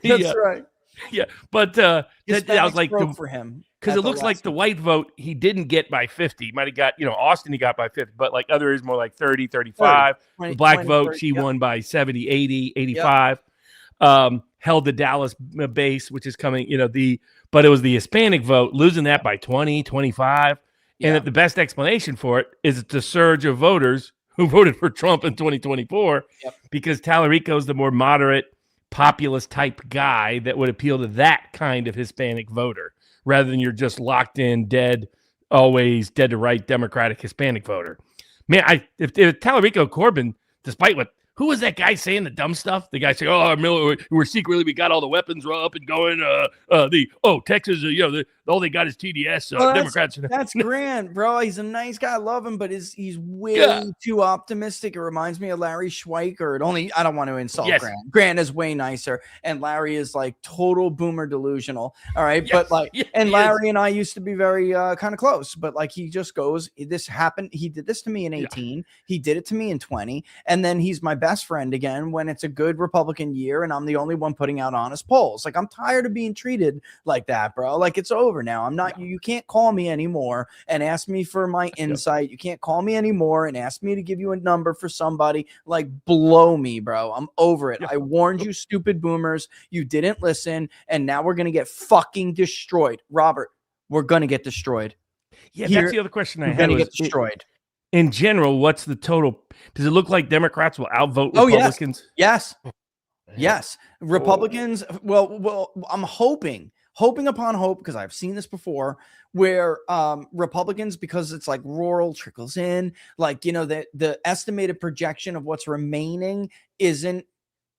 That's right. Yeah, but I was like, for him. Because it looks like the white vote he didn't get by 50. He might have got, Austin he got by 50, but like others more like 30, 35. 20, the black 20, vote, 30, she won by 70, 80, 85. Held the Dallas base, which is coming, but it was the Hispanic vote, losing that by 20, 25. And that the best explanation for it is it's a surge of voters who voted for Trump in 2024 because Tallarico's the more moderate, populist type guy that would appeal to that kind of Hispanic voter, rather than you're just locked in, always dead to right Democratic Hispanic voter. Man, if Tallarico Corbin, despite who was that guy saying the dumb stuff? The guy saying, we're secretly, we got all the weapons up and going. Texas, all they got is TDS. Democrats. That's Grant, bro. He's a nice guy. I love him, but he's way too optimistic. It reminds me of Larry Schweiker. I don't want to insult Grant. Grant is way nicer, and Larry is like total boomer delusional. All right, but Larry and I used to be very kind of close. But like he just goes, this happened. He did this to me in 18. He did it to me in 20, and then he's my best friend again when it's a good Republican year, and I'm the only one putting out honest polls. Like I'm tired of being treated like that, bro. Like it's over. over now. I'm not, you can't call me anymore and ask me for my insight. You can't call me anymore and ask me to give you a number for somebody. Like, blow me, bro. I'm over it. I warned you, stupid boomers. You didn't listen. And now we're going to get fucking destroyed. Robert, we're going to get destroyed. Yeah, that's the other question I had. Going to get destroyed. In general, what's the total? Does it look like Democrats will outvote Republicans? Yes. Yes. Republicans. Well, I'm hoping upon hope, because I've seen this before, where Republicans, because it's like rural trickles in, like, you know, the estimated projection of what's remaining isn't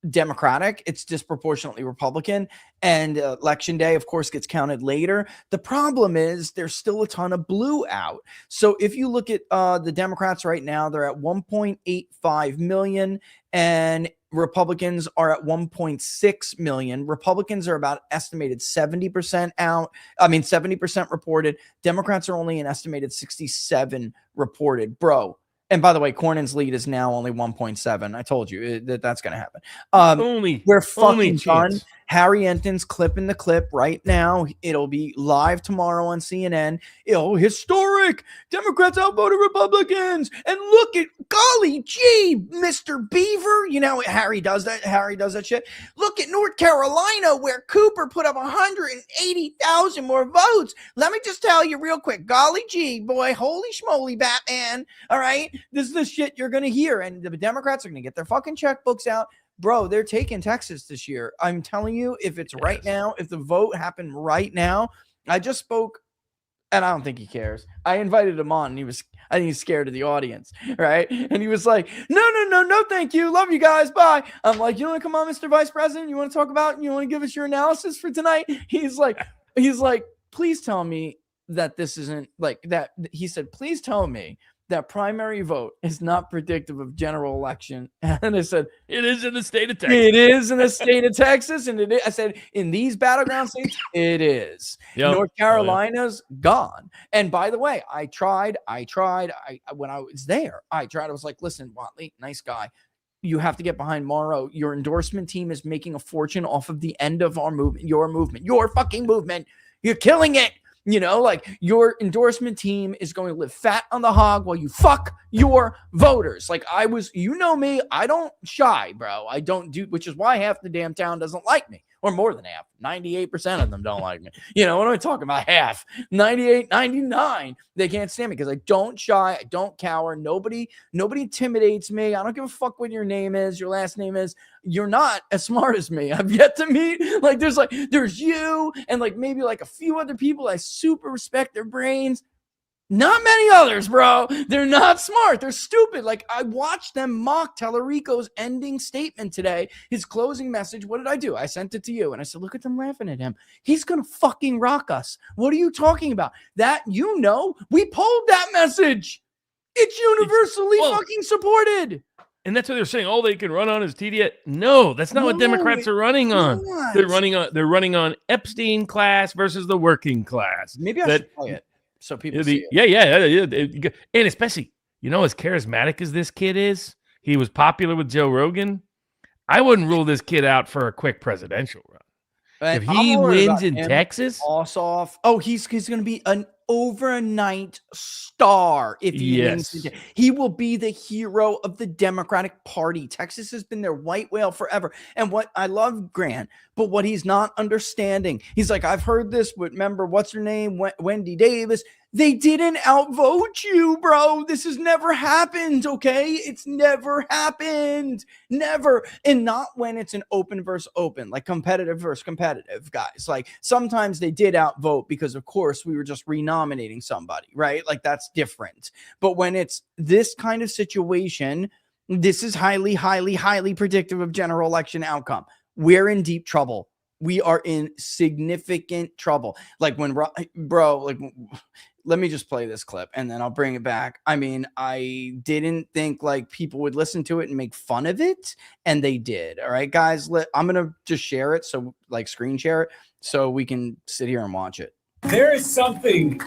Democratic, it's disproportionately Republican, and election day, of course, gets counted later. The problem is there's still a ton of blue out. So if you look at the Democrats right now, they're at 1.85 million, and Republicans are at 1.6 million. Republicans are about estimated 70% out. I mean, 70% reported. Democrats are only an estimated 67 reported, bro. And by the way, Cornyn's lead is now only 1.7. I told you that's going to happen. We're fucking done. Harry Enton's clipping the clip right now. It'll be live tomorrow on CNN. Historic. Democrats outvoted Republicans. And look at, golly gee, Mr. Beaver. You know, Harry does that. Harry does that shit. Look at North Carolina, where Cooper put up 180,000 more votes. Let me just tell you real quick. Golly gee, boy. Holy schmoly, Batman. All right. This is the shit you're going to hear. And the Democrats are going to get their fucking checkbooks out. Bro, they're taking Texas this year. I'm telling you, if it's right now, if the vote happened right now, I just spoke, and I don't think he cares. I invited him on, and I think he's scared of the audience, right? And he was like, no, thank you. Love you guys. Bye. I'm like, you want to come on, Mr. Vice President? You want to talk about, you want to give us your analysis for tonight? He's like, please tell me that this isn't like that. He said, please tell me that primary vote is not predictive of general election. And I said, it is in the state of Texas. It is in the state of Texas. And it is, I said, in these battleground states, it is. Yep. North Carolina's gone. And by the way, I tried, when I was there, I was like, listen, Watley, nice guy. You have to get behind Morrow. Your endorsement team is making a fortune off of the end of our movement, your fucking movement. You're killing it. You know, like, your endorsement team is going to live fat on the hog while you fuck your voters. Like, you know me, I don't shy, bro. I don't do, which is why half the damn town doesn't like me, or more than half. 98% of them don't like me. You know, what am I talking about? Half, 98, 99. They can't stand me because I don't shy. I don't cower. Nobody intimidates me. I don't give a fuck what your name is, your last name is. You're not as smart as me. I've yet to meet, like, there's you and like maybe like a few other people. I super respect their brains. Not many others, bro. They're not smart. They're stupid. Like, I watched them mock Tallarico's ending statement today, his closing message. What did I do? I sent it to you. And I said, look at them laughing at him. He's going to fucking rock us. What are you talking about? That, you know, we polled that message. It's universally fucking supported. And that's what they're saying. Oh, they can run on his TDS. No, that's not what Democrats are running on. They're running on Epstein class versus the working class. Maybe I should play it so people see it. Yeah. And especially, you know, as charismatic as this kid is, he was popular with Joe Rogan. I wouldn't rule this kid out for a quick presidential run. If he wins in Texas, he's going to be an overnight star. If he wins, he will be the hero of the Democratic Party. Texas has been their white whale forever. And what I love Grant, but what he's not understanding, he's like, I've heard this, but remember, what's her name? Wendy Davis. They didn't outvote you, bro. This has never happened, okay? It's never happened. Never. And not when it's an open versus open, like competitive versus competitive, guys. Like, sometimes they did outvote because, of course, we were just renominating somebody, right? Like, that's different. But when it's this kind of situation, this is highly, highly, highly predictive of general election outcome. We're in deep trouble. We are in significant trouble. Like, when, bro, like, let me just play this clip and then I'll bring it back. I mean, I didn't think like people would listen to it and make fun of it, and they did. All right, guys, I'm going to just share it. So, like, screen share it so we can sit here and watch it. There is something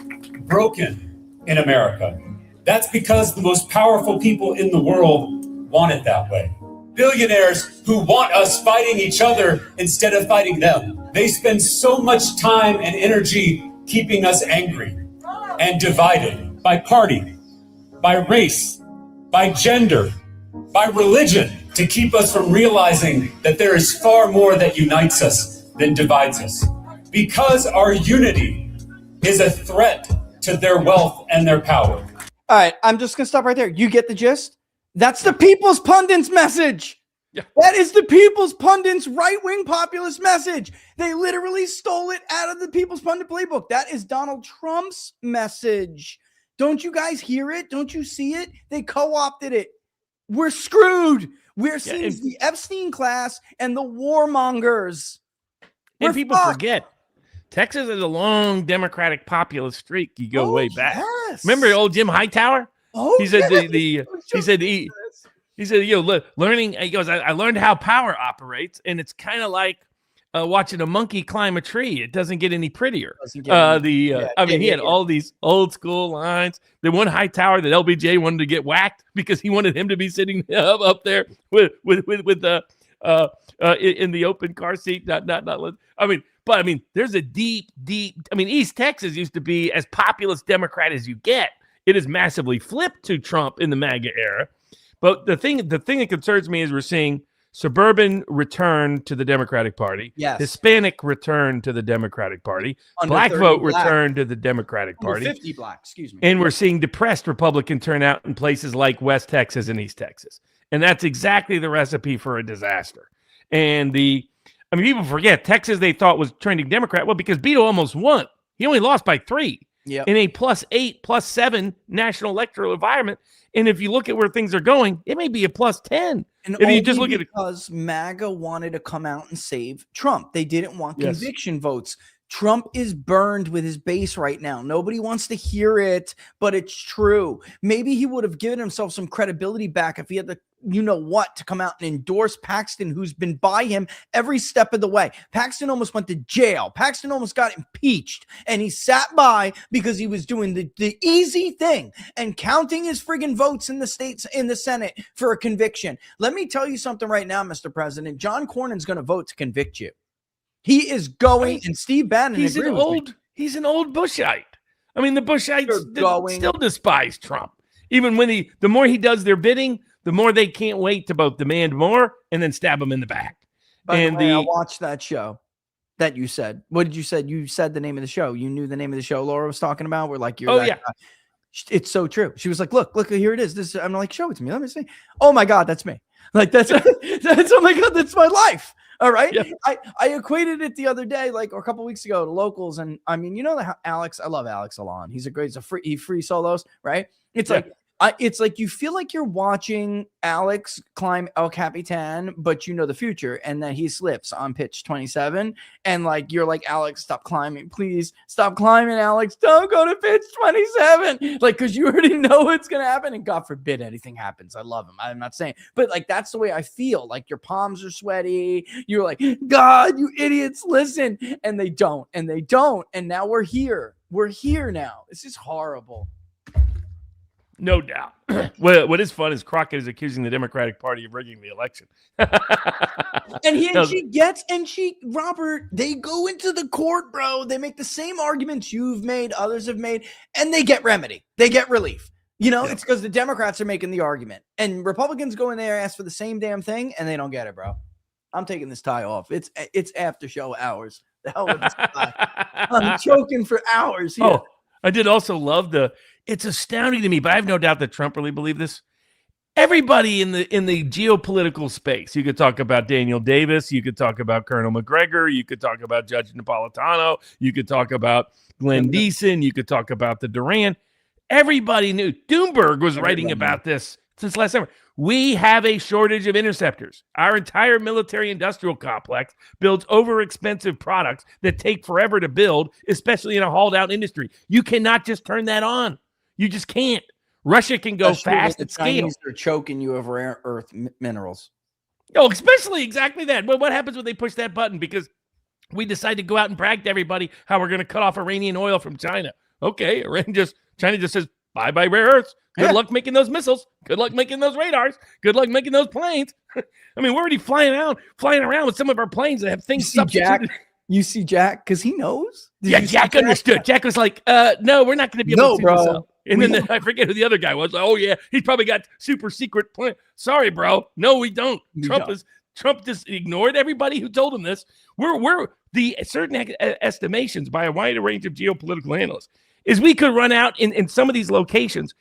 broken in America. That's because the most powerful people in the world want it that way. Billionaires who want us fighting each other instead of fighting them. They spend so much time and energy keeping us angry and divided by party, by race, by gender, by religion, to keep us from realizing that there is far more that unites us than divides us. Because our unity is a threat to their wealth and their power. All right, I'm just going to stop right there. You get the gist? That's the People's Pundits message. Yeah. That is the People's Pundits right-wing populist message. They literally stole it out of the People's Pundit playbook. That is Donald Trump's message. Don't you guys hear it? Don't you see it? They co-opted it. We're screwed. We're seeing the Epstein class and the warmongers. And people forget, Texas is a long Democratic populist streak. You go way back. Yes. Remember old Jim Hightower? Oh, he said yes. he said, you know, learning. He goes, I learned how power operates, and it's kind of like watching a monkey climb a tree. It doesn't get any prettier. He had all these old school lines. The one Hightower that LBJ wanted to get whacked because he wanted him to be sitting up there with the in the open car seat. But there's a deep. East Texas used to be as populist Democrat as you get. It is massively flipped to Trump in the MAGA era. But the thing that concerns me is we're seeing suburban return to the Democratic Party. Yes. Hispanic return to the Democratic Party. Black vote return to the Democratic Party. 50 black, excuse me. And we're seeing depressed Republican turnout in places like West Texas and East Texas. And that's exactly the recipe for a disaster. And people forget Texas they thought was trending Democrat. Well, because Beto almost won. He only lost by 3 in a +8, +7 national electoral environment. And if you look at where things are going, it may be a +10. And if you just look at it, because MAGA wanted to come out and save Trump. They didn't want conviction votes. Trump is burned with his base right now. Nobody wants to hear it, but it's true. Maybe he would have given himself some credibility back if he had the to come out and endorse Paxton, who's been by him every step of the way. Paxton almost went to jail. Paxton almost got impeached, and he sat by because he was doing the easy thing and counting his friggin' votes in the states, in the Senate for a conviction. Let me tell you something right now, Mr. President. John Cornyn's going to vote to convict you. He is going, and Steve Bannon. He's an old Bushite. The Bushites still despise Trump. Even when the more he does their bidding, the more they can't wait to both demand more and then stab him in the back. By the way, I watched that show that you said. What did you say? You said the name of the show. You knew the name of the show Laura was talking about. We're like, guy. It's so true. She was like, look, here it is. I'm like, show it to me. Let me see. Oh my God, that's me. Like that's oh my God, that's my life. All right. Yeah. I equated it the other day, like a couple weeks ago, to locals. And Alex, I love Alex Alon. He's he free solos, right? It's like you feel like you're watching Alex climb El Capitan, but you know the future, and then he slips on pitch 27, and you're like, Alex, stop climbing, please stop climbing, Alex, don't go to pitch 27, because you already know what's gonna happen, and God forbid anything happens. I love him. I'm not saying, but that's the way I feel. Like your palms are sweaty. You're like, God, you idiots, listen, and they don't, and now we're here. We're here now. This is horrible. No doubt. What is fun is Crockett is accusing the Democratic Party of rigging the election. Robert, they go into the court, bro. They make the same arguments you've made, others have made, and they get remedy. They get relief. It's because the Democrats are making the argument, and Republicans go in there, ask for the same damn thing, and they don't get it, bro. I'm taking this tie off. It's after show hours. The hell with this tie. I'm choking for hours here. Oh, I did also love it's astounding to me, but I have no doubt that Trump really believed this. Everybody in the geopolitical space, you could talk about Daniel Davis, you could talk about Colonel McGregor, you could talk about Judge Napolitano, you could talk about Glenn Deason, you could talk about the Duran. Everybody knew. Doomberg was writing about this since last summer. We have a shortage of interceptors. Our entire military-industrial complex builds over-expensive products that take forever to build, especially in a hauled-out industry. You cannot just turn that on. You just can't. Russia can go fast at scale. Chinese are choking you over rare earth minerals. Oh, especially exactly that. But what happens when they push that button? Because we decide to go out and brag to everybody how we're going to cut off Iranian oil from China. Okay, China just says, bye-bye rare earths. Good luck making those missiles. Good luck making those radars. Good luck making those planes. We're already flying around with some of our planes that have things substituted. You see Jack because he knows. Yeah, Jack understood. Jack was like, "No, we're not going to be able to see this up." And then I forget who the other guy was. Like, oh yeah, he's probably got super secret plan. Sorry, bro. No, we don't. Trump just ignored everybody who told him this. We're the certain estimations by a wide range of geopolitical analysts is we could run out in some of these locations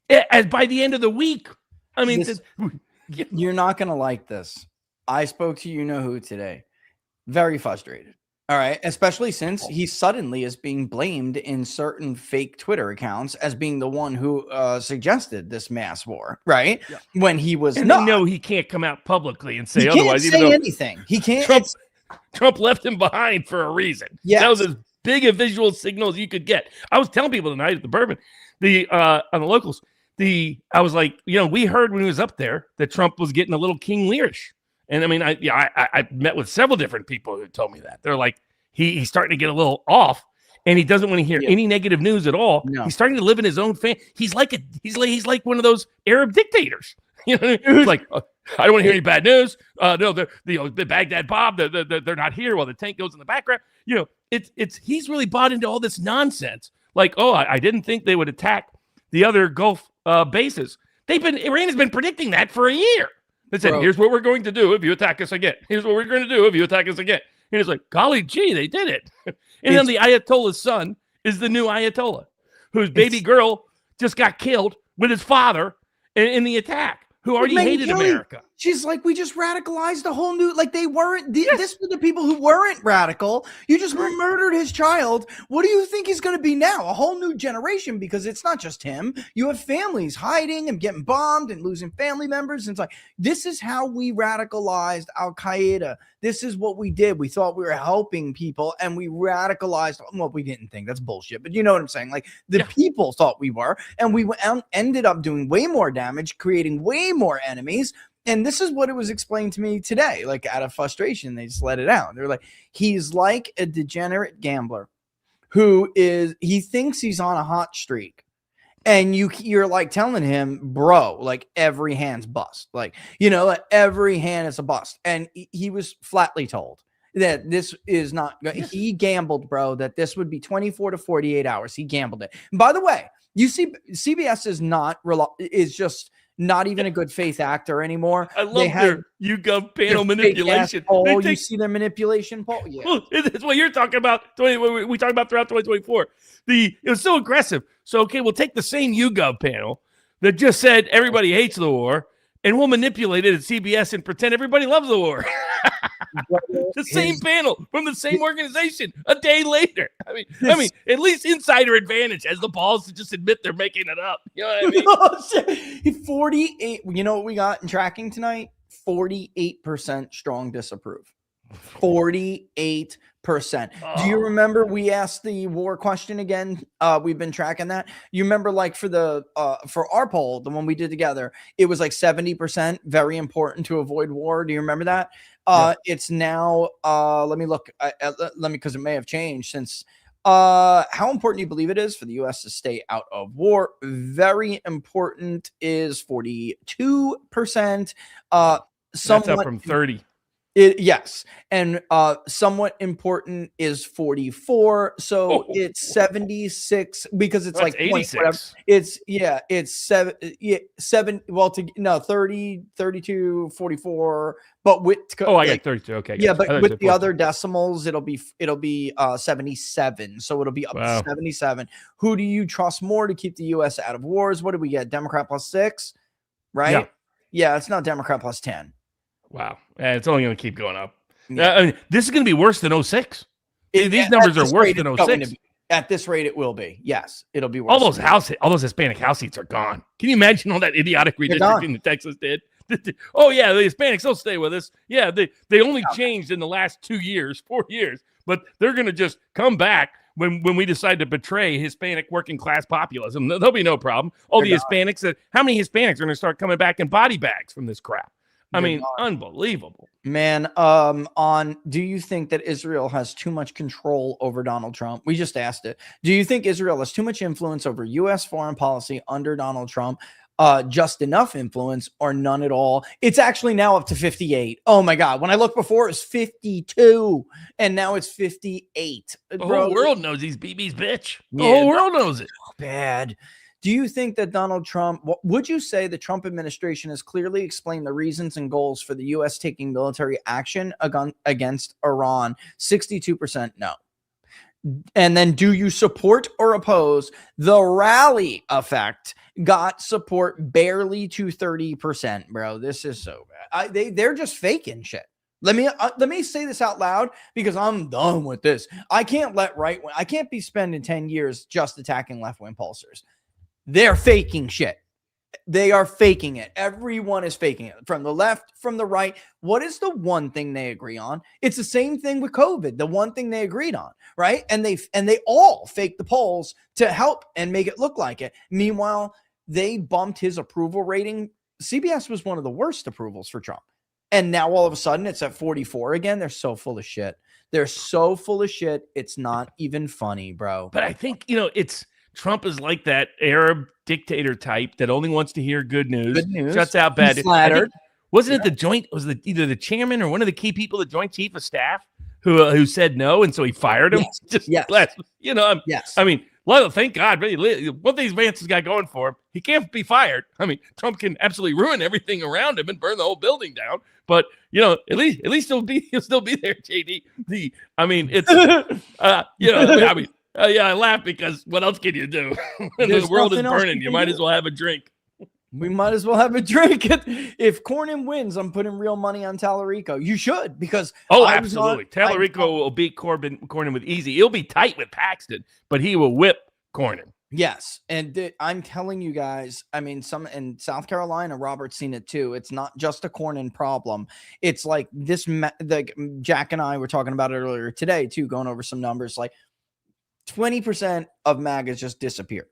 as by the end of the week. I mean, you're not going to like this. I spoke to who today. Very frustrated. All right. Especially since he suddenly is being blamed in certain fake Twitter accounts as being the one who suggested this mass war. Right. Yeah. When he was not. No, he can't come out publicly and say he otherwise. Can't say anything. He can't. Trump left him behind for a reason. Yeah. That was as big a visual signal as you could get. I was telling people tonight at the Bourbon, on the locals, I was like, we heard when he was up there that Trump was getting a little King Learish. And I mean, I met with several different people who told me that. They're like, he's starting to get a little off, and he doesn't want to hear any negative news at all. No. He's starting to live in his own he's like one of those Arab dictators. It's like, I don't want to hear any bad news. No, the Baghdad Bob, they're not here while the tank goes in the background. He's really bought into all this nonsense. Like, I didn't think they would attack the other Gulf bases. Iran has been predicting that for a year. They said, here's what we're going to do if you attack us again. Here's what we're going to do if you attack us again. And it's like, golly gee, they did it. And then the Ayatollah's son is the new Ayatollah, whose baby girl just got killed with his father in the attack, who already hated America. She's like, we just radicalized a whole new, like they weren't, this were the people who weren't radical. You just murdered his child. What do you think he's going to be now? A whole new generation, because it's not just him. You have families hiding and getting bombed and losing family members. And it's like, this is how we radicalized Al-Qaeda. This is what we did. We thought we were helping people and we radicalized. Well, we didn't think that's bullshit, but you know what I'm saying? Like the people thought we were, and we ended up doing way more damage, creating way more enemies. And this is what it was explained to me today. Like out of frustration, they just let it out. They're like, he's like a degenerate gambler he thinks he's on a hot streak. And you're like telling him, bro, like every hand's bust. Like, like every hand is a bust. And he was flatly told that this is not, he gambled, bro, that this would be 24 to 48 hours. He gambled it. And by the way, you see, CBS is just not even a good faith actor anymore. I love their YouGov panel manipulation. You see their manipulation poll? Yeah. Well, it's what you're talking about. We talked about throughout 2024. It was so aggressive. So, okay, we'll take the same YouGov panel that just said everybody hates the war, and we'll manipulate it at CBS and pretend everybody loves the war. The same panel from the same organization a day later. I mean, at least insider advantage has the balls to just admit they're making it up. You know what I mean? 48. You know what we got in tracking tonight? 48% strong disapprove. 48%. Do you remember we asked the war question again? We've been tracking that. You remember, like for our poll, the one we did together, it was like 70% very important to avoid war. Do you remember that? It's now let me look. Because it may have changed since. How important do you believe it is for the U.S. to stay out of war? Very important is 42%. That's up from 30. Yes. And somewhat important is 44. So it's 76 because it's like 86. It's 30, 32, 44. But with I got 32. Okay. Yeah, but with the other decimals, it'll be 77. So it'll be up to 77. Who do you trust more to keep the U.S. out of wars? What do we get? Democrat plus 6, right? Yeah, it's not Democrat plus 10. Wow. And it's only going to keep going up. Yeah. This is going to be worse than 06. These numbers are worse than 06. At this rate, it will be. Yes, it'll be worse. All those Hispanic House seats are gone. Can you imagine all that idiotic redistricting that Texas did? Oh, yeah, the Hispanics, they'll stay with us. Yeah, they only changed in the last 4 years, but they're going to just come back when we decide to betray Hispanic working class populism. There'll be no problem. All the Hispanics, how many Hispanics are going to start coming back in body bags from this crap? I mean, unbelievable. Man, do you think that Israel has too much control over Donald Trump? We just asked it. Do you think Israel has too much influence over U.S. foreign policy under Donald Trump? just enough influence or none at all. It's actually now up to 58. Oh my God. When I looked before, it was 52 and now it's 58. The Bro, whole world knows he's BB's bitch. The Yeah, whole world knows it. Bad. Do you think that Donald Trump, would you say the Trump administration has clearly explained the reasons and goals for the U.S. taking military action against Iran? 62% no. And then do you support or oppose the rally effect? Got support barely to 30%, bro. This is so bad. They're just faking shit. Let me say this out loud because I'm done with this. I can't be spending 10 years just attacking left-wing pollsters. They're faking shit. They are faking it. Everyone is faking it, from the left, from the right. What is the one thing they agree on? It's the same thing with COVID. The one thing they agreed on, right? And they all fake the polls to help and make it look like it. Meanwhile, they bumped his approval rating. CBS was one of the worst approvals for Trump. And now all of a sudden it's at 44 again. They're so full of shit. They're so full of shit. It's not even funny, bro. But I think, Trump is like that Arab dictator type that only wants to hear good news. Shuts out bad news. Wasn't it either the chairman or one of the key people, the Joint Chief of Staff, who said no, and so he fired him? Yes. I mean, well, thank God. What these Vance's got going for him, he can't be fired. I mean, Trump can absolutely ruin everything around him and burn the whole building down. But at least he'll still be there, JD. I laugh because what else can you do? When the world is burning, you might as well have a drink. We might as well have a drink. If Cornyn wins, I'm putting real money on Tallarico. You should, because absolutely. Tallarico will beat Cornyn with easy. He'll be tight with Paxton, but he will whip Cornyn. Yes, and I'm telling you guys, I mean, some in South Carolina, Robert's seen it too. It's not just a Cornyn problem. It's like this. Jack and I were talking about it earlier today too, going over some numbers. Like 20% of MAGA just disappeared.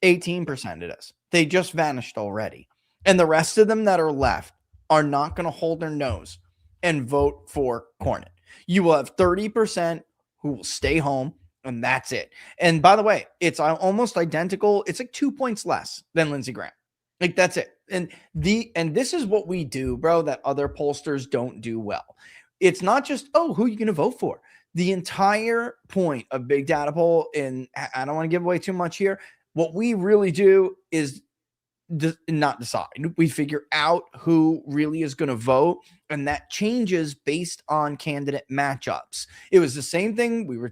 18% it is. They just vanished already. And the rest of them that are left are not going to hold their nose and vote for Cornyn. You will have 30% who will stay home, and that's it. And by the way, it's almost identical. It's like 2 points less than Lindsey Graham. Like, that's it. And this is what we do, bro, that other pollsters don't do well. It's not just, who are you going to vote for? The entire point of Big Data Poll, and I don't want to give away too much here, what we really do is not decide. We figure out who really is going to vote, and that changes based on candidate matchups. It was the same thing we were,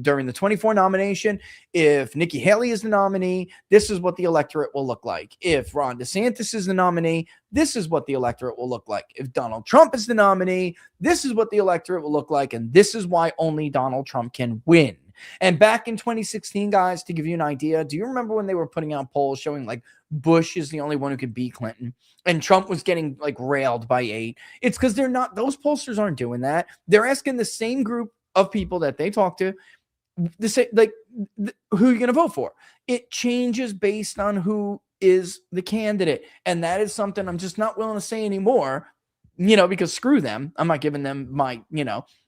during the 24 nomination. If Nikki Haley is the nominee, this is what the electorate will look like. If Ron DeSantis is the nominee, this is what the electorate will look like. If Donald Trump is the nominee, this is what the electorate will look like, and this is why only Donald Trump can win. And back in 2016, guys, to give you an idea, do you remember when they were putting out polls showing like Bush is the only one who could beat Clinton and Trump was getting like railed by 8? It's because those pollsters aren't doing that. They're asking the same group of people that they talk to, who are you going to vote for? It changes based on who is the candidate. And that is something I'm just not willing to say anymore, because screw them. I'm not giving them my,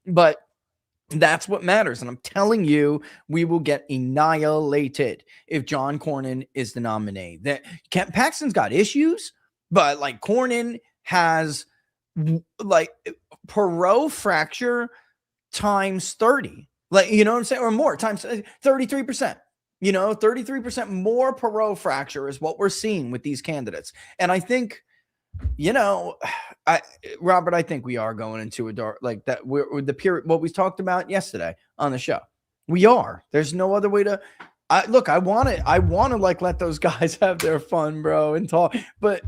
but that's what matters. And I'm telling you, we will get annihilated if John Cornyn is the nominee. Paxton's got issues, but like Cornyn has like Perot fracture times 30. Like, you know what I'm saying? Or more, times 33%. 33% more Perot fracture is what we're seeing with these candidates. And I think, Robert, I think we are going into a dark, like that. We're the period, what we talked about yesterday on the show. We are. There's no other way to. I want to like let those guys have their fun, bro, and talk. But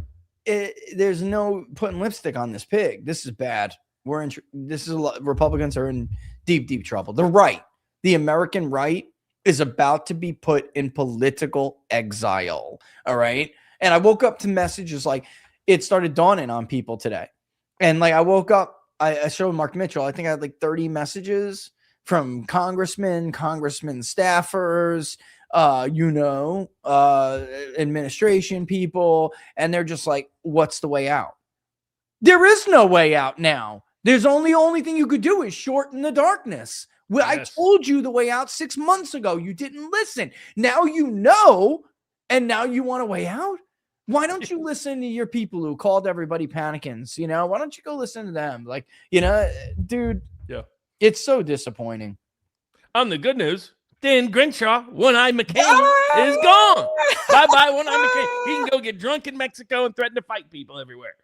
there's no putting lipstick on this pig. This is bad. Republicans are in deep, deep trouble. The right, the American right, is about to be put in political exile. All right. And I woke up to messages like, it started dawning on people today. And like I woke up, I showed Mark Mitchell, I think I had like 30 messages from congressmen staffers, administration people. And they're just like, what's the way out? There is no way out now. There's only thing you could do is shorten the darkness. Well, yes. I told you the way out 6 months ago. You didn't listen. Now you know, and now you want a way out? Why don't you listen to your people who called everybody panicans? You know, why don't you go listen to them? Like, dude, yeah, it's so disappointing. On the good news, Dan Crenshaw, One-Eye McCain, is gone. Bye-bye, One-Eye McCain. He can go get drunk in Mexico and threaten to fight people everywhere.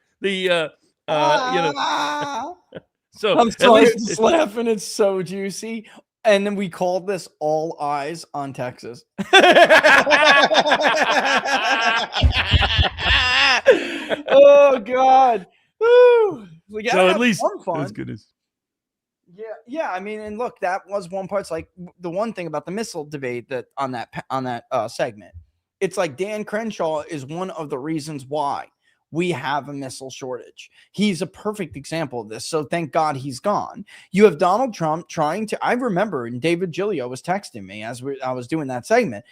So I'm sorry, just laughing. It's so juicy. And then we called this All Eyes on Texas. Oh God. Woo. So at least as good as. Yeah. I mean, and look, that was one part. It's like the one thing about the missile debate that on that segment. It's like Dan Crenshaw is one of the reasons why we have a missile shortage. He's a perfect example of this. So thank God he's gone. You have Donald Trump trying to, I remember, and David Giglio was texting me as I was doing that segment.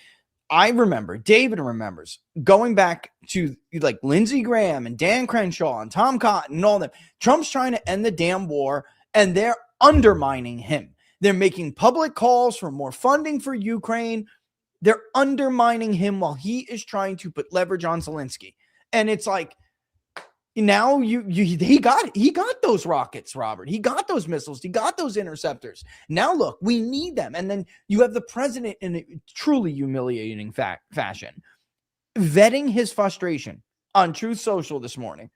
I remember, David remembers going back to like Lindsey Graham and Dan Crenshaw and Tom Cotton and all them. Trump's trying to end the damn war and they're undermining him. They're making public calls for more funding for Ukraine. They're undermining him while he is trying to put leverage on Zelensky. And it's like, now he got those rockets, Robert. He got those missiles. He got those interceptors. Now look, we need them. And then you have the president in a truly humiliating fashion vetting his frustration on Truth Social this morning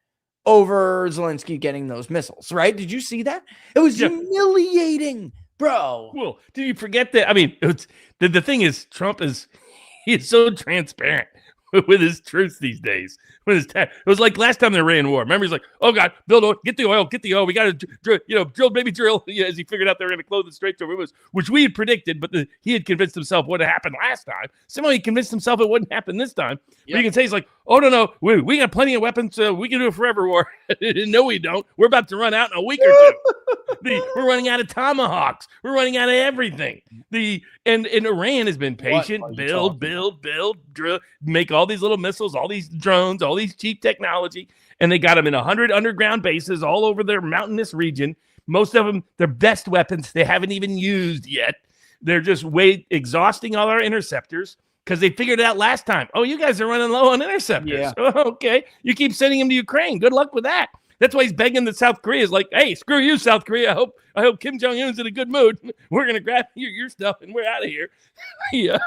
over Zelensky getting those missiles, right? Did you see that? It was humiliating, bro. Well, did you forget that? I mean, the thing is, Trump is so transparent with his truths these days. It was like last time they ran war. Remember, he's like, "Oh God, build oil, get the oil. We got to drill, baby, drill." As he figured out they were going to close the Straits of Hormuz, which we had predicted, but he had convinced himself what had happened last time. Somehow he convinced himself it wouldn't happen this time. Yep. But you can say he's like, "Oh no, we got plenty of weapons. We can do a forever war." No, we don't. We're about to run out in a week or two. We're running out of tomahawks. We're running out of everything. And Iran has been patient. Build, drill, make all these little missiles, all these drones, all these cheap technology, and they got them in 100 underground bases all over their mountainous region. Most of them, their best weapons, they haven't even used yet. They're just exhausting all our interceptors because they figured it out last time. Oh, you guys are running low on interceptors. Yeah. Oh, okay. You keep sending them to Ukraine. Good luck with that. That's why he's begging the South Korea. Is like, hey, screw you, South Korea. I hope Kim Jong-un's in a good mood. We're going to grab your stuff and we're out of here. Yeah.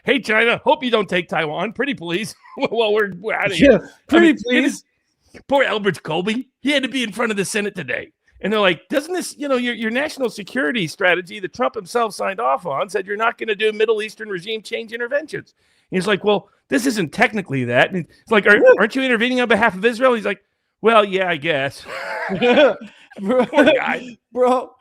Hey, China, hope you don't take Taiwan. Pretty please. Well, we're out of here. Pretty please. Poor Albert Colby. He had to be in front of the Senate today. And they're like, doesn't this, your national security strategy that Trump himself signed off on said you're not going to do Middle Eastern regime change interventions. And he's like, well, this isn't technically that. And it's like, aren't you intervening on behalf of Israel? He's like, well, yeah, I guess. Bro, poor guy. Bro,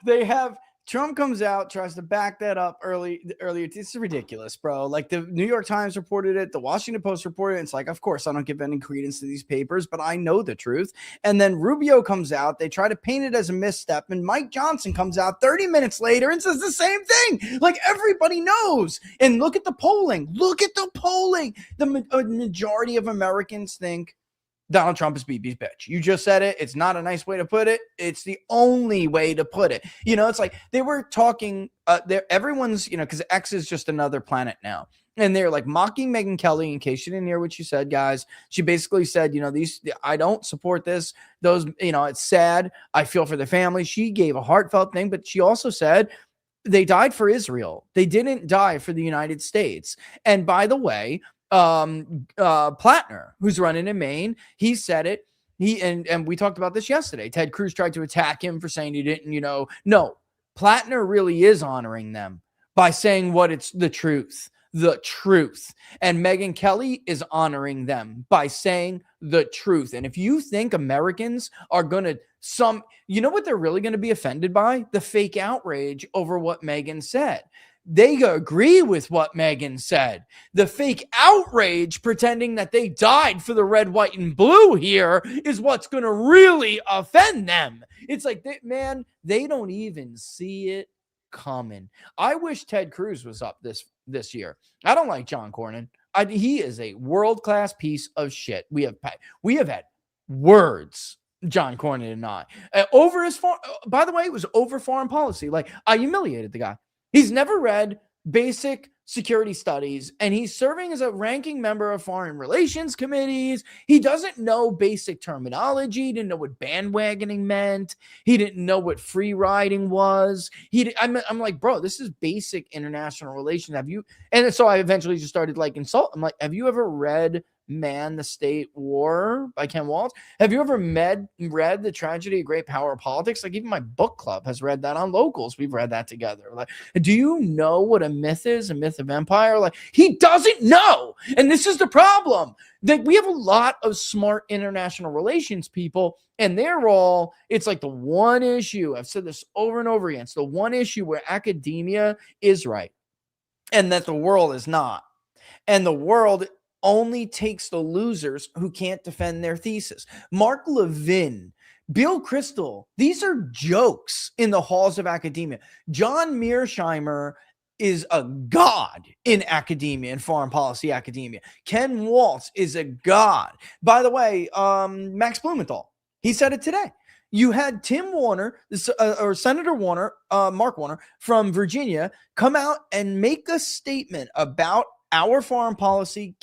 Trump comes out, tries to back that up earlier. It's ridiculous, bro. Like the New York Times reported it, the Washington Post reported it. It's like, of course, I don't give any credence to these papers, but I know the truth. And then Rubio comes out, they try to paint it as a misstep, and Mike Johnson comes out 30 minutes later and says the same thing. Like everybody knows. And look at the polling. The majority of Americans think Donald Trump is BB's bitch. You just said it. It's not a nice way to put it. It's the only way to put it. It's like they were talking everyone's, because X is just another planet now. And they're like mocking Megyn Kelly, in case you didn't hear what she said, guys. She basically said, I don't support this. Those, it's sad. I feel for the family. She gave a heartfelt thing, but she also said they died for Israel. They didn't die for the United States. And by the way, Plattner, who's running in Maine, he said it. And we talked about this yesterday. Ted Cruz tried to attack him for saying he didn't, no, Plattner really is honoring them by saying it's the truth. And Megyn Kelly is honoring them by saying the truth. And if you think Americans are going to what they're really going to be offended by? The fake outrage over what Megyn said. They agree with what Megyn said. The fake outrage pretending that they died for the red, white, and blue here is what's going to really offend them. It's like, they don't even see it coming. I wish Ted Cruz was up this year. I don't like John Cornyn. He is a world-class piece of shit. We have had words, John Cornyn and I, over his by the way, it was over foreign policy. Like, I humiliated the guy. He's never read basic security studies, and he's serving as a ranking member of foreign relations committees. He doesn't know basic terminology. He didn't know what bandwagoning meant. He didn't know what free riding was. I'm like, bro, this is basic international relations. Have you? And so I eventually just started like insult. I'm like, have you ever read Man, the State War by Ken Waltz? Have you ever read The Tragedy of Great Power Politics? Like, even my book club has read that on Locals. We've read that together. Like, do you know what a myth is? A myth of empire? Like, he doesn't know. And this is the problem. That we have a lot of smart international relations people, and it's like the one issue. I've said this over and over again. It's the one issue where academia is right and that the world is not. And the world only takes the losers who can't defend their thesis. Mark Levin, Bill Kristol, these are jokes in the halls of academia. John Mearsheimer is a god in academia and foreign policy academia. Ken Waltz is a god. By the way, Max Blumenthal, he said it today. You had Tim Warner, or Senator Warner, Mark Warner from Virginia, come out and make a statement about our foreign policy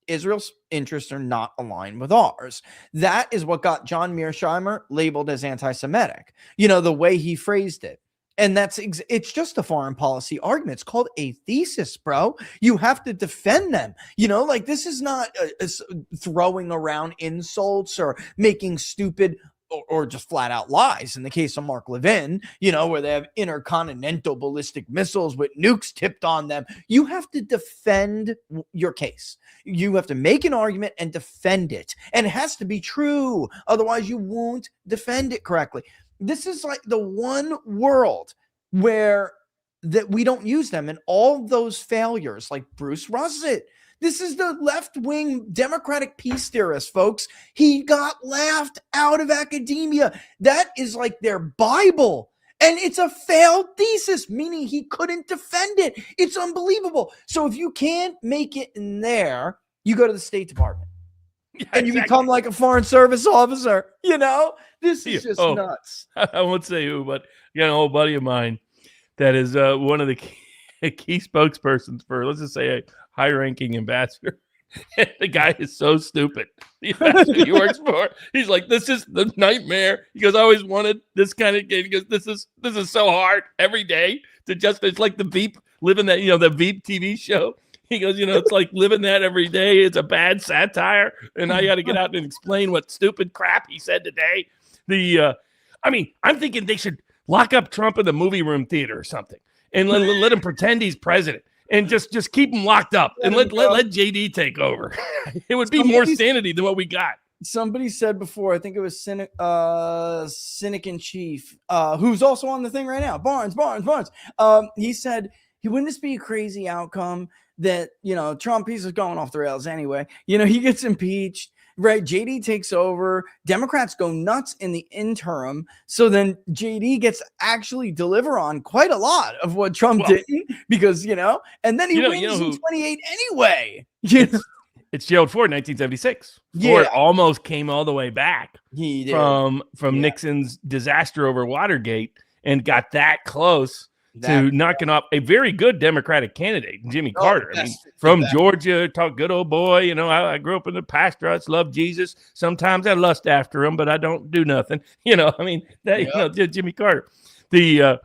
Israel's interests are not aligned with ours. That is what got John Mearsheimer labeled as anti-Semitic, the way he phrased it. And it's just a foreign policy argument. It's called a thesis, bro. You have to defend them. This is not throwing around insults or making stupid or just flat out lies. In the case of Mark Levin, where they have intercontinental ballistic missiles with nukes tipped on them. You have to defend your case. You have to make an argument and defend it. And it has to be true. Otherwise, you won't defend it correctly. This is like the one world where that we don't use them. And all those failures, like Bruce Russett, this is the left-wing Democratic peace theorist, folks. He got laughed out of academia. That is like their Bible. And it's a failed thesis, meaning he couldn't defend it. It's unbelievable. So if you can't make it in there, you go to the State Department. Yeah, and you become like a foreign service officer. This is just nuts. I won't say who, but an old buddy of mine that is one of the key spokespersons for, let's just say, a high-ranking ambassador. The guy is so stupid. The ambassador he works for, he's like, this is the nightmare. He goes, I always wanted this kind of game. He goes, this is so hard every day to just, it's like the Veep, living that, the Veep TV show. He goes, it's like living that every day. It's a bad satire. And I got to get out and explain what stupid crap he said today. I'm thinking they should lock up Trump in the movie room theater or something and let him pretend he's president. And just keep him locked up and let JD take over. It would be more sanity than what we got. Somebody said before, I think it was Cynic in Chief, who's also on the thing right now, Barnes. He said, wouldn't this be a crazy outcome that, Trump, he's just going off the rails anyway. He gets impeached. Right, JD takes over. Democrats go nuts in the interim. So then JD gets to actually deliver on quite a lot of what Trump didn't, because and then he wins in 28 anyway. It's Gerald Ford, 1976. Ford almost came all the way back. He did. from Nixon's disaster over Watergate and got that close to knocking off a very good Democratic candidate, Jimmy Carter. From Georgia, talk good old boy. I grew up in the pasture. I love Jesus. Sometimes I lust after him, but I don't do nothing. Jimmy Carter. Be honest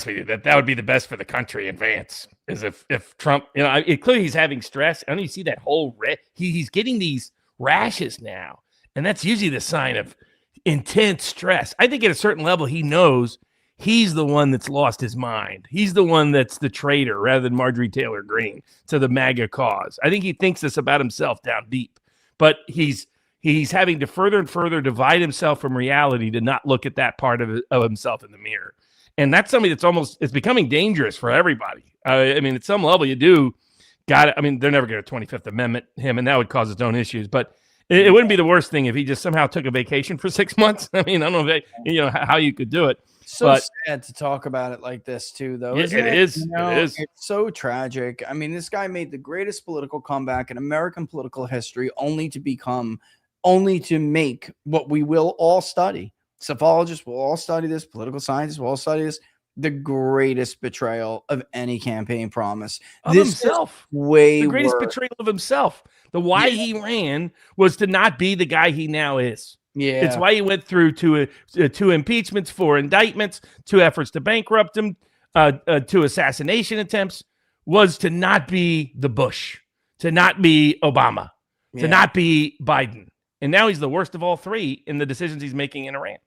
with you, that would be the best for the country in Vance. Is if Trump, clearly he's having stress. I don't even see that whole he's getting these rashes now, and that's usually the sign of intense stress. I think at a certain level, he knows he's the one that's lost his mind. He's the one that's the traitor rather than Marjorie Taylor Greene to the MAGA cause. I think he thinks this about himself down deep, but he's having to further and further divide himself from reality to not look at that part of himself in the mirror. And that's something that's it's becoming dangerous for everybody. At some level you do got it. They're never going to 25th Amendment him, and that would cause its own issues, but it wouldn't be the worst thing if he just somehow took a vacation for 6 months. I don't know if how you could do it. But sad to talk about it like this too, though. It is. It's so tragic. This guy made the greatest political comeback in American political history, only to make what we will all study. Sophologists will all study this. Political scientists will all study this. the greatest betrayal of any campaign promise. Of This himself. is way the greatest worse. betrayal of himself. The why he ran was to not be the guy he now is. Yeah. It's why he went through two impeachments, 4 indictments, 2 efforts to bankrupt him, 2 assassination attempts, was to not be the Bush, to not be Obama, to not be Biden. And now he's the worst of all 3 in the decisions he's making in Iran.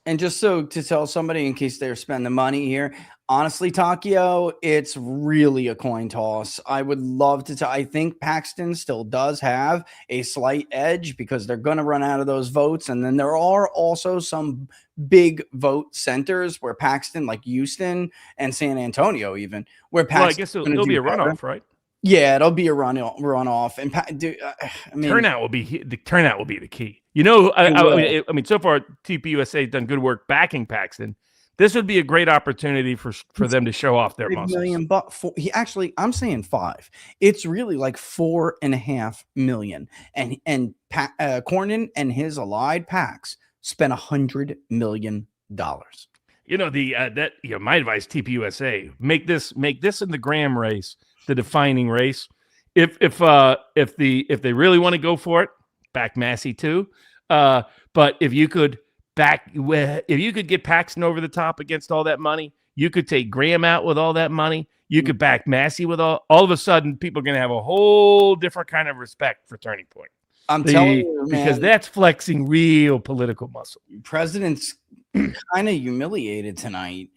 And just so to tell somebody in case they're spending money here, honestly, Takio, it's really a coin toss. I would love to I think Paxton still does have a slight edge because they're going to run out of those votes. And then there are also some big vote centers where Paxton, like Houston and San Antonio, even where Paxton. Well, I guess it'll be a runoff, right? Yeah, it'll be a runoff. And I mean, turnout will be the key. You know, I mean, so far TPUSA has done good work backing Paxton. This would be a great opportunity for them to show off their muscles. $1 million. I'm saying 5. It's really like 4.5 million. And Cornyn and his allied PACs spent $100 million. You know, my advice, TPUSA, make this in the Graham race the defining race. If they really want to go for it, back Massey too. But if you could get Paxton over the top against all that money, you could take Graham out with all that money. You could back Massey with all of a sudden people are going to have a whole different kind of respect for Turning Point. I'm telling you, man, because that's flexing real political muscle. President's kind of humiliated tonight.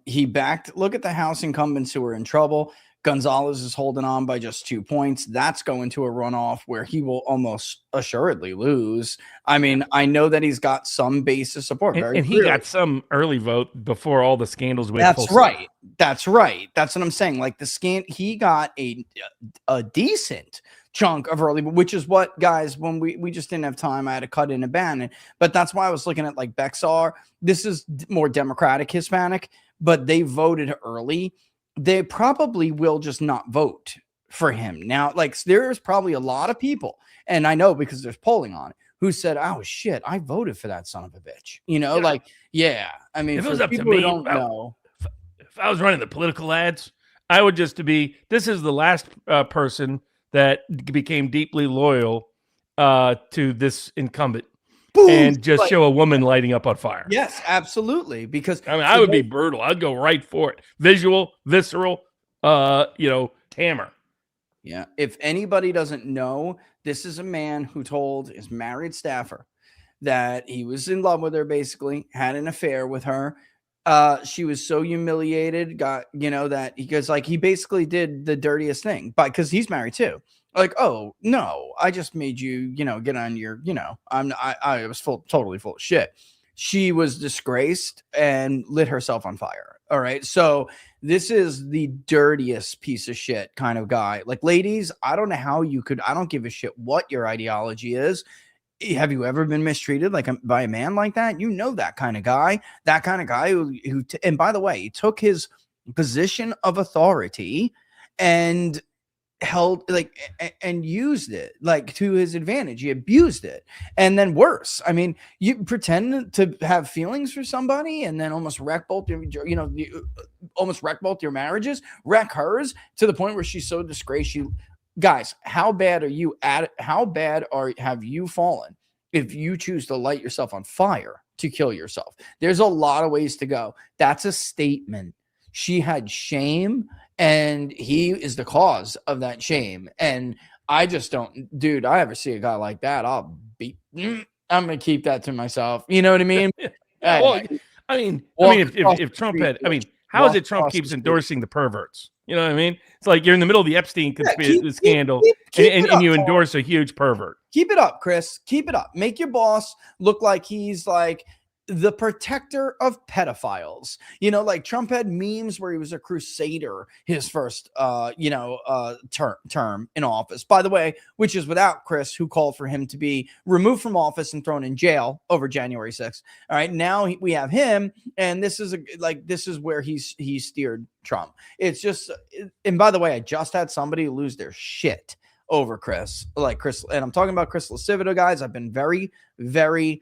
He backed. Look at the House incumbents who are in trouble. Gonzalez is holding on by just 2 points. That's going to a runoff where he will almost assuredly lose. I mean, I know that he's got some base of support. And he got some early vote before all the scandals went. That's right. That's right. That's what I'm saying. Like he got a decent chunk of early, which is what, guys, when we just didn't have time, I had to cut in a ban. But that's why I was looking at like Bexar. This is more Democratic Hispanic, but they voted early. They probably will just not vote for him. Now, like, there's probably a lot of people, and I know because there's polling on it, who said, oh, shit, I voted for that son of a bitch. You know, I mean, if it was up to me, if I was running the political ads, I would just this is the last person that became deeply loyal to this incumbent. Boom, and just show a woman lighting up on fire. Yes, absolutely. Because I would be brutal. I'd go right for it. Visual, visceral, hammer. Yeah. If anybody doesn't know, this is a man who told his married staffer that he was in love with her, basically, had an affair with her. She was so humiliated, that because he basically did the dirtiest thing, because he's married too. Like, oh no, I just made you, get on your, I was totally full of shit. She was disgraced and lit herself on fire. All right. So this is the dirtiest piece of shit kind of guy. Like, ladies, I don't know how you could, I don't give a shit what your ideology is. Have you ever been mistreated by a man like that? You know, that kind of guy who and by the way, he took his position of authority and held and used it to his advantage. He abused it. And then worse, I mean, you pretend to have feelings for somebody and then almost wreck both your marriages, wreck hers to the point where she's so disgraced. Guys, how bad are you at it? How bad have you fallen if you choose to light yourself on fire to kill yourself? There's a lot of ways to go. That's a statement. She had shame, and he is the cause of that shame. And I just don't, dude, I ever see a guy like that, I'm going to keep that to myself. You know what I mean? Well, if Trump had, how is it Trump keeps endorsing the perverts? You know what I mean? It's like you're in the middle of the Epstein scandal and you endorse a huge pervert. Keep it up, Chris. Keep it up. Make your boss look like he's like the protector of pedophiles. Like Trump had memes where he was a crusader his first term in office, by the way, which is without Chris, who called for him to be removed from office and thrown in jail over January 6th. All right, now we have him, and this is where he steered Trump. It's just, and by the way, I just had somebody lose their shit over Chris, and I'm talking about Chris Lacivito, guys. I've been very, very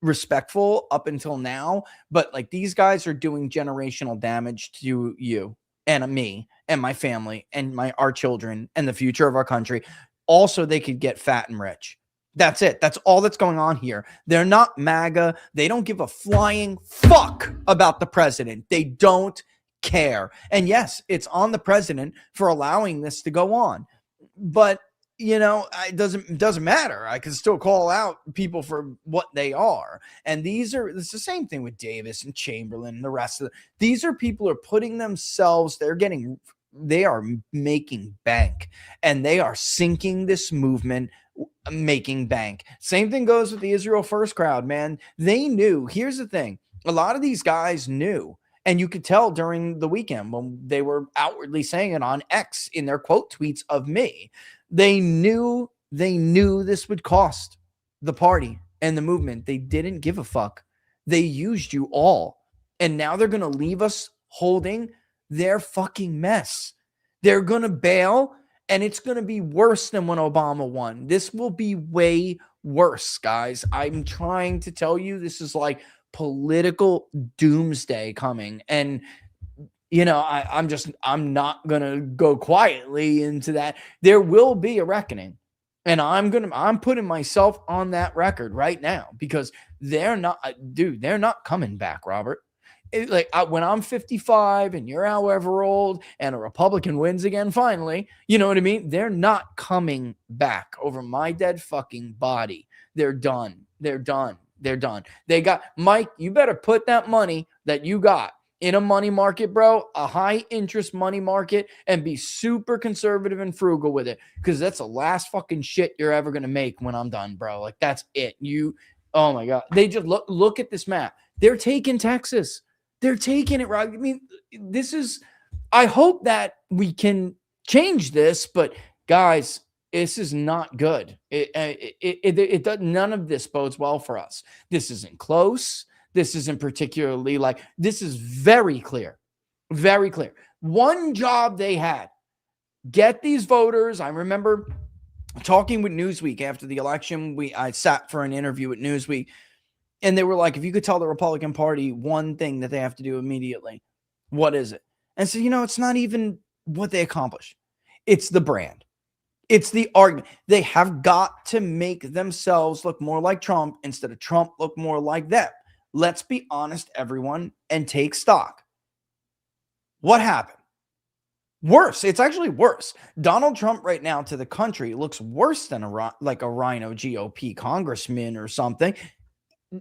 respectful up until now, but like these guys are doing generational damage to you and me and my family and our children and the future of our country. Also, they could get fat and rich. That's it. That's all that's going on here. They're not MAGA. They don't give a flying fuck about the president. They don't care. And yes, it's on the president for allowing this to go on. But it doesn't matter. I can still call out people for what they are. And it's the same thing with Davis and Chamberlain and the rest of them. These are people who are putting themselves, they are making bank, and they are sinking this movement, making bank. Same thing goes with the Israel First crowd, man. They knew. Here's the thing. A lot of these guys knew. And you could tell during the weekend when they were outwardly saying it on X in their quote tweets of me. They knew this would cost the party and the movement. They didn't give a fuck. They used you all. And now they're going to leave us holding their fucking mess. They're going to bail, and it's going to be worse than when Obama won. This will be way worse, guys. I'm trying to tell you, this is like political doomsday coming. And I'm not gonna go quietly into that. There will be a reckoning, and I'm putting myself on that record right now, because they're not coming back, Robert. When I'm 55 and you're however old and a Republican wins again, finally, you know what I mean? They're not coming back over my dead fucking body. They're done. They're done. They're done. They got Mike. You better put that money that you got in a money market, bro, a high interest money market, and be super conservative and frugal with it, because that's the last fucking shit you're ever going to make when I'm done, bro. Like, that's it. Oh my God. They just look at this map. They're taking Texas. They're taking it, right? I mean, I hope that we can change this, but guys, this is not good. It does, none of this bodes well for us. This isn't close. This isn't particularly this is very clear. Very clear. One job they had, get these voters. I remember talking with Newsweek after the election. I sat for an interview at Newsweek, and they were like, if you could tell the Republican Party one thing that they have to do immediately, what is it? And so, it's not even what they accomplish. It's the brand. It's the argument. They have got to make themselves look more like Trump instead of Trump look more like them. Let's be honest, everyone, and take stock. What happened? Worse. It's actually worse. Donald Trump right now to the country looks worse than a rhino GOP congressman or something.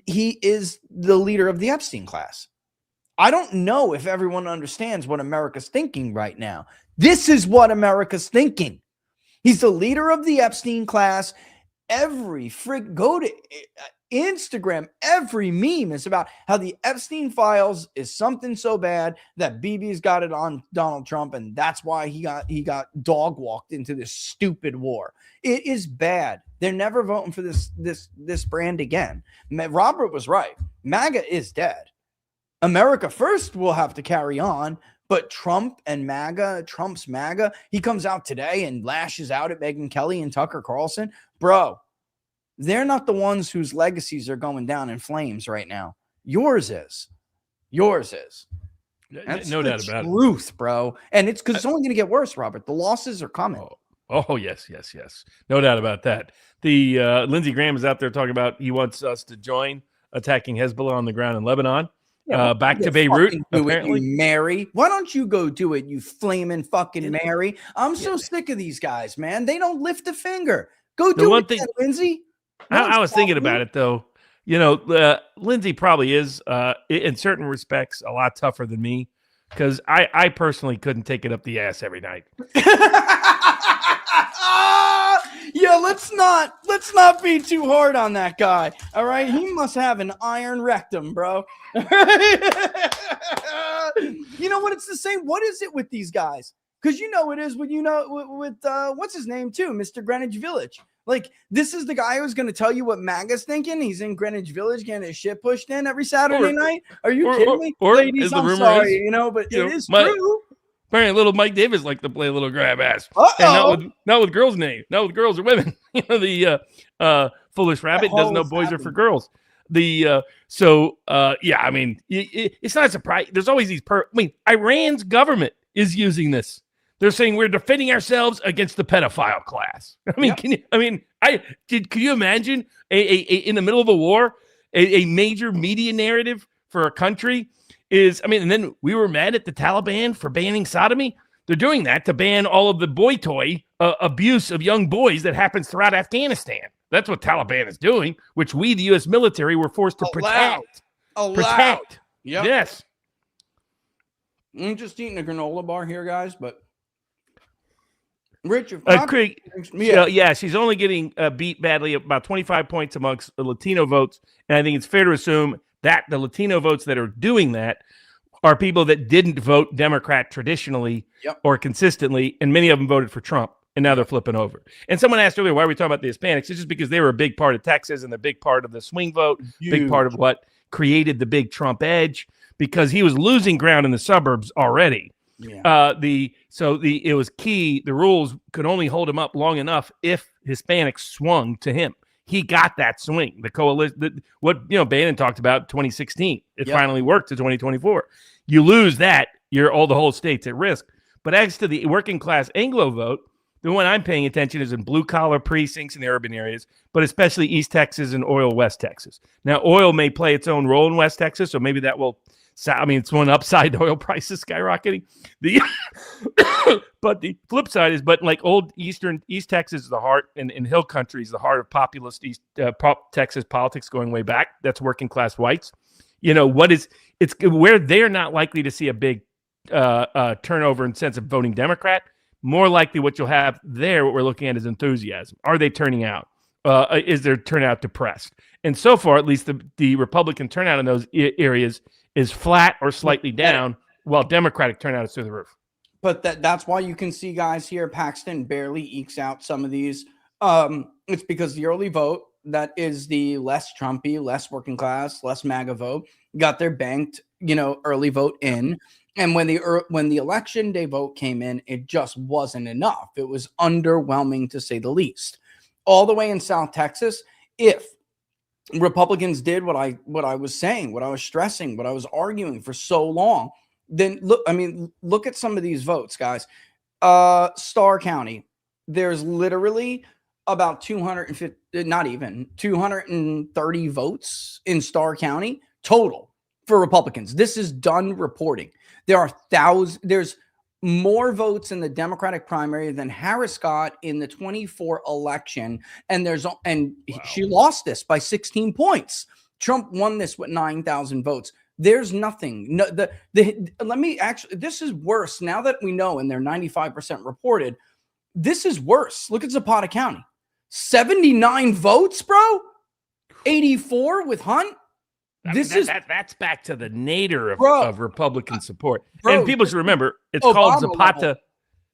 He is the leader of the Epstein class. I don't know if everyone understands what America's thinking right now. This is what America's thinking. He's the leader of the Epstein class. Go to Instagram, every meme is about how the Epstein files is something so bad that BB's got it on Donald Trump, and that's why he got dog walked into this stupid war. It is bad. They're never voting for this brand again. Robert was right. MAGA is dead. America First will have to carry on, but Trump and MAGA, Trump's MAGA, he comes out today and lashes out at Megyn Kelly and Tucker Carlson. Bro, they're not the ones whose legacies are going down in flames right now. Yours is. That's no doubt about it. Truth, bro. And it's because it's only going to get worse, Robert. The losses are coming. Oh, yes. No doubt about that. The Lindsey Graham is out there talking about he wants us to join attacking Hezbollah on the ground in Lebanon. Back to Beirut, apparently. Mary, why don't you go do it, you flaming fucking Mary? I'm so sick of these guys, man. They don't lift a finger. Go do it, Lindsey. I was thinking about it, though. Lindsey probably is, in certain respects, a lot tougher than me, because I personally couldn't take it up the ass every night. Yeah, let's not be too hard on that guy. All right, he must have an iron rectum, bro. You know what? It's the same. What is it with these guys? Because it is with what's his name too, Mr. Greenwich Village. Like, this is the guy who's going to tell you what MAGA's thinking. He's in Greenwich Village getting his shit pushed in every Saturday night. Are you kidding me? Ladies, I'm sorry, but it is true. Apparently, little Mike Davis liked to play a little grab ass. And not with girls' name, not with girls or women. The foolish rabbit doesn't know boys are for girls. Yeah, I mean, it's not a surprise. There's always these Iran's government is using this. They're saying we're defending ourselves against the pedophile class. I mean, can you imagine in the middle of a war, a major media narrative for a country is, and then we were mad at the Taliban for banning sodomy. They're doing that to ban all of the boy toy abuse of young boys that happens throughout Afghanistan. That's what Taliban is doing, which we, the U.S. military, were forced to protect. Protect. Yep. Yes. I'm just eating a granola bar here, guys, but Rich, Craig, she's only getting beat badly, about 25 points amongst the Latino votes. And I think it's fair to assume that the Latino votes that are doing that are people that didn't vote Democrat traditionally or consistently, and many of them voted for Trump, and now they're flipping over. And someone asked earlier, why are we talking about the Hispanics? It's just because they were a big part of Texas and a big part of the swing vote, big part of what created the big Trump edge, because he was losing ground in the suburbs already. Yeah. It was key. The rules could only hold him up long enough if Hispanics swung to him. He got that swing. The coalition, what Bannon talked about, 2016. It finally worked to 2024. You lose that, the whole state's at risk. But as to the working class Anglo vote, the one I'm paying attention is in blue collar precincts in the urban areas, but especially East Texas and oil West Texas. Now, oil may play its own role in West Texas, so maybe that will. It's one upside to oil prices skyrocketing. But the flip side is, like old East Texas is the heart, and Hill Country is the heart of populist Texas politics going way back. That's working class whites. It's where they're not likely to see a big turnover in sense of voting Democrat. More likely what you'll have there, what we're looking at is enthusiasm. Are they turning out? Is their turnout depressed? And so far, at least the Republican turnout in those areas is flat or slightly down, while Democratic turnout is through the roof. But that's why you can see guys here, Paxton barely ekes out some of these. It's because the early vote, that is the less Trumpy, less working class, less MAGA vote, got their banked, early vote in. And when the election day vote came in, it just wasn't enough. It was underwhelming, to say the least. All the way in South Texas, if Republicans did what I was saying, what I was stressing, what I was arguing for so long, then look at some of these votes, guys. Starr County, there's literally about 230 votes in Starr County total for Republicans. This is done reporting. There's more votes in the Democratic primary than Harris got in the 24 election. She lost this by 16 points. Trump won this with 9,000 votes. There's nothing. This is worse now that we know, and they're 95% reported. This is worse. Look at Zapata County. 79 votes, bro. 84 with Hunt. That's back to the nadir of Republican support. And people should remember, it's called Zapata. Level.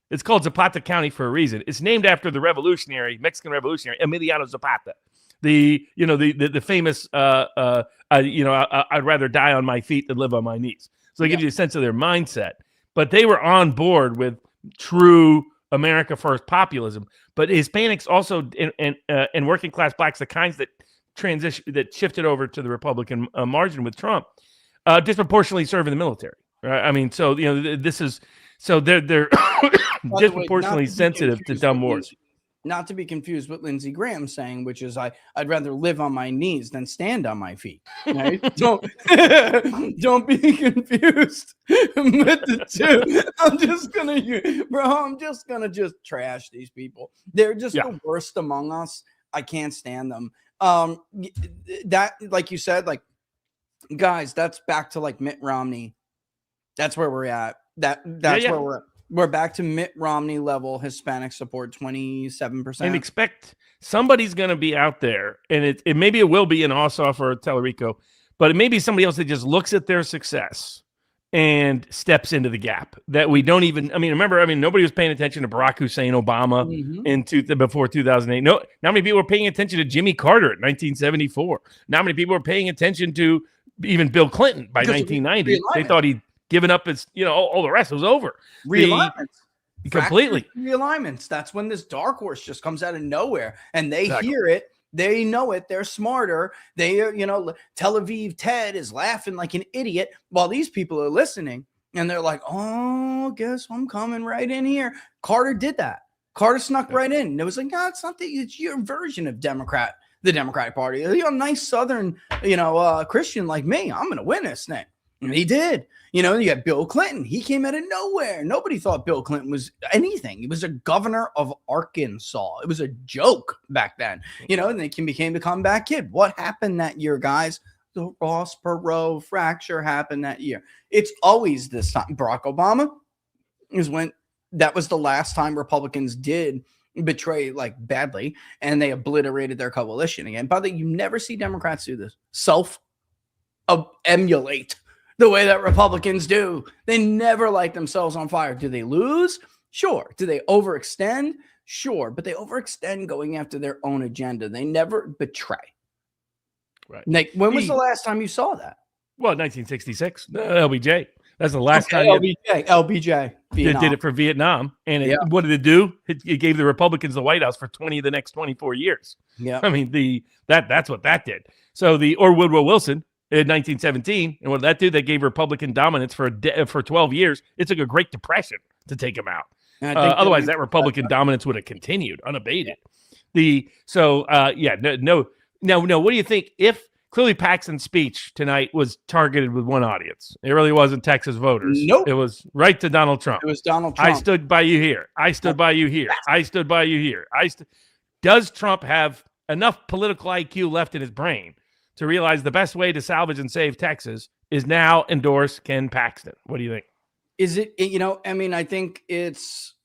It's called Zapata County for a reason. It's named after the Mexican revolutionary Emiliano Zapata. The famous I'd rather die on my feet than live on my knees. So it gives you a sense of their mindset. But they were on board with true America First populism. But Hispanics also and working class blacks, the kinds that shifted over to the Republican margin with Trump, disproportionately serve in the military. Right? They're disproportionately sensitive to dumb wars. Not to be confused with Lindsey Graham saying, which is I'd rather live on my knees than stand on my feet. Right? don't be confused with the two. I'm just gonna trash these people. They're just the worst among us. I can't stand them. That, like you said, guys, that's back to Mitt Romney. That's where we're at. That's where we're at. We're back to Mitt Romney level Hispanic support, 27%. And expect somebody's going to be out there, and maybe it will be an Ossoff or a Tellerico, but it may be somebody else that just looks at their success and steps into the gap that we don't even. Remember, nobody was paying attention to Barack Hussein Obama before 2008. No, not many people were paying attention to Jimmy Carter in 1974. Not many people were paying attention to even Bill Clinton by 1990. They thought he'd given up his, all the rest was over. Realignments. Completely. Realignments. That's when this dark horse just comes out of nowhere and they hear it They know it. They're smarter. They are, Tel Aviv Ted is laughing like an idiot while these people are listening. And they're like, oh, guess I'm coming right in here. Carter did that. Carter snuck right in. And it was like, no, it's not it's your version of the Democratic Party. You're a nice Southern, Christian like me. I'm going to win this thing. And he did. You got Bill Clinton. He came out of nowhere. Nobody thought Bill Clinton was anything. He was a governor of Arkansas. It was a joke back then. And then he became the comeback kid. What happened that year, guys? The Ross Perot fracture happened that year. It's always this time. Barack Obama that was the last time Republicans did betray like badly, and they obliterated their coalition again. By the way, you never see Democrats do this. Emulate the way that Republicans do. They never light themselves on fire. Do they lose? Sure. Do they overextend? Sure. But they overextend going after their own agenda. They never betray. Right. Like, when was the last time you saw that? Well, 1966. LBJ. That's the last time. LBJ. Did it for Vietnam. And what did it do? It gave the Republicans the White House for the next 24 years. Yeah. I mean, that's what that did. So or Woodrow Wilson in 1917, and what did that do? That gave Republican dominance for 12 years. It took a Great Depression to take them out. Otherwise, that Republican dominance would have continued unabated. Now, what do you think if clearly Paxton's speech tonight was targeted with one audience? It really wasn't Texas voters. Nope. It was right to Donald Trump. It was Donald Trump. I stood by you here. I stood by you here. I stood by you here. Does Trump have enough political IQ left in his brain to realize the best way to salvage and save Texas is now endorse Ken Paxton? What do you think? Is it, I think it's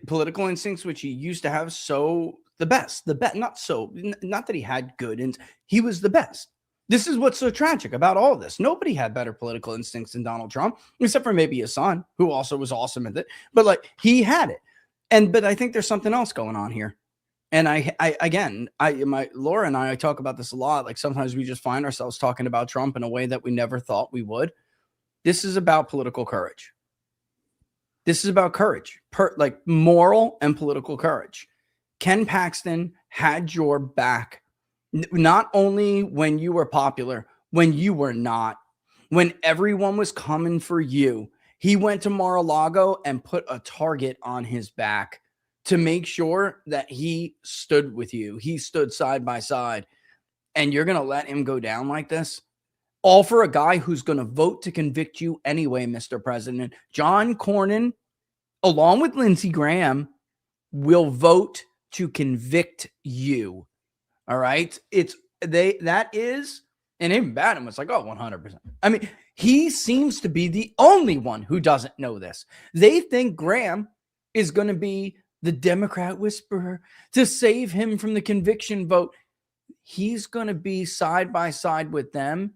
political instincts, which he used to have. So the best, not that he had good, and he was the best. This is what's so tragic about all of this. Nobody had better political instincts than Donald Trump, except for maybe his son, who also was awesome at it. But he had it. But I think there's something else going on here. And Laura and I talk about this a lot. Like, sometimes we just find ourselves talking about Trump in a way that we never thought we would. This is about political courage. This is about courage, moral and political courage. Ken Paxton had your back, not only when you were popular, when you were not, when everyone was coming for you. He went to Mar-a-Lago and put a target on his back to make sure that he stood with you. He stood side by side. And you're going to let him go down like this? All for a guy who's going to vote to convict you anyway, Mr. President. John Cornyn, along with Lindsey Graham, will vote to convict you. All right? And even Bannon was like, 100%. I mean, he seems to be the only one who doesn't know this. They think Graham is going to be the Democrat whisperer to save him from the conviction vote. He's going to be side by side with them,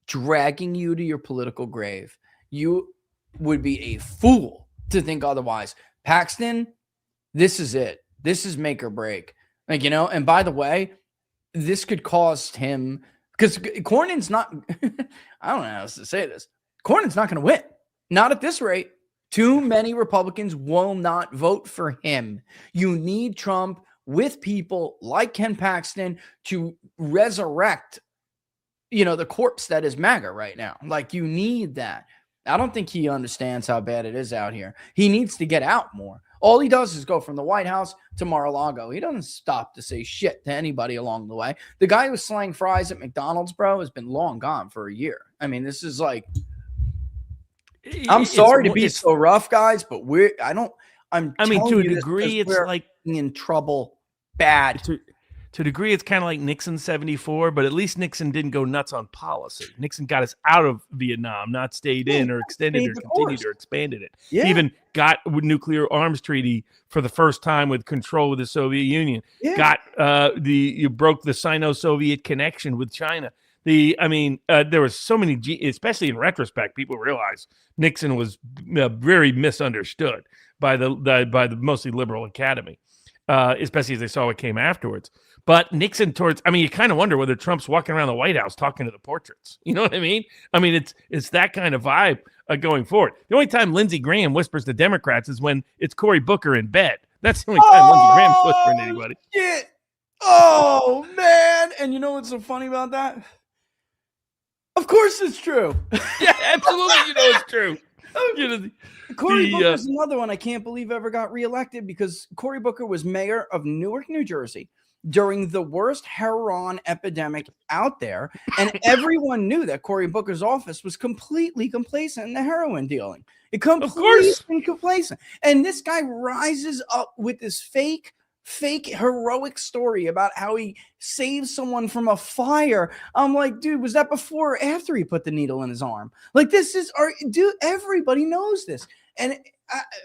dragging you to your political grave. You would be a fool to think otherwise. Paxton, this is it. This is make or break. And by the way, this could cost him, because Cornyn's not, I don't know how else to say this. Cornyn's not going to win. Not at this rate. Too many Republicans will not vote for him. You need Trump with people like Ken Paxton to resurrect, the corpse that is MAGA right now. You need that. I don't think he understands how bad it is out here. He needs to get out more. All he does is go from the White House to Mar-a-Lago. He doesn't stop to say shit to anybody along the way. The guy who was slaying fries at McDonald's, bro, has been long gone for a year. I mean, this is I'm sorry to be so rough, guys, but to a degree, it's like in trouble bad. To a degree, it's kind of like Nixon 74, but at least Nixon didn't go nuts on policy. Nixon got us out of Vietnam, not stayed in or extended or continued or expanded it. Yeah. He even got a nuclear arms treaty for the first time with control of the Soviet Union. Yeah. You broke the Sino-Soviet connection with China. There was so many, especially in retrospect, people realize Nixon was very misunderstood by the mostly liberal academy, especially as they saw what came afterwards. But Nixon you kind of wonder whether Trump's walking around the White House talking to the portraits. You know what I mean? It's that kind of vibe going forward. The only time Lindsey Graham whispers to Democrats is when it's Cory Booker in bed. That's the only time Lindsey Graham's whispering to anybody. Shit. Oh, man. And you know what's so funny about that? Of course it's true. Yeah, absolutely. You know it's true. You know, Cory Booker's another one I can't believe ever got reelected, because Cory Booker was mayor of Newark, New Jersey during the worst heroin epidemic out there. And everyone knew that Cory Booker's office was completely complacent in the heroin dealing. It completely complacent. And this guy rises up with this fake heroic story about how he saved someone from a fire. I'm like, dude, was that before or after he put the needle in his arm? Like, this is, dude, everybody knows this. And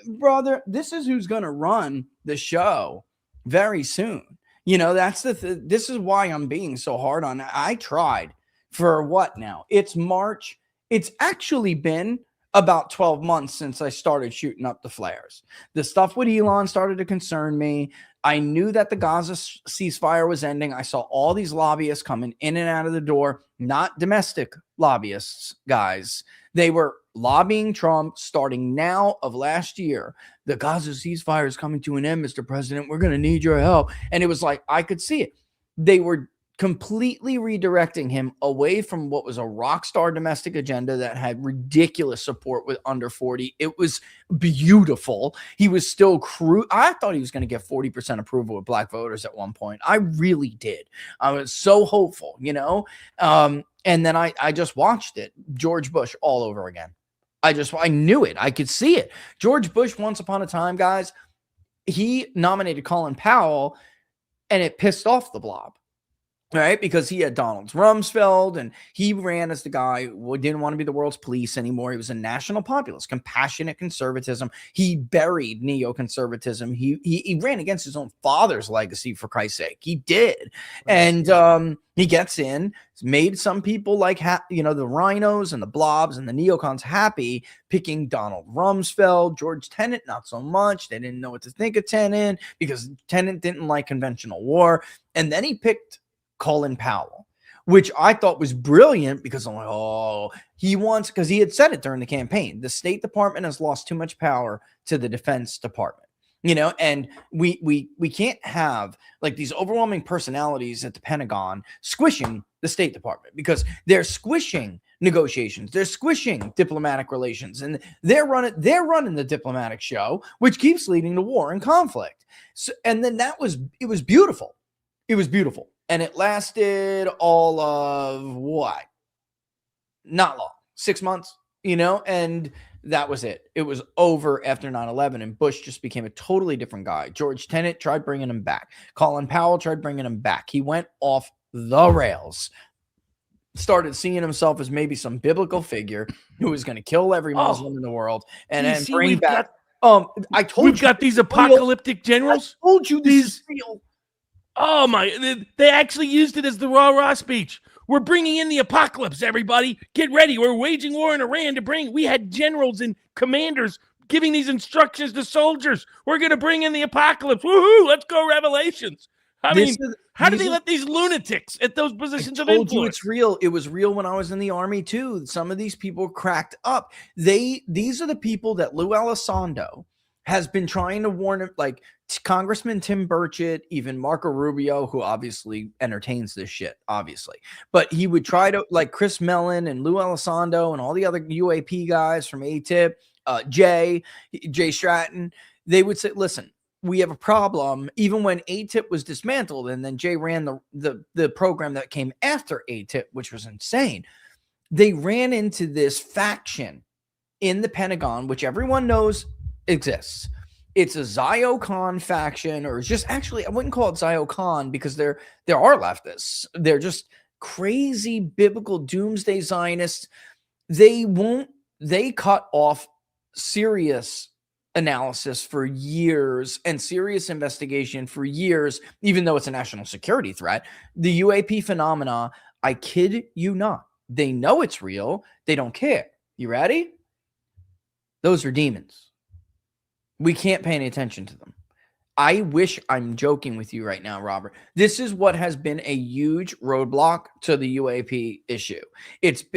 brother, this is who's going to run the show very soon. You know, that's this is why I'm being so hard on it. I tried for what now? It's March. It's actually been about 12 months since I started shooting up the flares. The stuff with Elon started to concern me. I knew that the Gaza ceasefire was ending. I saw all these lobbyists coming in and out of the door, not domestic lobbyists, guys. They were lobbying Trump starting now of last year. The Gaza ceasefire is coming to an end, Mr. President. We're going to need your help. And it was like, I could see it. They were completely redirecting him away from what was a rock star domestic agenda that had ridiculous support with under 40. It was beautiful. He was still I thought he was going to get 40% approval with black voters at one point. I really did. I was so hopeful, you know? And then I just watched it. George Bush all over again. I knew it. I could see it. George Bush, once upon a time, guys, he nominated Colin Powell and it pissed off the blob. Right, because he had Donald Rumsfeld and he ran as the guy who didn't want to be the world's police anymore. He was a national populist, compassionate conservatism. He buried neoconservatism. He ran against his own father's legacy, for Christ's sake. He did. And he gets in, made some people like, the rhinos and the blobs and the neocons happy, picking Donald Rumsfeld, George Tenet, not so much. They didn't know what to think of Tenet because Tenet didn't like conventional war. And then he picked Colin Powell, which I thought was brilliant because I'm like, oh, he wants, because he had said it during the campaign, the State Department has lost too much power to the Defense Department, you know, and we can't have like these overwhelming personalities at the Pentagon squishing the State Department, because they're squishing negotiations, they're squishing diplomatic relations, and they're running the diplomatic show, which keeps leading to war and conflict. So, and then it was beautiful. It was beautiful. And it lasted all of what? Not long, 6 months, you know, and that was it. It was over after 9/11, and Bush just became a totally different guy. George Tenet tried bringing him back. Colin Powell tried bringing him back. He went off the rails, started seeing himself as maybe some biblical figure who was going to kill every Muslim in the world and then bring back. I told we've got these apocalyptic generals. I told you this is real. Oh my, they actually used it as the rah-rah speech. We're bringing in the apocalypse, everybody. Get ready. We're waging war in Iran we had generals and commanders giving these instructions to soldiers. We're going to bring in the apocalypse. Woohoo, let's go Revelations. I mean, how do they let these lunatics at those positions of influence? You it's real. It was real when I was in the army too. Some of these people cracked up. These are the people that Lou Elizondo has been trying to warn, like Congressman Tim Burchett, even Marco Rubio, who obviously entertains this shit, obviously. But he would try to, like Chris Mellon and Lou Elizondo and all the other UAP guys from ATIP, Jay Stratton, they would say, listen, we have a problem. Even when ATIP was dismantled and then Jay ran the program that came after ATIP, which was insane, they ran into this faction in the Pentagon, which everyone knows exists. It's a Ziocon faction, or it's just, actually, I wouldn't call it Ziocon because there are leftists. They're just crazy biblical doomsday Zionists. They cut off serious analysis for years and serious investigation for years, even though it's a national security threat. The UAP phenomena, I kid you not, they know it's real. They don't care. You ready? Those are demons. We can't pay any attention to them. I wish I'm joking with you right now, Robert. This is what has been a huge roadblock to the UAP issue.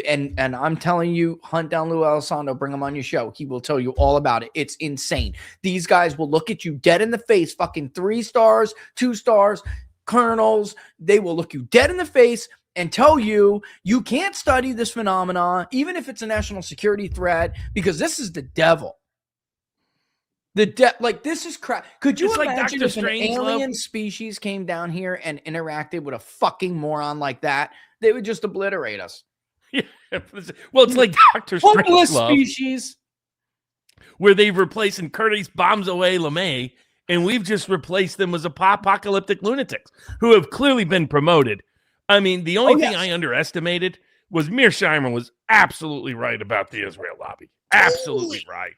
And I'm telling you, hunt down Lou Elizondo, bring him on your show. He will tell you all about it. It's insane. These guys will look at you dead in the face, fucking 3 stars, 2 stars. colonels. They will look you dead in the face and tell you you can't study this phenomena, even if it's a national security threat, because this is the devil. Like, this is crap. Could you imagine if an alien species came down here and interacted with a fucking moron like that? They would just obliterate us. Yeah. Well, it's like Dr. Strangelove, species, where they've replaced and Curtis bombs away LeMay, and we've just replaced them as apocalyptic lunatics who have clearly been promoted. I mean, the only thing I underestimated was Mearsheimer was absolutely right about the Israel lobby. Absolutely right.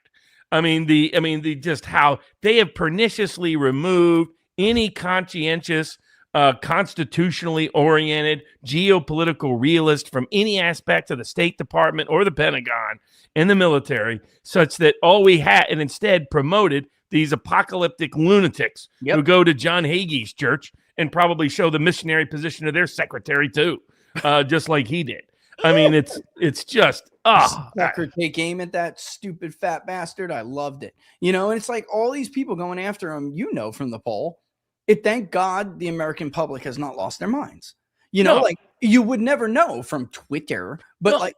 I mean, just how they have perniciously removed any conscientious, constitutionally oriented, geopolitical realist from any aspect of the State Department or the Pentagon and the military, such that all we had, and instead promoted these apocalyptic lunatics who go to John Hagee's church and probably show the missionary position of their secretary too, just like he did. I mean, it's just Tucker take aim at that stupid fat bastard. I loved it. You know, and it's like all these people going after him, you know, from the poll. Thank God the American public has not lost their minds. You know, like you would never know from Twitter, but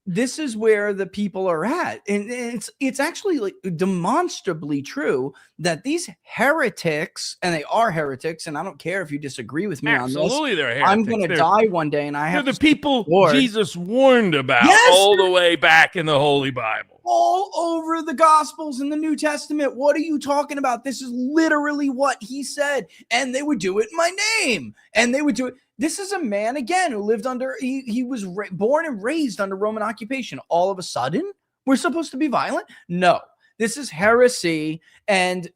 this is where the people are at. And it's actually like demonstrably true that these heretics, and they are heretics, and I don't care if you disagree with me on this. Absolutely, they're heretics. I'm going to die one day, and I have the people Jesus warned about all the way back in the Holy Bible. All over the Gospels in the New Testament. What are you talking about? This is literally what he said. And they would do it in my name. And they would do it. This is a man, again, who lived under, he was born and raised under Roman occupation. All of a sudden, we're supposed to be violent? No. This is heresy. And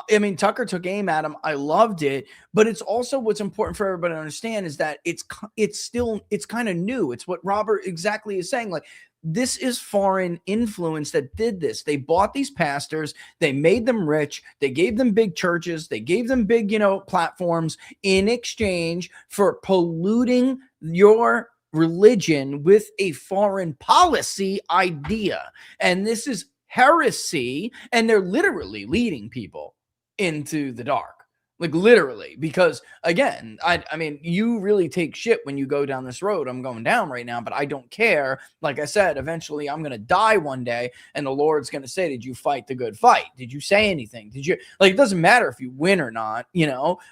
I mean, Tucker took aim at him. I loved it. But it's also what's important for everybody to understand is that it's kind of new. It's what Robert exactly is saying. Like, this is foreign influence that did this. They bought these pastors. They made them rich. They gave them big churches. They gave them big, platforms in exchange for polluting your religion with a foreign policy idea. And this is heresy. And they're literally leading people into the dark. Like, literally, because again, I mean, you really take shit when you go down this road I'm going down right now, but I don't care. Like I said, eventually I'm going to die one day, and the Lord's going to say, did you fight the good fight? Did you say anything? Did you, like, it doesn't matter if you win or not,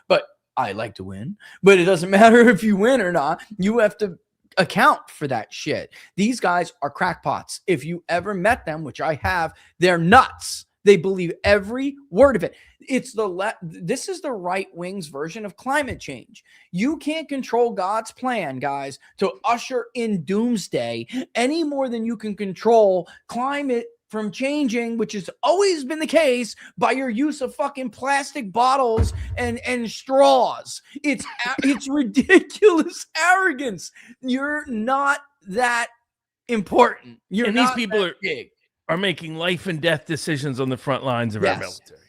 but I like to win, but it doesn't matter if you win or not. You have to account for that shit. These guys are crackpots. If you ever met them, which I have, they're nuts. They believe every word of it. This is the right wing's version of climate change. You can't control God's plan, guys, to usher in doomsday any more than you can control climate from changing, which has always been the case, by your use of fucking plastic bottles and straws. It's ridiculous arrogance. You're not that important. And these people are making life and death decisions on the front lines of our military.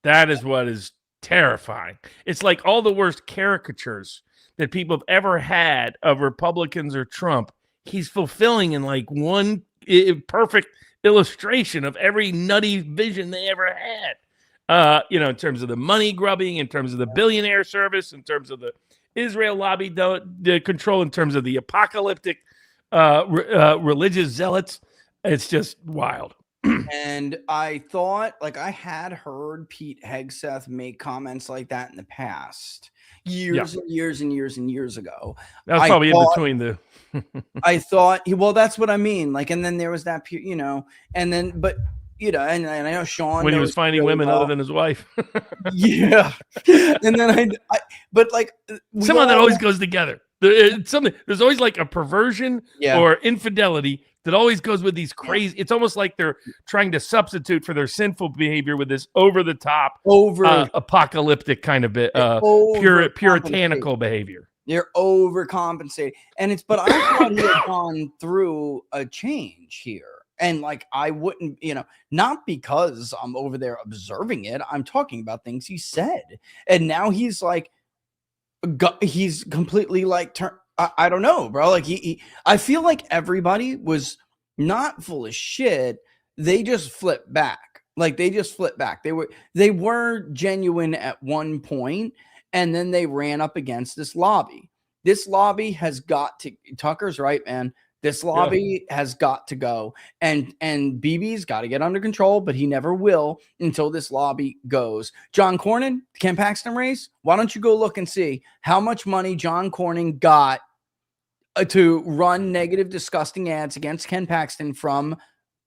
That is what is terrifying. It's like all the worst caricatures that people have ever had of Republicans or Trump. He's fulfilling in like one perfect illustration of every nutty vision they ever had. In terms of the money grubbing, in terms of the billionaire service, in terms of the Israel lobby the control, in terms of the apocalyptic religious zealots. It's just wild. And I thought, like, I had heard Pete Hegseth make comments like that in the past, years and years and years and years ago. That was probably in between the. I thought, well, that's what I mean. Like, and then there was that, and then, but, and I know Sean. When he was finding women other than his wife. Yeah. And then but like. Somehow that always goes together. There's always like a perversion or infidelity that always goes with these crazy. It's almost like they're trying to substitute for their sinful behavior with this over-the-top, apocalyptic kind of puritanical behavior. They're overcompensating, but I thought he had gone through a change here. And like, I wouldn't, not because I'm over there observing it. I'm talking about things he said, and now he's like. He's completely like I don't know, bro. Like I feel like everybody was not full of shit. They just flipped back. Like they just flipped back. They were genuine at one point, And then they ran up against this lobby. This lobby has got to, Tucker's right, man. This lobby has got to go. And BB's got to get under control, but he never will until this lobby goes. John Cornyn, Ken Paxton race, why don't you go look and see how much money John Cornyn got to run negative, disgusting ads against Ken Paxton from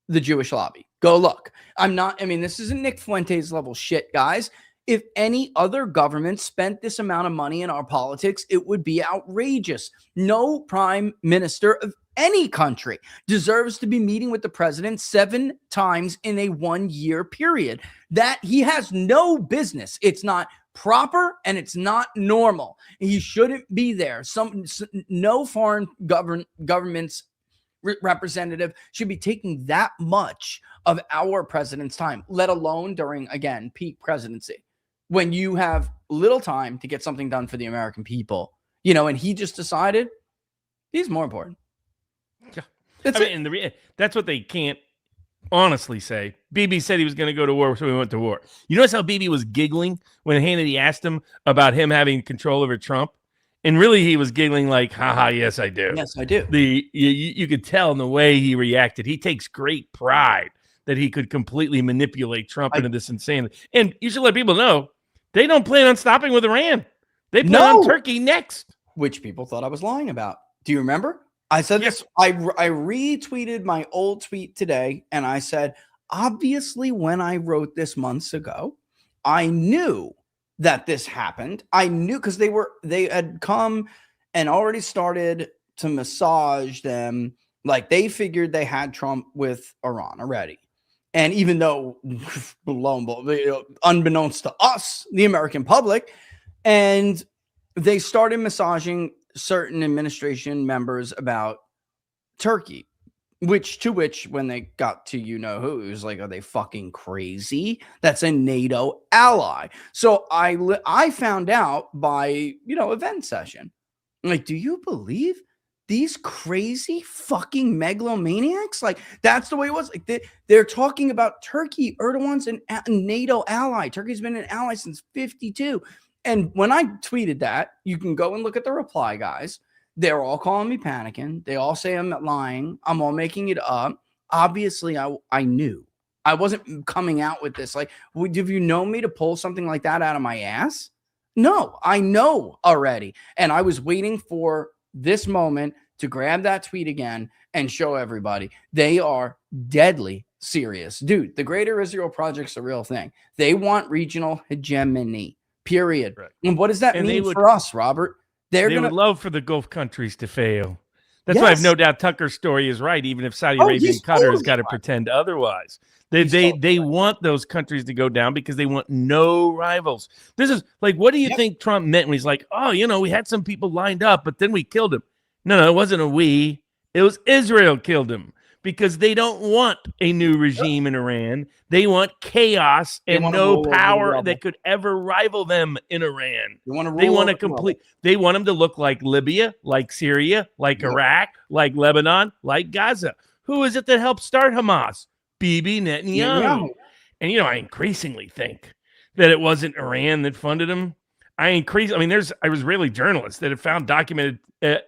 the Jewish lobby. Go look. This isn't Nick Fuentes level shit, guys. If any other government spent this amount of money in our politics, it would be outrageous. No prime minister of any country deserves to be meeting with the president 7 times in a 1-year period. That he has no business. It's not proper and it's not normal. He shouldn't be there. No foreign government's representative should be taking that much of our president's time, let alone during, again, peak presidency, when you have little time to get something done for the American people, and he just decided he's more important. Yeah. That's what they can't honestly say. BB said he was going to go to war, so we went to war. You notice how BB was giggling when Hannity asked him about him having control over Trump? And really, he was giggling like, haha, yes, I do. Yes, I do. You could tell in the way he reacted. He takes great pride that he could completely manipulate Trump into this insanity. And you should let people know, they don't plan on stopping with Iran. They plan on Turkey next. Which people thought I was lying about. Do you remember? I said this. I retweeted my old tweet today, and I said, obviously, when I wrote this months ago, I knew that this happened. I knew because they had come and already started to massage them. Like they figured they had Trump with Iran already. And even though, unbeknownst to us, the American public, and they started massaging certain administration members about Turkey, which when they got to who, it was like, are they fucking crazy? That's a NATO ally. So I found out by event session. I'm like, do you believe these crazy fucking megalomaniacs? Like, that's the way it was. Like they're talking about Turkey. Erdogan's a NATO ally. Turkey's been an ally since 1952. And when I tweeted that, you can go and look at the reply, guys. They're all calling me panicking. They all say I'm lying. I'm all making it up. Obviously, I knew. I wasn't coming out with this. Like, have you known me to pull something like that out of my ass? No, I know already. And I was waiting for this moment to grab that tweet again and show everybody they are deadly serious. Dude, the Greater Israel Project's a real thing. They want regional hegemony, period. Right. And what does that mean for us, Robert? They would love for the Gulf countries to fail. That's why I have no doubt Tucker's story is right, even if Saudi Arabia and Qatar has got to pretend otherwise. They want those countries to go down because they want no rivals. This is like, what do you think Trump meant when he's like, oh, we had some people lined up, but then we killed him? No, it wasn't a we. It was Israel killed him because they don't want a new regime in Iran. They want chaos and no power that could ever rival them in Iran. They want to complete. They want them to look like Libya, like Syria, like Iraq, like Lebanon, like Gaza. Who is it that helped start Hamas? Bibi Netanyahu. And I increasingly think that it wasn't Iran that funded him. There's Israeli journalists that have found documented that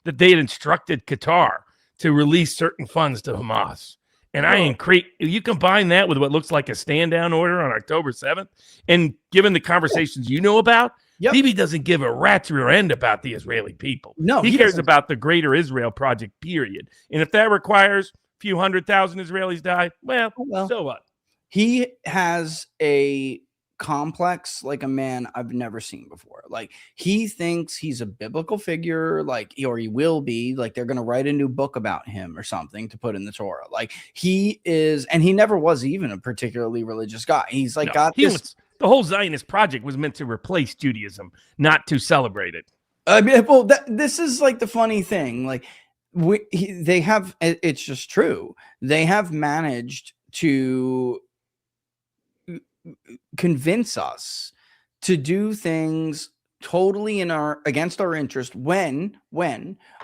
they had instructed Qatar to release certain funds to Hamas. And you combine that with what looks like a stand down order on October 7th, and given the conversations about, Bibi doesn't give a rat's rear end about the Israeli people. No, he cares about the Greater Israel Project, period. And if that requires a few 100,000 Israelis die, well, so what? He has a complex like a man I've never seen before. Like, he thinks he's a biblical figure, or he will be. Like, they're going to write a new book about him or something to put in the Torah. Like, he is, and he never was even a particularly religious guy. He's like, the whole Zionist project was meant to replace Judaism, not to celebrate it. This is like the funny thing. Like, they have, it's just true. They have managed to convince us to do things totally against our interest when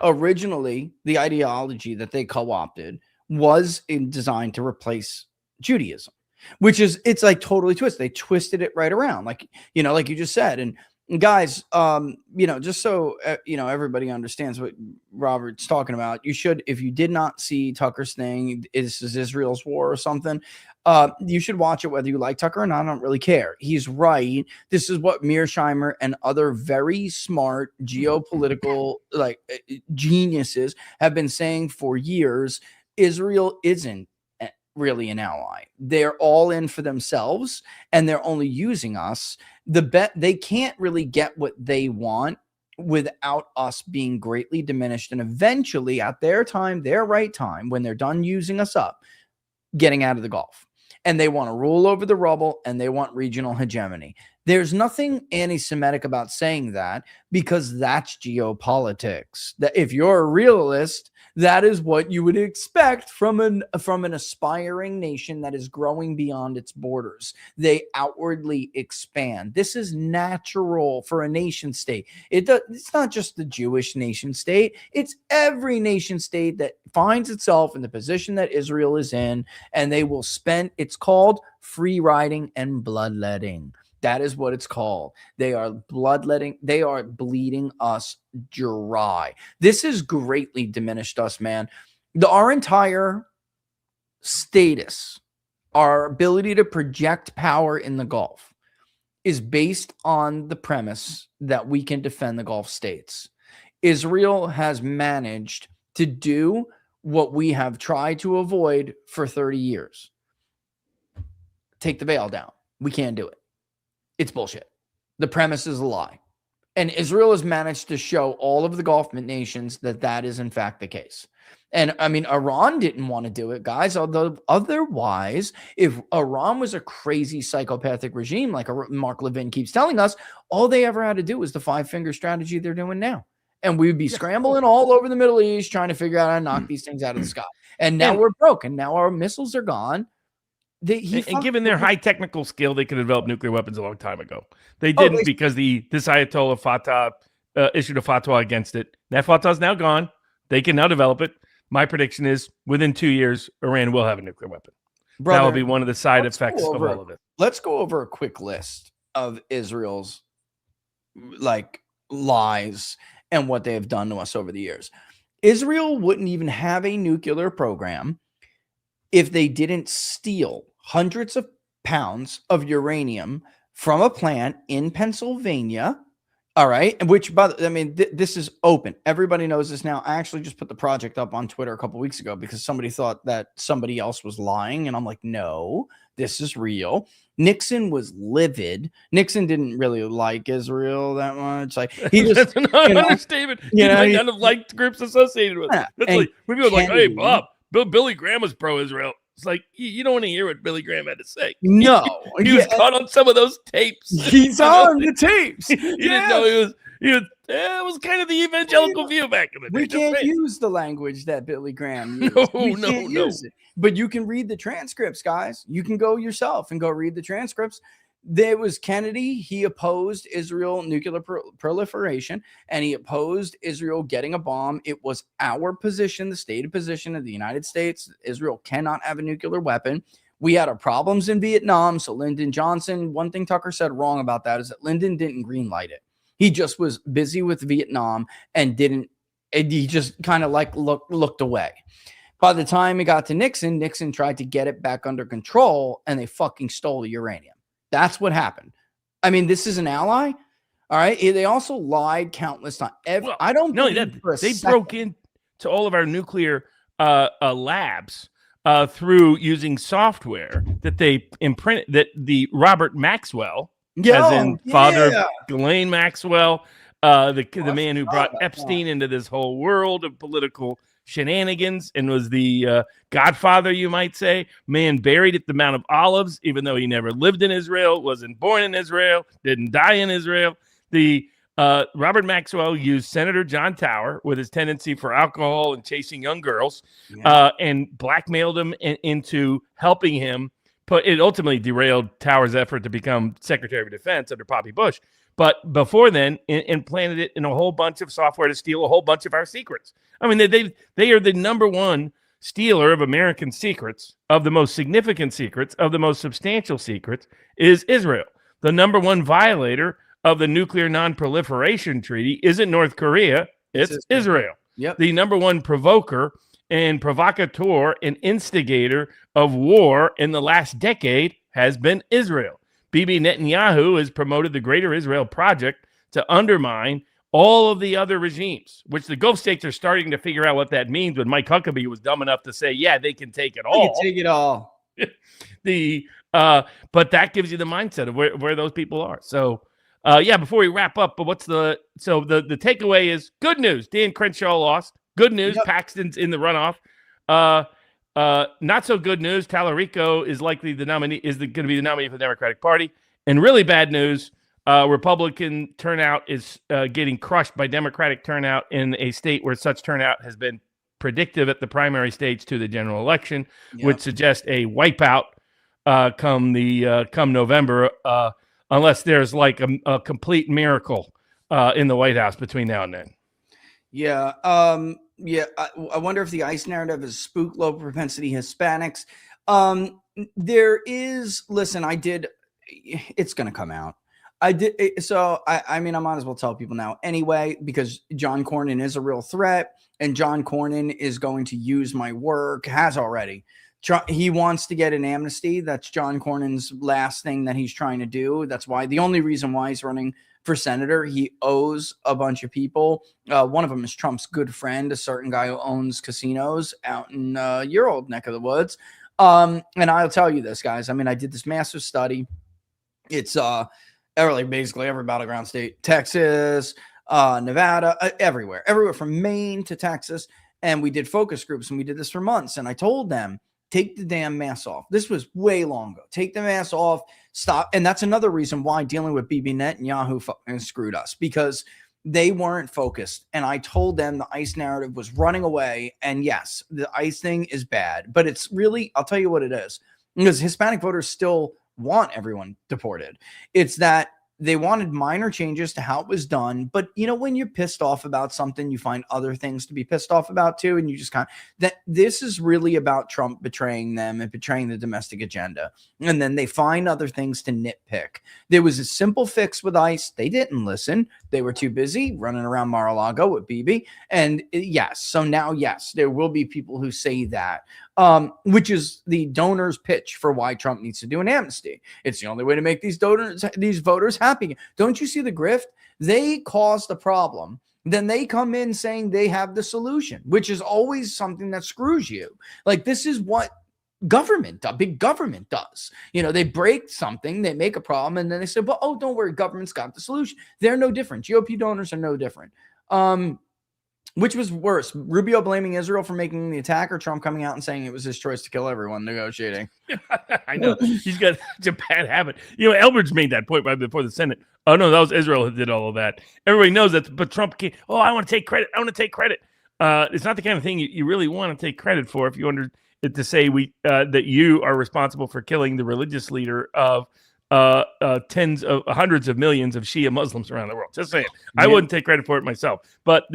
originally the ideology that they co-opted was designed to replace Judaism, which is, it's like totally twisted. They twisted it right around, like you just said. And guys, just so everybody understands what Robert's talking about, you should, if you did not see Tucker's thing, this is Israel's war or something, you should watch it whether you like Tucker or not. I don't really care. He's right. This is what Mearsheimer and other very smart geopolitical geniuses have been saying for years. Israel isn't really an ally. They're all in for themselves, and they're only using us. They can't really get what they want without us being greatly diminished, and eventually at their right time, when they're done using us up, getting out of the Gulf. And they want to rule over the rubble, and they want regional hegemony. There's nothing anti-Semitic about saying that, because that's geopolitics. That if you're a realist, that is what you would expect from an aspiring nation that is growing beyond its borders. They outwardly expand. This is natural for a nation state. It's not just the Jewish nation state. It's every nation state that finds itself in the position that Israel is in, and they will spend. It's called free riding and bloodletting. That is what it's called. They are bloodletting. They are bleeding us dry. This has greatly diminished us, man. Our entire status, our ability to project power in the Gulf, is based on the premise that we can defend the Gulf states. Israel has managed to do what we have tried to avoid for 30 years. Take the veil down. We can't do it. It's bullshit. The premise is a lie. And Israel has managed to show all of the Gulf nations that is in fact the case. And I mean, Iran didn't want to do it, guys. Although otherwise, if Iran was a crazy psychopathic regime, like Mark Levin keeps telling us, all they ever had to do was the 5-finger strategy they're doing now. And we'd be scrambling all over the Middle East trying to figure out how to knock these things out of the sky. And now we're broken. Now our missiles are gone. And given their high technical skill, they could have developed nuclear weapons a long time ago. They didn't because this Ayatollah Fatah issued a fatwa against it. That fatwa is now gone. They can now develop it. My prediction is within 2 years, Iran will have a nuclear weapon. Brother, that will be one of the side effects of all of it. Let's go over a quick list of Israel's lies and what they have done to us over the years. Israel wouldn't even have a nuclear program if they didn't steal hundreds of pounds of uranium from a plant in Pennsylvania. All right. Which, this is open. Everybody knows this now. I actually just put the project up on Twitter a couple weeks ago because somebody thought that somebody else was lying. And I'm like, no, this is real. Nixon was livid. Nixon didn't really like Israel that much. Like he just that's not an understatement. He might not have liked groups associated with it. That's like when people are like, hey, Bob, Billy Graham was pro-Israel. It's like, you don't want to hear what Billy Graham had to say. No. He was caught on some of those tapes. He's on the tapes. You didn't know it was kind of the evangelical view back in the day. We can't use the language that Billy Graham used. No. Use it. But you can read the transcripts, guys. You can go yourself and go read the transcripts. There was Kennedy. He opposed Israel nuclear proliferation, and he opposed Israel getting a bomb. It was our position, the stated position of the United States. Israel cannot have a nuclear weapon. We had our problems in Vietnam. So Lyndon Johnson, one thing Tucker said wrong about that is that Lyndon didn't greenlight it. He just was busy with Vietnam and he just kind of looked away. By the time it got to Nixon, Nixon tried to get it back under control, and they fucking stole the uranium. That's what happened. I mean, this is an ally. All right. They also lied countless times. I don't know that they broke into all of our nuclear labs through using software that they imprinted, that the Robert Maxwell, father of Ghislaine Maxwell, the man who brought Epstein into this whole world of political shenanigans and was the godfather, you might say, man buried at the Mount of Olives, even though he never lived in Israel, wasn't born in Israel, didn't die in Israel. The Robert Maxwell used Senator John Tower with his tendency for alcohol and chasing young girls and blackmailed him into helping him. It ultimately derailed Tower's effort to become Secretary of Defense under Poppy Bush. But before then, implanted it in a whole bunch of software to steal a whole bunch of our secrets. I mean, they are the number one stealer of American secrets, of the most significant secrets, of the most substantial secrets, is Israel. The number one violator of the Nuclear Non-Proliferation Treaty isn't North Korea, it's Israel. Yep. The number one provoker and provocateur and instigator of war in the last decade has been Israel. Bibi Netanyahu has promoted the Greater Israel Project to undermine all of the other regimes, which the Gulf states are starting to figure out what that means. When Mike Huckabee was dumb enough to say, yeah, they can take it all. They can take it all. But that gives you the mindset of where those people are. So, yeah, before we wrap up, but the takeaway is good news. Dan Crenshaw lost. Good news. Yep. Paxton's in the runoff. Not so good news. Tallarico is likely the nominee, going to be the nominee for the Democratic Party. And really bad news. Republican turnout is getting crushed by Democratic turnout in a state where such turnout has been predictive at the primary stage to the general election, which suggests a wipeout come November, unless there's like a complete miracle in the White House between now and then. Yeah. I wonder if the ICE narrative is spook low propensity Hispanics. There is, listen, it's going to come out. I mean, I might as well tell people now anyway, because John Cornyn is a real threat, and John Cornyn is going to use my work, has already. He wants to get an amnesty. That's John Cornyn's last thing that he's trying to do. That's why, the only reason why he's running for senator, he owes a bunch of people. One of them is Trump's good friend, a certain guy who owns casinos out in your old neck of the woods. And I'll tell you this, guys. I mean, I did this massive study. It's basically every battleground state, Texas, Nevada, everywhere from Maine to Texas. And we did focus groups, and we did this for months. And I told them, take the damn mask off. This was way long ago. Take the mask off. Stop. And that's another reason why dealing with Bibi Netanyahu fucking screwed us, because they weren't focused. And I told them the ICE narrative was running away. And yes, the ICE thing is bad, but it's really, I'll tell you what it is, because Hispanic voters still want everyone deported. It's that they wanted minor changes to how it was done. But, you know, when you're pissed off about something, you find other things to be pissed off about too. And you just that this is really about Trump betraying them and betraying the domestic agenda. And then they find other things to nitpick. There was a simple fix with ICE. They didn't listen. They were too busy running around Mar-a-Lago with Bibi. And yes, so now, yes, there will be people who say that, which is the donors' pitch for why Trump needs to do an amnesty. It's the only way to make these voters happy. Don't you see the grift? They caused the problem. Then they come in saying they have the solution, which is always something that screws you. Like, this is what big government does. You know, they break something, they make a problem, and then they say, well, oh, don't worry, government's got the solution. They're no different. GOP donors are no different. Which was worse, Rubio blaming Israel for making the attack, or Trump coming out and saying it was his choice to kill everyone negotiating? I know. He's got such a bad habit. You know, Elbridge made that point right before the Senate. Oh, no, that was Israel who did all of that. Everybody knows that, but Trump can't. Oh, I want to take credit. It's not the kind of thing you really want to take credit for if you want to say that you are responsible for killing the religious leader of hundreds of millions of Shia Muslims around the world. Just saying. I wouldn't take credit for it myself. But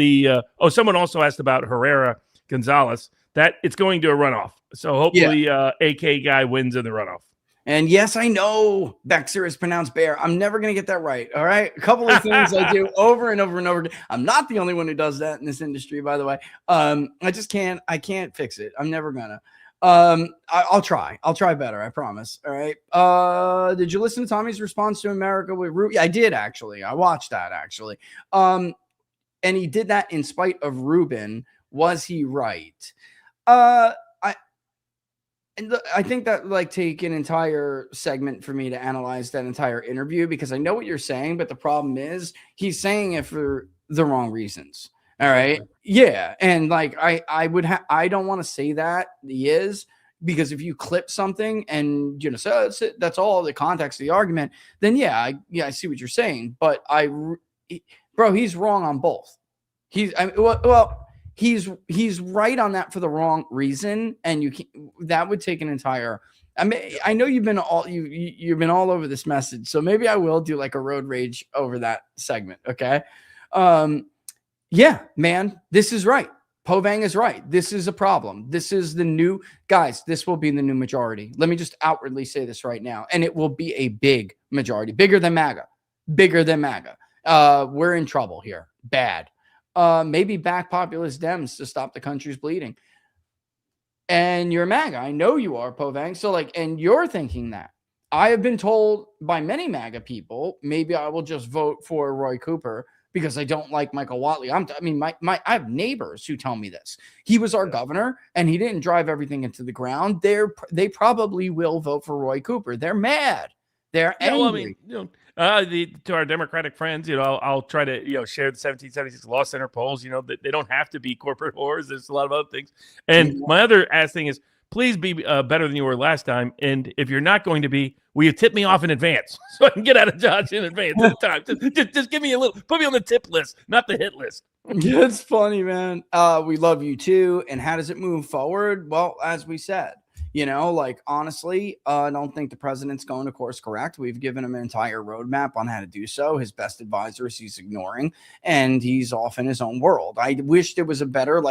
someone also asked about Herrera Gonzalez, that it's going to a runoff. So hopefully AK guy wins in the runoff. And yes, I know Bexer is pronounced bear. I'm never going to get that right. All right. A couple of things I do over and over and over again. I'm not the only one who does that in this industry, by the way. I can't fix it. I'm never gonna. I'll try better. I promise. All right. Did you listen to Tommy's response to America with Ruby? I did, actually. I watched that, actually. And he did that in spite of Rubin. Was he right? I think that take an entire segment for me to analyze that entire interview, because I know what you're saying, but the problem is he's saying it for the wrong reasons. All right. Yeah. And I don't want to say that he is, because if you clip something and, so that's all the context of the argument, then I see what you're saying, but he's wrong on both. He's right on that for the wrong reason. And that would take an entire, I know you've been all over this message, so maybe I will do like a road rage over that segment. Okay. Yeah, man, this is right. Povang is right. This is a problem. This is the new guys. This will be the new majority. Let me just outwardly say this right now. And it will be a big majority, bigger than MAGA. bigger than MAGA. We're in trouble here. Bad. Maybe back populist Dems to stop the country's bleeding. And you're MAGA. I know you are, Povang. So and you're thinking that. I have been told by many MAGA people, maybe I will just vote for Roy Cooper because I don't like Michael Whatley. I have neighbors who tell me this. He was our governor and he didn't drive everything into the ground. They probably will vote for Roy Cooper. They're mad. They're angry. Well, to our Democratic friends, I'll try to, share the 1776 Law Center polls. They don't have to be corporate whores. There's a lot of other things. And my other thing is, please be better than you were last time. And if you're not going to be, will you tip me off in advance so I can get out of Dodge in advance at the time? Just give me put me on the tip list, not the hit list. It's funny, man. We love you too. And how does it move forward? Well, as we said, honestly, I don't think the president's going to course correct. We've given him an entire roadmap on how to do so. His best advisors he's ignoring, and he's off in his own world. I wish there was a better,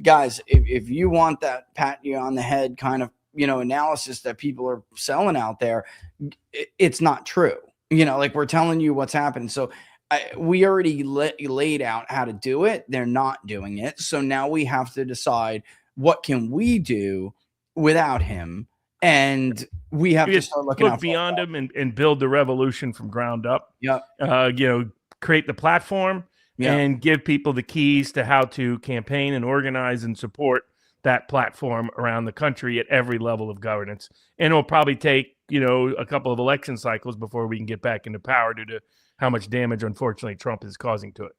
guys, if you want that pat you on the head kind of, analysis that people are selling out there, it's not true. We're telling you what's happened. So we already laid out how to do it. They're not doing it. So now we have to decide what can we do without him, and we have to start looking look beyond him and build the revolution from ground up. Create the platform and give people the keys to how to campaign and organize and support that platform around the country at every level of governance. And it'll probably take a couple of election cycles before we can get back into power due to how much damage, unfortunately, Trump is causing to it.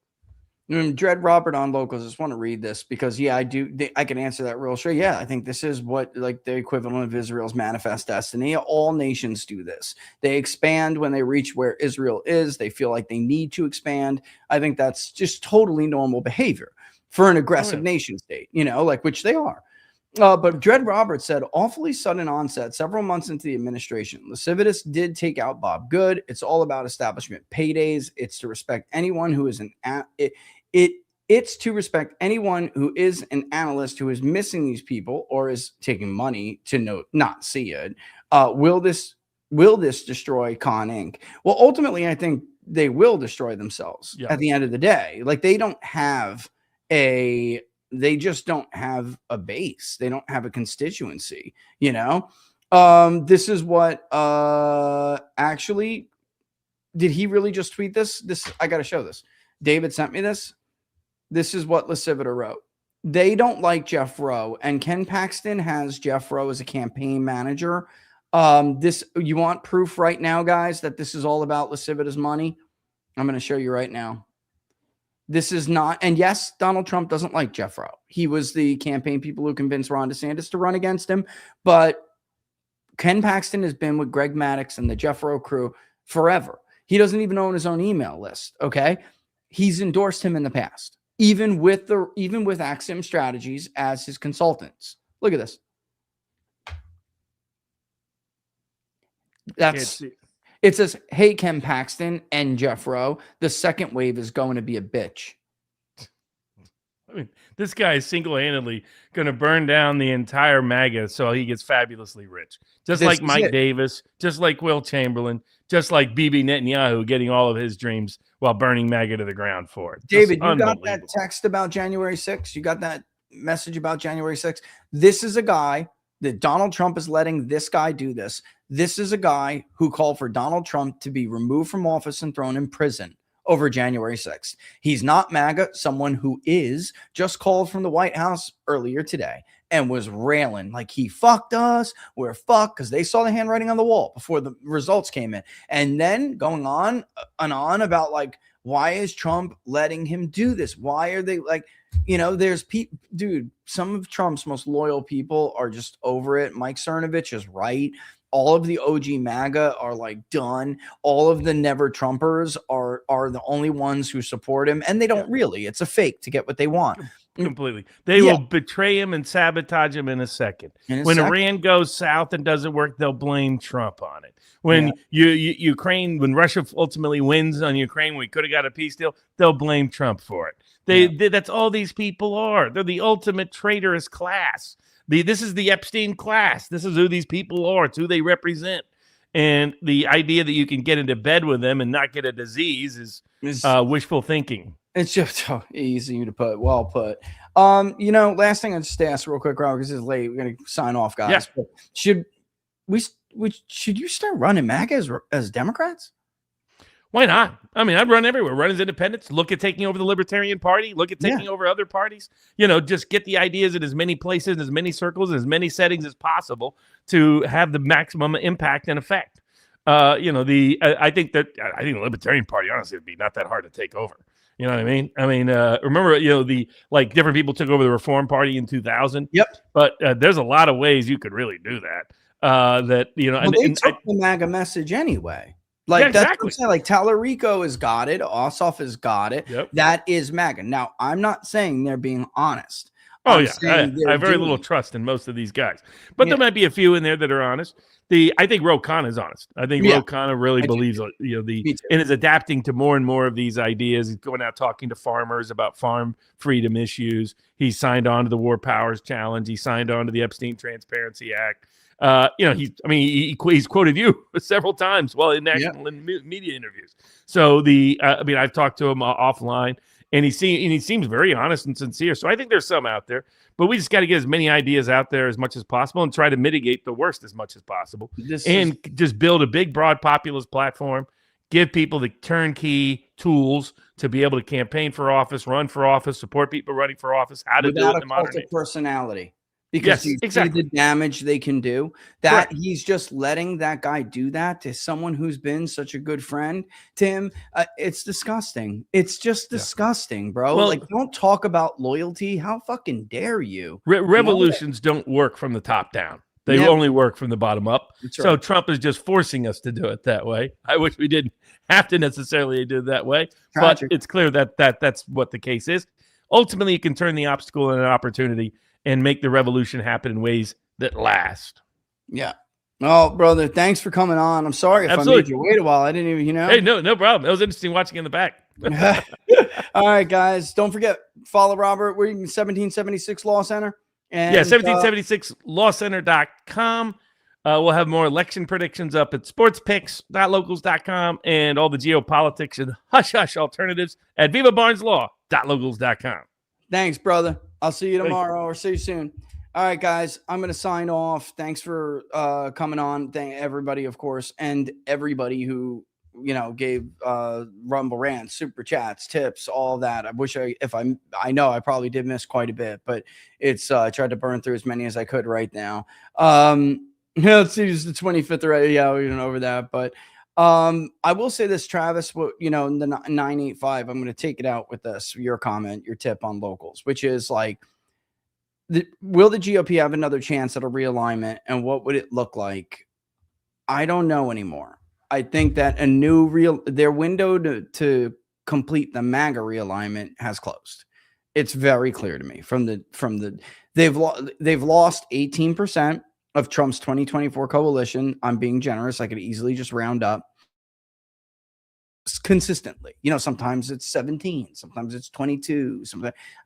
Dread Robert on Locals. I just want to read this because, I can answer that real straight. Yeah, I think this is what the equivalent of Israel's manifest destiny. All nations do this. They expand when they reach where Israel is. They feel like they need to expand. I think that's just totally normal behavior for an aggressive nation state, which they are. But Dread Roberts said, awfully sudden onset, several months into the administration. Lascivious did take out Bob Good. It's all about establishment paydays. It's to respect anyone who is it's to respect anyone who is an analyst who is missing these people or is taking money to not see it. Will this destroy Con Inc.? Well, ultimately, I think they will destroy themselves at the end of the day. They just don't have a base. They don't have a constituency, This is what actually, did he really just tweet this? I got to show this. David sent me this. This is what Lascivita wrote. They don't like Jeff Rowe, and Ken Paxton has Jeff Rowe as a campaign manager. You want proof right now, guys, that this is all about Lascivita's money? I'm going to show you right now. This is not, and yes, Donald Trump doesn't like Jeff Rowe. He was the campaign people who convinced Ron DeSantis to run against him. But Ken Paxton has been with Greg Maddux and the Jeff Rowe crew forever. He doesn't even own his own email list. Okay. He's endorsed him in the past, even with Axiom Strategies as his consultants. Look at this. It says, hey, Ken Paxton and Jeff Rowe, the second wave is going to be a bitch. I mean, this guy is single-handedly going to burn down the entire MAGA so he gets fabulously rich. Just like Mike Davis, just like Will Chamberlain, just like Bibi Netanyahu getting all of his dreams while burning MAGA to the ground for it. David, you got that text about January 6th? You got that message about January 6th? This is a guy that Donald Trump is letting this guy do this. This is a guy who called for Donald Trump to be removed from office and thrown in prison over January 6th. He's not MAGA. Someone who is just called from the White House earlier today and was railing like he fucked us. We're fucked because they saw the handwriting on the wall before the results came in. And then going on and on about why is Trump letting him do this? Why are they there's people, dude, some of Trump's most loyal people are just over it. Mike Cernovich is right. All of the OG MAGA are done. All of the never Trumpers are the only ones who support him. And they don't really. It's a fake to get what they want. Completely. They will betray him and sabotage him in a second. When Iran goes south and doesn't work, they'll blame Trump on it. When when Russia ultimately wins on Ukraine, we could have got a peace deal, they'll blame Trump for it. That's all these people are. They're the ultimate traitorous class. This is the Epstein class. This is who these people are. It's who they represent. And the idea that you can get into bed with them and not get a disease is wishful thinking. It's just so easy to put. Well put. Last thing I just asked real quick, Robert, because it's late. We're gonna sign off, guys. Yeah. But should you start running MAGA as Democrats? Why not? I mean, I'd run everywhere. Run as independents. Look at taking over the Libertarian Party. Look at taking over other parties. Just get the ideas in as many places, in as many circles, in as many settings as possible to have the maximum impact and effect. I think the Libertarian Party, honestly, would be not that hard to take over. You know what I mean? Remember, different people took over the Reform Party in 2000. Yep. But there's a lot of ways you could really do that. They took the MAGA message anyway. That's what I'm saying. Like Tallarico has got it. Ossoff has got it. Yep. That is MAGA. Now, I'm not saying they're being honest. Oh, yeah. I have very little trust in most of these guys. But there might be a few in there that are honest. I think Ro Khanna is honest. I think Ro Khanna really believes, and is adapting to more and more of these ideas. He's going out talking to farmers about farm freedom issues. He signed on to the War Powers Challenge. He signed on to the Epstein Transparency Act. He's quoted you several times while in national media interviews. So I've talked to him offline, and he seems very honest and sincere. So I think there's some out there, but we just got to get as many ideas out there as much as possible and try to mitigate the worst as much as possible, just build a big, broad, populist platform. Give people the turnkey tools to be able to campaign for office, run for office, support people running for office. How to do it in the modern age. Personality. Because you see the damage they can do. He's just letting that guy do that to someone who's been such a good friend to him. It's disgusting. It's just disgusting, bro. Well, don't talk about loyalty. How fucking dare you? Revolutions don't work from the top down. They only work from the bottom up. So Trump is just forcing us to do it that way. I wish we didn't have to necessarily do it that way. Tragic. But it's clear that that's what the case is. Ultimately, you can turn the obstacle into an opportunity and make the revolution happen in ways that last. Yeah. Oh, brother, thanks for coming on. I'm sorry if I made you wait a while. I didn't even, Hey, no problem. It was interesting watching in the back. All right, guys. Don't forget, follow Robert. We're in 1776 Law Center. And, 1776lawcenter.com. We'll have more election predictions up at sportspicks.locals.com and all the geopolitics and hush-hush alternatives at vivabarneslaw.locals.com. Thanks, brother. I'll see you tomorrow or see you soon. All right, guys, I'm going to sign off. Thanks for coming on. Thank everybody, of course, and everybody who, gave Rumble rants, super chats, tips, all that. I wish I know I probably did miss quite a bit, but it's I tried to burn through as many as I could right now. Let's see, it's the 25th already. Yeah, we went over that, but I will say this, Travis, the 985, I'm going to take it out with this, your comment, your tip on locals, which is like, will the GOP have another chance at a realignment, and what would it look like? I don't know anymore. I think that their window to complete the MAGA realignment has closed. It's very clear to me they've lost 18% of Trump's 2024 coalition. I'm being generous. I could easily just round up consistently. Sometimes it's 17, sometimes it's 22.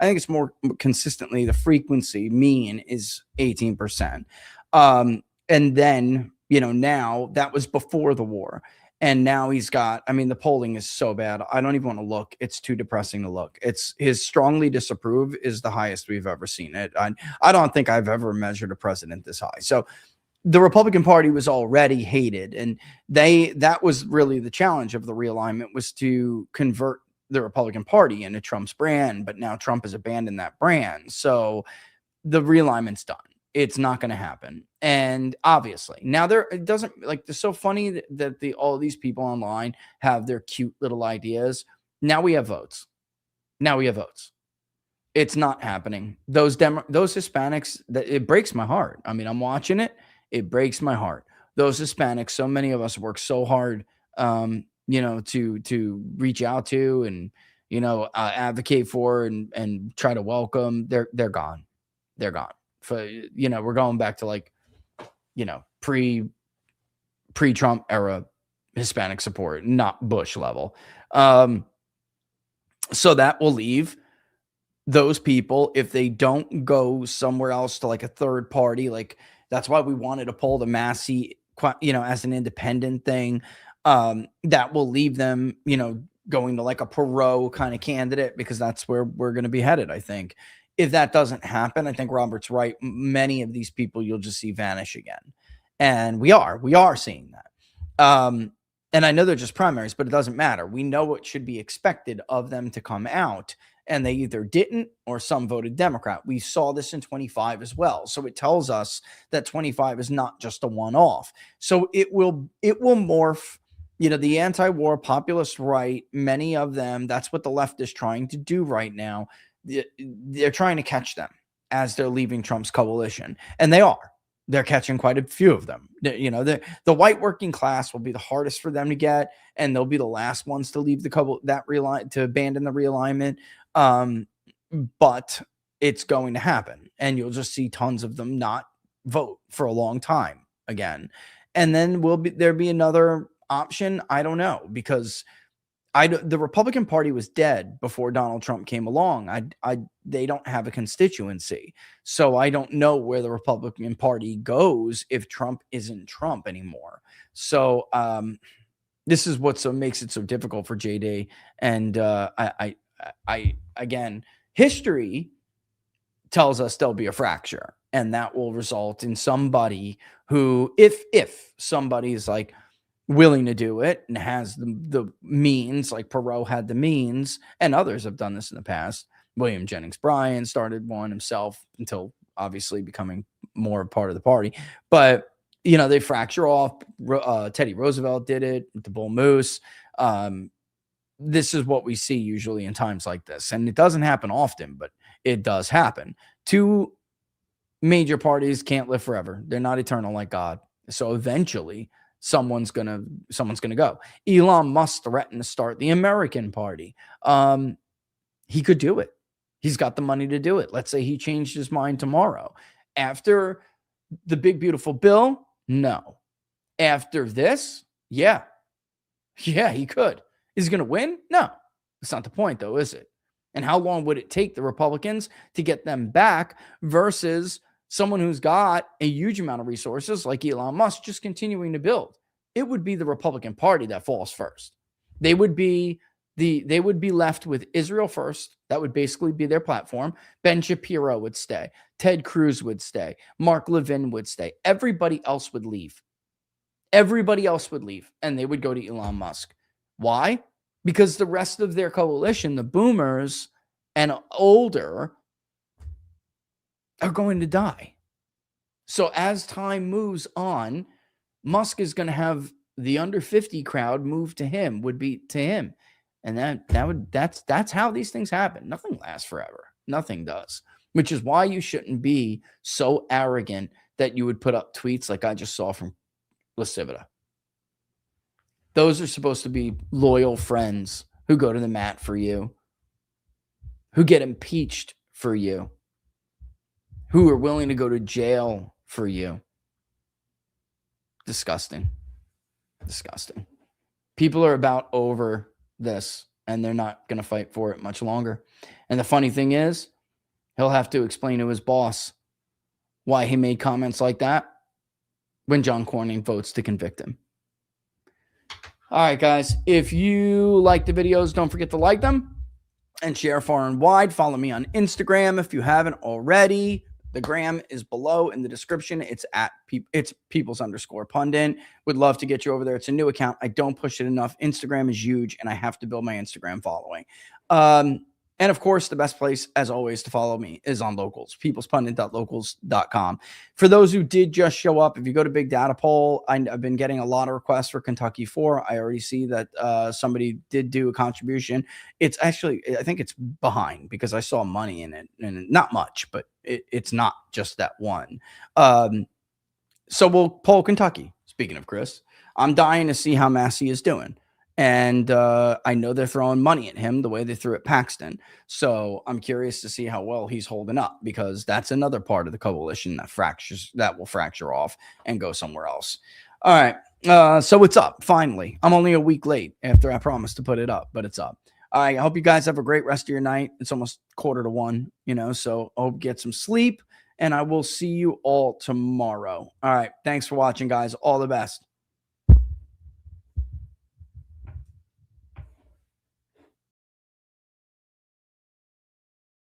I think it's more consistently the frequency mean is 18%. And then, now that was before the war. And now he's got, the polling is so bad. I don't even want to look. It's too depressing to look. It's his strongly disapprove is the highest we've ever seen it. I don't think I've ever measured a president this high. So the Republican Party was already hated, and that was really the challenge of the realignment, was to convert the Republican Party into Trump's brand. But now Trump has abandoned that brand. So the realignment's done. It's not going to happen. And obviously now it doesn't, it's so funny that all these people online have their cute little ideas. Now we have votes. It's not happening. Those Hispanics, it breaks my heart. I'm watching it. It breaks my heart. Those Hispanics, so many of us work so hard, to reach out to and, advocate for and try to welcome. They're gone. They're gone. We're going back to pre-Trump era Hispanic support, not Bush level. So that will leave those people, if they don't go somewhere else to a third party. That's why we wanted to pull the Massey as an independent thing, that will leave them, going to like a Perot kind of candidate, because that's where we're going to be headed. I think if that doesn't happen, I think Robert's right. Many of these people you'll just see vanish again. And we are seeing that. And I know they're just primaries, but it doesn't matter. We know what should be expected of them to come out, and they either didn't or some voted Democrat. We saw this in 25 as well. So it tells us that 25 is not just a one-off. So it will morph. The anti-war populist right, many of them, that's what the left is trying to do right now. They're trying to catch them as they're leaving Trump's coalition. And they are. They're catching quite a few of them. The white working class will be the hardest for them to get, and they'll be the last ones to leave to abandon the realignment. But it's going to happen, and you'll just see tons of them not vote for a long time again. And then there be another option? I don't know, because the Republican Party was dead before Donald Trump came along. They don't have a constituency. So I don't know where the Republican Party goes if Trump isn't Trump anymore. So this is what makes it so difficult for JD. And again, history tells us there'll be a fracture, and that will result in somebody who, if somebody's like willing to do it and has the means, like Perot had the means, and others have done this in the past. William Jennings Bryan started one himself until obviously becoming more a part of the party. But, they fracture off. Teddy Roosevelt did it with the bull moose. This is what we see usually in times like this. And it doesn't happen often, but it does happen. Two major parties can't live forever. They're not eternal like God. So eventually someone's gonna go. Elon Musk threatened to start the American Party. He could do it. He's got the money to do it. Let's say he changed his mind tomorrow. After the big beautiful bill, no. After this, yeah, he could. Is he going to win? No. That's not the point, though, is it? And how long would it take the Republicans to get them back versus someone who's got a huge amount of resources like Elon Musk just continuing to build? It would be the Republican Party that falls first. They would be left with Israel first. That would basically be their platform. Ben Shapiro would stay. Ted Cruz would stay. Mark Levin would stay. Everybody else would leave. And they would go to Elon Musk. Why? Because the rest of their coalition, the boomers and older, are going to die. So as time moves on, Musk is going to have the under 50 crowd move to him, And that's how these things happen. Nothing lasts forever. Nothing does. Which is why you shouldn't be so arrogant that you would put up tweets like I just saw from Lasivita. Those are supposed to be loyal friends who go to the mat for you, who get impeached for you, who are willing to go to jail for you. Disgusting. People are about over this, and they're not going to fight for it much longer. And the funny thing is, he'll have to explain to his boss why he made comments like that when John Cornyn votes to convict him. All right, guys, if you like the videos, don't forget to like them and share far and wide. Follow me on Instagram if you haven't already. The gram is below in the description. It's peoples_pundit. Would love to get you over there. It's a new account. I don't push it enough. Instagram is huge, and I have to build my Instagram following. And of course, the best place, as always, to follow me is on Locals, peoplespundit.locals.com. For those who did just show up, if you go to Big Data Poll, I've been getting a lot of requests for Kentucky 4. I already see that somebody did do a contribution. It's actually, I think it's behind because I saw money in it, and not much, but it's not just that one. So we'll poll Kentucky. Speaking of Chris, I'm dying to see how Massey is doing. And I know they're throwing money at him the way they threw at Paxton. So I'm curious to see how well he's holding up, because that's another part of the coalition that will fracture off and go somewhere else. All right. So it's up. Finally, I'm only a week late after I promised to put it up, but it's up. All right. I hope you guys have a great rest of your night. It's almost 12:45, so I hope you get some sleep and I will see you all tomorrow. All right. Thanks for watching, guys. All the best.